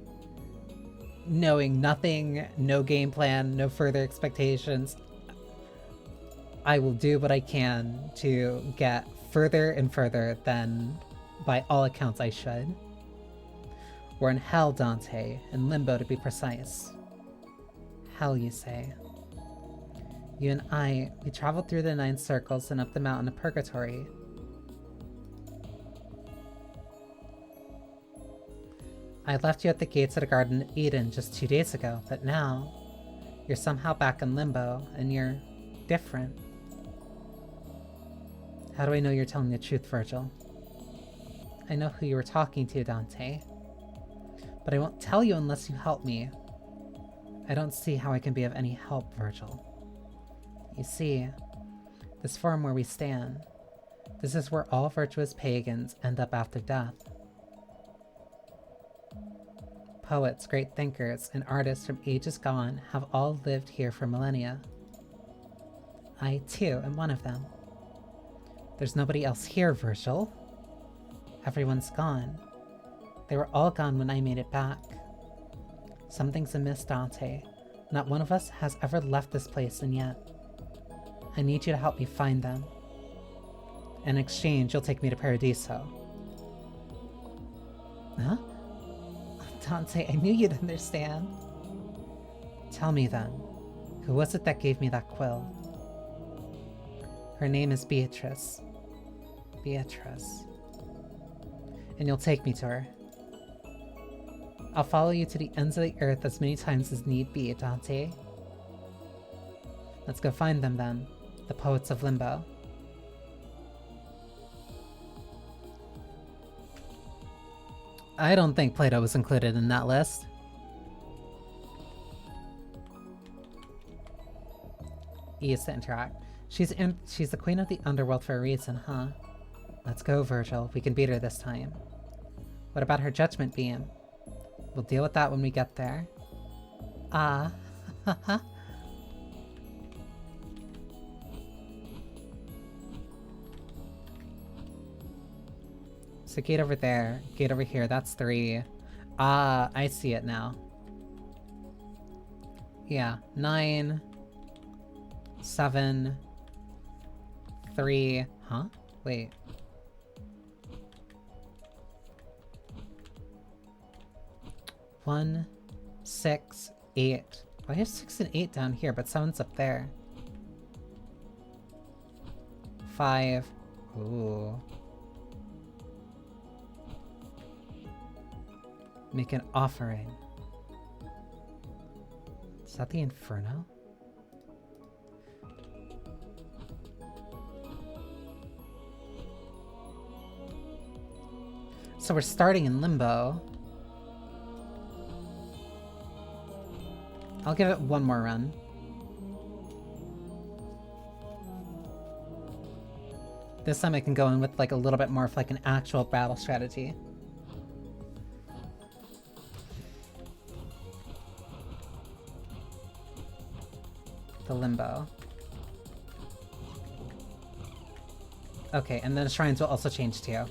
knowing nothing, no game plan, no further expectations. I will do what I can to get further and further than, by all accounts, I should. We're in hell, Dante, in limbo to be precise. Hell, you say? You and I, we traveled through the 9 circles and up the mountain of Purgatory. I left you at the gates of the Garden of Eden just 2 days ago, but now, you're somehow back in limbo, and you're different. How do I know you're telling the truth, Virgil? I know who you were talking to, Dante. But I won't tell you unless you help me. I don't see how I can be of any help, Virgil. You see, this forum where we stand, this is where all virtuous pagans end up after death. poets, great thinkers, and artists from ages gone have all lived here for millennia. I, too, am one of them. There's nobody else here, Virgil. Everyone's gone. They were all gone when I made it back. Something's amiss, Dante. Not one of us has ever left this place, and yet I need you to help me find them. In exchange, you'll take me to Paradiso. Huh? Dante, I knew you'd understand. Tell me then, who was it that gave me that quill? Her name is Beatrice. Beatrice. And you'll take me to her. I'll follow you to the ends of the earth as many times as need be, Dante. Let's go find them then, the poets of Limbo. I don't think Plato was included in that list. E is to interact. She's the queen of the underworld for a reason, huh? Let's go, Virgil. We can beat her this time. What about her judgment beam? We'll deal with that when we get there. Ah. So gate over there, gate over here, that's 3. Ah, I see it now. Yeah, 9, 7, 3, huh? Wait. One, 6, 8. I have 6 and 8 down here, but 7's up there. 5. Ooh. Make an offering. Is that the Inferno? So we're starting in Limbo. I'll give it one more run. This time I can go in with like a little bit more of like an actual battle strategy. The Limbo. Okay, and then the shrines will also change too.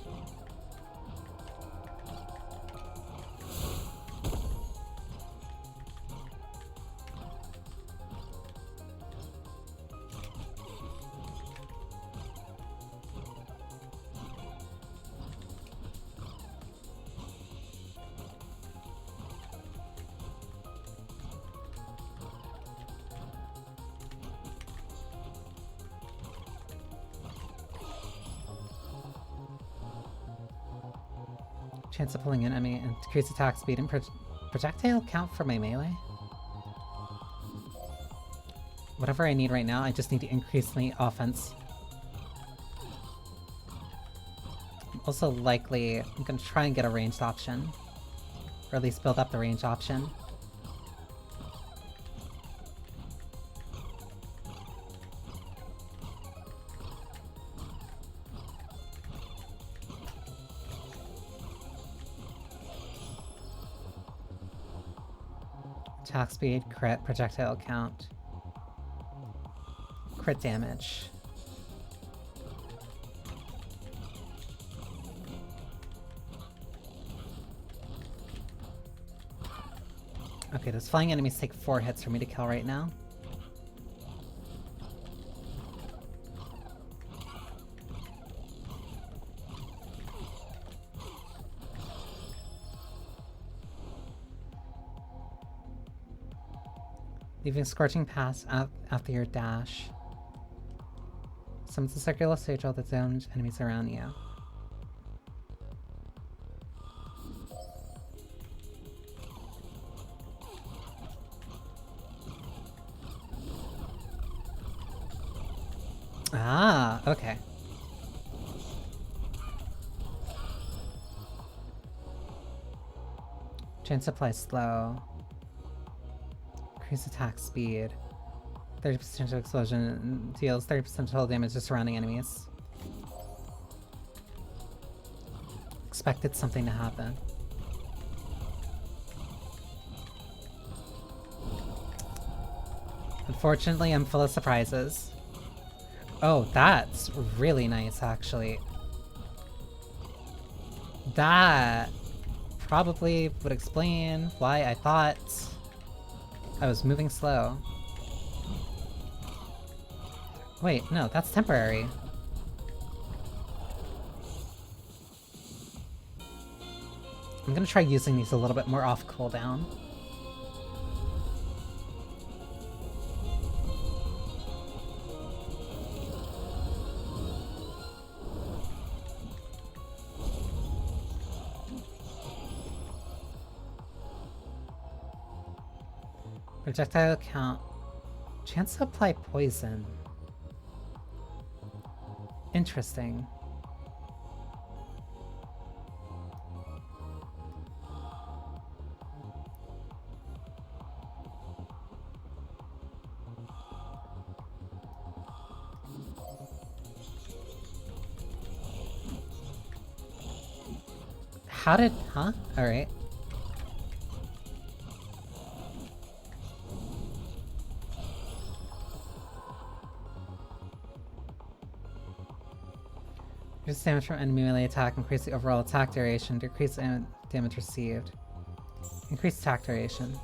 Chance of pulling an enemy and increase attack speed and projectile count for my melee? Whatever I need right now, I just need to increase my offense. I'm also likely, I'm gonna try and get a ranged option. Or at least build up the range option. Attack speed, crit, projectile count. Crit damage. Okay, does flying enemies take 4 hits for me to kill right now? Leaving Scorching Pass after your dash. Summons a circular sigil that zones enemies around you. Ah, okay. Chance to apply slow. Increase attack speed. 30% of explosion deals 30% total damage to surrounding enemies. Expected something to happen. Unfortunately, I'm full of surprises. Oh, that's really nice, actually. That probably would explain why I thought I was moving slow. Wait, no, that's temporary. I'm gonna try using these a little bit more off cooldown. Projectile count. Chance to apply poison. Interesting. How did... Huh? Alright. Increase damage from enemy melee attack, increase the overall attack duration, decrease damage received. Increase attack duration.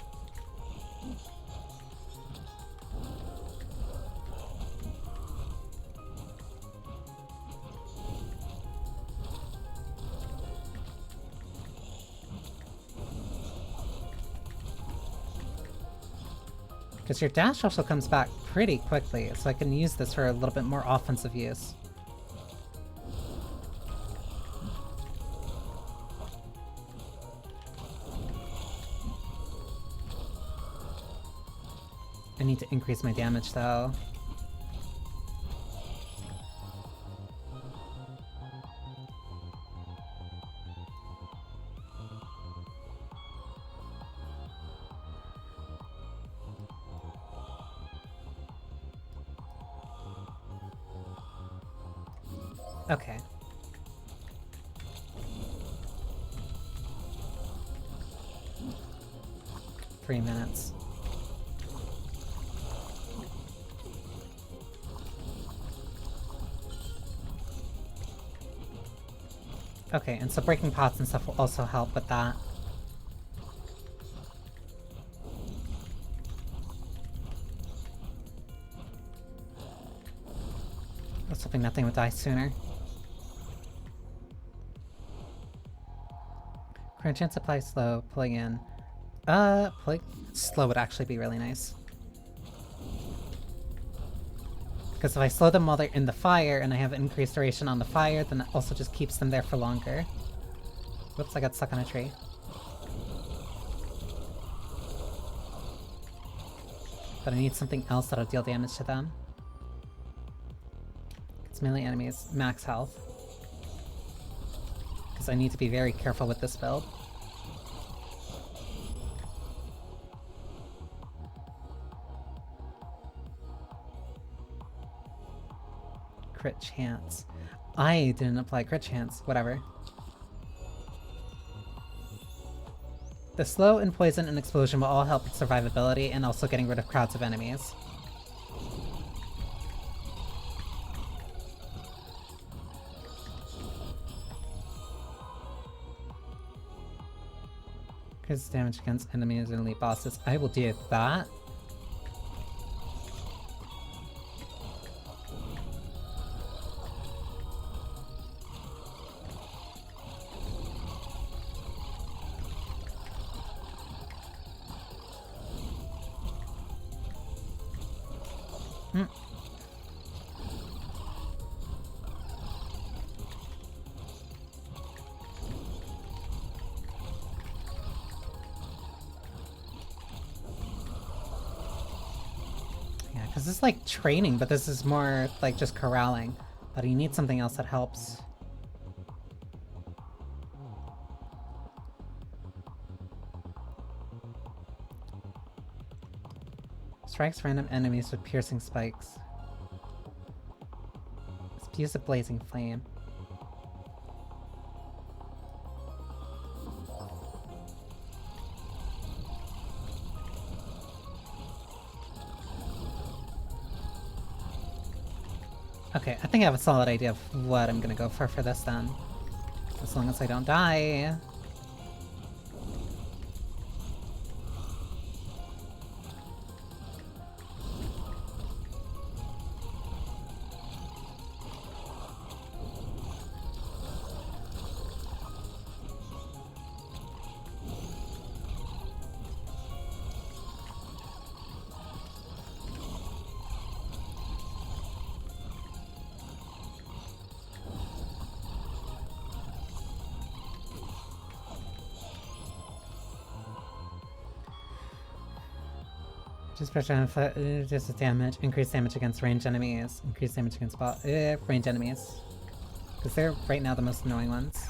Because your dash also comes back pretty quickly, so I can use this for a little bit more offensive use. I need to increase my damage though. Okay. Three minutes. Okay, and so breaking pots and stuff will also help with that. I was hoping nothing would die sooner. Current chance apply slow, pulling in. Slow would actually be really nice. Because if I slow them while they're in the fire and I have increased duration on the fire, then it also just keeps them there for longer. Whoops, I got stuck on a tree. But I need something else that'll deal damage to them. It's melee enemies, max health. Because I need to be very careful with this build. Crit chance. I didn't apply crit chance. Whatever. The slow and poison and explosion will all help with survivability and also getting rid of crowds of enemies. Increases damage against enemies and elite bosses. I will do that. Because this is like training, but this is more like just corralling. But you need something else that helps. Strikes random enemies with piercing spikes. Spews a blazing flame. Okay, I think I have a solid idea of what I'm gonna go for this then. As long as I don't die. Just pressure just damage, increase damage against ranged enemies, increase damage against ranged enemies. Because they're right now the most annoying ones.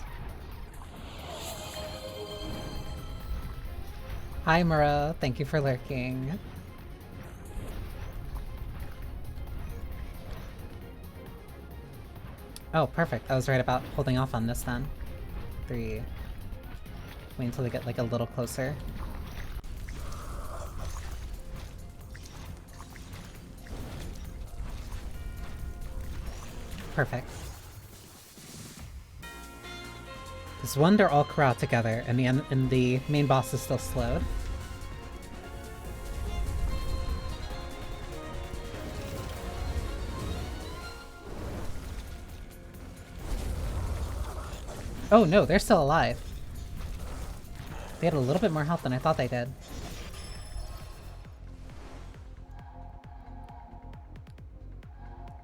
Hi Mura, thank you for lurking. Oh, perfect. I was right about holding off on this then. 3. Wait until they get like a little closer. Perfect. This one, they're all corralled together, and the main boss is still slowed. Oh no, they're still alive. They had a little bit more health than I thought they did.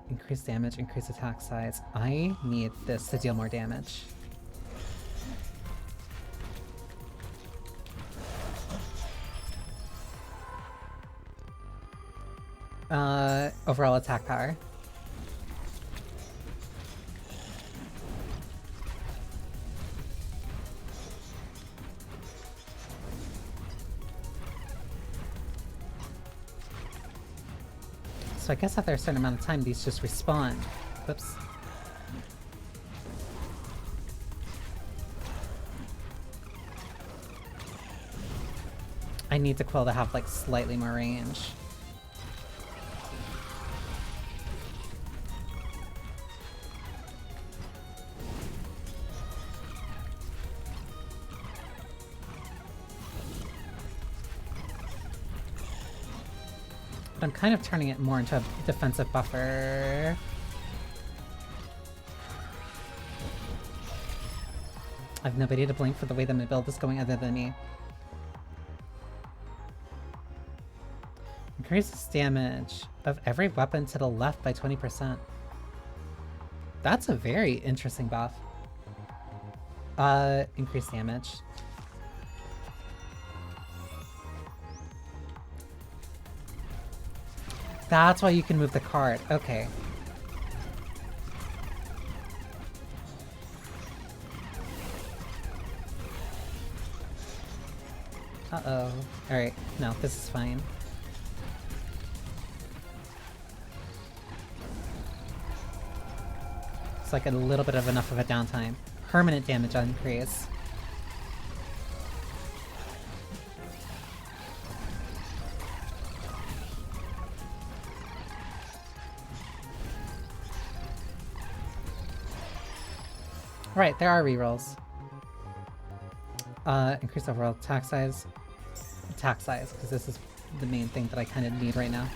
Increase damage, increase attack size. I need this to deal more damage. Overall attack power. So I guess after a certain amount of time, these just respawn. Whoops. I need the quill to have, like, slightly more range. But I'm kind of turning it more into a defensive buffer. I have nobody to blame for the way that my build is going other than me. Increases damage of every weapon to the left by 20%. That's a very interesting buff. Increased damage. That's why you can move the card. Okay. Uh-oh. Alright. No, this is fine. It's like a little bit of enough of a downtime. Permanent damage increase. Right, there are rerolls. Increase overall attack size. Attack size, because this is the main thing that I kind of need right now.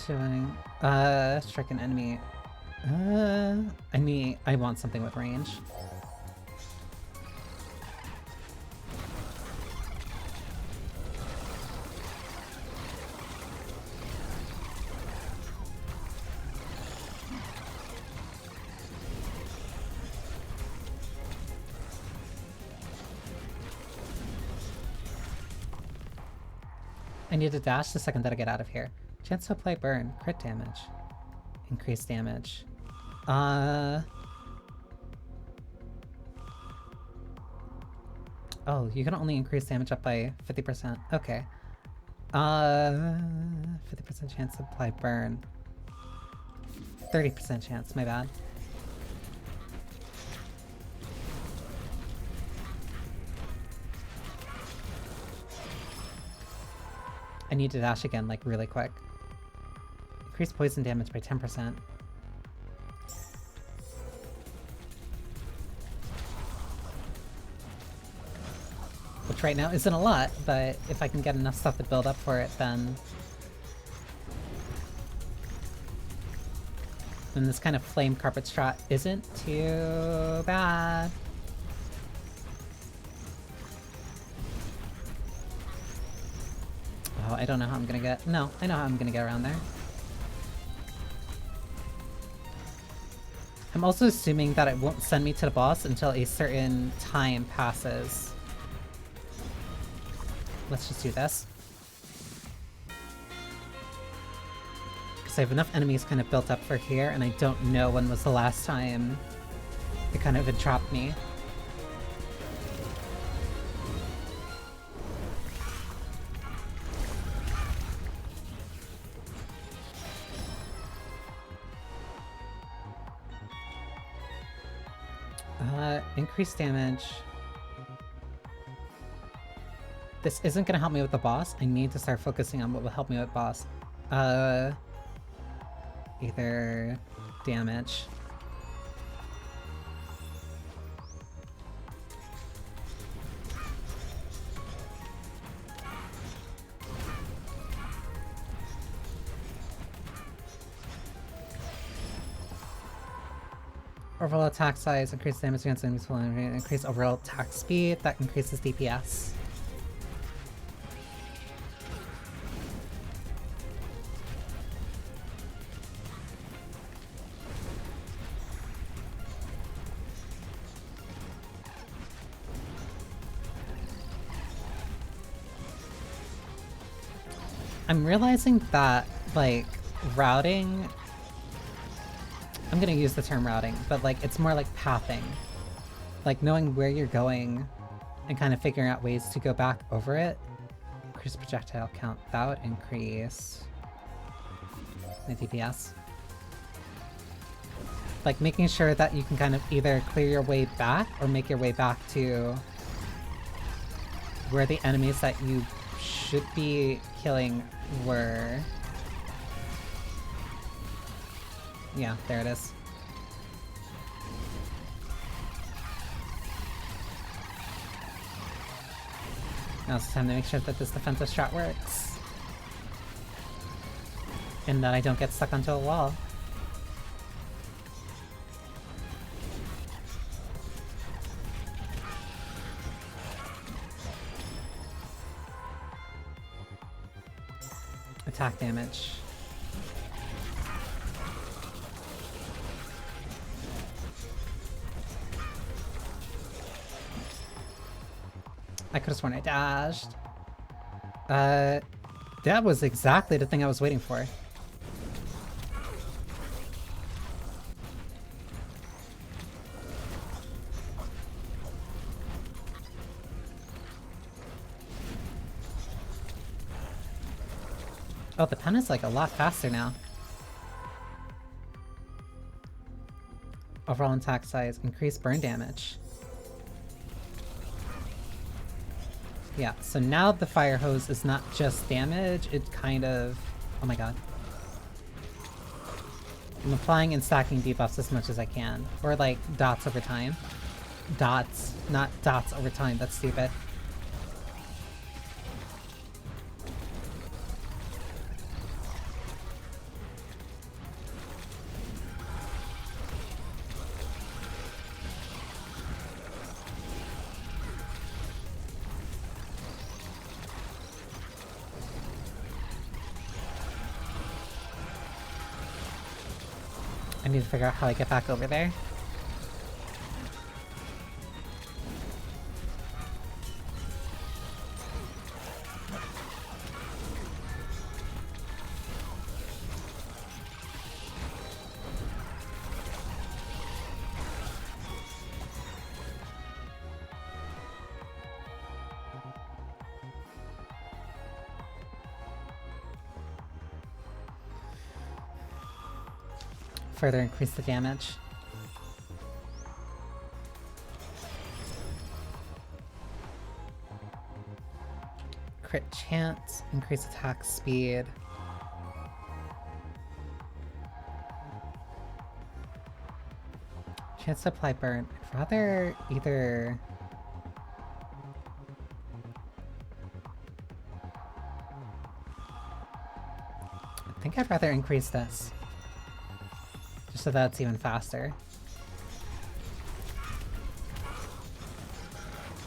Doing strike an enemy. I want something with range. I need to dash the second that I get out of here. Chance to apply burn, crit damage, increased damage. Oh, you can only increase damage up by 50%. Okay. 50% chance to apply burn. 30% chance, my bad. I need to dash again, like, really quick. Increase poison damage by 10%. Which right now isn't a lot, but if I can get enough stuff to build up for it, then this kind of flame carpet strat isn't too bad. Oh, I don't know how I'm gonna get... No, I know how I'm gonna get around there. I'm also assuming that it won't send me to the boss until a certain time passes. Let's just do this. Because I have enough enemies kind of built up for here, and I don't know when was the last time it kind of entrapped me. Increased damage. This isn't gonna help me with the boss. I need to start focusing on what will help me with boss. Either damage. Overall attack size, increase damage against enemies, increase overall attack speed, that increases DPS. I'm realizing that, like, routing... I'm gonna use the term routing, but, like, it's more like pathing. Like, knowing where you're going and kind of figuring out ways to go back over it. Increase projectile count. That would increase my DPS. Like, making sure that you can kind of either clear your way back or make your way back to where the enemies that you should be killing were. Yeah, there it is. Now it's time to make sure that this defensive strat works. And that I don't get stuck onto a wall. Attack damage. I could've sworn I dashed. That was exactly the thing I was waiting for. Oh, the pen is like a lot faster now. Overall attack size, increased burn damage. Yeah, so now the fire hose is not just damage, it kind of... Oh my god. I'm applying and stacking debuffs as much as I can. Or like, dots over time. Dots, not dots over time, that's stupid. I need to figure out how I get back over there. further increase the damage. Crit chance, increase attack speed. Chance to apply burn. I'd rather either... I think I'd rather increase this. Just so that's even faster.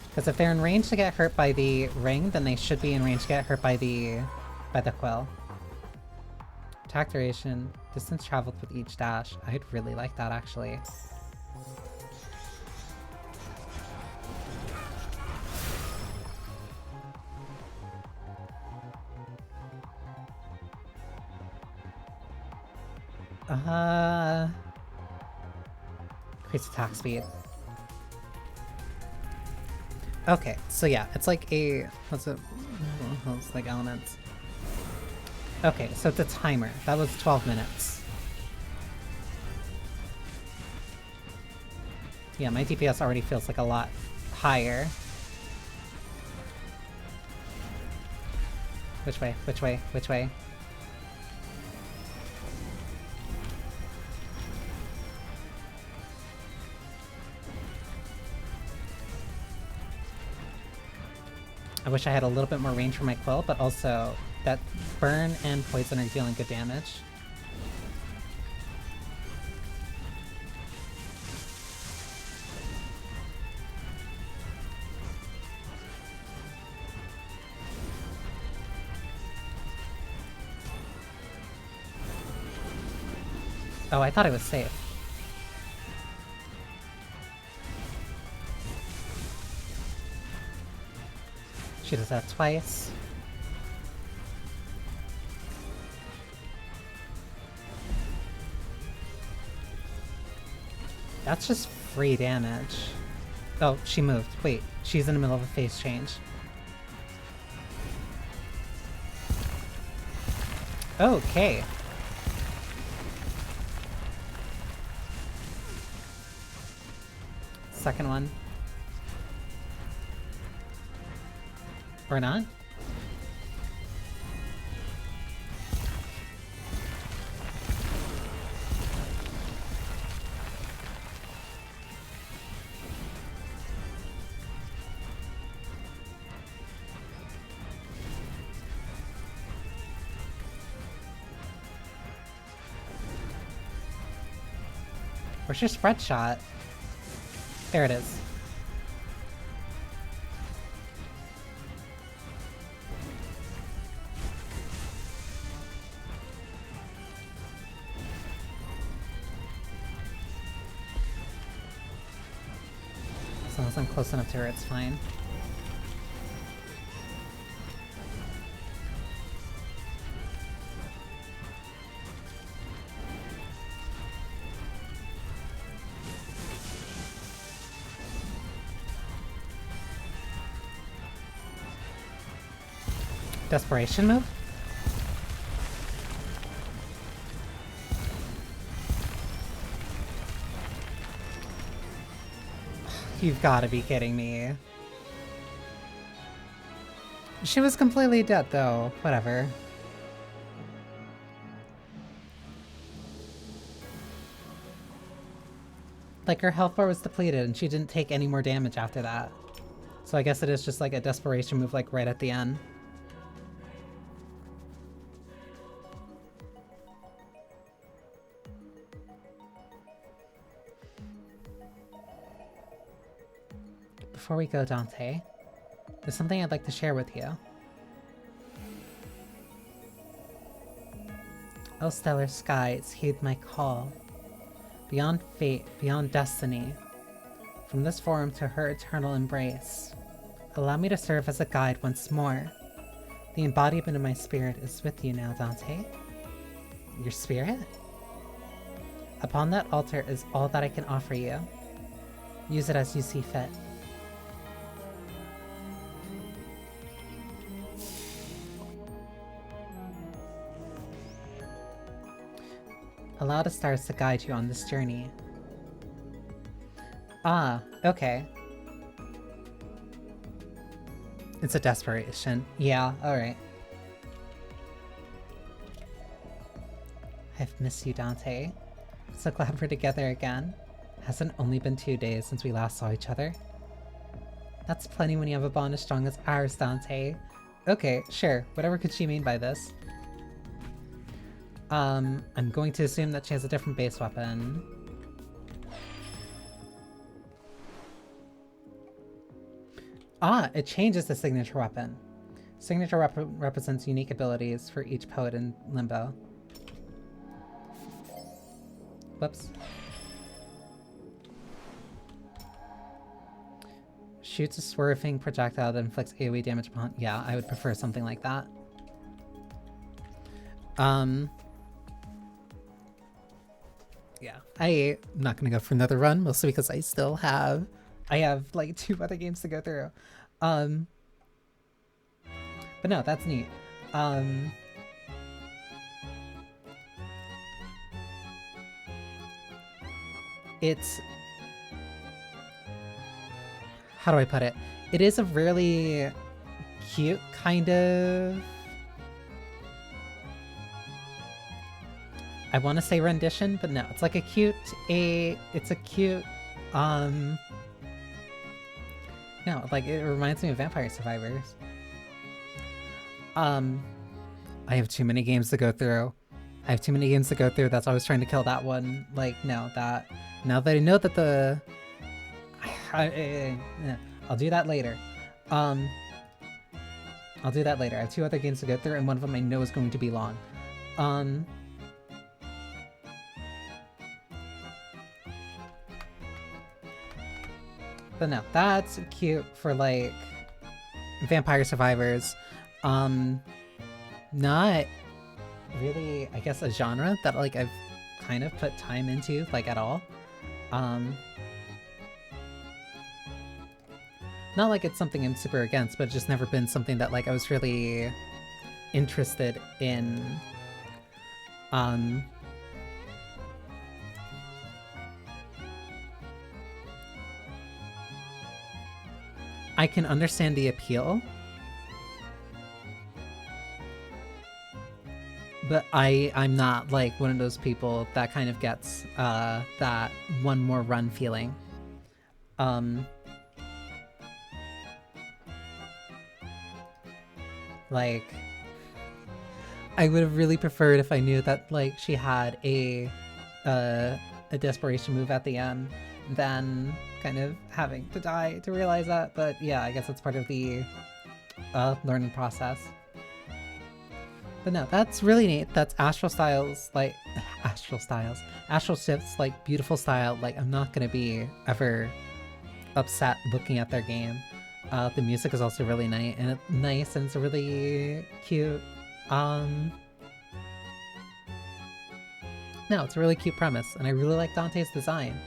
Because if they're in range to get hurt by the ring, then they should be in range to get hurt by the quill. Attack duration, distance traveled with each dash. I'd really like that actually. Increase attack speed. Okay, so yeah, it's like a... what's it? It's like elements. Okay, so it's a timer. That was 12 minutes. Yeah, my DPS already feels like a lot higher. Which way? Which way? Which way? I wish I had a little bit more range for my quill, but also that burn and poison are dealing good damage. Oh, I thought it was safe. She does that twice. That's just free damage. Oh, she moved. Wait, she's in the middle of a phase change. Okay. Second one. Or not? Where's your spread shot? There it is. As long as I'm close enough to her, it's fine. Desperation move? You've gotta be kidding me. She was completely dead though. Whatever. Like her health bar was depleted and she didn't take any more damage after that. So I guess it is just like a desperation move like right at the end. Before we go, Dante, there's something I'd like to share with you. O stellar skies, heed my call. Beyond fate, beyond destiny, from this forum to her eternal embrace. Allow me to serve as a guide once more. The embodiment of my spirit is with you now, Dante. Your spirit? Upon that altar is all that I can offer you. Use it as you see fit. Allow the stars to guide you on this journey. Ah, okay. It's a desperation. Yeah, alright. I've missed you, Dante. So glad we're together again. Hasn't only been 2 days since we last saw each other. That's plenty when you have a bond as strong as ours, Dante. Okay, sure. Whatever could she mean by this? I'm going to assume that she has a different base weapon. Ah, it changes the signature weapon. Signature weapon represents unique abilities for each poet in Limbo. Whoops. Shoots a swerving projectile that inflicts AoE damage upon... Yeah, I would prefer something like that. Yeah, I'm not gonna go for another run, mostly because I still have... I have, like, 2 other games to go through. But no, that's neat. It's... How do I put it? It is a really cute kind of... I want to say rendition, but no, it's like a cute... It's a cute... No, like, it reminds me of Vampire Survivors. I have too many games to go through. That's why I was trying to kill that one. Like, no, that... Now that I know that the... I'll do that later. I'll do that later. I have 2 other games to go through, and one of them I know is going to be long. But no, that's cute for, like, Vampire Survivors. Not really, I guess, a genre that, like, I've kind of put time into, like, at all. Not like it's something I'm super against, but it's just never been something that, like, I was really interested in. I can understand the appeal, but I'm not, like, one of those people that kind of gets that one more run feeling. Like, I would have really preferred if I knew that, like, she had a desperation move at the end than kind of having to die to realize that. But yeah, I guess it's part of the learning process. But no, that's really neat. That's Astral Styles, like, Astral Shift's, like, beautiful style. Like, I'm not gonna be ever upset looking at their game. The music is also really nice, and it's a really cute, no, it's a really cute premise, and I really like Dante's design.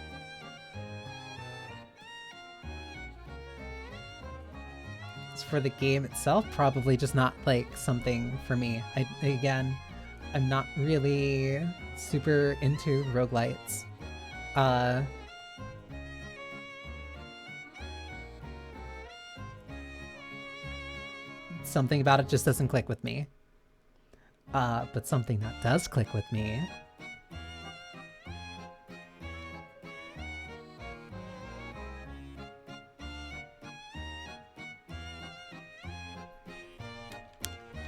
As for the game itself, probably just not, like, something for me. Again, I'm not really super into roguelites. Something about it just doesn't click with me. But something that does click with me...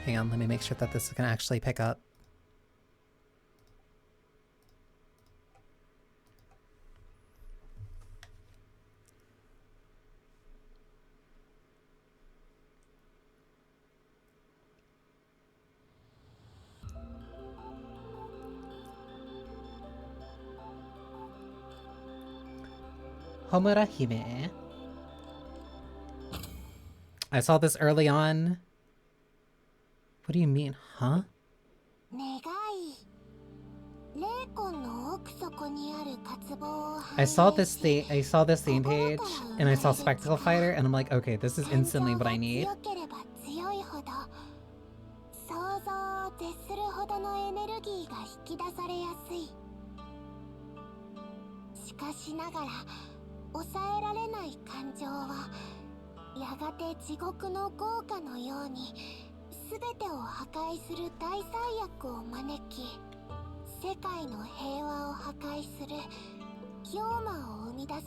Hang on, let me make sure that this is gonna actually pick up. Homura Hime. I saw this early on. What do you mean, huh? I saw this theme page, and I saw Spectacle Fighter, and I'm like, okay, this is instantly what I need. しかしながら抑えられない感情はやがて地獄の豪華のように全てを破壊する大災悪を招き、世界の平和を破壊する妖魔を生み出す。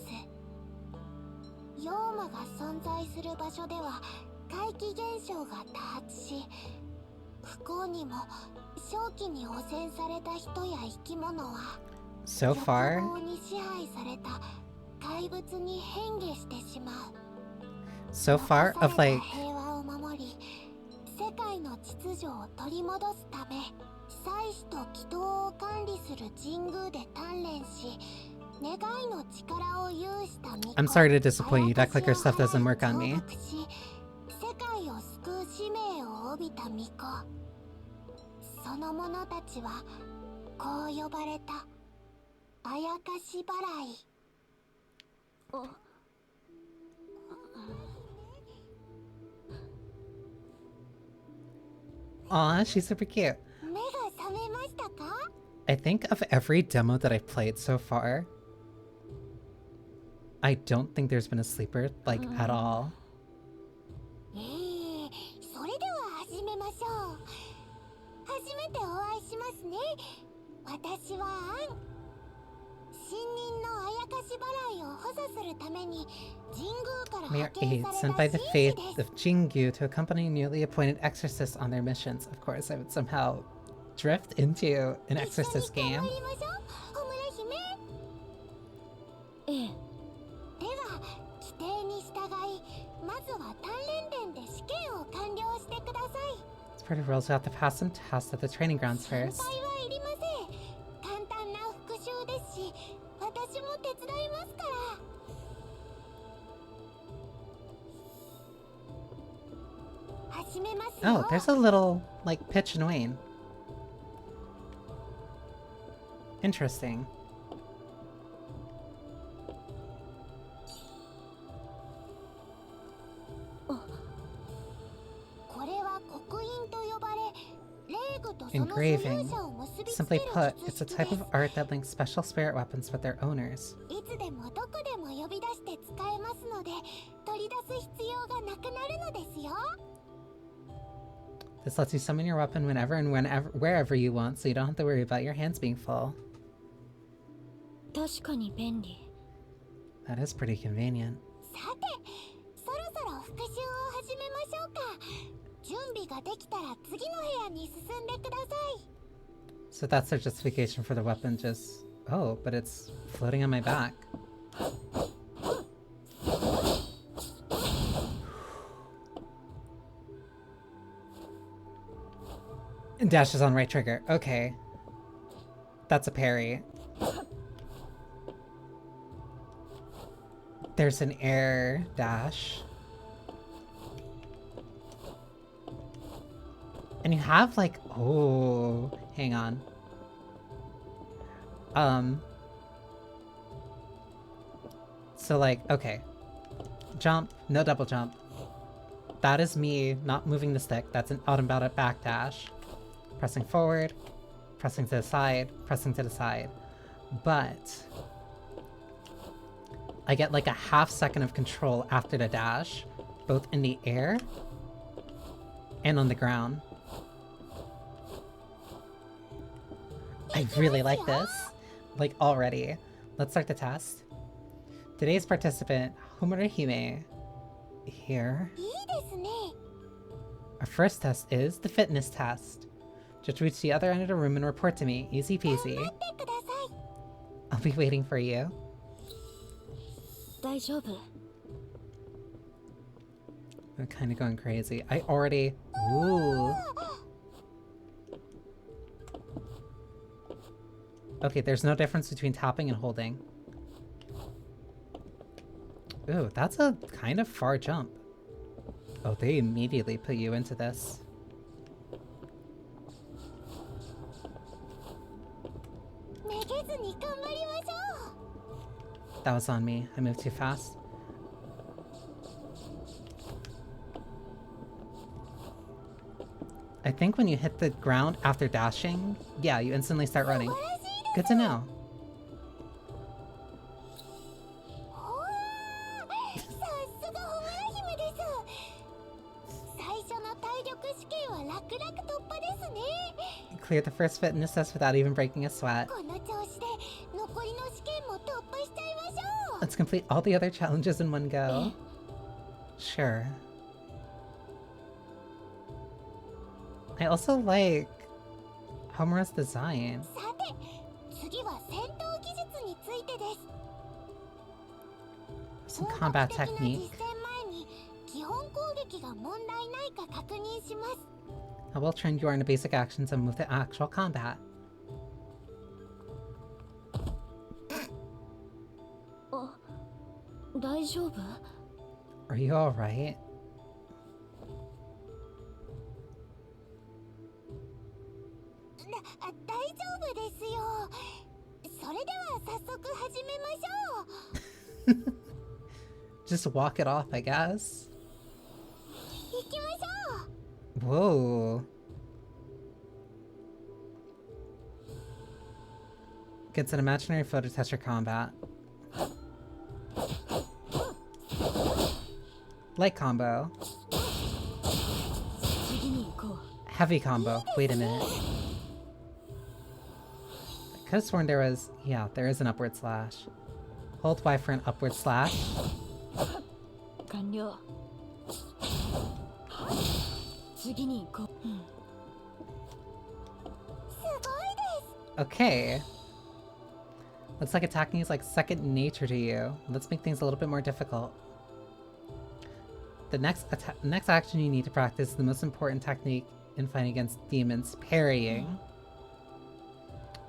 妖魔が存在する場所では怪奇現象が多発し、不幸にも正気に汚染された人や生き物は So far, 欲望に支配された怪物に変化してしまう。 so far of like 平和を守り、世界の秩序を取り戻すため、祭祀と祈祷を管理する神宮で鍛錬し、願いの力を有した巫女 I'm sorry to disappoint you. That clicker stuff doesn't work on me. 世界を救う使命を帯びた巫女。その者たちはこう呼ばれた。あやかし払い。Aw, she's super cute. 目が覚めましたか？ I think of every demo that I've played so far, I don't think there's been a sleeper, like, at all. それでは始めましょう。初めてお会いしますね。私はアン。新任のあやかし払いを補佐するために神宮から We are 派遣 aides さ sent れ by た the 紳 faith 士です。 of Jingyu to accompany newly appointed exorcists on their missions. Of course, I would somehow drift into an exorcist 一緒に game. 頑張りましょう、ホムラ姫。では、規定に従い、まずは鍛錬殿で試験を完了してください。 It's part of rules we have to pass some tests at the training grounds 心 first. 配はいりません。簡単な復習ですし、私も手伝いますから。始めますよ。 Oh, there's a little, like, pitch and wane. Interesting. これは刻印と呼ばれ、霊具とその所 Engraving. 有者を結びつ Simply ける put, 術 it's a 式 type です of。art that links special spirit weapons with their owners. いつでもどこでも呼び出して使えますので、取り出す必要がなくなるのですよ。 This lets you summon your weapon whenever and wherever you want, so you don't have to worry about your hands being full. 確かに便利。 That is pretty convenient. さて、そろそろ復習を始めましょうか。準備ができたら次の部屋に進んでください。 So that's their justification for the weapon, just... Oh, but it's floating on my back. And dash is on right trigger. Okay. That's a parry. There's an air dash. And you have like, oh, hang on. So like, okay. Jump, no double jump. That is me not moving the stick. That's an automatic backdash. Pressing forward, pressing to the side, pressing to the side. But I get like a half second of control after the dash, both in the air and on the ground. I really like this, like already. Let's start the test. Today's participant, Homura Hime, here. いいですね。 Our first test is the fitness test. Just reach the other end of the room and report to me. Easy peasy. 頑張ってください。 I'll be waiting for you. 大丈夫。 I'm kind of going crazy. I already... Ooh. Okay, there's no difference between tapping and holding. Ooh, that's a kind of far jump. Oh, they immediately put you into this. That was on me. I moved too fast. I think when you hit the ground after dashing, yeah, you instantly start running. Good to know. 験は楽々突破ですね。 Cleared the first fitness test without even breaking a sweat. この調子で残りの試験も突破しちゃいましょう。 Let's complete all the other challenges in one go. Sure. I also like Homura's design. さて、次は戦闘技術についてです。 Some combat 本格的な technique. 実戦前に基本攻撃が問題ないか確認します。 How well trained you are in the basic actions and move to actual combat. あ、大丈夫？ Are you alright? 大丈夫ですよ。それでは早速始めましょう。 Just walk it off, I guess. 行きましょう。 Whoa. Gets an imaginary foe to test your combat. Light combo. 次に行こう。 Heavy combo. Wait a minute. I could have sworn there was... Yeah, there is an upward slash. Hold Y for an upward slash. 完了。次に行こう。すごいです。 Okay. Looks like attacking is like second nature to you. Let's make things a little bit more difficult. The next action you need to practice is the most important technique in fighting against demons, parrying.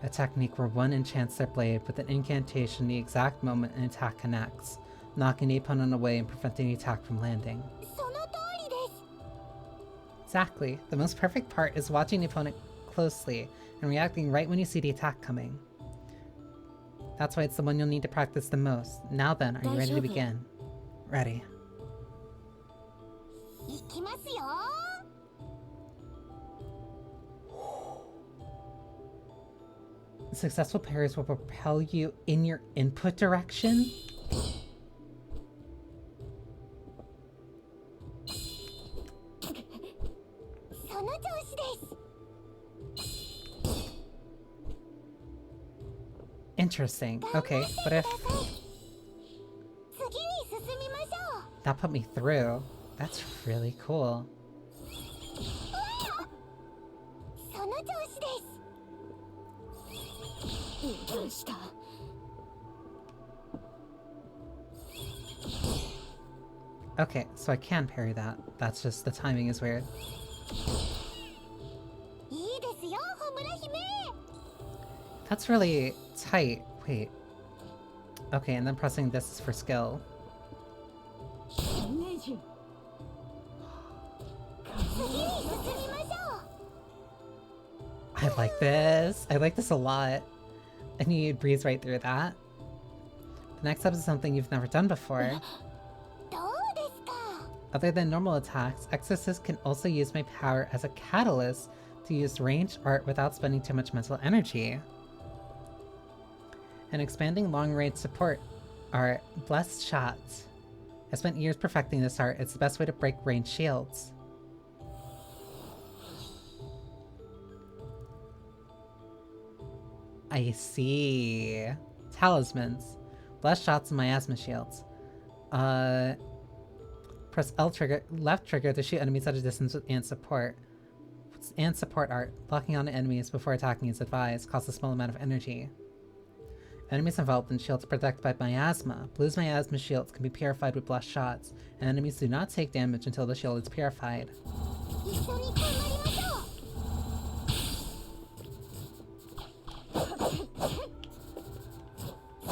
A technique where one enchants their blade with an incantation the exact moment an attack connects, knocking the opponent away and preventing the attack from landing. その通りです。 Exactly. The most perfect part is watching the opponent closely and reacting right when you see the attack coming. That's why it's the one you'll need to practice the most. Now then, are you ready to begin? Ready. 行きますよ。 Successful parries will propel you in your input direction? その調子です。 Interesting. Okay, what if 次に進みましょう。 that put me through? That's really cool. その調子です。油断した。 Okay, so I can parry that. That's just the timing is weird. いいですよ、ホムラ姫。 That's really tight. Wait. Okay, and then pressing this is for skill. 次に進みましょう。 I like this. I like this a lot. And you breeze right through that. The next step is something you've never done before. どうですか。 Other than normal attacks, Exorcist can also use my power as a catalyst to use ranged art without spending too much mental energy. An expanding long-range support art, Blessed Shots. I spent years perfecting this art. It's the best way to break ranged shields. I see. Talismans. Blessed Shots and Miasma Shields. Press left trigger to shoot enemies at a distance and support. And support art. Locking on enemies before attacking is advised. Costs a small amount of energy. Enemies enveloped in shields protected by miasma. Blue's miasma shields can be purified with blessed shots, and enemies do not take damage until the shield is purified. 一緒に頑張りましょう。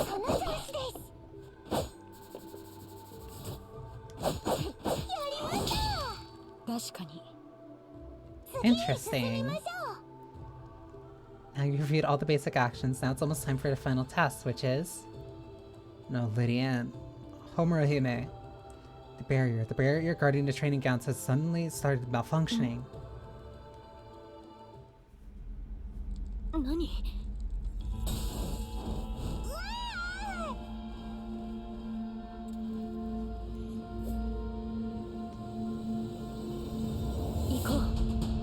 その調子です。やりました。確かに。 Interesting. Now you've reviewed all the basic actions, now it's almost time for the final test, which is... No, Lydian. Homura Hime. The barrier guarding the training grounds has suddenly started malfunctioning. 何？ 行こう。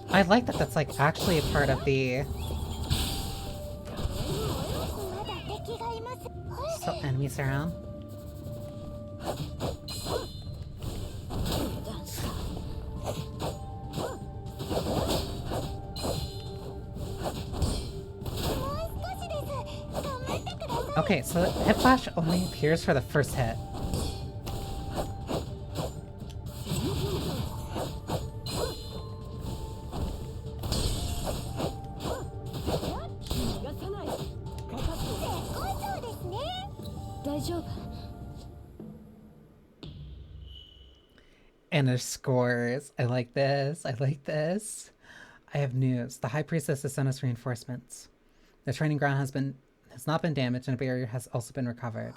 I like that that's like actually a part of the... Still enemies around. Okay, so the hit flash only appears for the first hit. And there's scores. I like this. I like this. I have news. The High Priestess has sent us reinforcements. The training ground has not been damaged, and a barrier has also been recovered.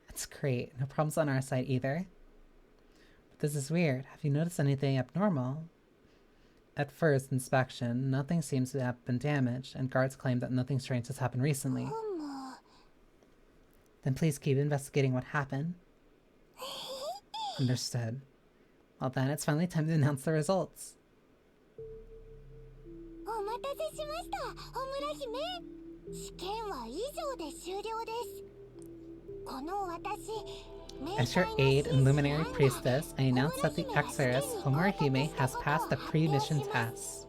That's great. No problems on our side either. But this is weird. Have you noticed anything abnormal? At first inspection, nothing seems to have been damaged, and guards claim that nothing strange has happened recently. Then please keep investigating what happened. Understood. Well then, it's finally time to announce the results. As your aide and luminary priestess, I announce that the Exorcist, Homura Hime, has passed the pre-mission test.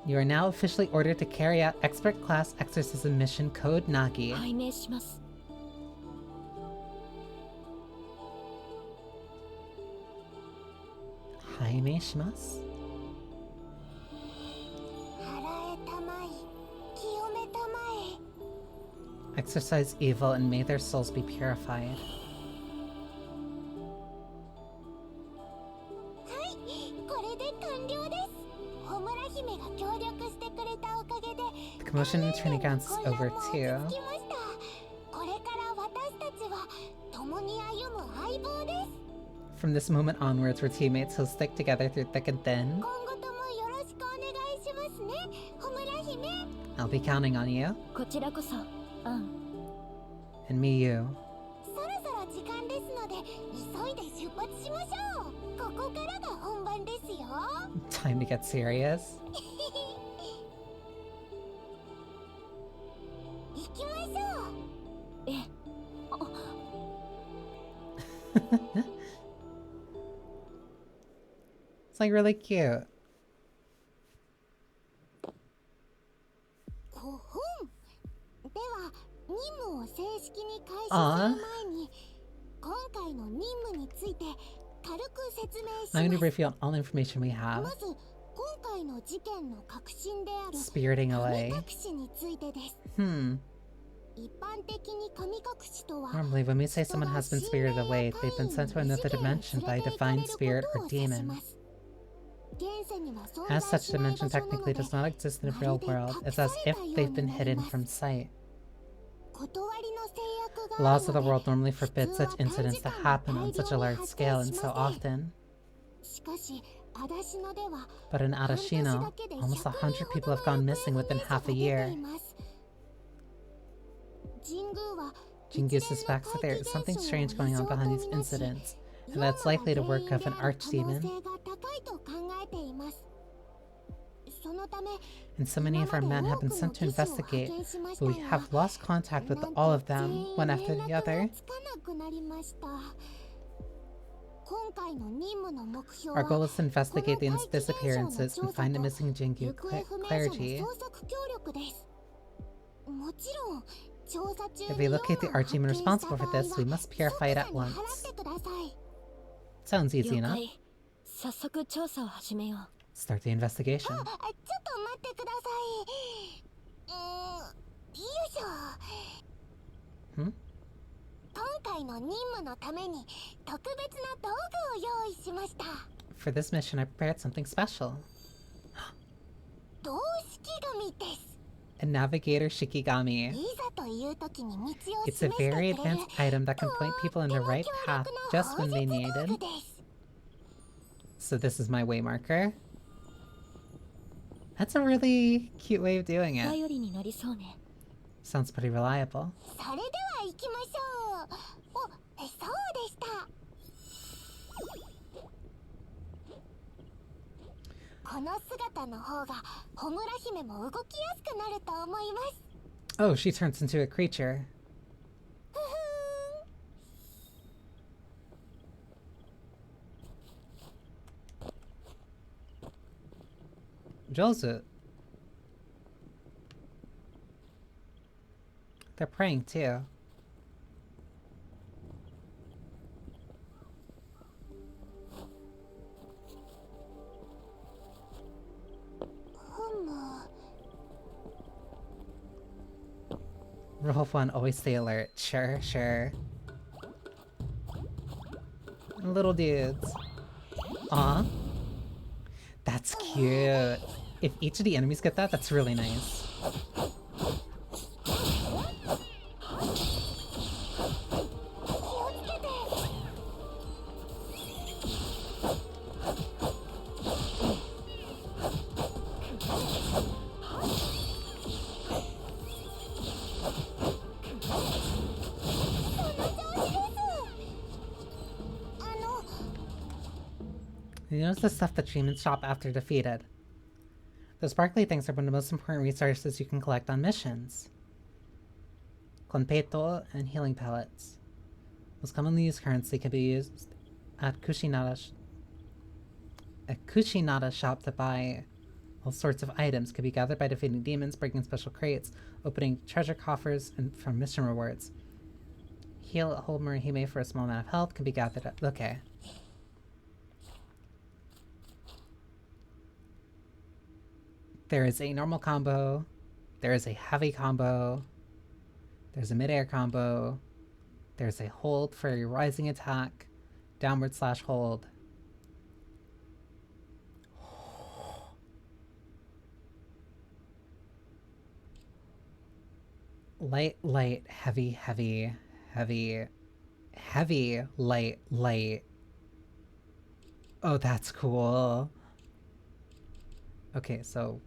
You are now officially ordered to carry out expert class exorcism mission code Nagi. Hime shimasu? Exorcise evil and may their souls be purified. The commotion in the training grounds is over too. From this moment onwards, we're teammates who'll stick together through thick and thin. I'll be counting on you. And me you. Time to get serious. It's like really cute. Aww. I'm going to brief you on all the information we have. Spiriting away. Normally, when we say someone has been spirited away, they've been sent to another dimension by a divine spirit or demon. As such dimension technically does not exist in the real world. It's as if they've been hidden from sight. Laws of the world normally forbid such incidents to happen on such a large scale and so often. But in Arashino, almost 100 people have gone missing within half a year. Jingu suspects that there is something strange going on behind these incidents, and that's likely the work of an archdemon. And so many of our men have been sent to investigate, but we have lost contact with all of them, one after the other. Our goal is to investigate the disappearances and find the missing Jingu clergy. If we locate the archdemon responsible for this, we must purify it at once. Sounds easy enough. Start the investigation. Hmm? For this mission, I prepared something special. A navigator Shikigami. It's a very advanced item that can point people in the right path just when they need it. So this is my way marker. That's a really cute way of doing it. 頼りになりそうね。 Sounds pretty reliable. それでは行きましょう。お、そうでした。この姿の方がホムラ姫も動きやすくなると思います。 Oh, she turns into a creature. ふふーん。 Josu. They're praying too. Roll 1, always stay alert. Sure, sure. Little dudes. Aw. That's cute. If each of the enemies get that, that's really nice. You notice the stuff that demons shop after defeated. Those sparkly things are one of the most important resources you can collect on missions. Conpeto and healing pellets. Most commonly used currency can be used at Kushinada shop to buy all sorts of items. Can be gathered by defeating demons, breaking special crates, opening treasure coffers, and from mission rewards. Heal at Homura Hime for a small amount of health. Can be gathered at... Okay. There is a normal combo, there is a heavy combo, there's a mid-air combo, there's a hold for a rising attack, downward slash hold. Light, light, heavy, heavy, heavy, heavy, light, light. Oh, that's cool. Okay, so...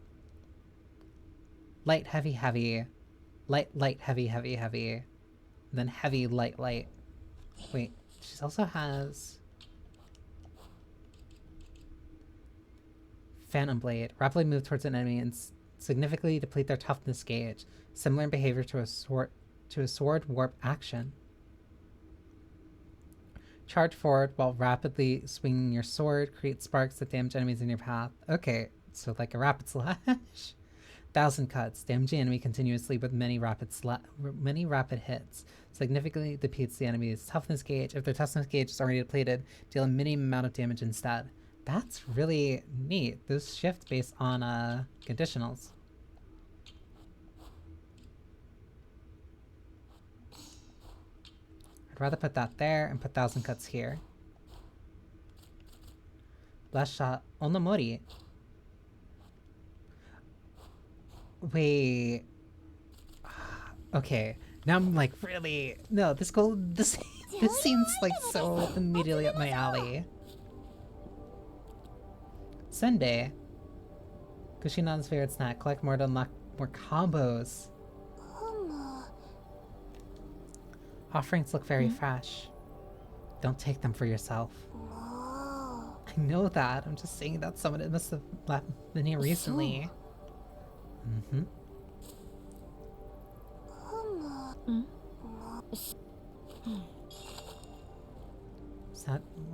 light, heavy, heavy. Light, light, heavy, heavy, heavy. Then heavy, light, light. Wait, she also has... Phantom Blade. Rapidly move towards an enemy and significantly deplete their toughness gauge. Similar in behavior to a sword warp action. Charge forward while rapidly swinging your sword. Create sparks that damage enemies in your path. Okay, so like a rapid slash. 1,000 cuts. Damage the enemy continuously with many rapid hits. Significantly depletes the enemy's toughness gauge. If their toughness gauge is already depleted, deal a minimum amount of damage instead. That's really neat. This shifts based on conditionals. I'd rather put that there and put 1,000 cuts here. Blast shot Onomori. Wait. Okay. Now I'm like really no. This seems like so immediately up my alley. Sunday. Kushinan's favorite snack. Collect more to unlock more combos. Offerings look very fresh. Don't take them for yourself. I know that. I'm just saying that someone must have been here recently. Mm-hmm.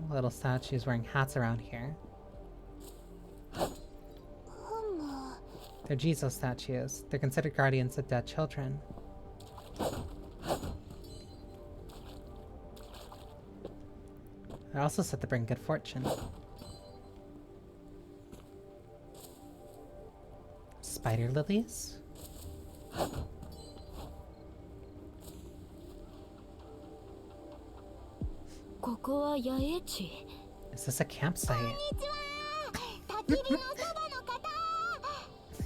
Little statues wearing hats around here. They're Jizo statues. They're considered guardians of dead children. They're also said to bring good fortune. Spider lilies? Is this a campsite?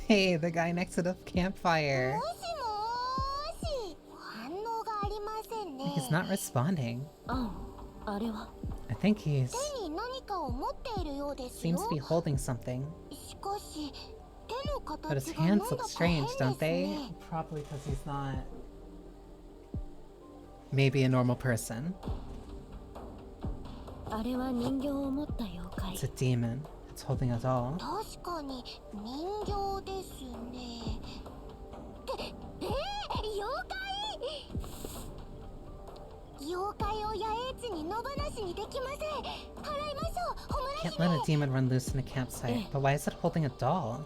Hey, the guy next to the campfire. He's not responding. I think he's... かを持っているようです Seems よ to be holding something. しかし手の But his 形が hands なんだ look か strange, 変です don't they? ね Probably because he's not maybe a normal person. あれは人形を持った妖怪 It's a demon. It's holding a doll. 確かに人形ですねって妖怪妖怪を野営地に野放しにできません払いましょうホムラ Can't let a demon run loose in a campsite. But why is it holding a doll?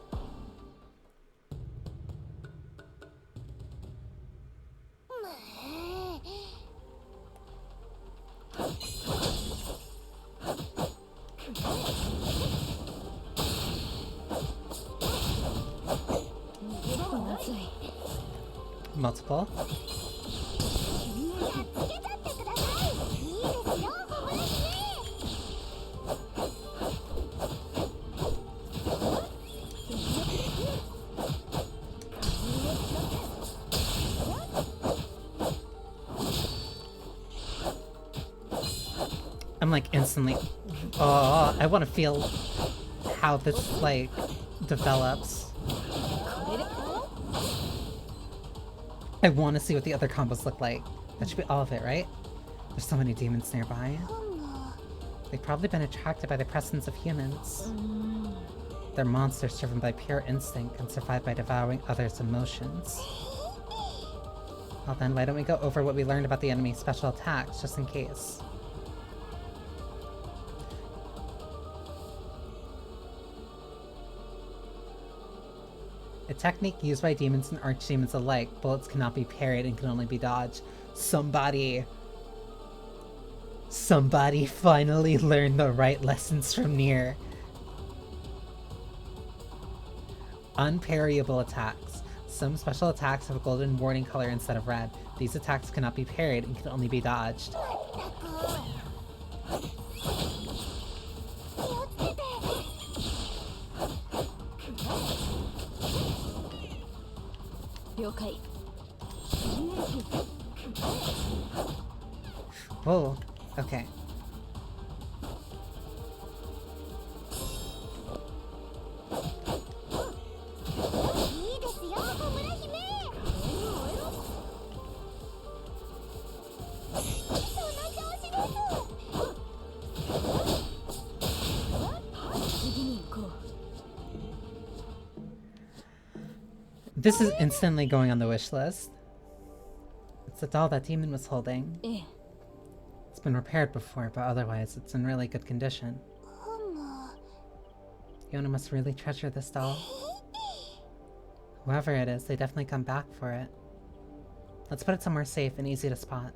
Multiple? やっつけちゃってくださいいいですよホムラ姫 I'm like instantly. Oh, I want to feel how this like develops. I want to see what the other combos look like. That should be all of it, right? There's so many demons nearby. They've probably been attracted by the presence of humans. They're monsters driven by pure instinct and survive by devouring others' emotions. Well then, why don't we go over what we learned about the enemy's special attacks, just in case. A technique used by demons and archdemons alike. Bullets cannot be parried and can only be dodged. Somebody finally learned the right lessons from Nier. Unparryable attacks. Some special attacks have a golden warning color instead of red. These attacks cannot be parried and can only be dodged. Whoa, okay. This is instantly going on the wish list. It's the doll that demon was holding. It's been repaired before, but otherwise it's in really good condition. Yona must really treasure this doll. Whoever it is, they definitely come back for it. Let's put it somewhere safe and easy to spot.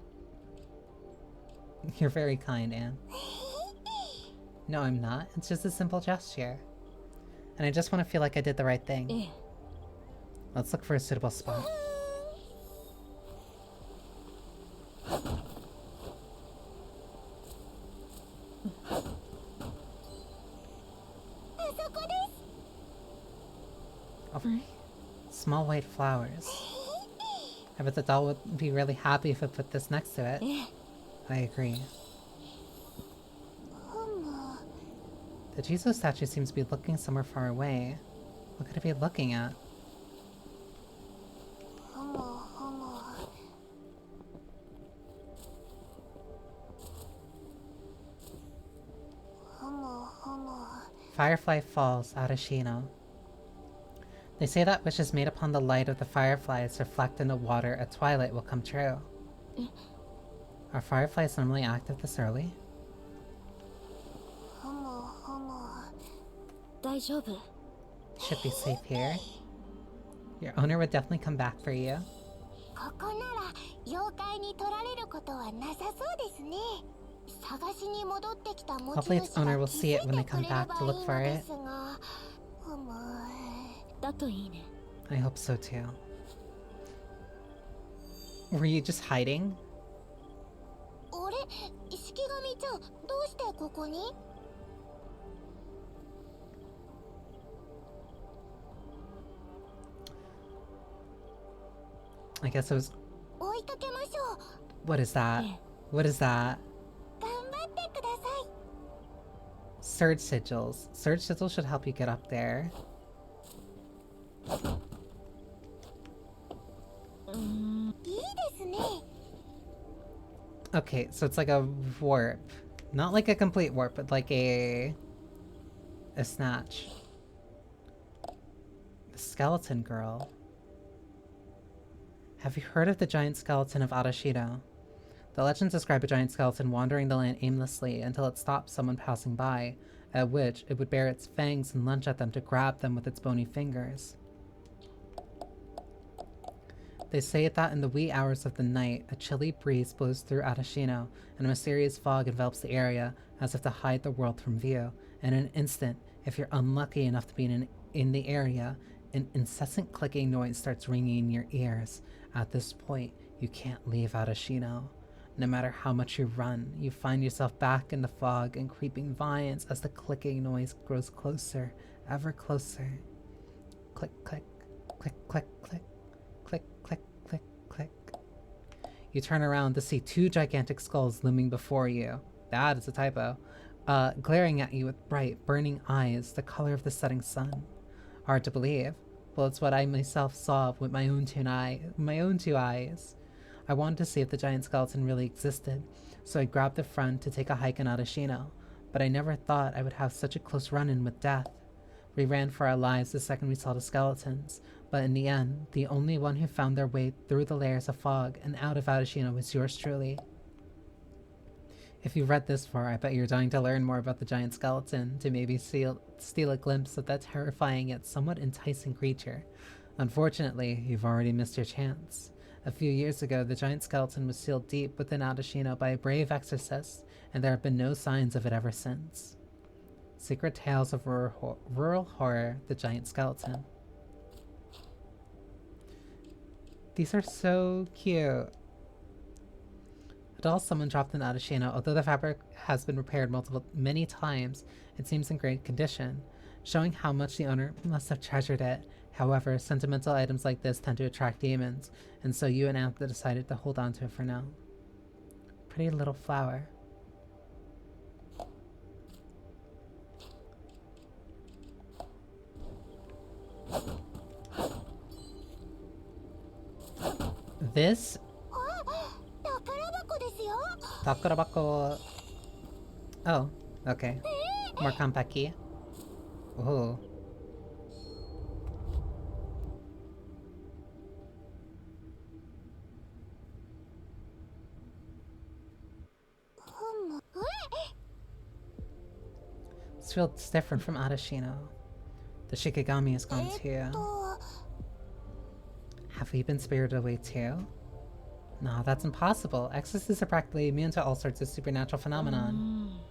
You're very kind, Anne. No, I'm not. It's just a simple gesture. And I just want to feel like I did the right thing. Let's look for a suitable spot. Oh, small white flowers. I bet the doll would be really happy if I put this next to it. I agree. The Jesus statue seems to be looking somewhere far away. What could it be looking at? Firefly Falls, Arashino. They say that wishes made upon the light of the fireflies reflect in the water at twilight will come true. Are fireflies normally active this early? Should be safe here. Your owner would definitely come back for you. Hopefully its owner will see it when they come back to look for it. I hope so too. Were you just hiding? I guess it was... What is that? What is that? Surge sigils. Surge sigils should help you get up there. Okay, so it's like a warp. Not like a complete warp, but like a snatch. The skeleton girl. Have you heard of the giant skeleton of Arashiro? The legends describe a giant skeleton wandering the land aimlessly until it stops someone passing by, at which it would bare its fangs and lunge at them to grab them with its bony fingers. They say that in the wee hours of the night, a chilly breeze blows through Arashino, and a mysterious fog envelops the area as if to hide the world from view. And in an instant, if you're unlucky enough to be in the area, an incessant clicking noise starts ringing in your ears. At this point, you can't leave Arashino. No matter how much you run, you find yourself back in the fog and creeping vines as the clicking noise grows closer, ever closer. Click, click, click, click, click, click, click, click, click. You turn around to see two gigantic skulls looming before you. That is a typo. Glaring at you with bright, burning eyes, the color of the setting sun. Hard to believe. Well, it's what I myself saw with my own two eyes. I wanted to see if the giant skeleton really existed, so I grabbed the front to take a hike in Arashino, but I never thought I would have such a close run-in with death. We ran for our lives the second we saw the skeletons, but in the end, the only one who found their way through the layers of fog and out of Arashino was yours truly. If you read this far, I bet you're dying to learn more about the giant skeleton, to maybe steal a glimpse of that terrifying yet somewhat enticing creature. Unfortunately, you've already missed your chance. A few years ago, the giant skeleton was sealed deep within Arashino by a brave exorcist, and there have been no signs of it ever since. Secret Tales of Rural Horror, The Giant Skeleton. These are so cute. A doll someone dropped in Arashino. Although the fabric has been repaired many times, it seems in great condition, showing how much the owner must have treasured it. However, sentimental items like this tend to attract demons, and so you and Antha decided to hold on to it for now. Pretty little flower. This Takarabako. Oh, okay. More Kampaki. Oh. This feels different from Arashino. The Shikigami is gone too. Have we been spirited away too? No, that's impossible. Exorcists are practically immune to all sorts of supernatural phenomenon.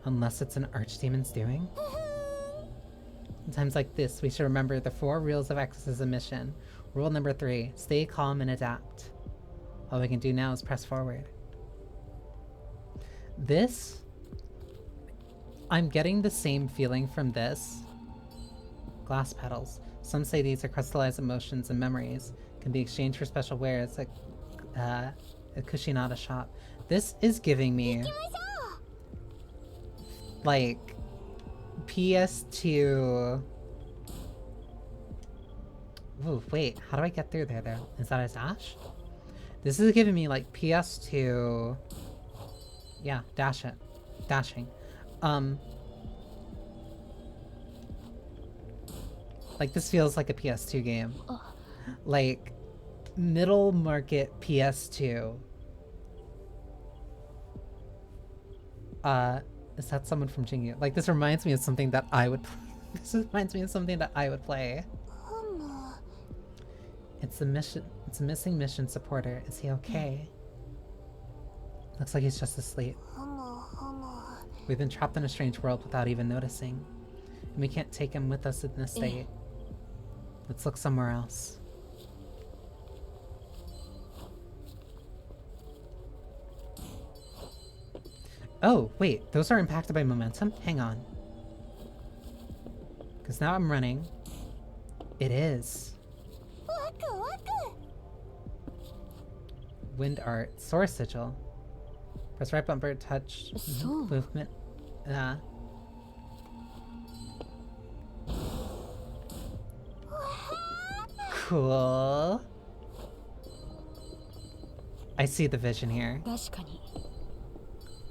Unless it's an archdemon's doing? In times like this, we should remember the 4 rules of exorcism mission. Rule number 3, stay calm and adapt. All we can do now is press forward. This? I'm getting the same feeling from this. Glass petals. Some say these are crystallized emotions and memories. Can be exchanged for special wares like a Kushinada shop. This is giving me like PS2. Ooh, wait, how do I get through there though? Is that a dash? This is giving me like PS2. Yeah, dashing. Like this feels like a PS2 game. Like middle market PS2. Is that someone from Jingyu? Like this reminds me of something that I would play. It's a missing mission supporter. Is he okay? Looks like he's just asleep. We've been trapped in a strange world without even noticing. And we can't take him with us in this state. Let's look somewhere else. Oh, wait, those are impacted by momentum? Hang on. Because now I'm running. It is. Wind art. Source sigil. Press right bumper, touch, movement. cool. I see the vision here. 確かに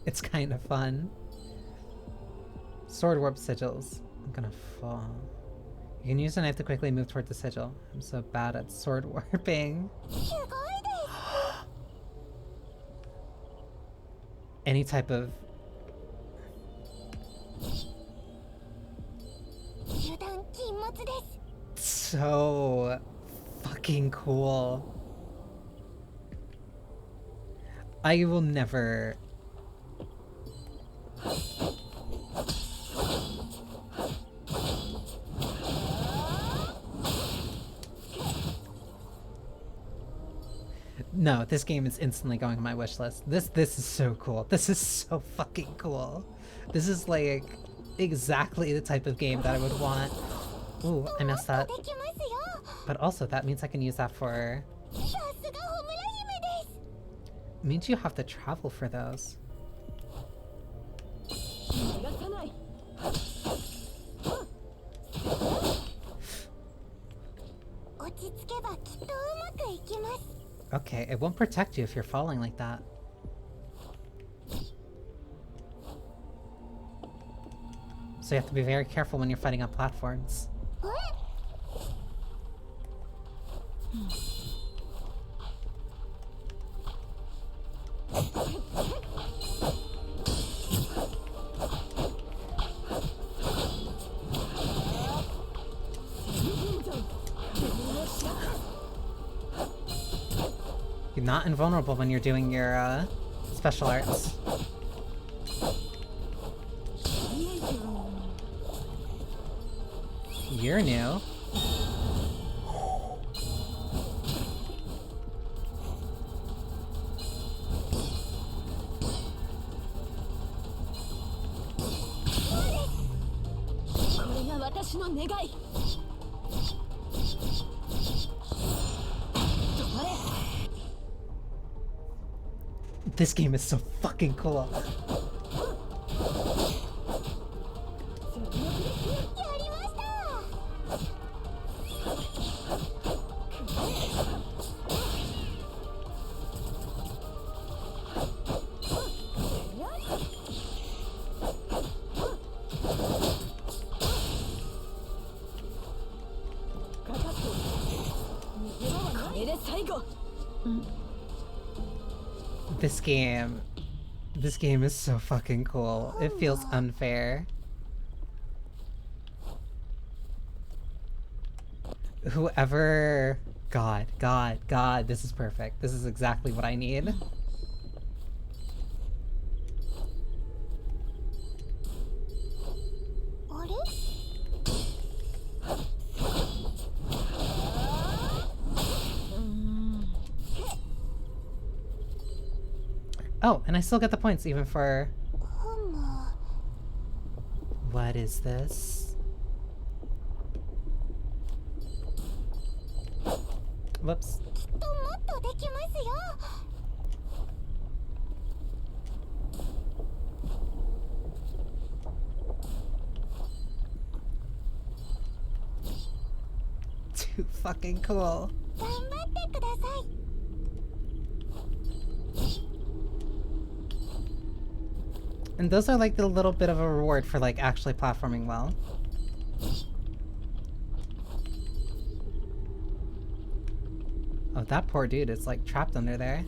It's kind of fun. Sword warp sigils. I'm gonna fall. You can use a knife to quickly move toward the sigil. I'm so bad at sword warping. すごいです Any type of... 油断禁物です So fucking cool. I will never... No, this game is instantly going on my wish list. This is so cool. This is so fucking cool. This is like exactly the type of game that I would want. Ooh, I messed that. できますよ But also that means I can use that for... さすがホムラ姫です Means you have to travel for those. 逃がさない落ち着けばきっとうまくいきます Okay, it won't protect you if you're falling like that. So you have to be very careful when you're fighting on platforms. え You're not invulnerable when you're doing your special arts. You're new. This game is so fucking cool. This game is so fucking cool. It feels unfair. Whoever... God, this is perfect. This is exactly what I need. Oh, and I still get the points even for... What is this? Whoops. Too fucking cool. And those are like the little bit of a reward for like actually platforming well. Oh, that poor dude is like trapped under there.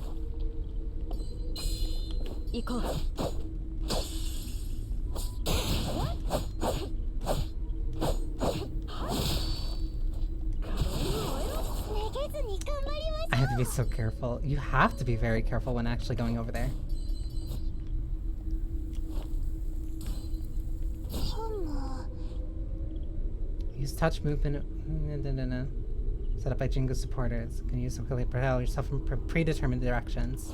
I have to be so careful. You have to be very careful when actually going over there. Use touch movement. Set up by Jingo supporters. Can use to quickly propel yourself from predetermined directions.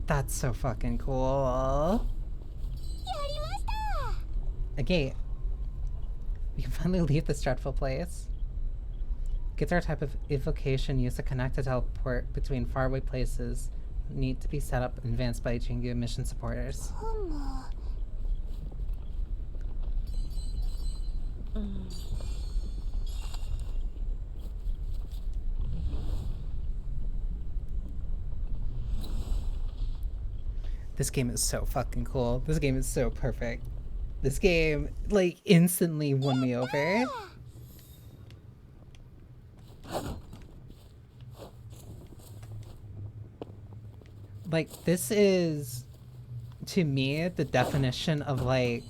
That's so fucking cool. A gate. We can finally leave this dreadful place. Gates are a type of evocation used to connect to teleport between faraway places. Need to be set up in advance by Jingo mission supporters. This game is so fucking cool. This game is so perfect. This game, like, instantly won me over. Like, this is, to me, the definition of, like,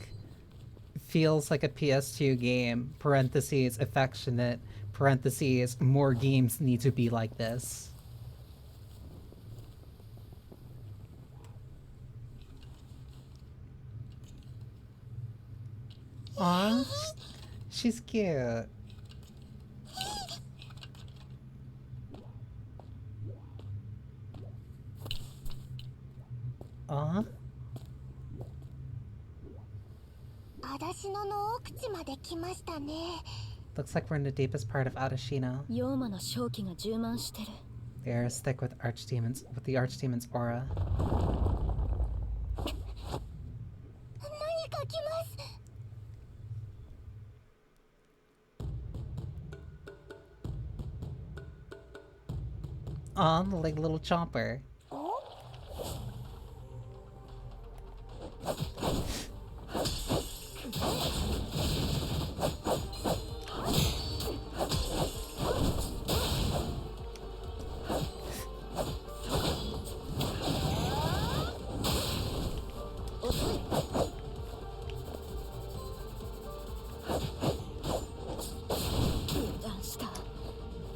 feels like a PS2 game, parentheses, affectionate, parentheses, more games need to be like this. Aw, she's cute. Aw. 荒篠の奥地まで来ましたね。 Looks like we're in the deepest part of Adashino. 妖魔の正気が充満してる。 The air is thick with the archdemon's aura. 何か来ます。 Aw, like little chopper.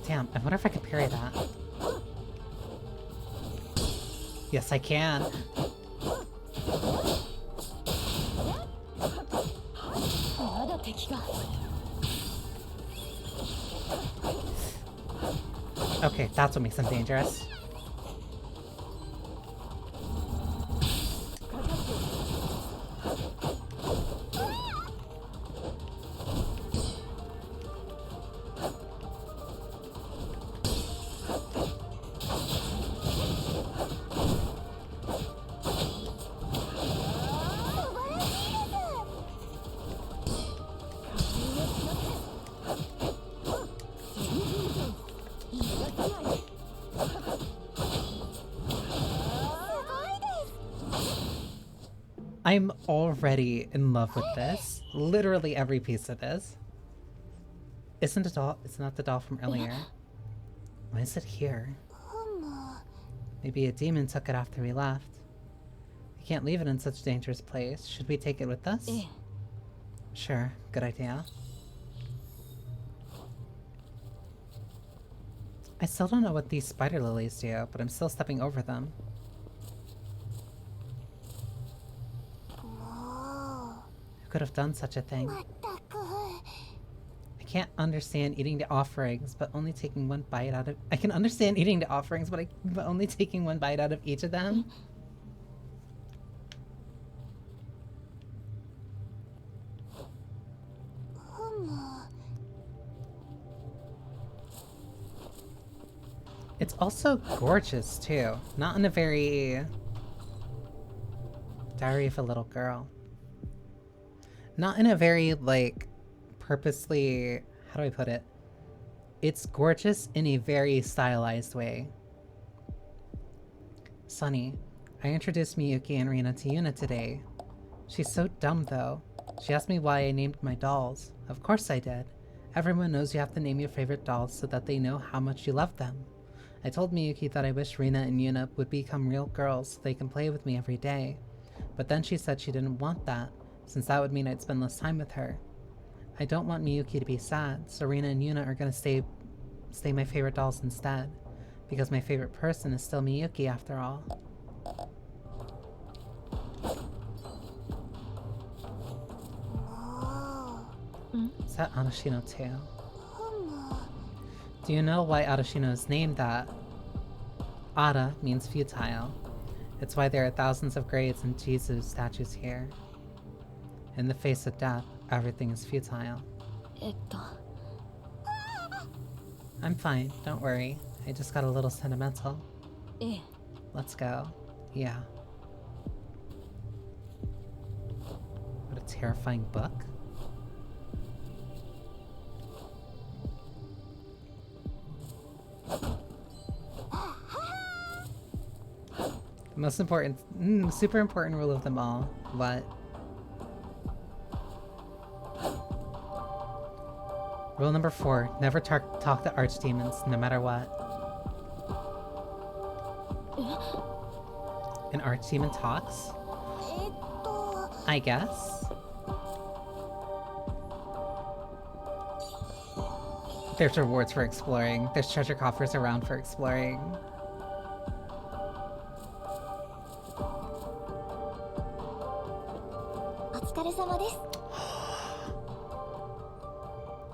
Damn, I wonder if I could parry that. Yes, I can. Okay, that's what makes them dangerous. I'm already in love with this. Literally every piece of this. Isn't it doll? It's not the doll from earlier. Why is it here? Maybe a demon took it after we left. We can't leave it in such a dangerous place. Should we take it with us? Sure, good idea. I still don't know what these spider lilies do, but I'm still stepping over them. Who could have done such a thing? I can't understand eating the offerings, but only taking one bite out of— I can understand eating the offerings, but only taking one bite out of each of them? It's also gorgeous, too. Not in a very— Diary of a Little Girl. Not in a very, like, purposely— how do I put it? It's gorgeous in a very stylized way. Sunny, I introduced Miyuki and Rina to Yuna today. She's so dumb, though. She asked me why I named my dolls. Of course I did. Everyone knows you have to name your favorite dolls so that they know how much you love them. I told Miyuki that I wish Rina and Yuna would become real girls so they can play with me every day. But then she said she didn't want that, since that would mean I'd spend less time with her. I don't want Miyuki to be sad, so Rina and Yuna are gonna stay my favorite dolls instead. Because my favorite person is still Miyuki after all. Is that Adashino too? Do you know why Adashino is named that? Ada means futile. It's why there are thousands of graves and Jesus statues here. In the face of death, everything is futile. I'm fine, don't worry. I just got a little sentimental. Let's go. Yeah. What a terrifying book. Most important, super important rule of them all. What? Rule number 4, never talk to archdemons, no matter what. An archdemon talks? I guess? There's rewards for exploring. There's treasure coffers around for exploring.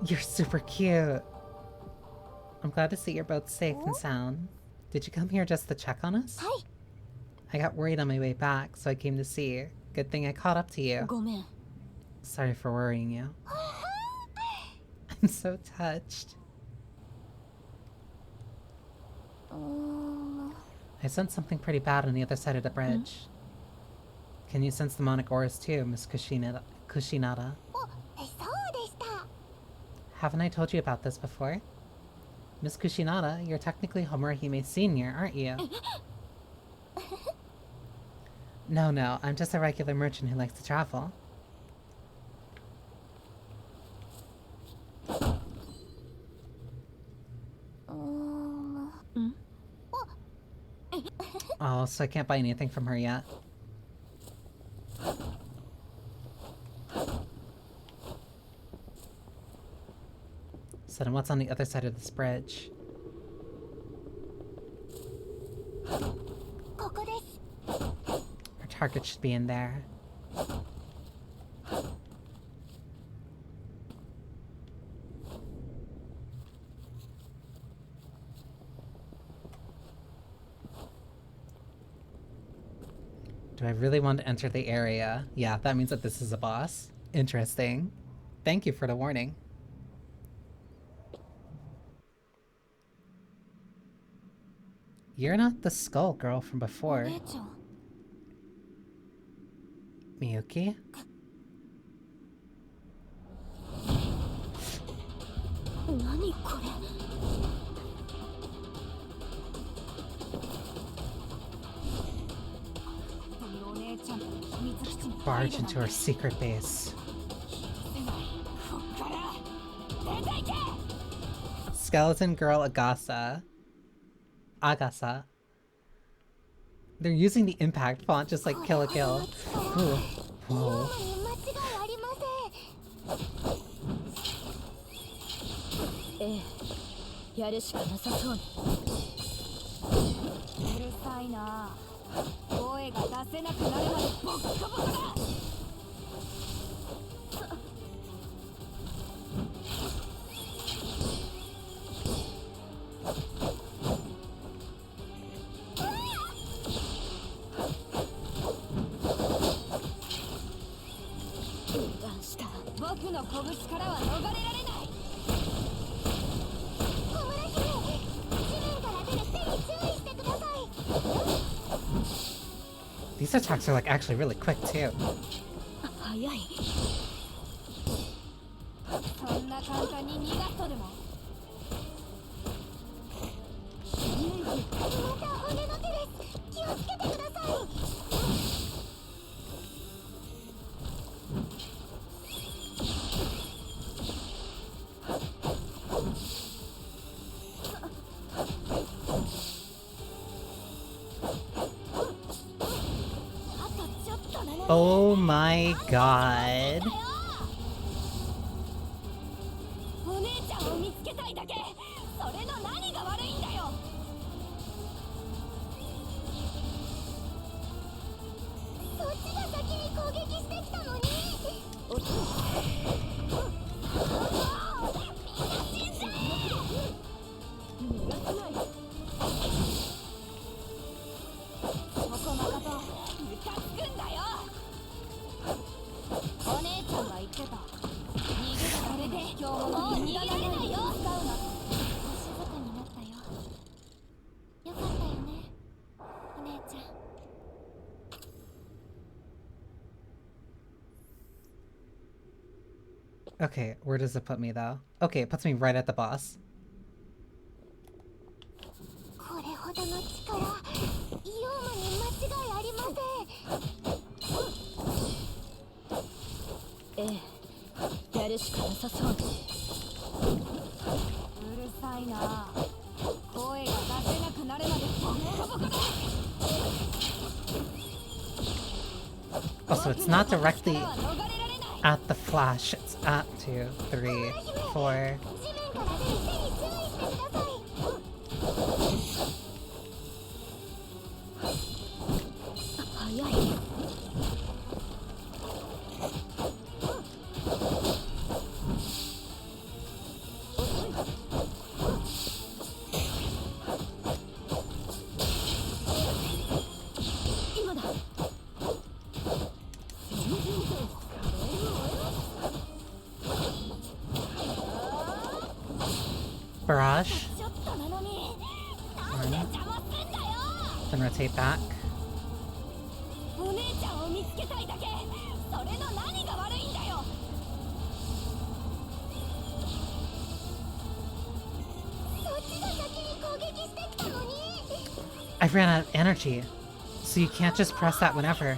You're super cute. I'm glad to see you're both safe and sound. Did you come here just to check on us? I got worried on my way back, so I came to see you. Good thing I caught up to you. Sorry for worrying you. I'm so touched. I sensed something pretty bad on the other side of the bridge. Can you sense demonic auras too, Miss Kushinada? Haven't I told you about this before? Miss Kushinada, you're technically Homura Hime Sr., aren't you? No, I'm just a regular merchant who likes to travel. Oh, so I can't buy anything from her yet. So then what's on the other side of this bridge? Our target should be in there. Do I really want to enter the area? Yeah, that means that this is a boss. Interesting. Thank you for the warning. You're not the skull girl from before. Miyuki? Barge into her secret base. Skeleton Girl Agasa. They're using the impact font just like Kill a Kill. Ooh. Whoa. These attacks are like actually really quick too. Oh my god. Okay, where does it put me though? Okay, it puts me right at the boss. ええ、やるしかなさそうね。うるさいな。声が出せなくなるまでボコボコだ。 Oh, so it's not directly at the flash, it's at 2, 3, 4. Barrage. One. Then rotate back. I ran out of energy, so you can't just press that whenever.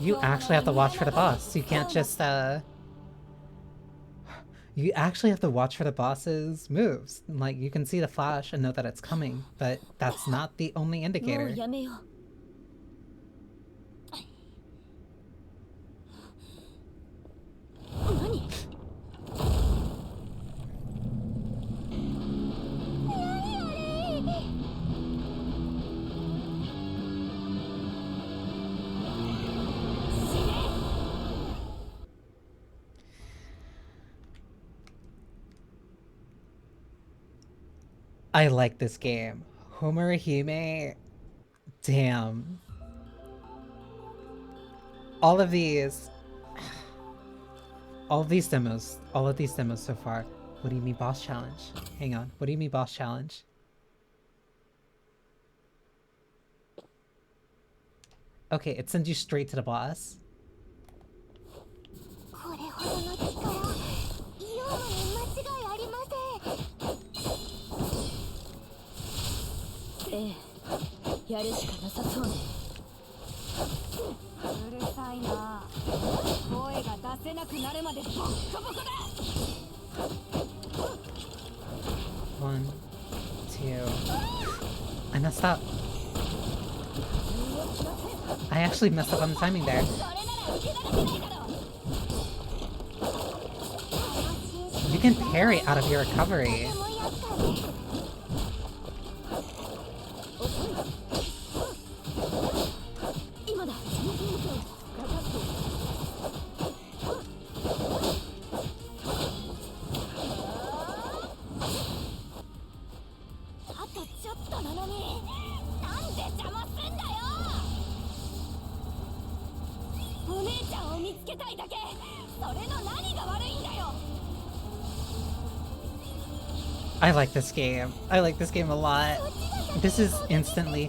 You actually have to watch for the boss. You can't just, You actually have to watch for the boss's moves. Like, you can see the flash and know that it's coming, but that's not the only indicator. I like this game. Homura Hime, damn. All of these demos so far. What do you mean boss challenge? Hang on, what do you mean boss challenge? Okay, it sends you straight to the boss. One, two. I messed up. I actually messed up on the timing there. You can parry out of your recovery. I like this game. I like this game a lot. This is instantly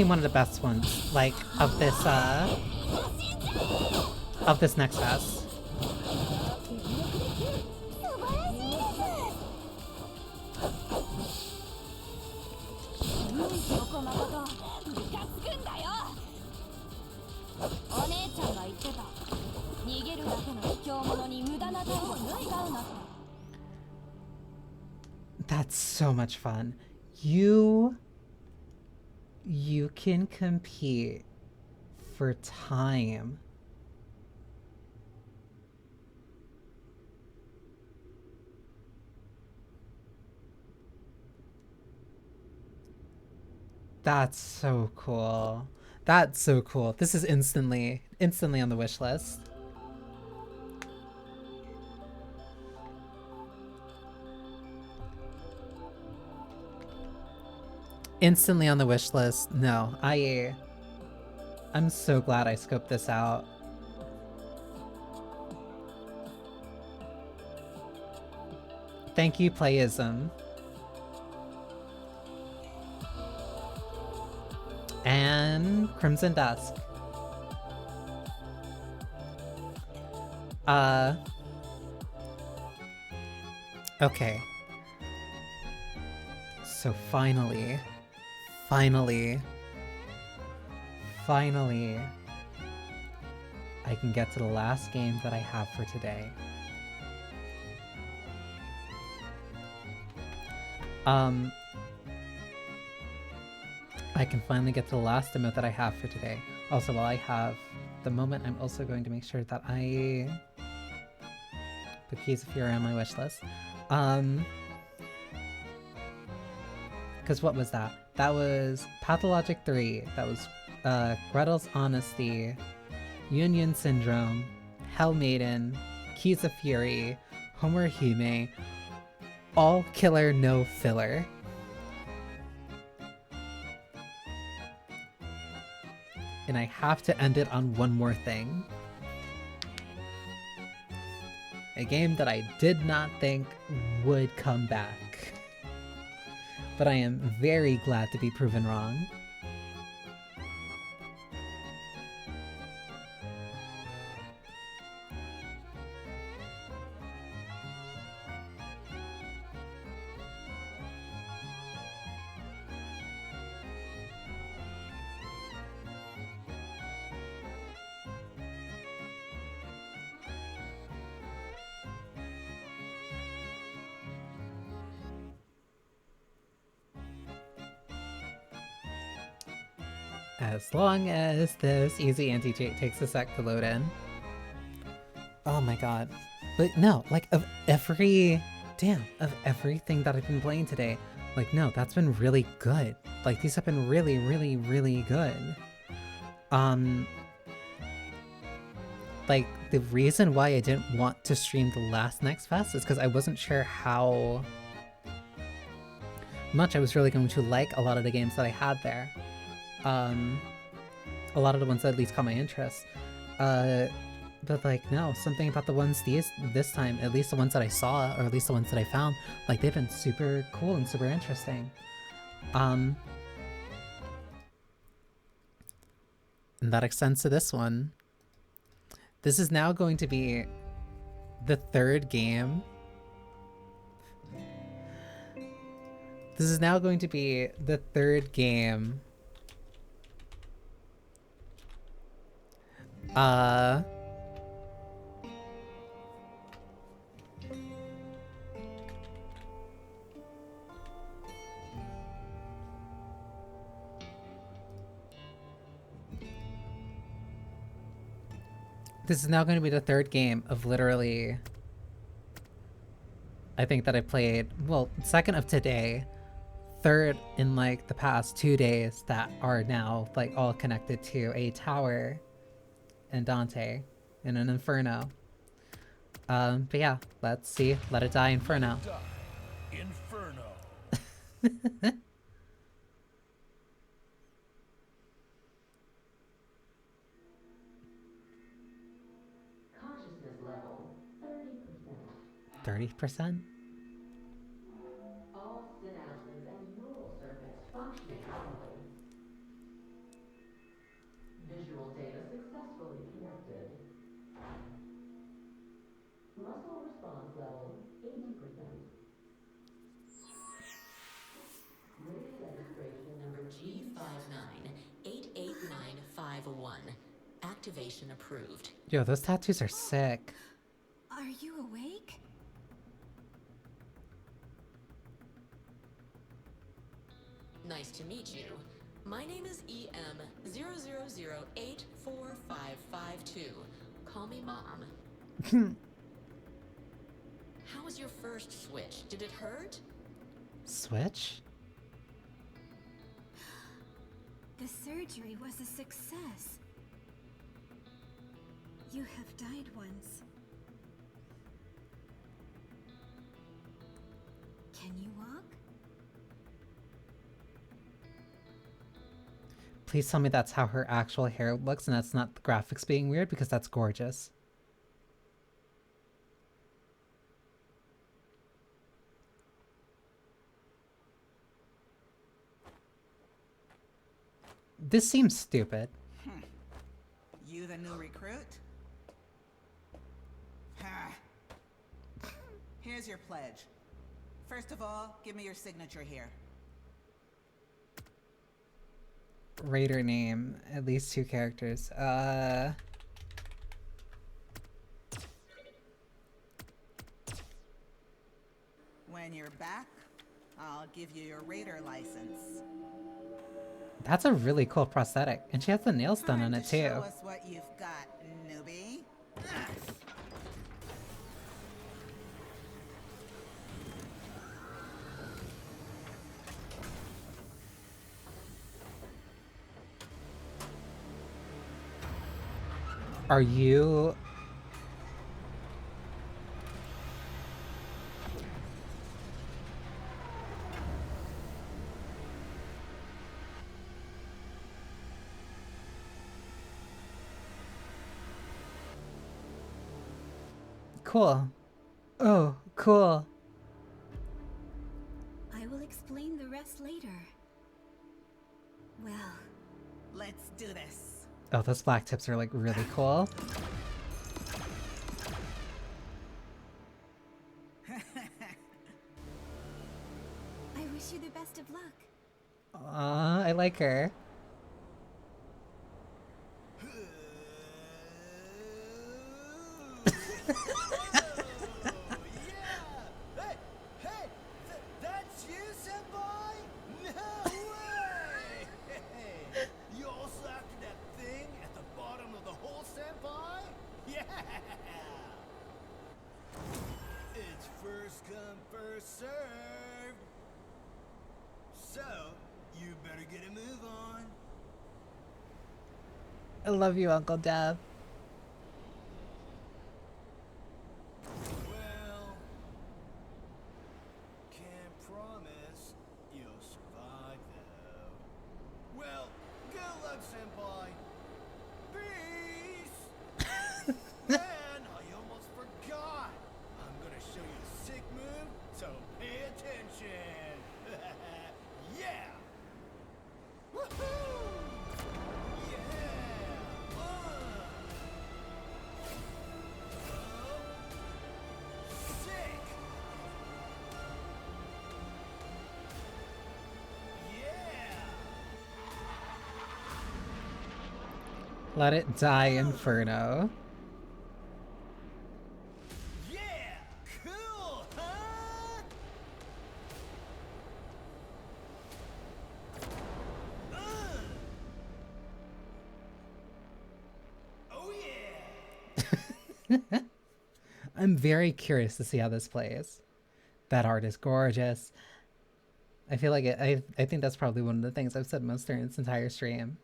one of the best ones, like, of this next fest. That's so much fun. You can compete for time. That's so cool. That's so cool. This is instantly on the wish list. Instantly on the wish list. No, I'm so glad I scoped this out. Thank you, Playism. And Crimson Dusk. Okay. So finally, I can get to the last game that I have for today. I can finally get to the last emote that I have for today. Also, while I have the moment, I'm also going to make sure that I put Keys of Fury on my wish list. Because what was that? That was Pathologic 3. That was Gretel's Honesty, Yunyun Syndrome, Hell Maiden, Keys of Fury, Homura Hime, all killer, no filler. And I have to end it on one more thing. A game that I did not think would come back. But I am very glad to be proven wrong. As long as this easy anti-cheat takes a sec to load in. Oh my god. But no, like of everything that I've been playing today, like no, that's been really good. Like these have been really, really, really good. Like the reason why I didn't want to stream the last Next Fest is because I wasn't sure how much I was really going to like a lot of the games that I had there. A lot of the ones that at least caught my interest. But like, no, something about the ones this time, at least the ones that I saw, or at least the ones that I found, like they've been super cool and super interesting. And that extends to this one. This is now going to be the third game. This is now going to be the third game this is now going to be the third game of literally, I think that I played, well, second of today, third in like the past 2 days that are now like all connected to a tower and Dante in an inferno. But yeah, let's see. Let it die, Inferno. Inferno. Consciousness level 30%. 30%? All synapses and neural circuits functioning normally. Visual data successfully connected. Muscle response level 80%. Rating registration number G5988951. Activation approved. Yo, those tattoos are sick. Are you awake? Nice to meet you. My name is EM00084552. Call me Mom. How was your first switch? Did it hurt? Switch? The surgery was a success. You have died once. Can you walk? Please tell me that's how her actual hair looks and that's not the graphics being weird, because that's gorgeous. This seems stupid. You the new recruit? Here's your pledge. First of all, give me your signature here. Raider name, at least 2 characters. When you're back, I'll give you your raider license. That's a really cool prosthetic, and she has the nails done on it too. Show us what you've got, newbie. Are you... Cool. Oh, cool. I will explain the rest later. Well, let's do this. Oh, those black tips are like really cool. I wish you the best of luck. I like her. That's you, senpai? No way! You also after that thing at the bottom of the hole, senpai? Yeah! It's first come, first served. So, you better get a move on. I love you, Uncle Deb. Well, can't promise you'll survive though. Well, good luck, senpai. Peace. Man, I almost forgot. I'm gonna show you a sick move, so pay attention. Yeah. Woohoo! Let it die, Inferno. Yeah, cool, huh? Oh yeah. I'm very curious to see how this plays. That art is gorgeous. I feel like I think that's probably one of the things I've said most during this entire stream.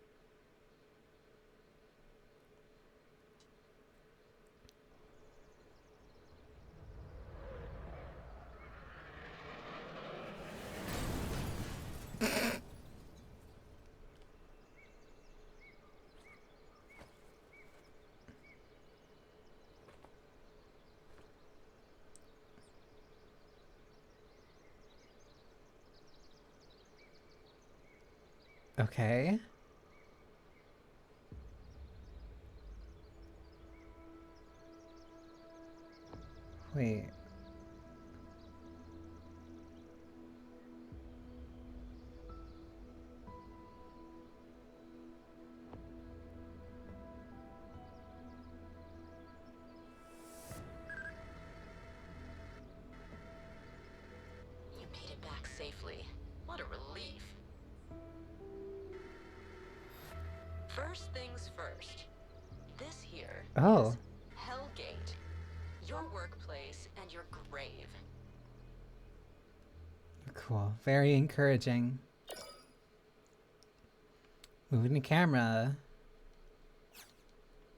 Okay. Wait. You made it back safely. What a relief. First things first. This here Oh. is Hellgate, your workplace and your grave. Cool. Very encouraging. Moving the camera.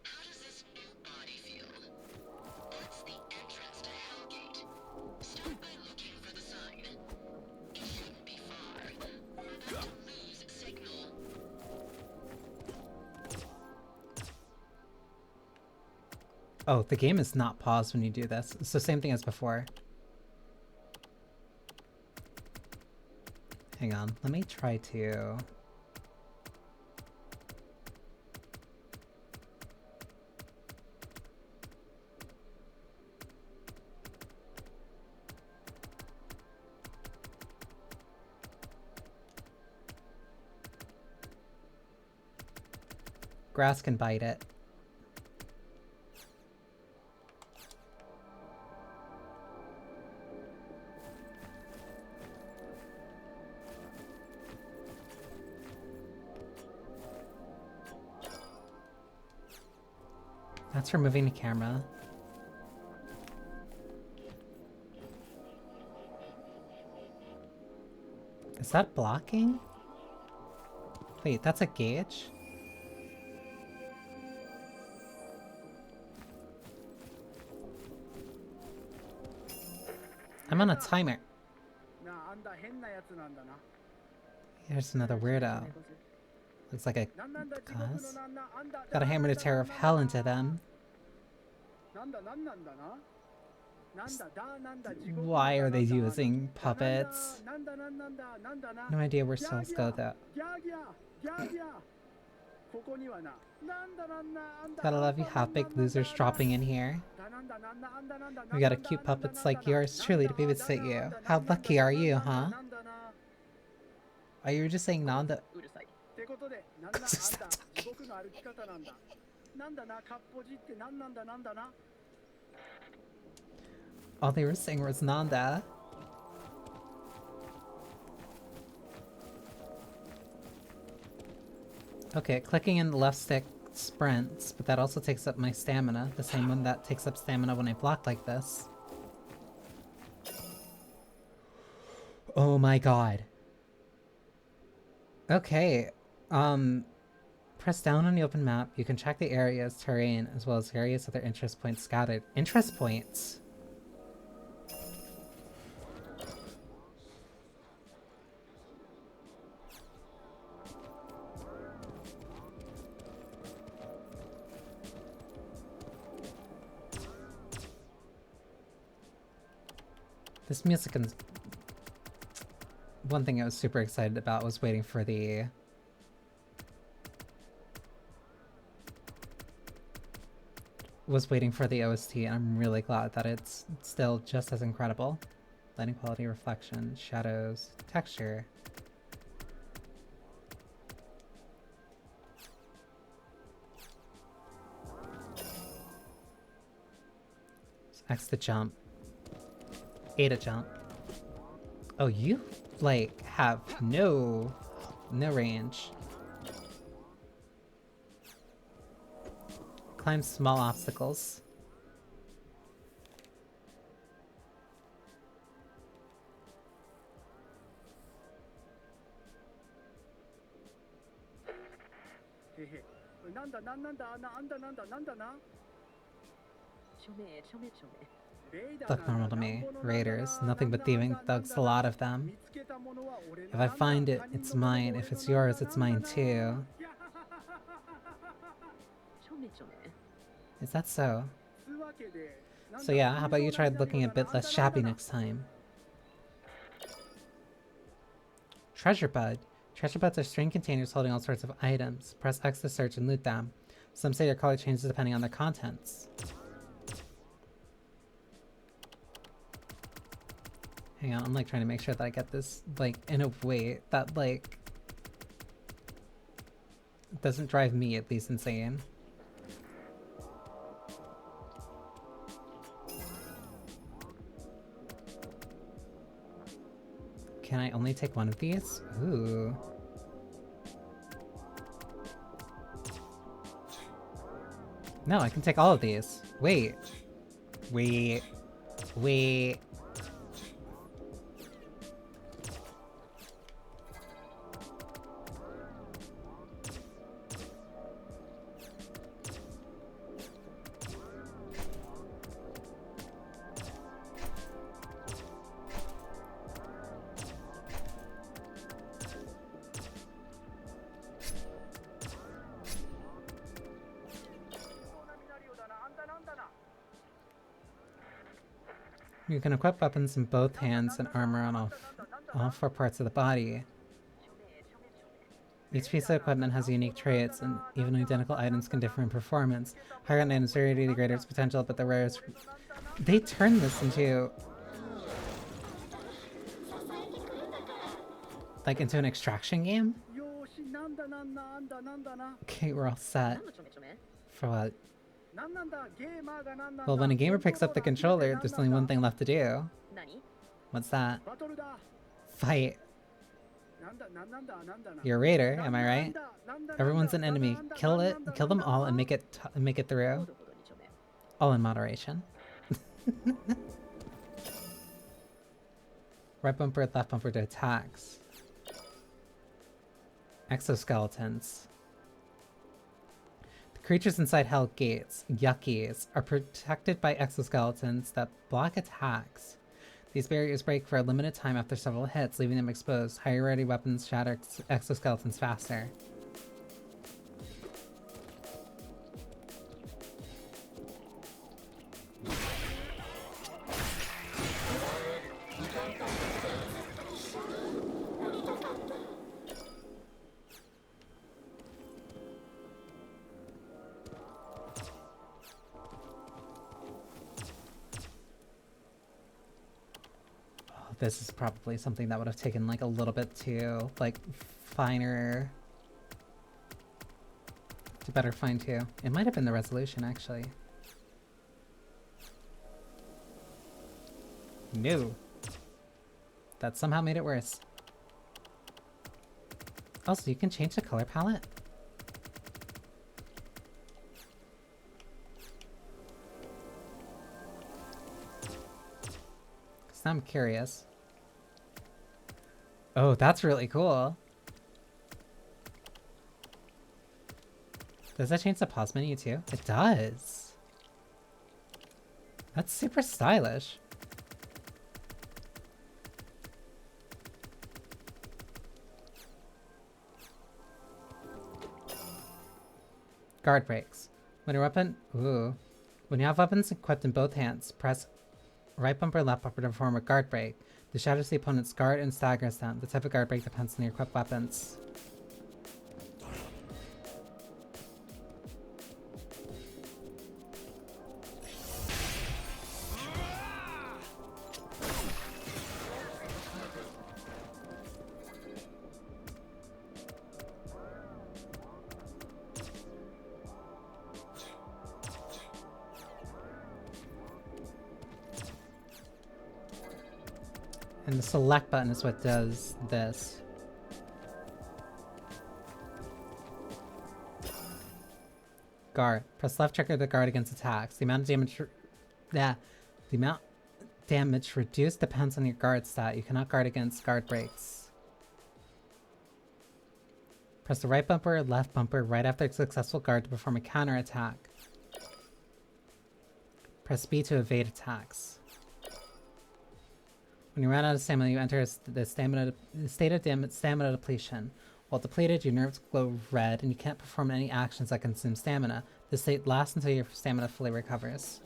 How does this new body feel? That's the entrance to Hellgate. Start by looking for the sign. It shouldn't be far. We're about to lose signal. Oh, the game is not paused when you do this. It's the same thing as before. Hang on. Let me try to... Grass can bite it. That's for moving the camera. Is that blocking? Wait, that's a gauge? I'm on a timer. Here's another weirdo. Looks like a cause. Got a hammer to tear of hell into them. Why are they using puppets? No idea where souls go though. Gotta love you half-baked losers dropping in here. We got a cute puppets like yours truly to babysit you. How lucky are you, huh? Are you just saying Nanda? All they were saying was Nanda. Okay, clicking in the left stick sprints, but that also takes up my stamina. The same one that takes up stamina when I block like this. Oh my god. Okay, press down on the open map. You can check the area's terrain as well as areas with their interest points scattered. Interest points? This music and one thing I was super excited about was waiting for the OST, and I'm really glad that it's still just as incredible. Lighting quality, reflection, shadows, texture. X to jump. A to jump. Oh, you, like, have no range. Climb small obstacles. Look normal to me. Raiders, nothing but thieving thugs, a lot of them. If I find it, it's mine. If it's yours, it's mine too. Is that so? So yeah, how about you try looking a bit less shabby next time? Treasure bud. Treasure buds are string containers holding all sorts of items. Press X to search and loot them. Some say their color changes depending on their contents. Hang on, I'm like trying to make sure that I get this like in a way that like doesn't drive me at least insane. Can I only take one of these? Ooh. No, I can take all of these. Wait. Wait. Wait. You can equip weapons in both hands and armor on all four parts of the body. Each piece of equipment has unique traits, and even identical items can differ in performance. Higher end items rarity the greater its potential, but the rarest... They turned this into... like into an extraction game? Okay, we're all set. For what? Well, when a gamer picks up the controller, there's only one thing left to do. What's that? Fight. You're a raider, am I right? Everyone's an enemy. Kill them all, and make it through. All in moderation. Right bumper, left bumper to attacks. Exoskeletons. The creatures inside Hell Gates, Yuckies, are protected by exoskeletons that block attacks. These barriers break for a limited time after several hits, leaving them exposed. Higher rarity weapons shatter exoskeletons faster. This is probably something that would have taken like a little bit too, like, finer to better fine too. It might have been the resolution actually. No. That somehow made it worse. Also, you can change the color palette? Cause now I'm curious. Oh, that's really cool. Does that change the pause menu too? It does. That's super stylish. Guard breaks. When you have weapons equipped in both hands, press right bumper, left bumper to perform a guard break. This shatters the opponent's guard and staggers them. The type of guard break depends on your equipped weapons. And the select button is what does this. Guard. Press left trigger to guard against attacks. The amount of damage reduced depends on your guard stat. You cannot guard against guard breaks. Press the right bumper or left bumper right after a successful guard to perform a counter attack. Press B to evade attacks. When you run out of stamina, you enter the state of stamina depletion. While depleted, your nerves glow red, and you can't perform any actions that consume stamina. This state lasts until your stamina fully recovers.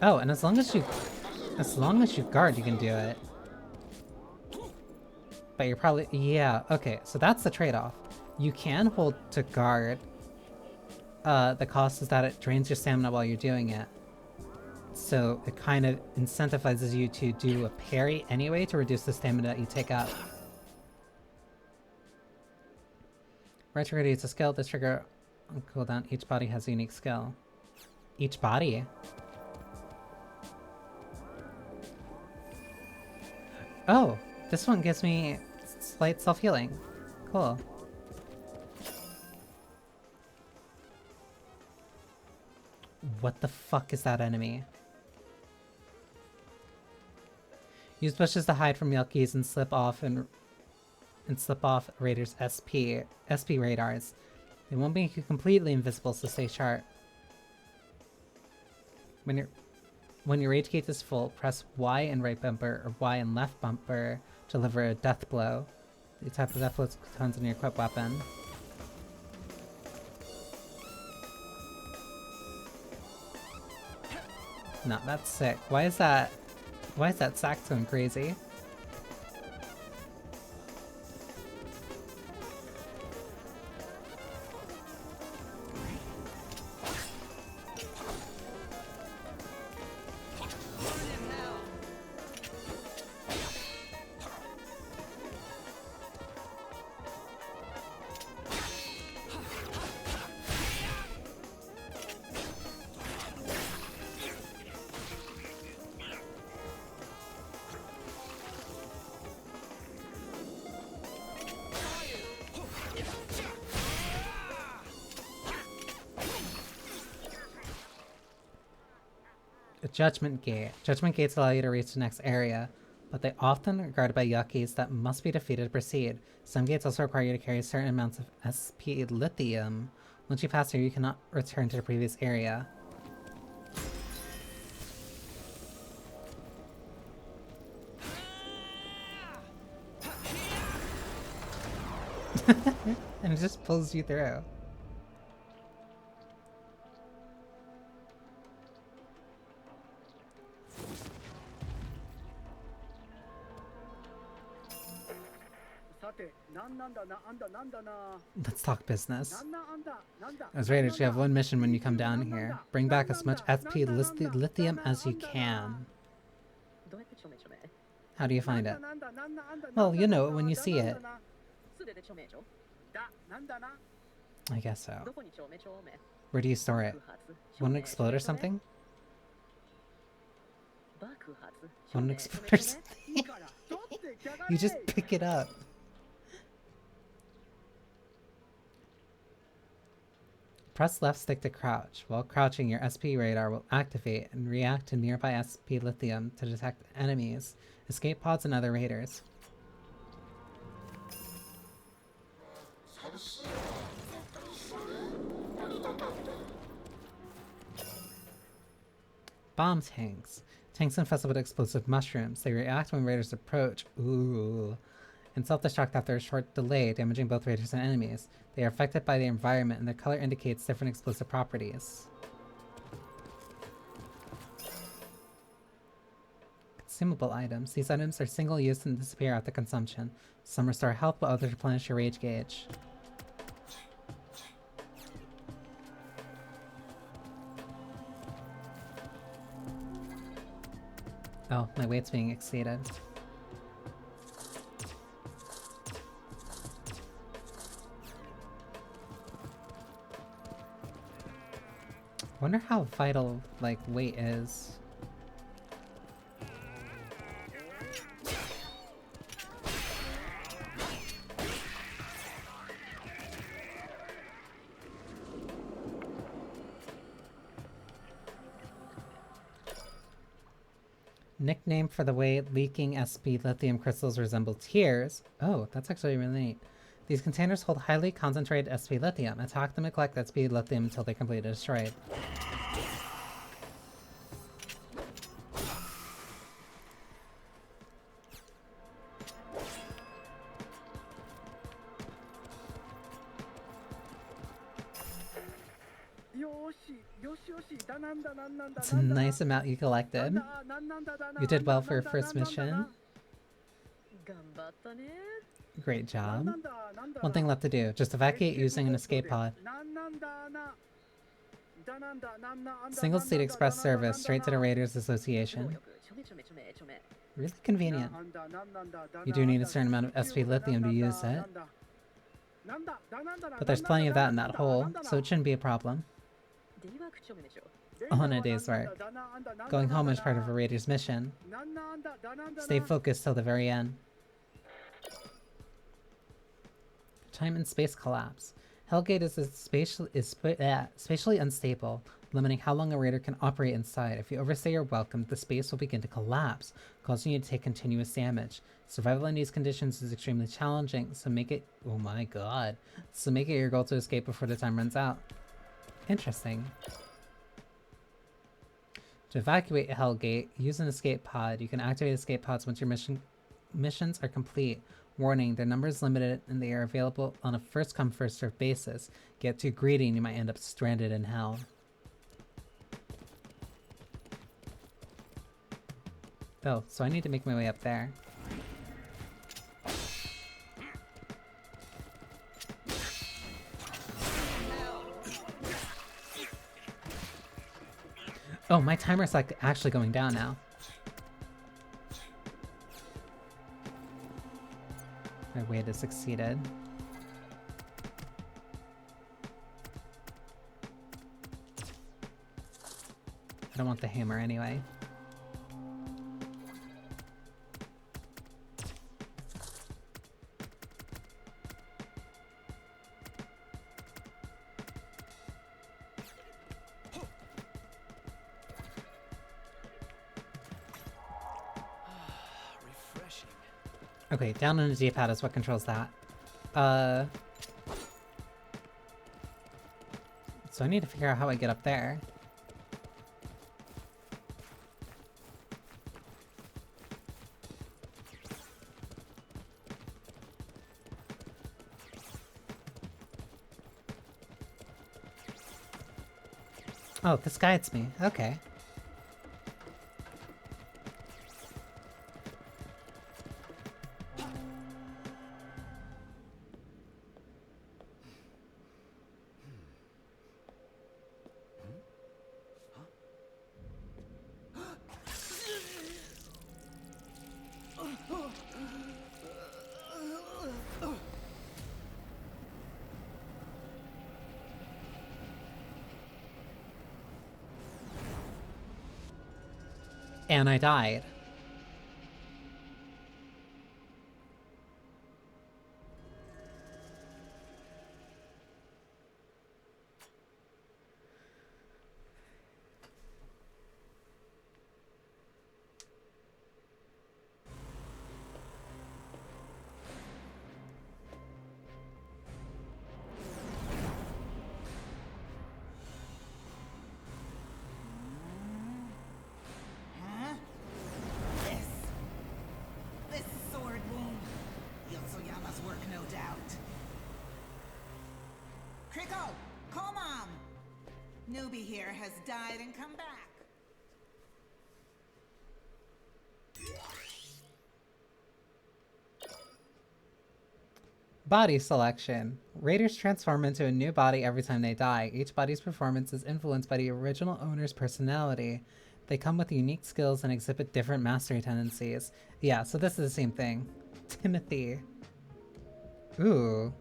Oh, and as long as you guard, you can do it. But you're probably, yeah, okay, so that's the trade-off. You can hold to guard. The cost is that it drains your stamina while you're doing it. So it kind of incentivizes you to do a parry anyway to reduce the stamina that you take up. Right trigger to use a skill. This trigger on cooldown. Each body has a unique skill. Each body? Oh, this one gives me slight self-healing. Cool. What the fuck is that enemy? Use bushes to hide from Yelkies and slip off raiders' SP radars. They won't make you completely invisible, so stay sharp. When your rage gauge is full, press Y and right bumper or Y and left bumper to deliver a death blow. The type of death blow depends on your equipped weapon. No, that's sick. Why is that saxophone crazy? a Judgment Gate. Judgment Gates allow you to reach the next area, but they often are guarded by Yakis that must be defeated to proceed. Some gates also require you to carry certain amounts of SP lithium. Once you pass here, you cannot return to the previous area. And it just pulls you through. Let's talk business. As Raiders, you have one mission when you come down here. Bring back as much SP lithium as you can. How do you find it? Well, you know it when you see it. I guess so. Where do you store it? Won't it explode or something? Won't it explode or something? You just pick it up. Press left stick to crouch. While crouching, your SP radar will activate and react to nearby SP lithium to detect enemies, escape pods, and other raiders. Bomb tanks. Tanks infested with explosive mushrooms. They react when raiders approach. Ooh. And self-destruct after a short delay, damaging both raiders and enemies. They are affected by the environment, and their color indicates different explosive properties. Consumable items. These items are single-use and disappear after consumption. Some restore health, while others replenish your rage gauge. Oh, my weight's being exceeded. Wonder how vital, like, weight is. Nickname for the way leaking SP lithium crystals resemble tears. Oh, that's actually really neat. These containers hold highly concentrated SP lithium. Attack them and collect SP lithium until they're completely destroyed. It's a nice amount you collected. You did well for your first mission. Great job. One thing left to do. Just evacuate using an escape pod. Single seat express service straight to the Raiders Association. Really convenient. You do need a certain amount of SP lithium to use it. But there's plenty of that in that hole, so it shouldn't be a problem. On a day's work. Going home is part of a Raider's mission. Stay focused till the very end. Time and space collapse. Hellgate is spatially unstable, limiting how long a raider can operate inside. If you overstay your welcome, the space will begin to collapse, causing you to take continuous damage. Survival in these conditions is extremely challenging, so make it— oh my god. So make it your goal to escape before the time runs out. Interesting. To evacuate Hellgate, use an escape pod. You can activate escape pods once your missions are complete. Warning, their number is limited and they are available on a first-come, first-served basis. Get too greedy and you might end up stranded in hell. Oh, so I need to make my way up there. Oh, my timer's like actually going down now. My weight has succeeded. I don't want the hammer anyway. Okay, down on the D-pad is what controls that. So I need to figure out how I get up there. Oh, this guides me. Okay. And I died. This sword wound. Yotsuyamas work, no doubt. Kriko! Komam! Newbie here has died and come back. Body selection. Raiders transform into a new body every time they die. Each body's performance is influenced by the original owner's personality. They come with unique skills and exhibit different mastery tendencies. Yeah, so this is the same thing. Timothy. Ooh.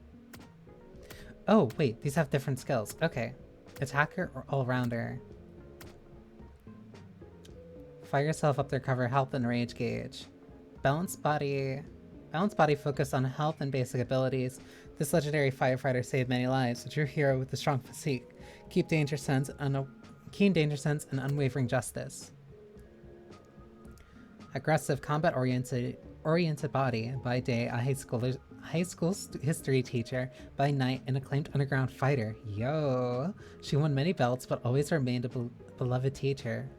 Oh, wait, these have different skills. Okay. Attacker or all-rounder. Fire yourself up to recover health and rage gauge. Balanced body focused on health and basic abilities. This legendary firefighter saved many lives, a true hero with a strong physique. Keen danger sense and unwavering justice. Aggressive, combat-oriented body. By day, a high school history teacher. By night, an acclaimed underground fighter. Yo! She won many belts, but always remained a beloved teacher.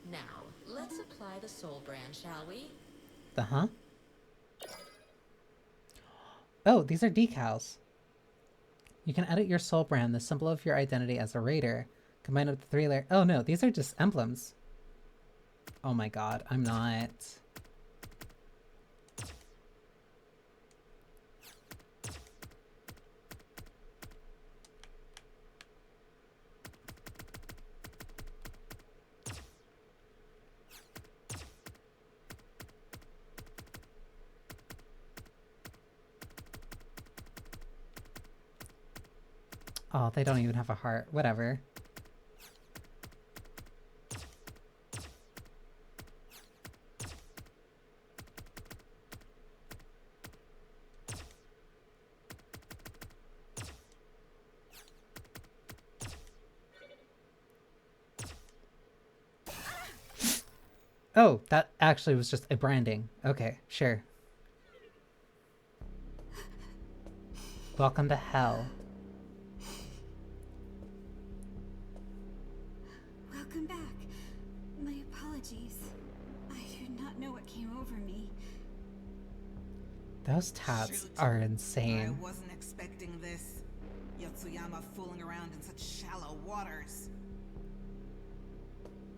Now, let's apply the soul brand, shall we? The-huh? Oh, these are decals. You can edit your soul brand, the symbol of your identity as a raider. Combined with the 3-layer... Oh no, these are just emblems. Oh my god, I'm not... Oh, they don't even have a heart. Whatever. Oh, that actually was just a branding. Okay, sure. Welcome to hell. Welcome back. My apologies. I do not know what came over me. Those tats are insane. I wasn't expecting this. Yotsuyama fooling around in such shallow waters.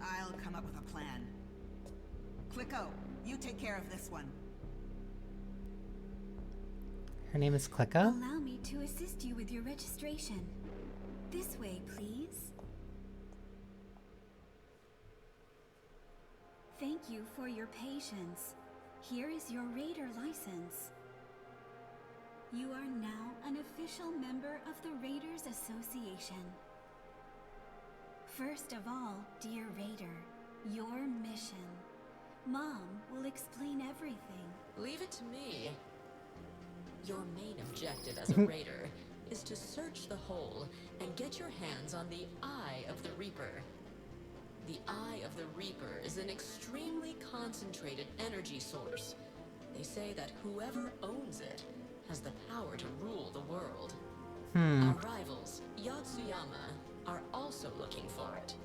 I'll come up with a plan. Kliko, you take care of this one. Her name is Kliko? Allow me to assist you with your registration. This way, please. Thank you for your patience. Here is your Raider license. You are now an official member of the Raiders Association. First of all, dear Raider, your mission. Mom will explain everything. Leave it to me. Your main objective as a raider is to search the hole and get your hands on the Eye of the Reaper. The Eye of the Reaper is an extremely concentrated energy source. They say that whoever owns it has the power to rule the world. Our rivals, Yatsuyama, are also looking for it.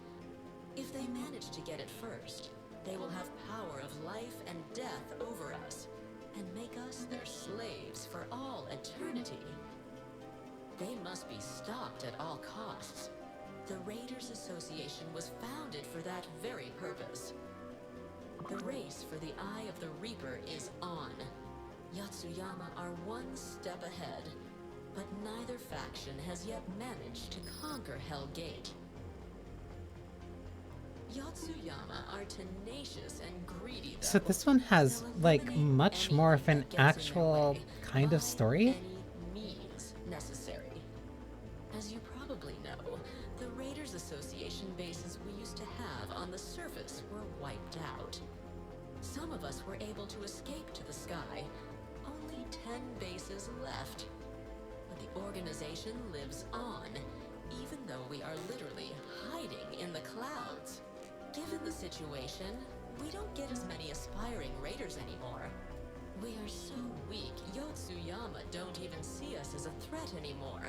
If they manage to get it first, they will have power of life and death over us, and make us their slaves for all eternity. They must be stopped at all costs. The Raiders Association was founded for that very purpose. The race for the Eye of the Reaper is on. Yatsuyama are one step ahead, but neither faction has yet managed to conquer Hell Gate. Yatsuyama are tenacious and greedy, though. So this one has like much more of an actual kind of story. Means necessary. As you probably know, the Raiders Association bases we used to have on the surface were wiped out. Some of us were able to escape to the sky. Only 10 bases left. But the organization lives on, even though we are literally hiding in the clouds. Given the situation, we don't get as many aspiring raiders anymore. We are so weak, Yatsuyama don't even see us as a threat anymore.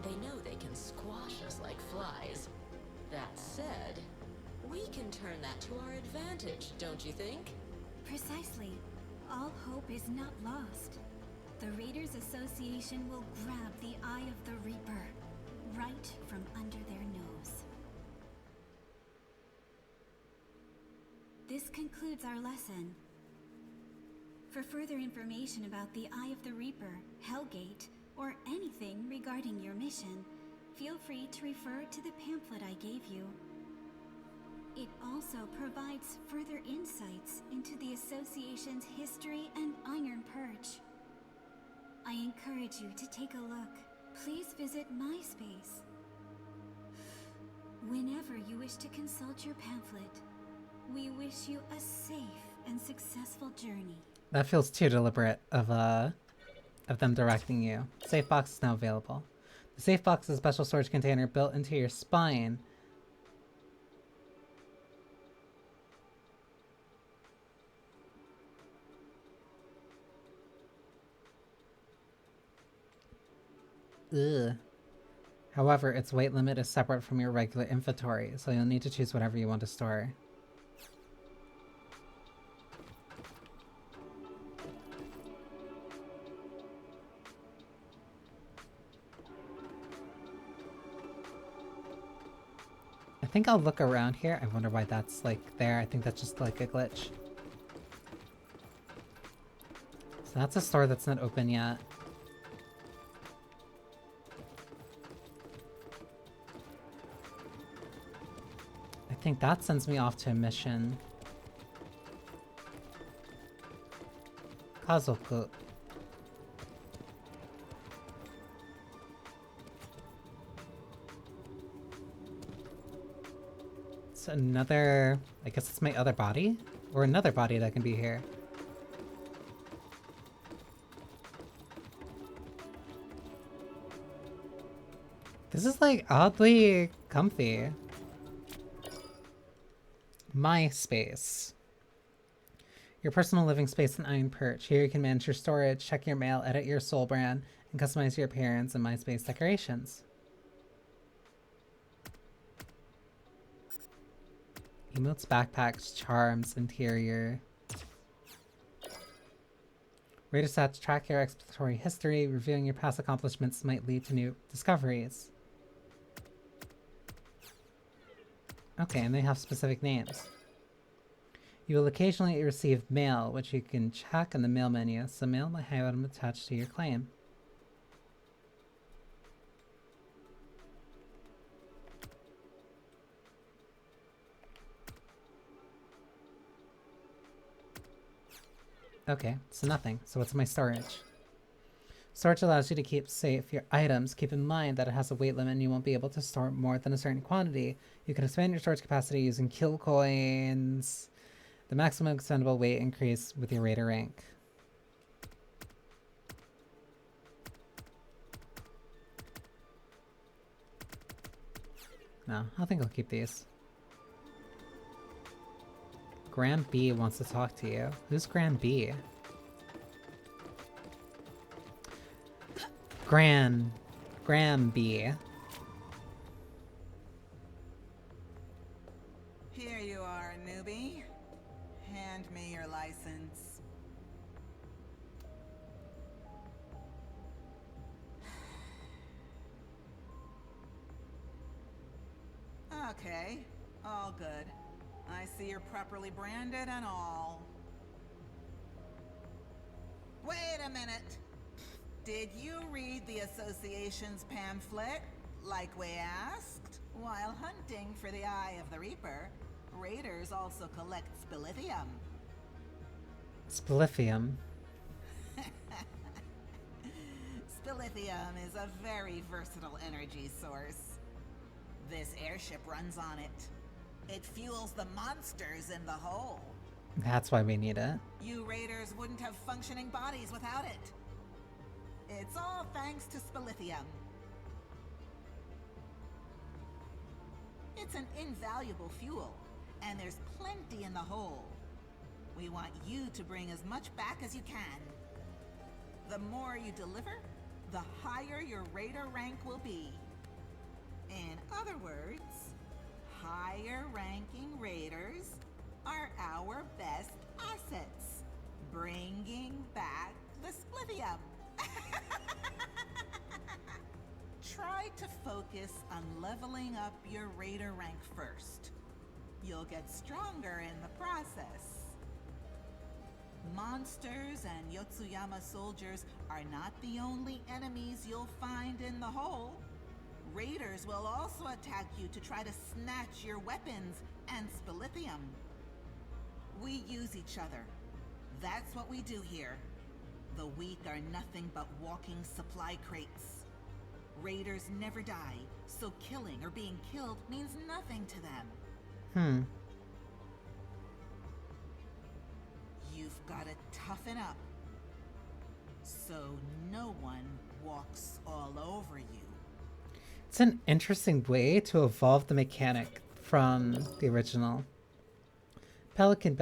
They know they can squash us like flies. That said, we can turn that to our advantage, don't you think? Precisely. All hope is not lost. The Raiders Association will grab the Eye of the Reaper, right from under their nose. This concludes our lesson. For further information about the Eye of the Reaper, Hellgate, or anything regarding your mission, feel free to refer to the pamphlet I gave you. It also provides further insights into the Association's history and Iron Perch. I encourage you to take a look. Please visit MySpace whenever you wish to consult your pamphlet. We wish you a safe and successful journey. That feels too deliberate of them directing you. Safe box is now available. The safe box is a special storage container built into your spine. Ugh. However, its weight limit is separate from your regular inventory, so you'll need to choose whatever you want to store. I think I'll look around here. I wonder why that's like there. I think that's just like a glitch. So that's a store that's not open yet. I think that sends me off to a mission. Kazoku. It's another... I guess it's my other body? Or another body that can be here. This is like oddly comfy. My space. Your personal living space in Iron Perch. Here you can manage your storage, check your mail, edit your soul brand, and customize your appearance and MySpace decorations. Emotes, backpacks, charms, interior. Rate of stats, track your exploratory history. Reviewing your past accomplishments might lead to new discoveries. Okay, and they have specific names. You will occasionally receive mail, which you can check in the mail menu. So mail might have item attached to your claim. Okay, so nothing. So what's my storage? Storage allows you to keep safe your items. Keep in mind that it has a weight limit and you won't be able to store more than a certain quantity. You can expand your storage capacity using kill coins. The maximum expendable weight increase with your raider rank. No, I think I'll keep these. Grand B wants to talk to you. Who's Grand B? Gran B. Here you are, newbie. Hand me your license. Okay, all good. I see you're properly branded and all. Wait a minute. Did you read the association's pamphlet, like we asked? While hunting for the Eye of the Reaper, raiders also collect spilithium. Spilithium. Spilithium is a very versatile energy source. This airship runs on it. It fuels the monsters in the hole. That's why we need it. You raiders wouldn't have functioning bodies without it. It's all thanks to spilithium. It's an invaluable fuel, and there's plenty in the hole. We want you to bring as much back as you can. The more you deliver, the higher your raider rank will be. In other words, higher ranking raiders are our best assets, bringing back the splithium. Try to focus on leveling up your raider rank first. You'll get stronger in the process. Monsters and Yotsuyama soldiers are not the only enemies you'll find in the hole. Raiders will also attack you to try to snatch your weapons and spilithium. We use each other. That's what we do here. The weak are nothing but walking supply crates. Raiders never die, so killing or being killed means nothing to them. You've got to toughen up, so no one walks all over you. It's an interesting way to evolve the mechanic from the original. Pelican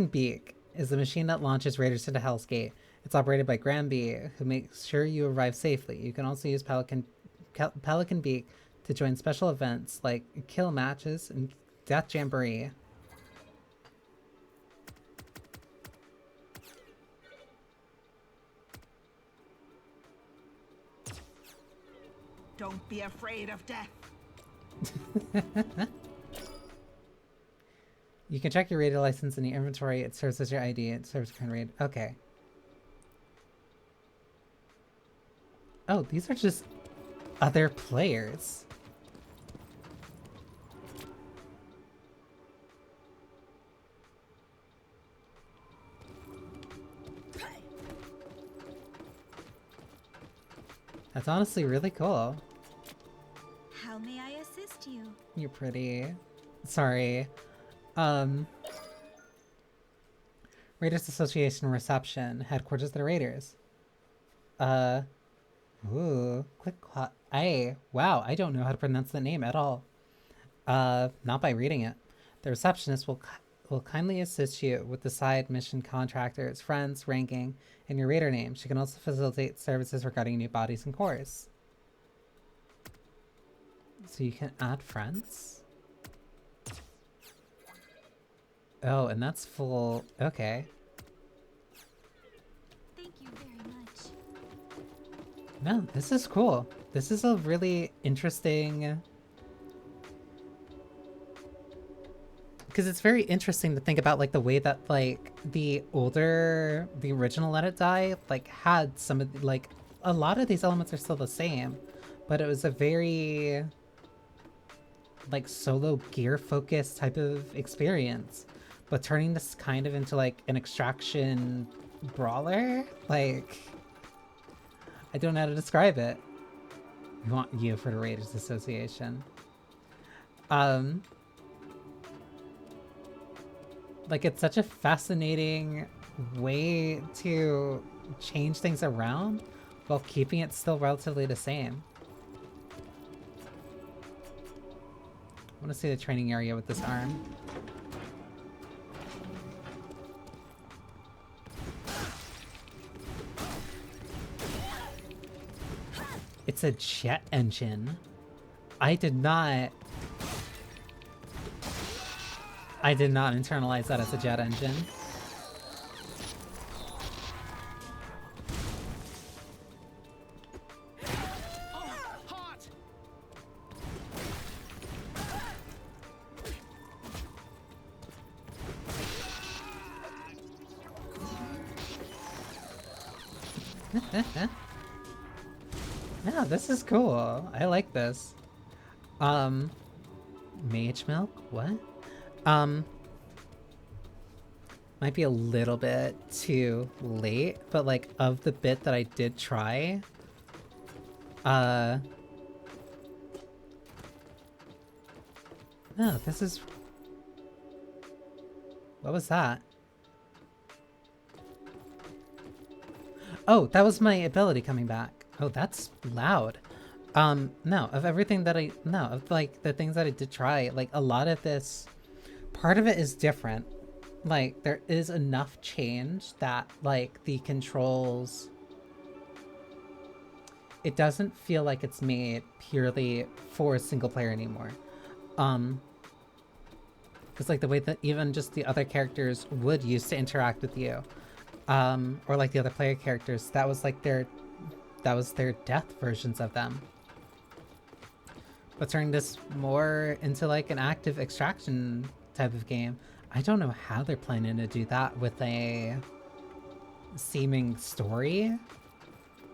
Beak is the machine that launches raiders into Hell's Gate. It's operated by Grabbag, who makes sure you arrive safely. You can also use Pelican Beak to join special events like kill matches and Death Jamboree. Don't be afraid of death. You can check your raider license in the inventory. It serves as your ID. It serves as your raid. Okay. Oh, these are just other players. That's honestly really cool. How may I assist you? You're pretty. Sorry. Raiders Association Reception. Headquarters of the Raiders. Ooh. Wow, I don't know how to pronounce the name at all. Not by reading it. The receptionist will kindly assist you with the side mission contractors, friends, ranking, and your raider name. She can also facilitate services regarding new bodies and cores. So you can add friends? Oh, and that's full. Okay. Thank you very much. No, this is cool. This is a really interesting... Because it's very interesting to think about, like, the way that, like, the original Let It Die, like, had some of, like, a lot of these elements are still the same, but it was a very, like, solo gear-focused type of experience. But turning this kind of into, like, an extraction brawler? Like, I don't know how to describe it. We want you for the Raiders Association. Like, it's such a fascinating way to change things around while keeping it still relatively the same. want to see the training area with this arm. It's a jet engine. I did not internalize that as a jet engine. Yeah, this is cool. I like this. Mage milk? What? Might be a little bit too late, but like of the bit that I did try, no, this is... What was that? Oh, that was my ability coming back. Oh, that's loud. No, of everything that of like the things that I did try, like a lot of this, part of it is different. Like there is enough change that like the controls, it doesn't feel like it's made purely for single player anymore. Because like the way that even just the other characters would used to interact with you, or like the other player characters, that was their death versions of them. But turning this more into like an active extraction type of game, I don't know how they're planning to do that with a seeming story.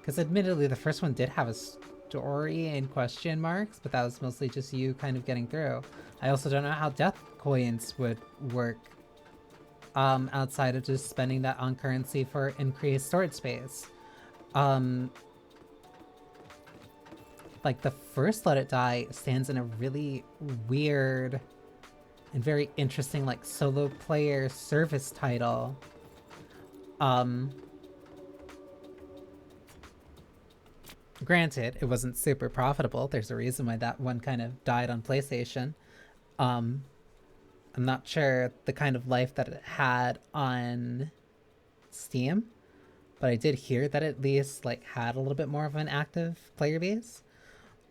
Because admittedly, the first one did have a story in question marks, but that was mostly just you kind of getting through. I also don't know how death coins would work outside of just spending that on currency for increased storage space. Like the first Let It Die stands in a really weird and very interesting like solo player service title. Granted, it wasn't super profitable. There's a reason why that one kind of died on PlayStation. I'm not sure the kind of life that it had on Steam, but I did hear that at least like had a little bit more of an active player base.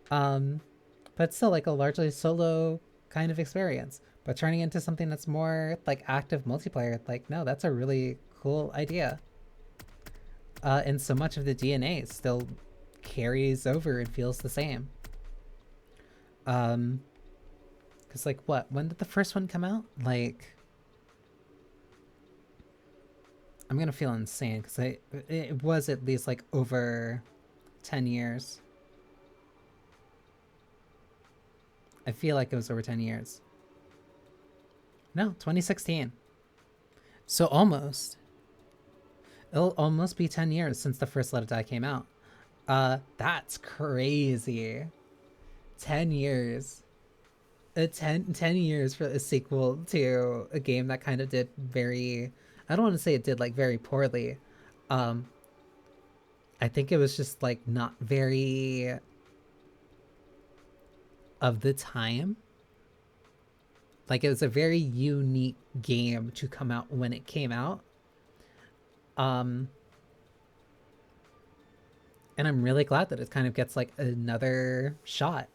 But still like a largely solo kind of experience, but turning into something that's more like active multiplayer, like no, that's a really cool idea. And so much of the DNA still carries over and feels the same. Because like when did the first one come out? Like, I'm gonna feel insane because it was at least like over 10 years. I feel like it was over 10 years. No, 2016. So almost. It'll almost be 10 years since the first Let It Die came out. That's crazy. 10 years. 10 years for a sequel to a game that kind of did very... I don't want to say it did like very poorly. I think it was just like not very... of the time. Like it was a very unique game to come out when it came out. And I'm really glad that it kind of gets like another shot.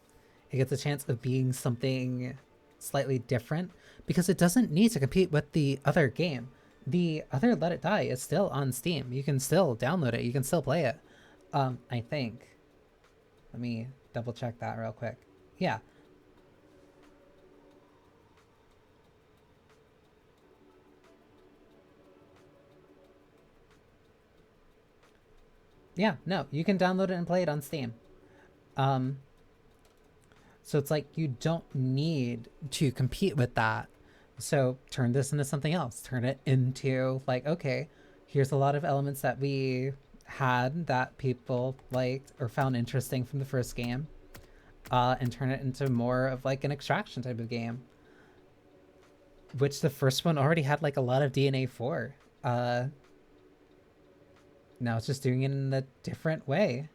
It gets a chance of being something slightly different because it doesn't need to compete with the other game. The other Let It Die is still on Steam. You can still download it. You can still play it. I think. Let me double check that real quick. Yeah. Yeah, no, you can download it and play it on Steam. So it's like you don't need to compete with that. So turn this into something else. Turn it into like, okay, here's a lot of elements that we had that people liked or found interesting from the first game. And turn it into more of like an extraction type of game. Which the first one already had like a lot of DNA for. Now it's just doing it in a different way.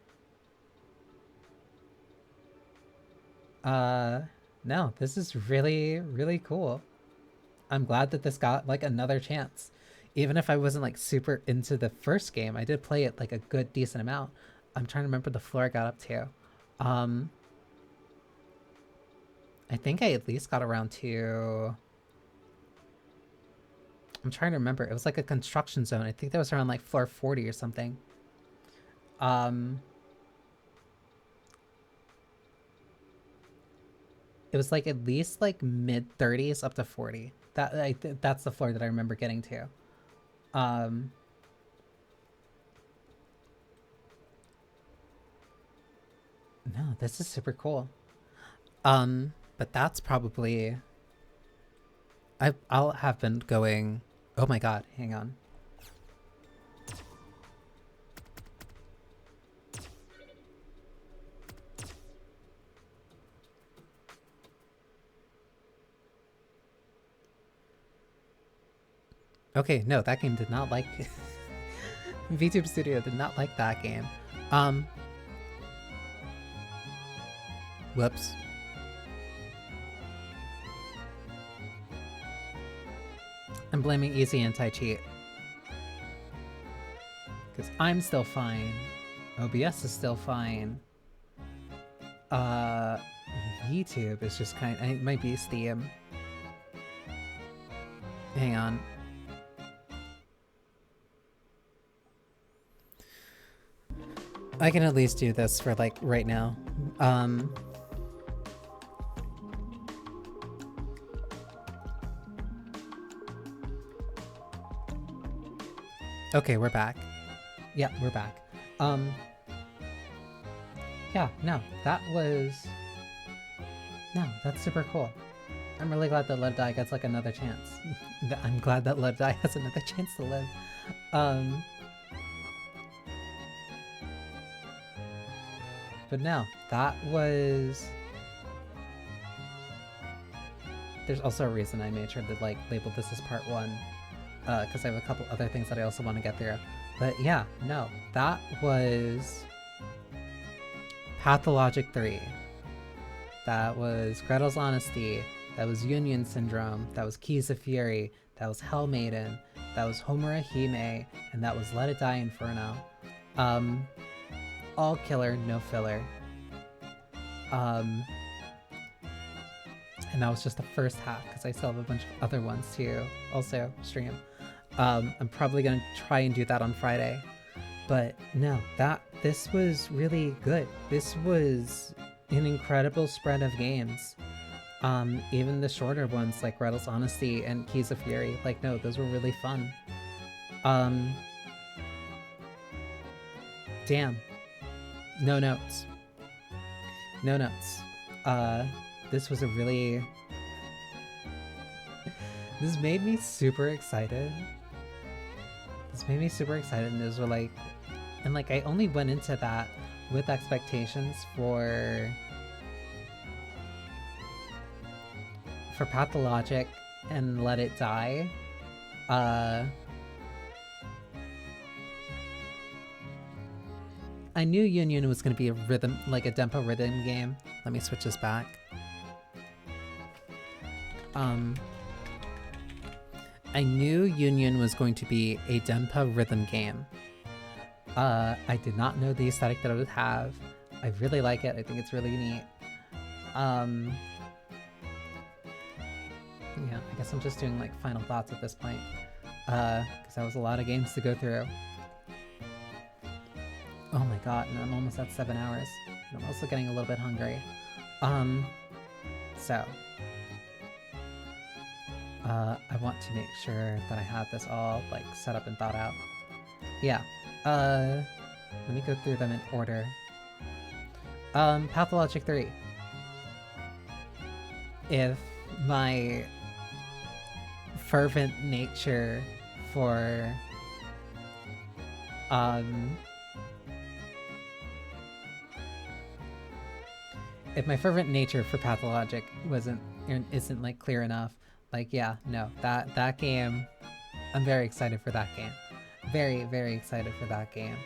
no, this is really, really cool. I'm glad that this got like another chance. Even if I wasn't like super into the first game, I did play it like a good decent amount. I'm trying to remember the floor I got up to. I think I at least got around to... I'm trying to remember. It was like a construction zone. I think that was around like floor 40 or something. It was like at least like mid 30s up to 40. That's the floor that I remember getting to. No, this is super cool. But that's probably... I'll have been going... Oh my god, hang on. Okay, no, that game did not like... VTube Studio did not like that game. Whoops. I'm blaming Easy Anti-Cheat. Because I'm still fine. OBS is still fine. VTube is just kind of... It might be Steam. Hang on. I can at least do this for like right now. Okay, we're back. Yeah, we're back. Yeah, no, that's super cool. I'm really glad that Let It Die gets like another chance. I'm glad that Let It Die has another chance to live. But no, that was... There's also a reason I made sure to like label this as part 1. Because I have a couple other things that I also want to get through. But yeah, no, that was Pathologic 3. That was Gretel's Honesty. That was Yunyun Syndrome. That was Keys of Fury. That was Hell Maiden. That was Homura Hime. And that was Let It Die Inferno. All killer, no filler. And that was just the first half, because I still have a bunch of other ones to also stream. I'm probably gonna try and do that on Friday. But no, this was really good. This was an incredible spread of games. Even the shorter ones like Gretel's Honesty and Keys of Fury, like no, those were really fun. Damn. No notes. No notes. This was a really... This made me super excited. And those were like... And like, I only went into that with expectations for Pathologic and Let It Die. I knew Yunyun was going to be a rhythm, like a tempo rhythm game. Let me switch this back. I knew Yunyun was going to be a Denpa rhythm game. I did not know the aesthetic that it would have. I really like it. I think it's really neat. Yeah, I guess I'm just doing like final thoughts at this point. Because that was a lot of games to go through. Oh my god, and I'm almost at 7 hours. And I'm also getting a little bit hungry. So... I want to make sure that I have this all, like, set up and thought out. Yeah. Let me go through them in order. Pathologic 3. If my fervent nature for... If my fervent nature for Pathologic isn't, like, clear enough, like, yeah, no, that game, I'm very excited for that game. Very, very excited for that game.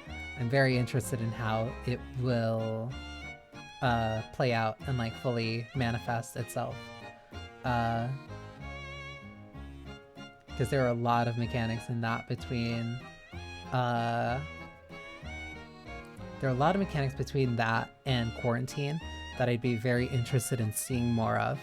I'm very interested in how it will play out and like fully manifest itself. Because there are a lot of mechanics in that between there are a lot of mechanics between that and Quarantine that I'd be very interested in seeing more of.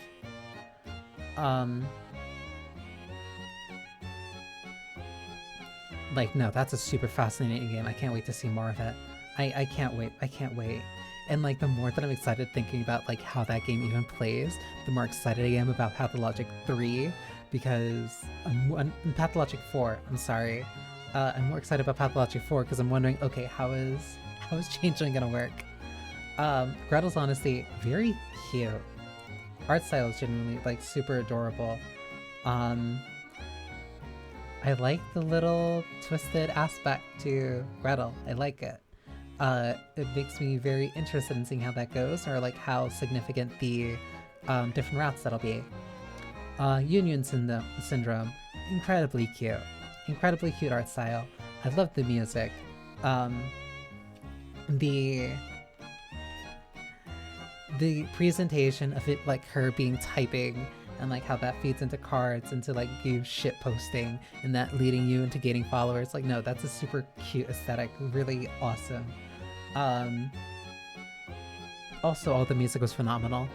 Like, no, that's a super fascinating game. I can't wait to see more of it. I can't wait. I can't wait. And like, the more that I'm excited thinking about like how that game even plays, the more excited I am about Pathologic 3, because Pathologic 4, I'm sorry. I'm more excited about Pathologic 4 because I'm wondering, okay, how is Changeling gonna work? Gretel's honestly very cute. Art style is genuinely like super adorable. I like the little twisted aspect to Gretel. I like it. It makes me very interested in seeing how that goes, or like how significant the different routes that'll be. Yunyun Syndrome, incredibly cute. Incredibly cute art style. I love the music. The presentation of it, like her being typing, and like how that feeds into cards, into like you shit posting, and that leading you into gaining followers. Like, no, that's a super cute aesthetic, really awesome. Also, all the music was phenomenal.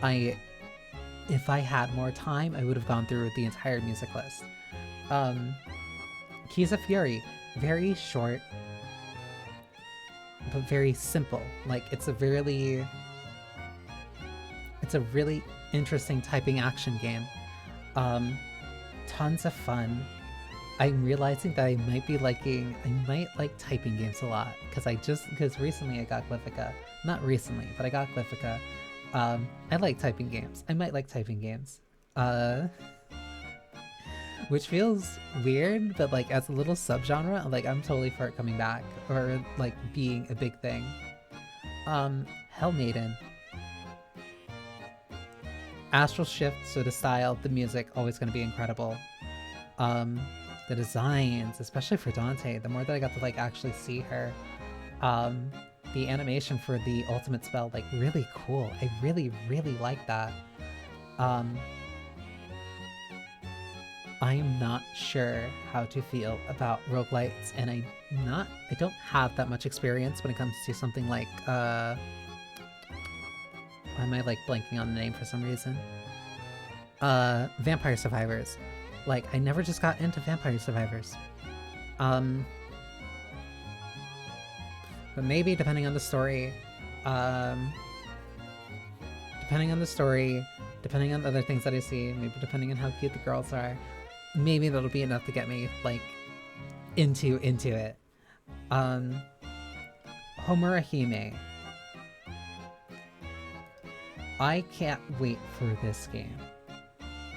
If I had more time, I would have gone through the entire music list. Keys of Fury, very short, but very simple. Like, it's a really interesting typing action game. Tons of fun. I'm realizing that I might like typing games a lot, because recently I got Glyphica. Not recently, but I got Glyphica. I like typing games. I might like typing games. Which feels weird, but like as a little subgenre, like I'm totally for it coming back, or like being a big thing. Hell Maiden. Astral Shift, so the style, the music, always going to be incredible. The designs, especially for Dante, the more that I got to like actually see her, the animation for the ultimate spell, like really cool. I really, really like that. I'm not sure how to feel about roguelites, and I don't have that much experience when it comes to something like, why am I like blanking on the name for some reason? Vampire Survivors. Like, I never just got into Vampire Survivors. But maybe depending on the story, depending on the other things that I see, maybe depending on how cute the girls are, maybe that'll be enough to get me, like, into it. Homura Hime. I can't wait for this game.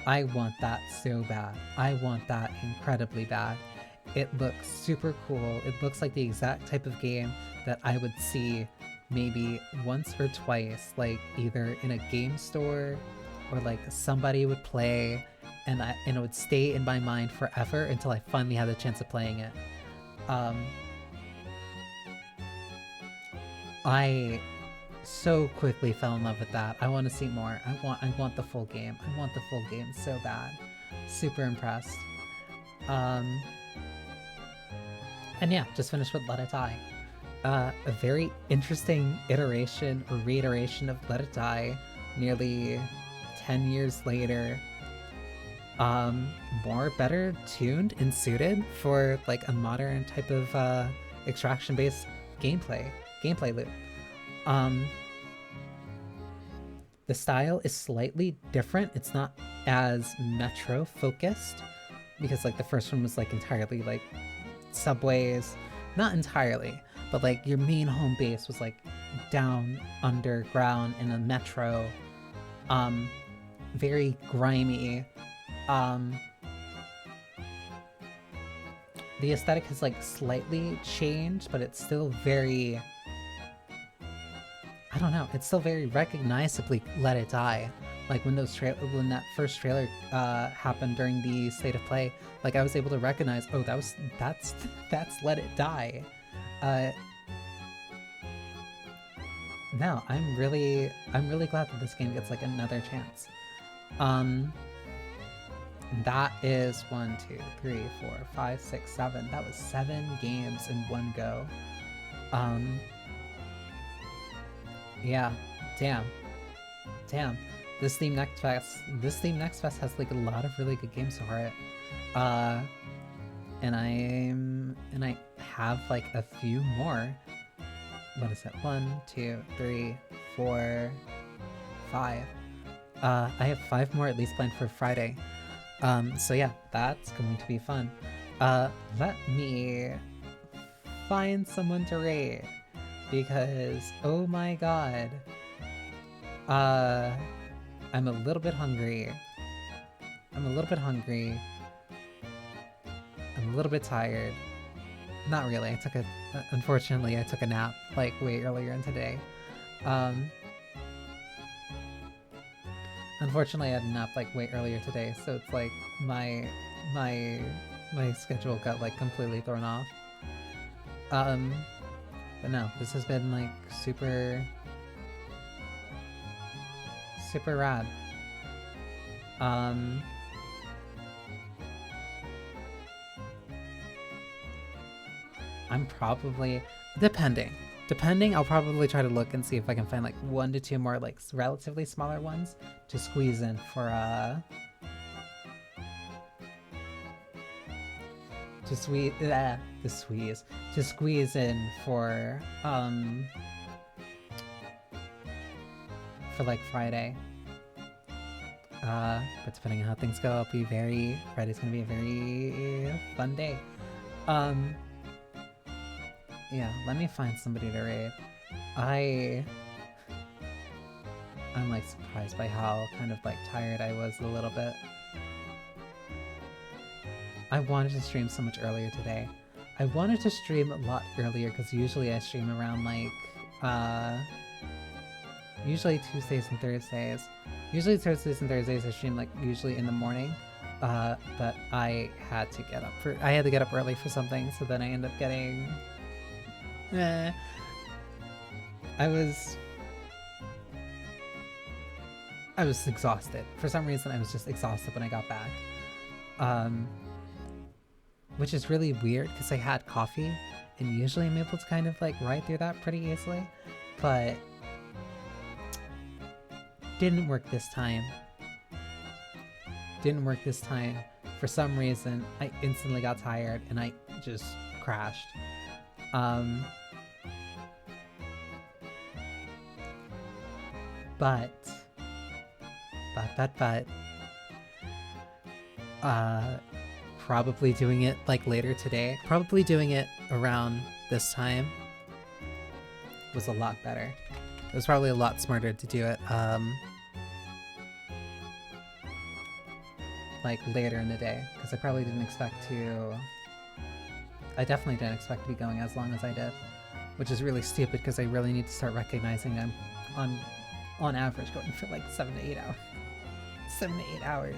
I want that so bad. I want that incredibly bad. It looks super cool. It looks like the exact type of game that I would see maybe once or twice, like either in a game store or like somebody would play, and it would stay in my mind forever until I finally had the chance of playing it. I so quickly fell in love with that. I want to see more. I want the full game. I want the full game so bad. Super impressed. And yeah, just finished with Let It Die. A very interesting iteration or reiteration of Let It Die nearly 10 years later. Better tuned and suited for like a modern type of extraction-based gameplay loop. The style is slightly different. It's not as metro focused, because like the first one was like entirely like subways, not entirely, but like your main home base was like down underground in a metro, very grimy. The aesthetic has like slightly changed, but it's still very, I don't know, it's still very recognizably Let It Die. Like when when that first trailer happened during the State of Play, like I was able to recognize, oh, that's Let It Die. no, I'm really glad that this game gets like another chance. That is 1, 2, 3, 4, 5, 6, 7. That was 7 games in one go. Yeah, damn. This Theme Next Fest has like a lot of really good games for it. And I have like a few more. What is it? 1, 2, 3, 4, 5. I have 5 more at least planned for Friday. So yeah, that's going to be fun. Let me find someone to raid, because oh my god, I'm a little bit hungry. I'm a little bit tired. Not really. Unfortunately, I took a nap like way earlier in today. Unfortunately, I had a nap like way earlier today, so it's like my schedule got like completely thrown off. But no, this has been like super rad. I'm probably depending, I'll probably try to look and see if I can find like 1 to 2 more like relatively smaller ones to squeeze in for to squeeze in for like Friday. But depending on how things go, Friday's gonna be a very fun day. Yeah, let me find somebody to raid. I'm like surprised by how kind of like tired I was a little bit. I wanted to stream so much earlier today. I wanted to stream a lot earlier because usually I stream around like usually Tuesdays and Thursdays. Usually Thursdays and Thursdays I stream like usually in the morning. But I had to get up early for something, so then I ended up getting I was exhausted. For some reason I was just exhausted when I got back. Which is really weird because I had coffee and usually I'm able to kind of like ride through that pretty easily, but didn't work this time. For some reason I instantly got tired and I just crashed. But probably doing it like later today, probably doing it around this time was a lot better. It was probably a lot smarter to do it like later in the day, because I definitely didn't expect to be going as long as I did, which is really stupid because I really need to start recognizing I'm on average going for like 7 to 8 hours. 7 to 8 hours.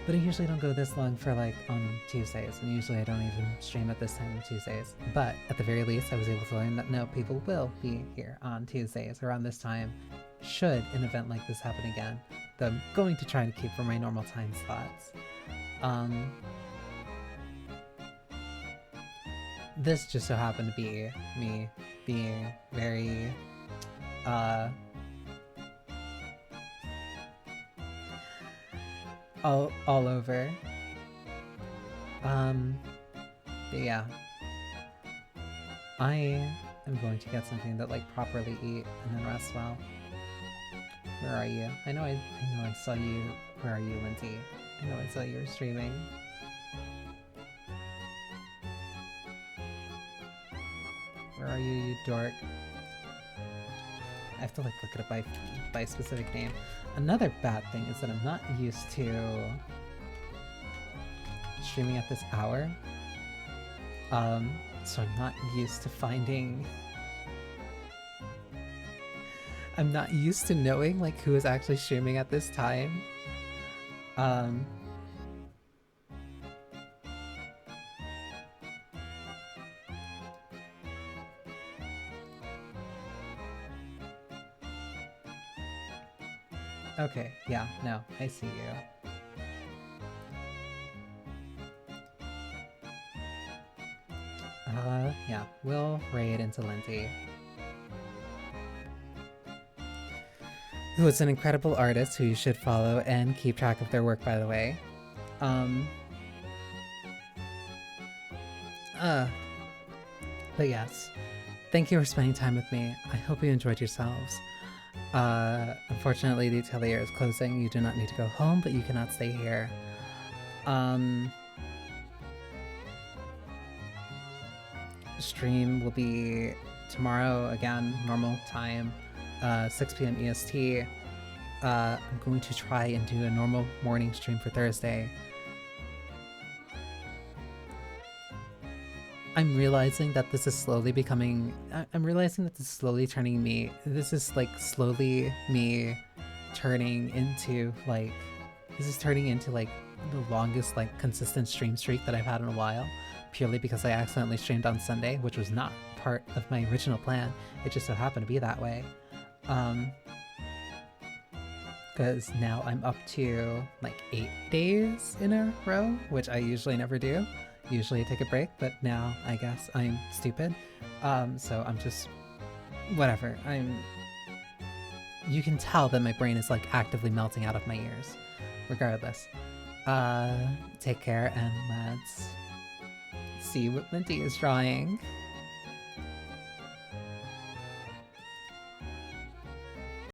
But I usually don't go this long for like on Tuesdays, and usually I don't even stream at this time on Tuesdays. But at the very least, I was able to learn that no, people will be here on Tuesdays around this time, should an event like this happen again. Though I'm going to try to keep for my normal time slots. This just so happened to be me being very all over. But yeah, I am going to get something that like properly eat and then rest well. Where are you? I know I saw you. Where are you, Lindsay? I know I saw you were streaming. Where are you, you dork? I have to like look it up by specific name. Another bad thing is that I'm not used to streaming at this hour. So I'm not used to finding... I'm not used to knowing like who is actually streaming at this time. Okay, yeah, no, I see you. Yeah, we'll raid into Linty, who is an incredible artist who you should follow and keep track of their work, by the way. But yes, thank you for spending time with me. I hope you enjoyed yourselves. Unfortunately, the atelier is closing. You do not need to go home, but you cannot stay here. Stream will be tomorrow, again, normal time, 6 p.m. EST. I'm going to try and do a normal morning stream for Thursday. I'm realizing that this is slowly becoming... I'm realizing that this is slowly turning me... This is, like, slowly me turning into, like... This is turning into, like, the longest, like, consistent stream streak that I've had in a while. Purely because I accidentally streamed on Sunday, which was not part of my original plan. It just so happened to be that way. Because now I'm up to, like, 8 days in a row, which I usually never do. Usually I take a break, but now I guess I'm stupid. So I'm just... whatever. You can tell that my brain is, like, actively melting out of my ears. Regardless. Take care, and let's see what Linty is drawing.